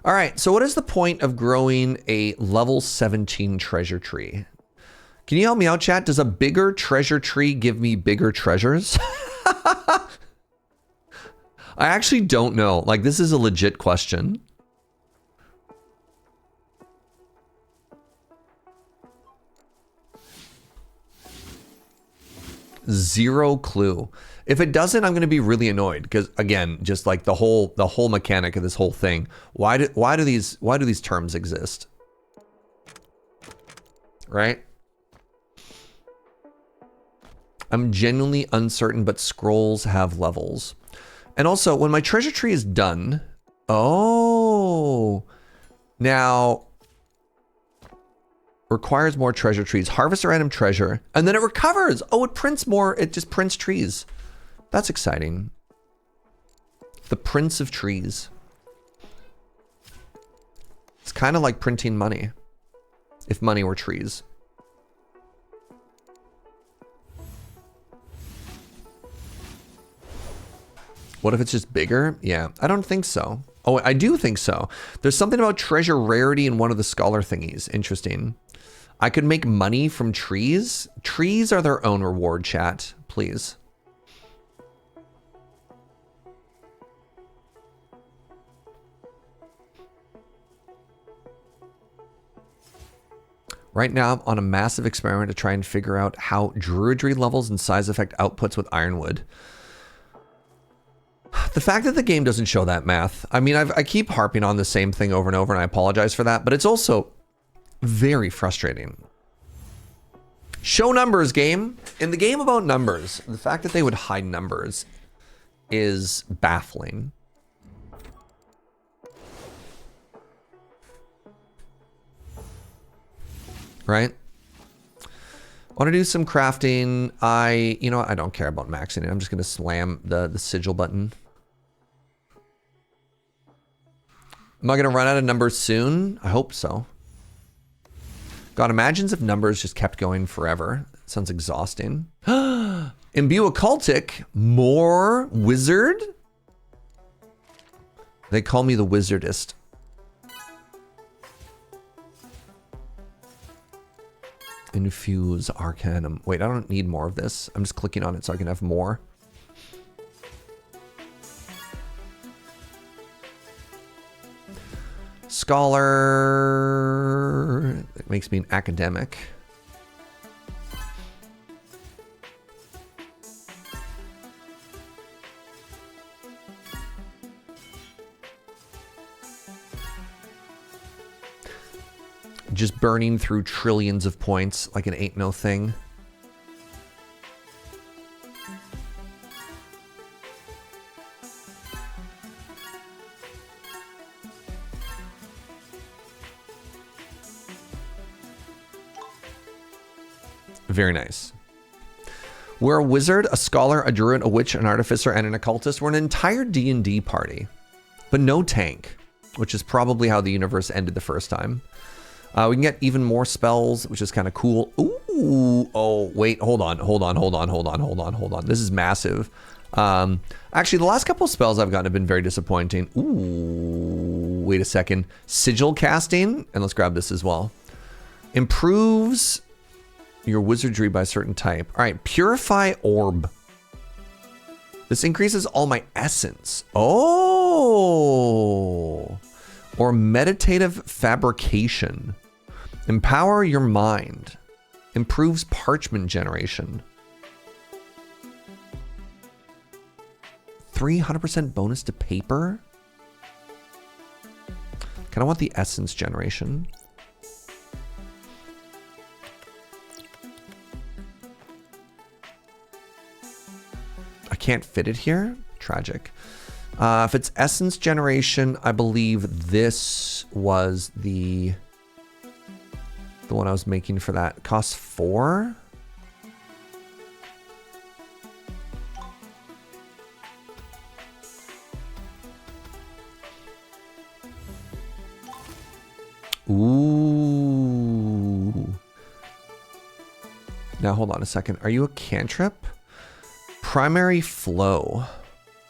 All right, so what is the point of growing a level 17 treasure tree? Can you help me out, chat? Does a bigger treasure tree give me bigger treasures? I actually don't know. Like, this is a legit question. Zero clue. If it doesn't, I'm going to be really annoyed because, again, just like the whole mechanic of this whole thing. Why do these terms exist? Right? I'm genuinely uncertain, but scrolls have levels. And also, when my treasure tree is done, oh, now requires more treasure trees. Harvest a random treasure, and then it recovers. Oh, it prints more. It just prints trees. That's exciting. The Prince of Trees. It's kind of like printing money, if money were trees. What if it's just bigger? Yeah, I don't think so. Oh, I do think so. There's something about treasure rarity in one of the scholar thingies. Interesting. I could make money from trees. Trees are their own reward, chat, please. Right now, I'm on a massive experiment to try and figure out how druidry levels and size effect outputs with ironwood. The fact that the game doesn't show that math, I mean, I keep harping on the same thing over and over, and I apologize for that, but it's also very frustrating. Show numbers, game. In the game about numbers, the fact that they would hide numbers is baffling. Right? I want to do some crafting. You know what? I don't care about maxing it. I'm just going to slam the sigil button. Am I going to run out of numbers soon? I hope so. God, imagines if numbers just kept going forever. That sounds exhausting. Imbue occultic. More wizard? They call me the wizardist. Infuse Arcanum. Wait, I don't need more of this. I'm just clicking on it so I can have more. Scholar. It makes me an academic. Just burning through trillions of points like an ain't no thing. Very nice. We're a wizard, a scholar, a druid, a witch, an artificer, and an occultist. We're an entire D&D party, but no tank, which is probably how the universe ended the first time. We can get even more spells, which is kind of cool. Ooh, oh, wait, hold on. This is massive. Actually, the last couple of spells I've gotten have been very disappointing. Ooh, wait a second. Sigil casting, and let's grab this as well. Improves your wizardry by a certain type. All right, Purify Orb. This increases all my essence. Oh. Or Meditative Fabrication. Empower your mind. Improves parchment generation. 300% bonus to paper. Kind of want the essence generation. I can't fit it here. Tragic. If it's essence generation, I believe this was the one I was making for that. It costs 4. Ooh. Now hold on a second. Are you a cantrip? Primary flow.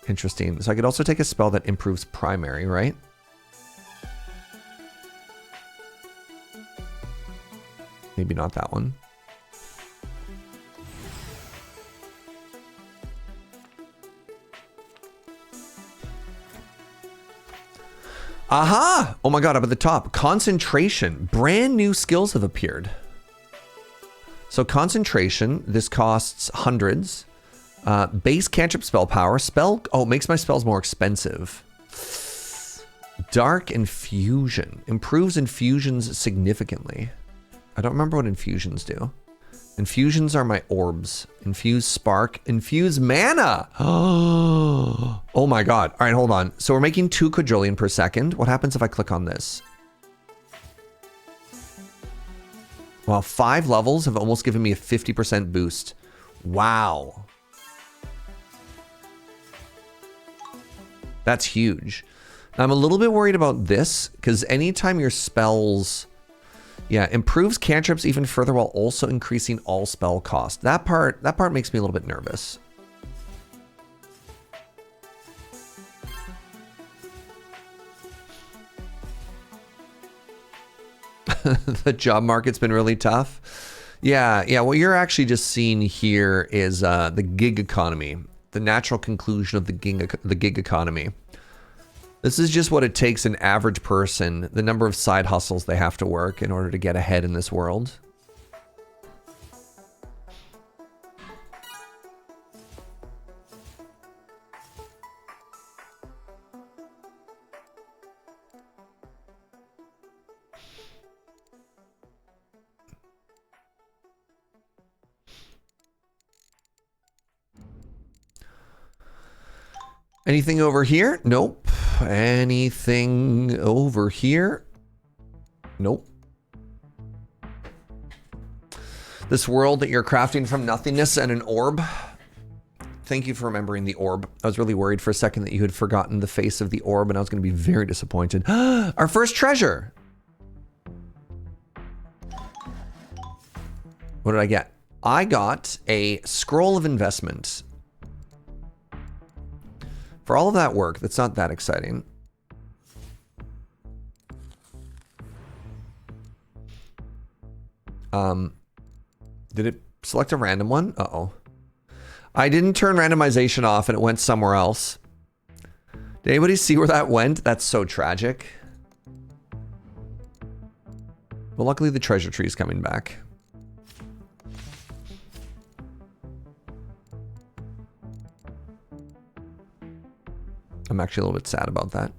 Interesting. So I could also take a spell that improves primary, right? Maybe not that one. Aha! Oh my god, up at the top. Concentration. Brand new skills have appeared. So concentration, this costs hundreds. Base cantrip spell power. Oh, makes my spells more expensive. Dark infusion. Improves infusions significantly. I don't remember what infusions do. Infusions are my orbs. Infuse spark. Infuse mana. Oh my god. All right, hold on. So we're making 2 quadrillion per second. What happens if I click on this? Wow, 5 levels have almost given me a 50% boost. Wow. That's huge. I'm a little bit worried about this because anytime your spells, yeah, improves cantrips even further while also increasing all spell cost. That part makes me a little bit nervous. The job market's been really tough. Yeah. What you're actually just seeing here is the gig economy, the natural conclusion of the gig economy. This is just what it takes an average person, the number of side hustles they have to work in order to get ahead in this world. Anything over here? Nope. Anything over here? Nope. This world that you're crafting from nothingness and an orb. Thank you for remembering the orb. I was really worried for a second that you had forgotten the face of the orb and I was going to be very disappointed. Our first treasure. What did I get? I got a scroll of investment. For all of that work, that's not that exciting. Did it select a random one? Uh-oh. I didn't turn randomization off and it went somewhere else. Did anybody see where that went? That's so tragic. Well, luckily the treasure tree is coming back. I'm actually a little bit sad about that.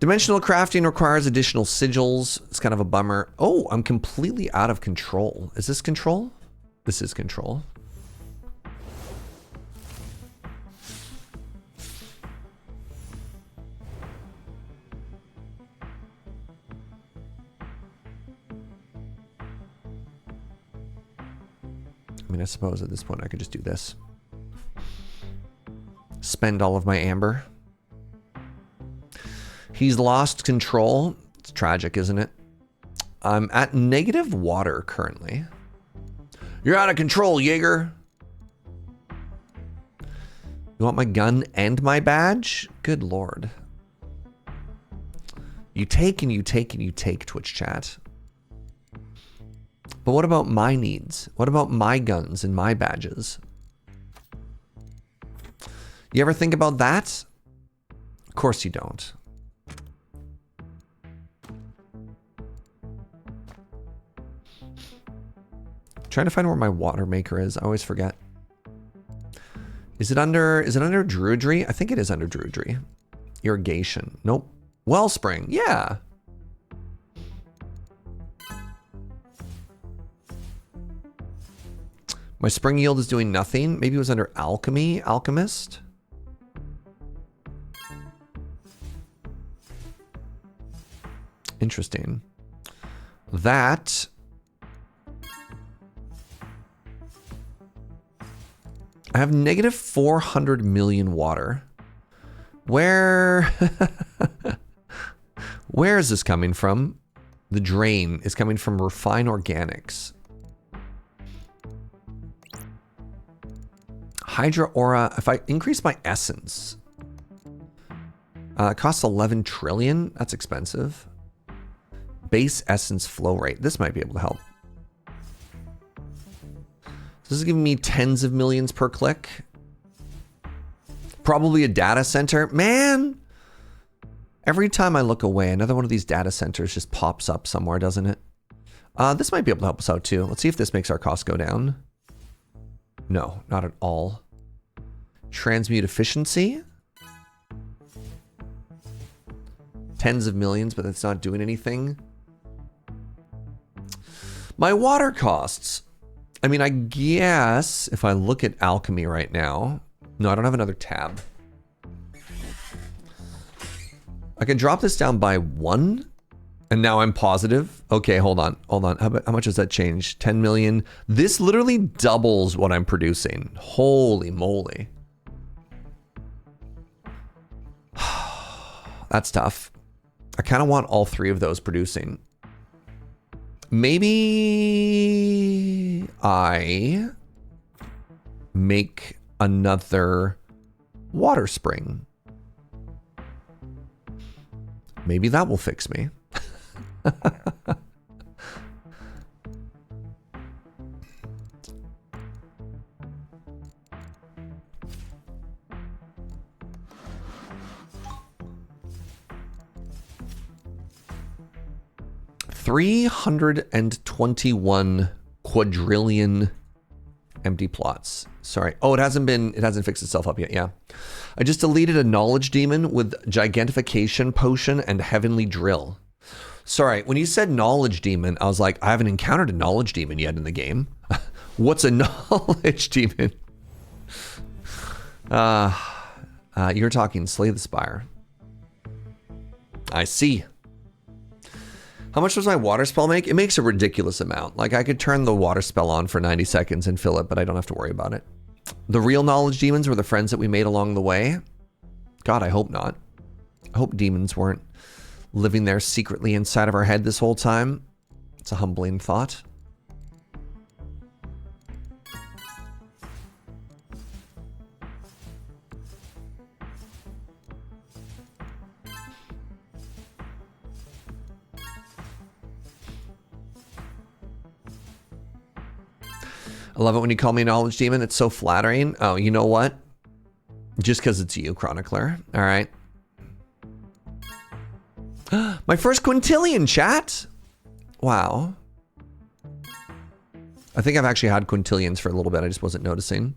Dimensional crafting requires additional sigils. It's kind of a bummer. Oh, I'm completely out of control. Is this control? This is control. I mean, I suppose at this point I could just do this. Spend all of my amber. He's lost control. It's tragic, isn't it? I'm at negative water currently. You're out of control, Jaeger. You want my gun and my badge? Good lord. You take and you take and you take, Twitch chat. But what about my needs? What about my guns and my badges? You ever think about that? Of course you don't. Trying to find where my water maker is. I always forget. Is it under Druidry? I think it is under Druidry. Irrigation. Nope. Wellspring. Yeah. My spring yield is doing nothing. Maybe it was under alchemy, alchemist. Interesting. That. I have negative 400 million water. Where is this coming from? The drain is coming from Refine Organics. Hydra Aura, if I increase my essence, it costs 11 trillion. That's expensive. Base essence flow rate. This might be able to help. This is giving me tens of millions per click. Probably a data center. Man, Every time I look away, another one of these data centers just pops up somewhere, doesn't it? This might be able to help us out too. Let's see if this makes our cost go down. No, not at all. Transmute efficiency. Tens of millions, but it's not doing anything. My water costs. I mean, I guess if I look at alchemy right now. No, I don't have another tab. I can drop this down by 1. And now I'm positive. Okay, hold on. How much does that change? 10 million. This literally doubles what I'm producing. Holy moly. That's tough. I kind of want all 3 of those producing. Maybe I make another water spring. Maybe that will fix me. 321 quadrillion empty plots. Sorry. Oh, it hasn't fixed itself up yet. Yeah. I just deleted a knowledge demon with gigantification potion and heavenly drill. Sorry, when you said knowledge demon, I was like, I haven't encountered a knowledge demon yet in the game. What's a knowledge demon? You're talking Slay the Spire. I see. How much does my water spell make? It makes a ridiculous amount. Like, I could turn the water spell on for 90 seconds and fill it, but I don't have to worry about it. The real knowledge demons were the friends that we made along the way. God, I hope not. I hope demons weren't living there secretly inside of our head this whole time. It's a humbling thought. I love it when you call me a knowledge demon. It's so flattering. Oh, you know what? Just because it's you, Chronicler. All right. My first quintillion, chat. Wow. I think I've actually had quintillions for a little bit. I just wasn't noticing.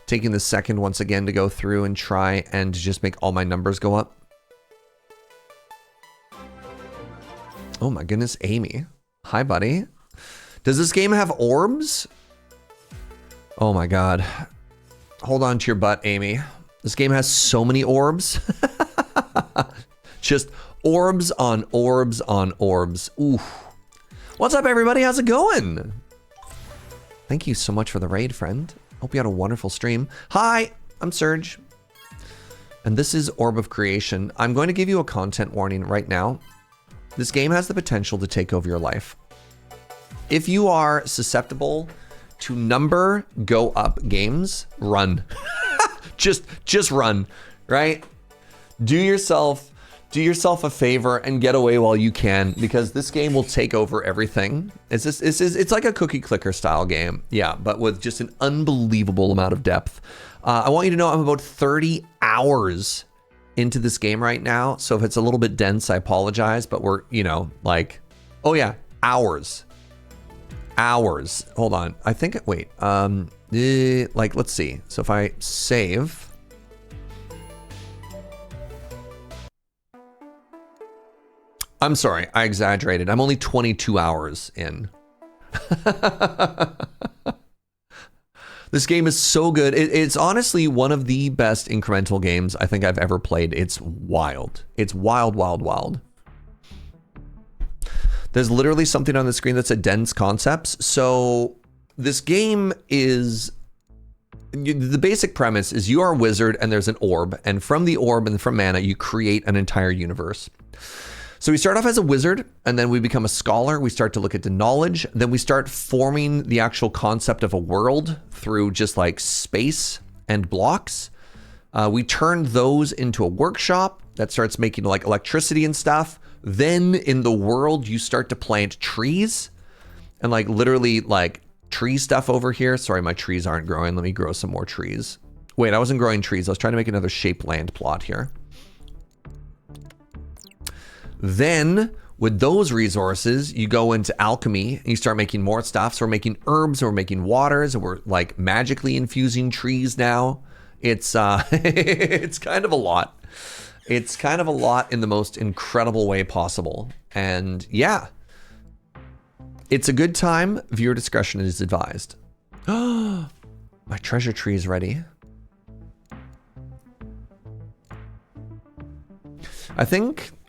Taking the second once again to go through and try and just make all my numbers go up. Oh my goodness, Amy. Hi, buddy. Does this game have orbs? Oh my god. Hold on to your butt, Amy. This game has so many orbs. Just orbs on orbs on orbs. Ooh. What's up, everybody? How's it going? Thank you so much for the raid, friend. Hope you had a wonderful stream. Hi, I'm Serge. And this is Orb of Creation. I'm going to give you a content warning right now. This game has the potential to take over your life. If you are susceptible to number go up games, run. just run, right? Do yourself a favor and get away while you can, because this game will take over everything. It's like a cookie clicker style game. Yeah, but with just an unbelievable amount of depth. I want you to know I'm about 30 hours into this game right now. So if it's a little bit dense, I apologize, but we're, like, oh yeah, hours. Hold on. I think, wait, let's see. So if I save, I'm sorry, I exaggerated. I'm only 22 hours in. This game is so good. It's honestly one of the best incremental games I think I've ever played. It's wild. It's wild, wild, wild. There's literally something on the screen that said dense concepts. So this game is, the basic premise is you are a wizard and there's an orb. And from the orb and from mana, you create an entire universe. So we start off as a wizard, and then we become a scholar. We start to look at the knowledge. Then we start forming the actual concept of a world through just like space and blocks. We turn those into a workshop that starts making like electricity and stuff. Then in the world, you start to plant trees and like literally like tree stuff over here. Sorry, my trees aren't growing. Let me grow some more trees. Wait, I wasn't growing trees. I was trying to make another shaped land plot here. Then with those resources, you go into alchemy and you start making more stuff. So we're making herbs, and we're making waters, and we're like magically infusing trees now. It's it's kind of a lot. It's kind of a lot in the most incredible way possible. And yeah, it's a good time. Viewer discretion is advised. My treasure tree is ready. I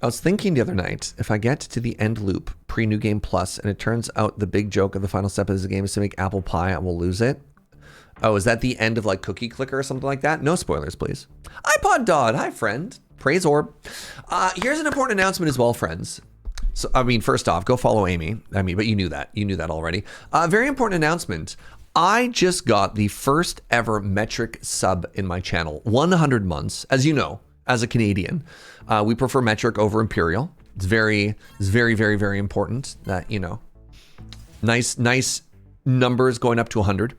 was thinking the other night, if I get to the end loop pre-New Game Plus and it turns out the big joke of the final step of the game is to make apple pie, I will lose it. Oh, is that the end of like Cookie Clicker or something like that? No spoilers, please. iPod Dodd, hi friend. Praise Orb. Here's an important announcement as well, friends. So, I mean, first off, go follow Amy. But you knew that. You knew that already. Very important announcement. I just got the first ever metric sub in my channel. 100 months, as you know. As a Canadian, we prefer metric over imperial. It's very, very important that, you know, nice numbers going up to 100.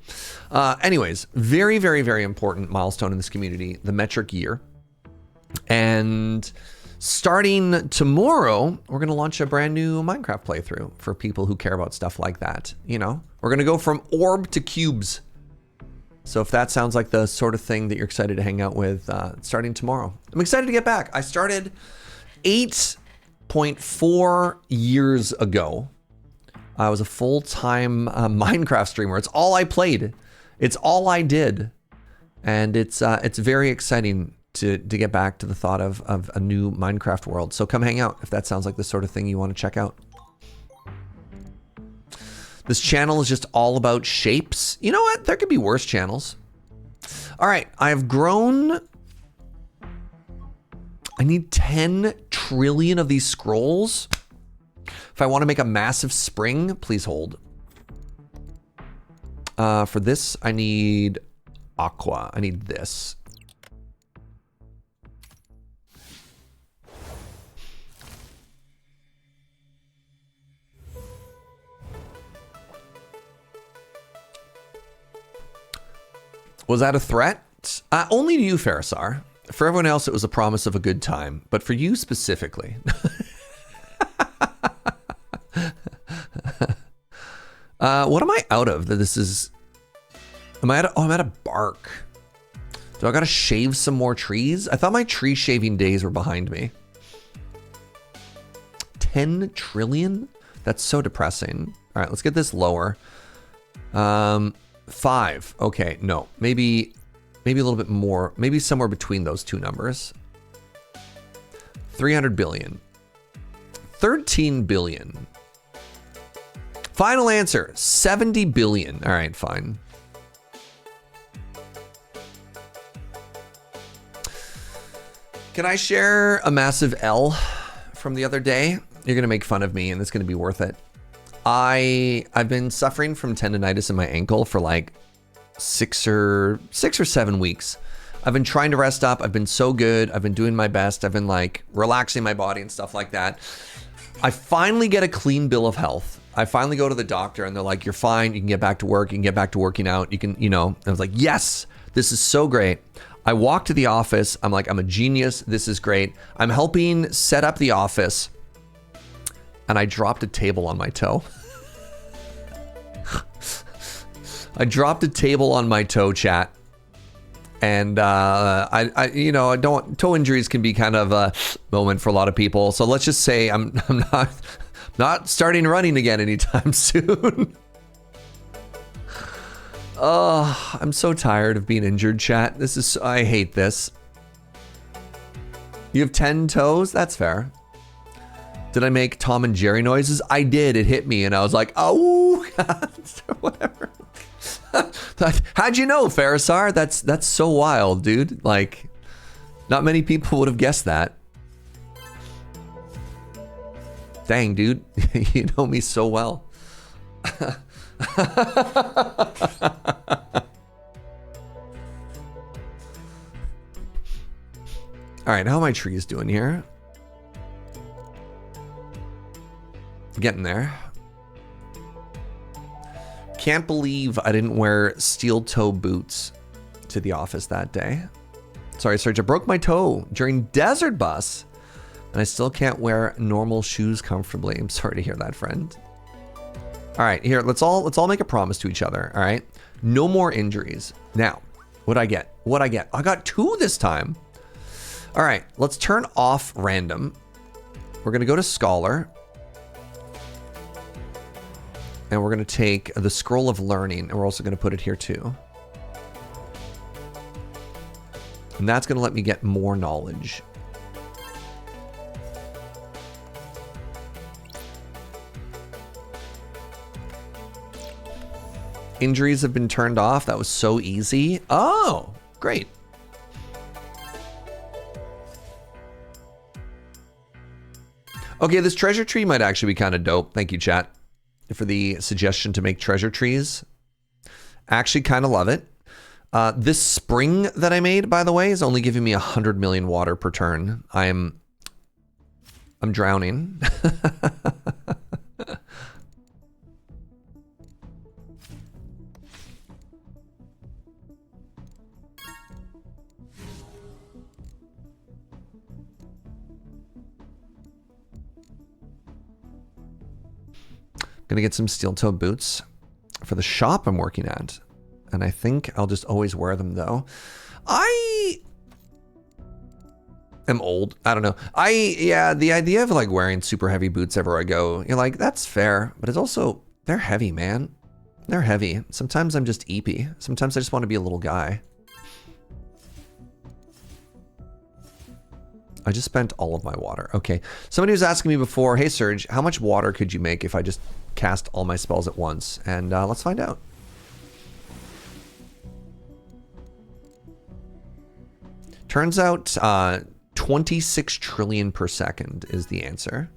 Anyways, very important milestone in this community, the metric year. And starting tomorrow, we're going to launch a brand new Minecraft playthrough for people who care about stuff like that. You know, we're going to go from orb to cubes. So if that sounds like the sort of thing that you're excited to hang out with, starting tomorrow. I'm excited to get back. I started 8.4 years ago. I was a full-time Minecraft streamer. It's all I played. It's all I did. And it's very exciting to get back to the thought of a new Minecraft world. So come hang out if that sounds like the sort of thing you want to check out. This channel is just all about shapes. You know what? There could be worse channels. All right, I've grown. I need 10 trillion of these scrolls. If I want to make a massive spring, please hold. For this, I need aqua. I need this. Was that a threat? Only to you, Farisar. For everyone else, it was a promise of a good time. But for you specifically. What am I out of? That this is... Am I out of... Oh, I'm out of bark. Do I gotta shave some more trees? I thought my tree shaving days were behind me. 10 trillion? That's so depressing. All right, let's get this lower. 5. Okay, no. Maybe a little bit more. Maybe somewhere between those two numbers. 300 billion. 13 billion. Final answer, 70 billion. All right, fine. Can I share a massive L from the other day? You're gonna make fun of me and it's gonna be worth it. I've been suffering from tendonitis in my ankle for like 6 or 7 weeks. I've been trying to rest up. I've been so good. I've been doing my best. I've been like relaxing my body and stuff like that. I finally get a clean bill of health. I finally go to the doctor and they're like, you're fine. You can get back to work. You can get back to working out. You can, you know, and I was like, yes, this is so great. I walk to the office. I'm like, I'm a genius. This is great. I'm helping set up the office. And I dropped a table on my toe. I dropped a table on my toe, chat. And I you know, toe injuries can be kind of a moment for a lot of people. So let's just say I'm not starting running again anytime soon. Oh, I'm so tired of being injured, chat. I hate this. You have 10 toes? That's fair. Did I make Tom and Jerry noises? I did. It hit me and I was like, oh, whatever. How'd you know, Farisar? That's so wild, dude. Like, not many people would have guessed that. Dang, dude. You know me so well. All right, how are my trees doing here? getting there. Can't believe I didn't wear steel toe boots to the office that day. Sorry, Serge, I broke my toe during Desert Bus, and I still can't wear normal shoes comfortably. I'm sorry to hear that, friend. All right, here, let's all make a promise to each other, all right? No more injuries. Now, what'd I get? I got 2 this time. All right, let's turn off random. We're gonna go to Scholar. And we're gonna take the Scroll of Learning, and we're also gonna put it here too. And that's gonna let me get more knowledge. Injuries have been turned off. That was so easy. Oh, great. Okay, this treasure tree might actually be kind of dope. Thank you, chat, for the suggestion to make treasure trees. Actually kind of love it. This spring that I made, by the way, is only giving me 100 million water per turn. I'm drowning. Gonna get some steel toe boots for the shop I'm working at. And I think I'll just always wear them though. I am old. I don't know. Yeah, the idea of like wearing super heavy boots everywhere I go, you're like, that's fair. But it's also, they're heavy, man. They're heavy. Sometimes I'm just eepy. Sometimes I just want to be a little guy. I just spent all of my water. Okay. Somebody was asking me before, hey Serge, how much water could you make if I just cast all my spells at once? And let's find out. Turns out 26 trillion per second is the answer.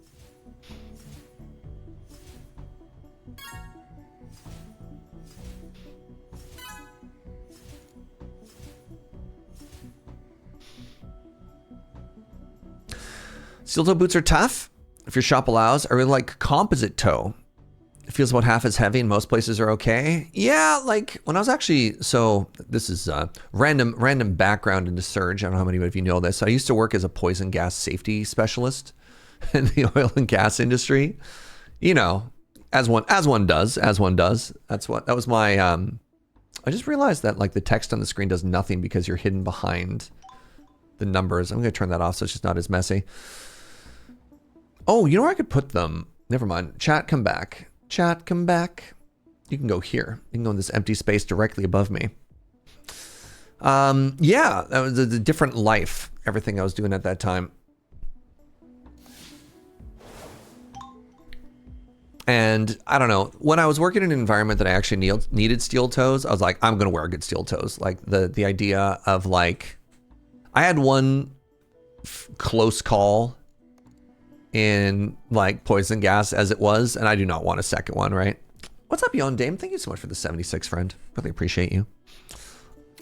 Steel toe boots are tough, if your shop allows. I really like composite toe. It feels about half as heavy and most places are okay. Yeah, like when I was actually, so this is random background into Serge. I don't know how many of you know this. I used to work as a poison gas safety specialist in the oil and gas industry. You know, as one does. That was my, I just realized that like the text on the screen does nothing because you're hidden behind the numbers. I'm gonna turn that off so it's just not as messy. Oh, you know where I could put them? Never mind. Chat, come back. Chat, come back. You can go here. You can go in this empty space directly above me. Yeah, that was a different life. Everything I was doing at that time. And I don't know, when I was working in an environment that I actually needed steel toes, I was like, I'm gonna wear good steel toes. Like the idea of like, I had one close call in like poison gas as it was, and I do not want a second one, right? What's up, Yon Dame? Thank you so much for the 76, friend. Really appreciate you.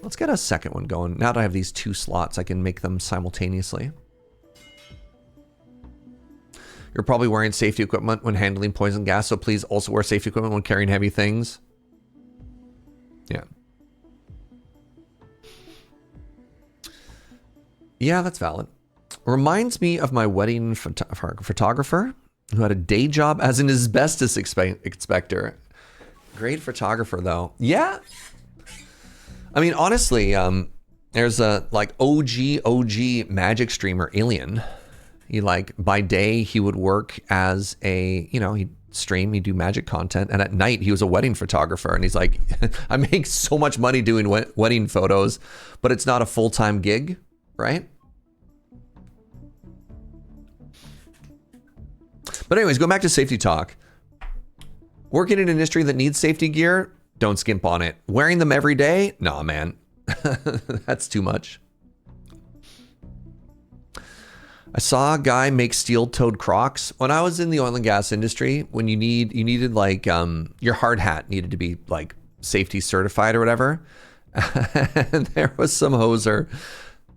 Let's get a second one going. Now that I have these 2 slots, I can make them simultaneously. You're probably wearing safety equipment when handling poison gas, so please also wear safety equipment when carrying heavy things. Yeah. Yeah, that's valid. Reminds me of my wedding photographer who had a day job as an asbestos inspector. Great photographer, though. Yeah. I mean, honestly, there's a like OG magic streamer, Alien. He like by day he would work as a, you know, he'd stream, he'd do magic content, and at night he was a wedding photographer. And he's like, I make so much money doing wedding photos, but it's not a full-time gig, right? But anyways, going back to safety talk. Working in an industry that needs safety gear, don't skimp on it. Wearing them every day? Nah, man. That's too much. I saw a guy make steel-toed Crocs. When I was in the oil and gas industry, when you needed like, your hard hat needed to be like safety certified or whatever. And there was some hoser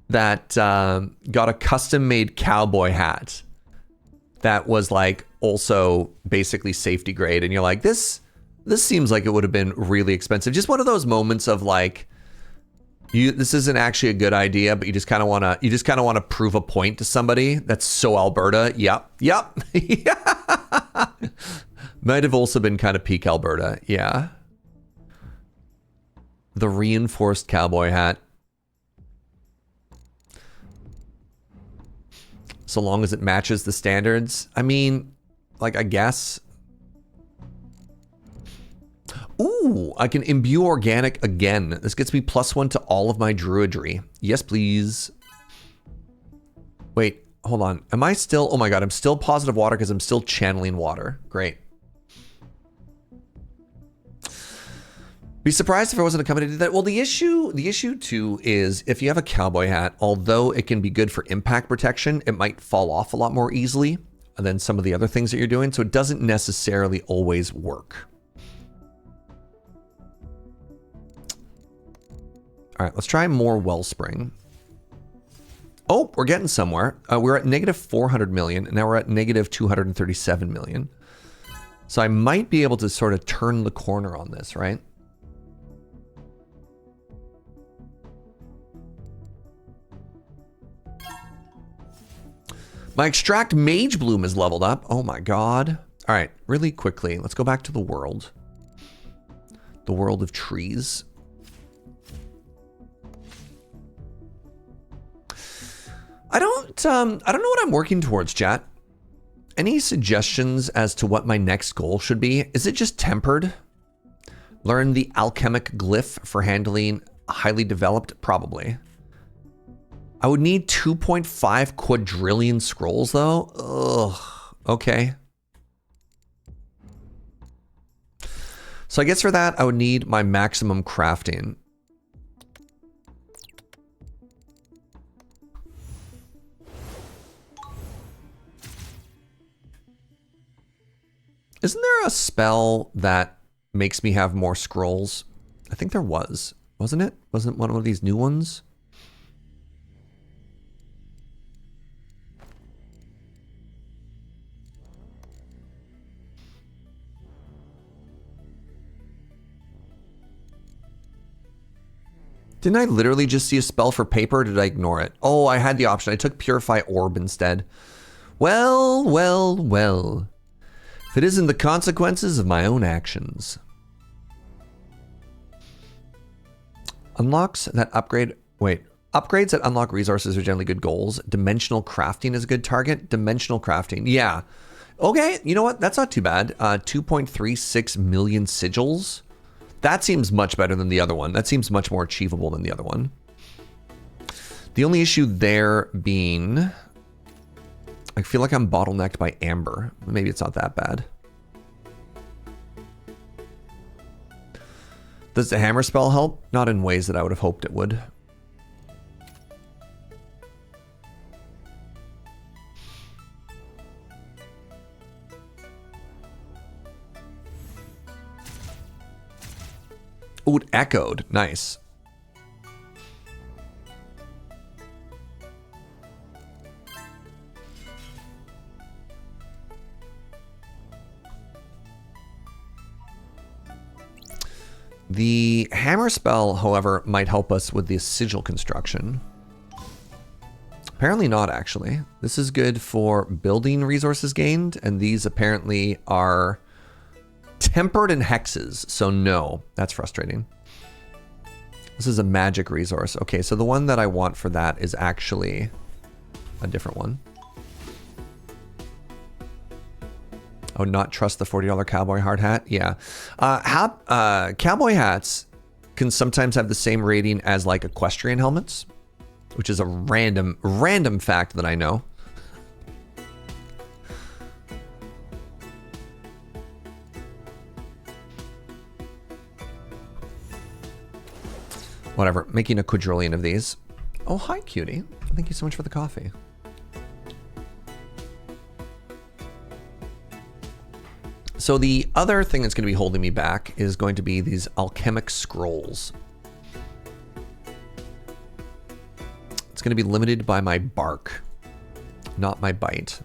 that got a custom-made cowboy hat that was like also basically safety grade, and you're like, this seems like it would have been really expensive. Just one of those moments of like, this isn't actually a good idea, but you just kind of want to prove a point to somebody. That's so Alberta. Yep. Yeah. Might have also been kind of peak Alberta. Yeah. The reinforced cowboy hat. So long as it matches the standards. I mean, like, I guess. Ooh, I can imbue organic again. This gets me +1 to all of my druidry. Yes, please. Wait, hold on. Am I still... Oh my god, I'm still positive water because I'm still channeling water. Great. Be surprised if I wasn't a company to do that. Well, the issue too is if you have a cowboy hat, although it can be good for impact protection, it might fall off a lot more easily than some of the other things that you're doing. So it doesn't necessarily always work. All right, let's try more wellspring. Oh, we're getting somewhere. We're at negative 400 million, and now we're at negative 237 million. So I might be able to sort of turn the corner on this, right? My extract mage bloom is leveled up. Oh my god. All right, really quickly, let's go back to the world. The world of trees. I don't know what I'm working towards, chat. Any suggestions as to what my next goal should be? Is it just tempered? Learn the alchemic glyph for handling highly developed? Probably. I would need 2.5 quadrillion scrolls though. Ugh. Okay. So I guess for that, I would need my maximum crafting. Isn't there a spell that makes me have more scrolls? I think there was. Wasn't it? Wasn't one of these new ones? Didn't I literally just see a spell for paper, or did I ignore it? Oh, I had the option. I took Purify Orb instead. Well, well, well. If it isn't the consequences of my own actions. Unlocks that upgrade... Wait. Upgrades that unlock resources are generally good goals. Dimensional crafting is a good target. Dimensional crafting. Yeah. Okay, you know what? That's not too bad. 2.36 million sigils. That seems much better than the other one. That seems much more achievable than the other one. The only issue there being... I feel like I'm bottlenecked by amber. Maybe it's not that bad. Does the hammer spell help? Not in ways that I would have hoped it would. Oh, it echoed. Nice. The hammer spell, however, might help us with the sigil construction. Apparently not, actually. This is good for building resources gained, and these apparently are tempered in hexes, so no. That's frustrating. This is a magic resource. Okay, so the one that I want for that is actually a different one. I would not trust the $40 cowboy hard hat. Yeah. Cowboy hats can sometimes have the same rating as like equestrian helmets, which is a random fact that I know. Whatever, making a quadrillion of these. Oh, hi, cutie. Thank you so much for the coffee. So the other thing that's going to be holding me back is going to be these alchemic scrolls. It's going to be limited by my bark, not my bite.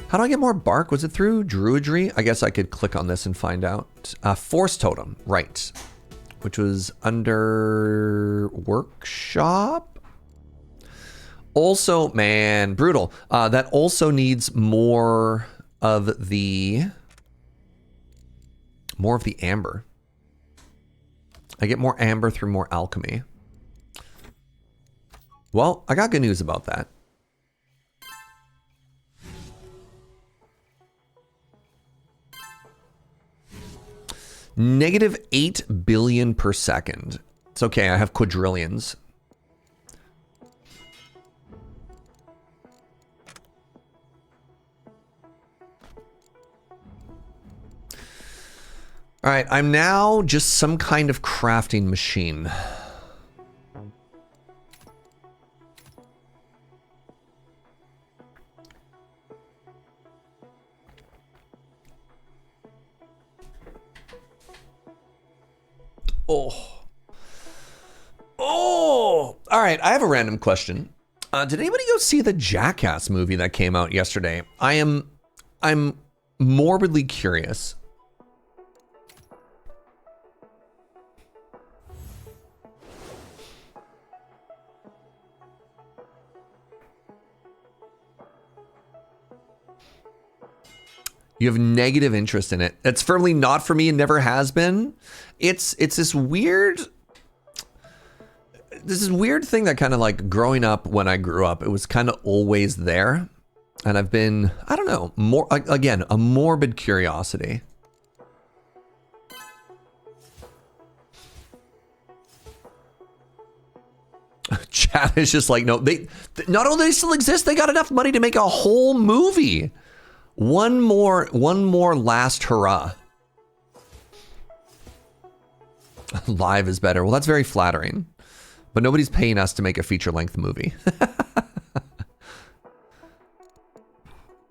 How do I get more bark? Was it through Druidry? I guess I could click on this and find out. Force Totem, right. Which was under Workshop. Also, man, brutal. That also needs more of the amber. I get more amber through more alchemy. Well, I got good news about that. -8 billion per second. It's okay, I have quadrillions. All right, I'm now just some kind of crafting machine. Oh. Oh. All right, I have a random question. Did anybody go see the Jackass movie that came out yesterday? I'm morbidly curious. You have negative interest in it. It's firmly not for me and never has been. It's this weird thing that kind of like growing up when I grew up, it was kind of always there. And I've been, I don't know, more, again, a morbid curiosity. Chat is just like, no, they not only they still exist, they got enough money to make a whole movie. One more last hurrah. Live is better. Well, that's very flattering. But nobody's paying us to make a feature-length movie.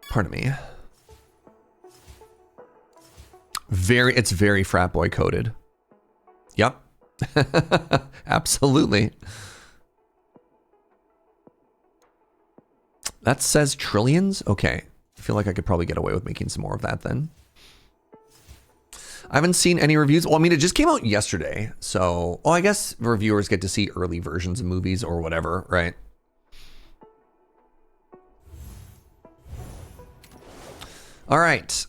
Pardon me. It's very frat boy coded. Yep. Absolutely. That says trillions? Okay. I feel like I could probably get away with making some more of that then. I haven't seen any reviews. Well, I mean, it just came out yesterday. So, well, I guess reviewers get to see early versions of movies or whatever, right? All right.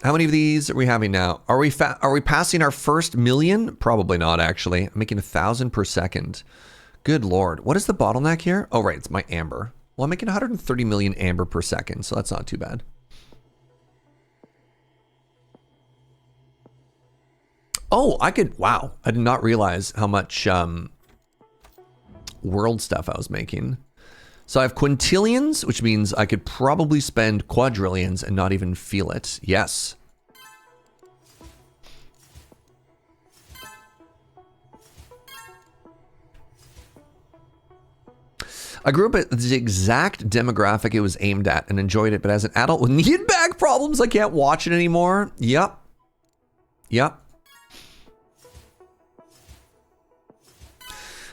How many of these are we having now? Are we passing our first million? Probably not, actually. I'm making 1,000 per second. Good Lord. What is the bottleneck here? Oh, right. It's my amber. Well, I'm making 130 million amber per second, so that's not too bad. Oh, wow. I did not realize how much world stuff I was making. So I have quintillions, which means I could probably spend quadrillions and not even feel it. Yes. I grew up at the exact demographic it was aimed at and enjoyed it, but as an adult with knee and back problems, I can't watch it anymore. Yep. Yep.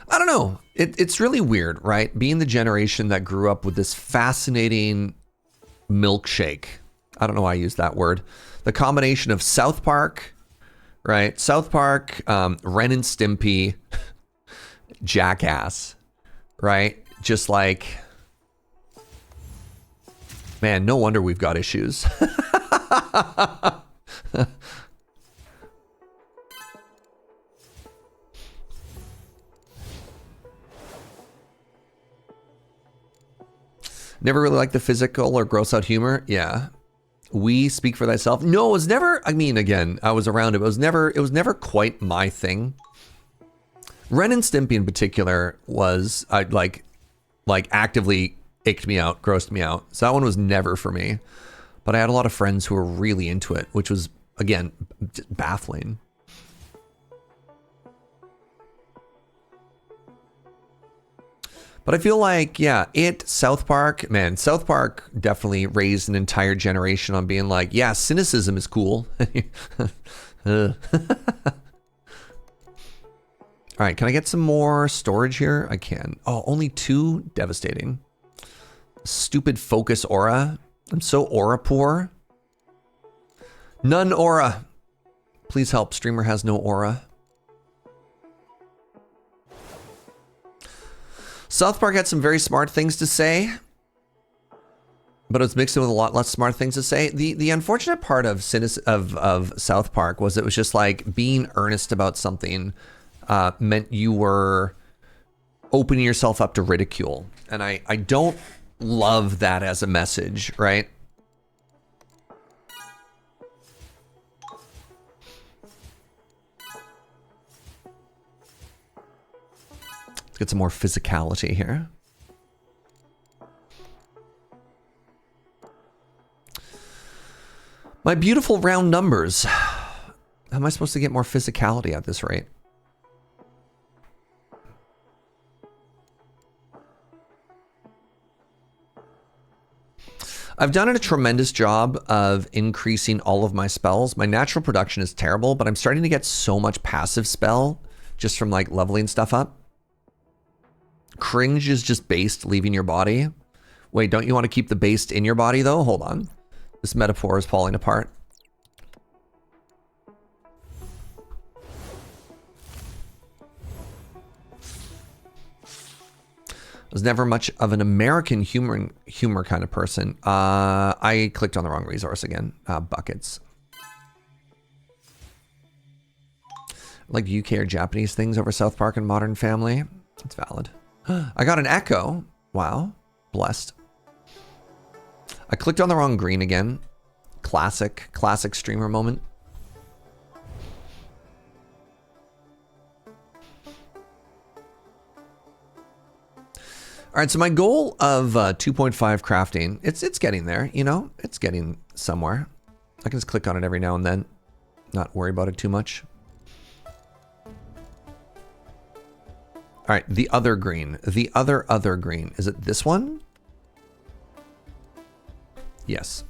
I don't know. It's really weird, right? Being the generation that grew up with this fascinating milkshake. I don't know why I use that word. The combination of South Park, right? South Park, Ren and Stimpy, Jackass, right? Just like, man, no wonder we've got issues. Never really liked the physical or gross out humor. Yeah. We speak for thyself. No, it was never, I mean, again, I was around it, but it was never quite my thing. Ren and Stimpy in particular was, like actively icked me out, grossed me out. So that one was never for me. But I had a lot of friends who were really into it, which was, again, baffling. But I feel like, yeah, South Park, man, South Park definitely raised an entire generation on being like, yeah, cynicism is cool. All right, can I get some more storage here? I can. Oh, only 2? Devastating. Stupid focus aura. I'm so aura poor. None aura. Please help. Streamer has no aura. South Park had some very smart things to say, but it was mixed in with a lot less smart things to say. The unfortunate part of South Park was it was just like being earnest about something meant you were opening yourself up to ridicule. And I don't love that as a message, right? Let's get some more physicality here. My beautiful round numbers. How am I supposed to get more physicality at this rate? I've done a tremendous job of increasing all of my spells. My natural production is terrible, but I'm starting to get so much passive spell just from like leveling stuff up. Cringe is just based leaving your body. Wait, don't you want to keep the based in your body though? Hold on. This metaphor is falling apart. I was never much of an American humor kind of person. I clicked on the wrong resource again. Buckets. Like UK or Japanese things over South Park and Modern Family. That's valid. I got an echo. Wow. Blessed. I clicked on the wrong green again. Classic streamer moment. All right, so my goal of 2.5 crafting, it's getting there, you know? It's getting somewhere. I can just click on it every now and then. Not worry about it too much. All right, the other green. The other green. Is it this one? Yes.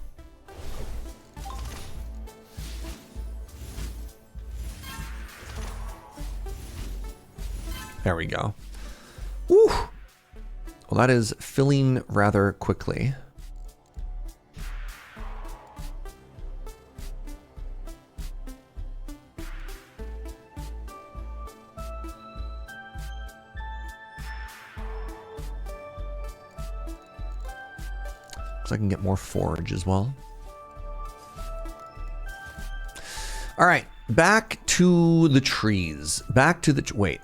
There we go. Woo! Well, that is filling rather quickly. So I can get more forage as well. All right, back to the trees. Back to the wait.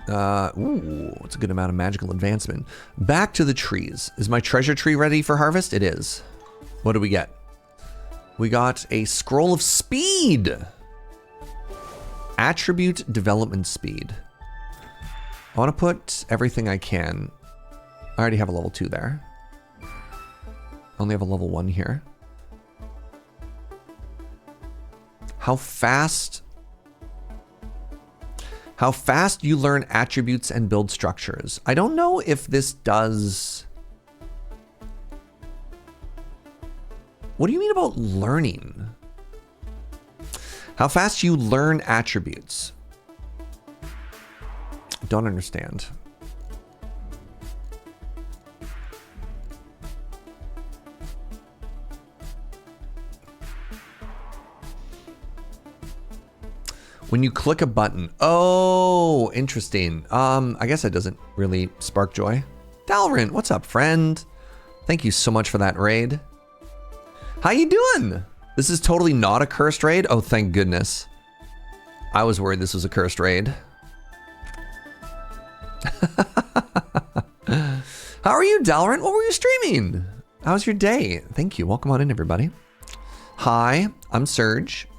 Ooh, it's a good amount of magical advancement. Back to the trees. Is my treasure tree ready for harvest? It is. What do we get? We got a scroll of speed. Attribute development speed. I want to put everything I can. I already have a level 2 there. I only have a level 1 here. How fast you learn attributes and build structures. I don't know if this does... What do you mean about learning? How fast you learn attributes. Don't understand. When you click a button. Oh, interesting. I guess that doesn't really spark joy. Dalryn, what's up, friend? Thank you so much for that raid. How you doing? This is totally not a cursed raid. Oh, thank goodness. I was worried this was a cursed raid. How are you, Dalryn? What were you streaming? How's your day? Thank you. Welcome on in, everybody. Hi, I'm Serge.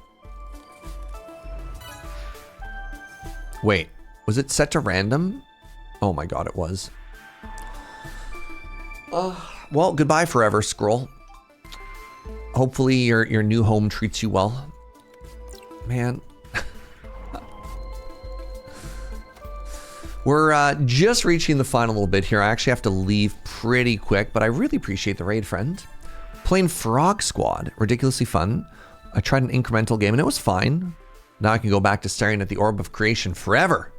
Wait, was it set to random? Oh my god, it was. Well, goodbye forever, Scroll. Hopefully your new home treats you well. Man. We're just reaching the final little bit here. I actually have to leave pretty quick, but I really appreciate the raid, friend. Playing Frog Squad, ridiculously fun. I tried an incremental game and it was fine. Now I can go back to staring at the Orb of Creation forever.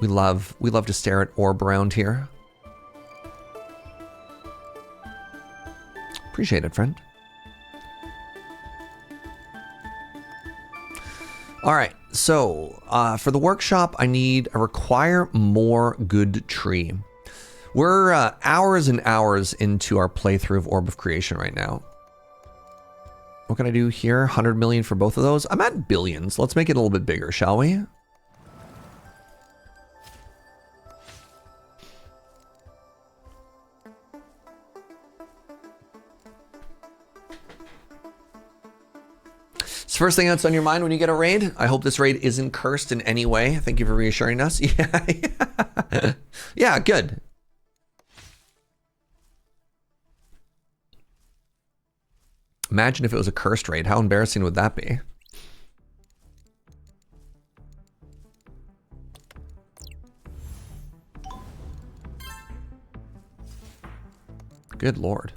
We love to stare at orb around here. Appreciate it, friend. All right, so for the workshop, I require more good tree. We're hours and hours into our playthrough of Orb of Creation right now. What can I do here? 100 million for both of those? I'm at billions. Let's make it a little bit bigger, shall we? First thing that's on your mind when you get a raid. I hope this raid isn't cursed in any way. Thank you for reassuring us. Yeah, yeah, good. Imagine if it was a cursed raid. How embarrassing would that be? Good Lord.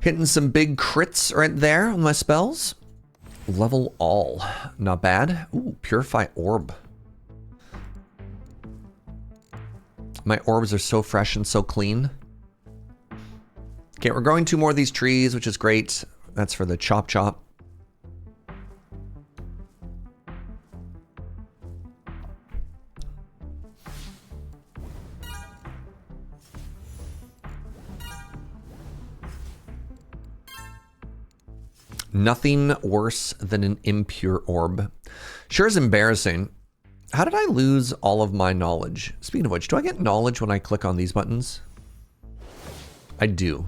Hitting some big crits right there on my spells. Level all. Not bad. Ooh, Purify Orb. My orbs are so fresh and so clean. Okay, we're growing 2 more of these trees, which is great. That's for the chop chop. Nothing worse than an impure orb. Sure is embarrassing. How did I lose all of my knowledge? Speaking of which, do I get knowledge when I click on these buttons? I do.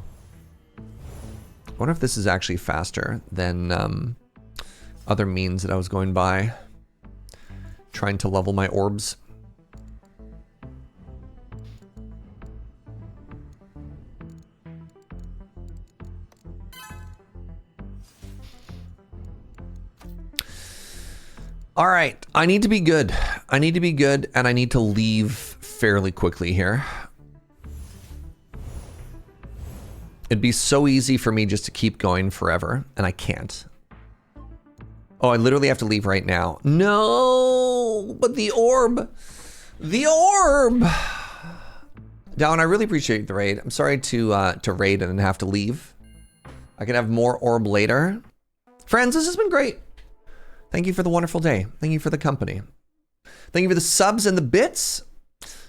I wonder if this is actually faster than other means that I was going by. Trying to level my orbs. All right, I need to be good. I need to be good, and I need to leave fairly quickly here. It'd be so easy for me just to keep going forever, and I can't. Oh, I literally have to leave right now. No, but the orb. The orb. Down, I really appreciate the raid. I'm sorry to raid and then have to leave. I can have more orb later. Friends, this has been great. Thank you for the wonderful day. Thank you for the company. Thank you for the subs and the bits.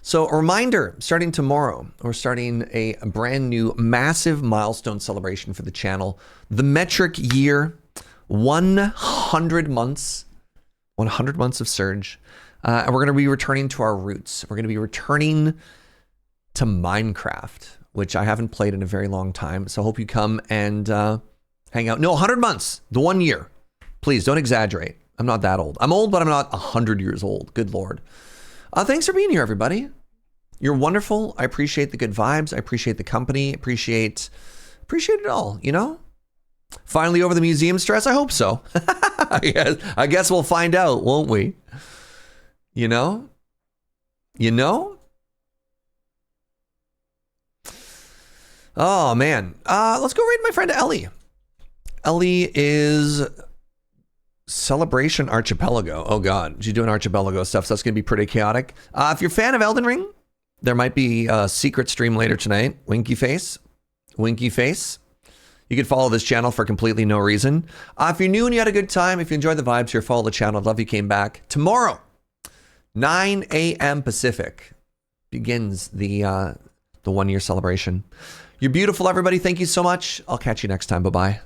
So a reminder, starting tomorrow, we're starting a brand new massive milestone celebration for the channel. The metric year, 100 months. 100 months of Serge. And we're going to be returning to our roots. We're going to be returning to Minecraft, which I haven't played in a very long time. So I hope you come and hang out. No, 100 months, the 1 year. Please don't exaggerate. I'm not that old. I'm old, but I'm not 100 years old. Good Lord. Thanks for being here, everybody. You're wonderful. I appreciate the good vibes. I appreciate the company. Appreciate it all, you know? Finally over the museum stress? I hope so. I guess we'll find out, won't we? You know? You know? Oh, man. Let's go raid my friend Ellie. Ellie is Celebration Archipelago. Oh God, she's doing Archipelago stuff, so that's going to be pretty chaotic. If you're a fan of Elden Ring, there might be a secret stream later tonight. Winky face. Winky face. You could follow this channel for completely no reason. If you're new and you had a good time, if you enjoyed the vibes here, follow the channel. I'd love you came back. Tomorrow, 9 a.m. Pacific, begins the 1 year celebration. You're beautiful, everybody. Thank you so much. I'll catch you next time. Bye-bye.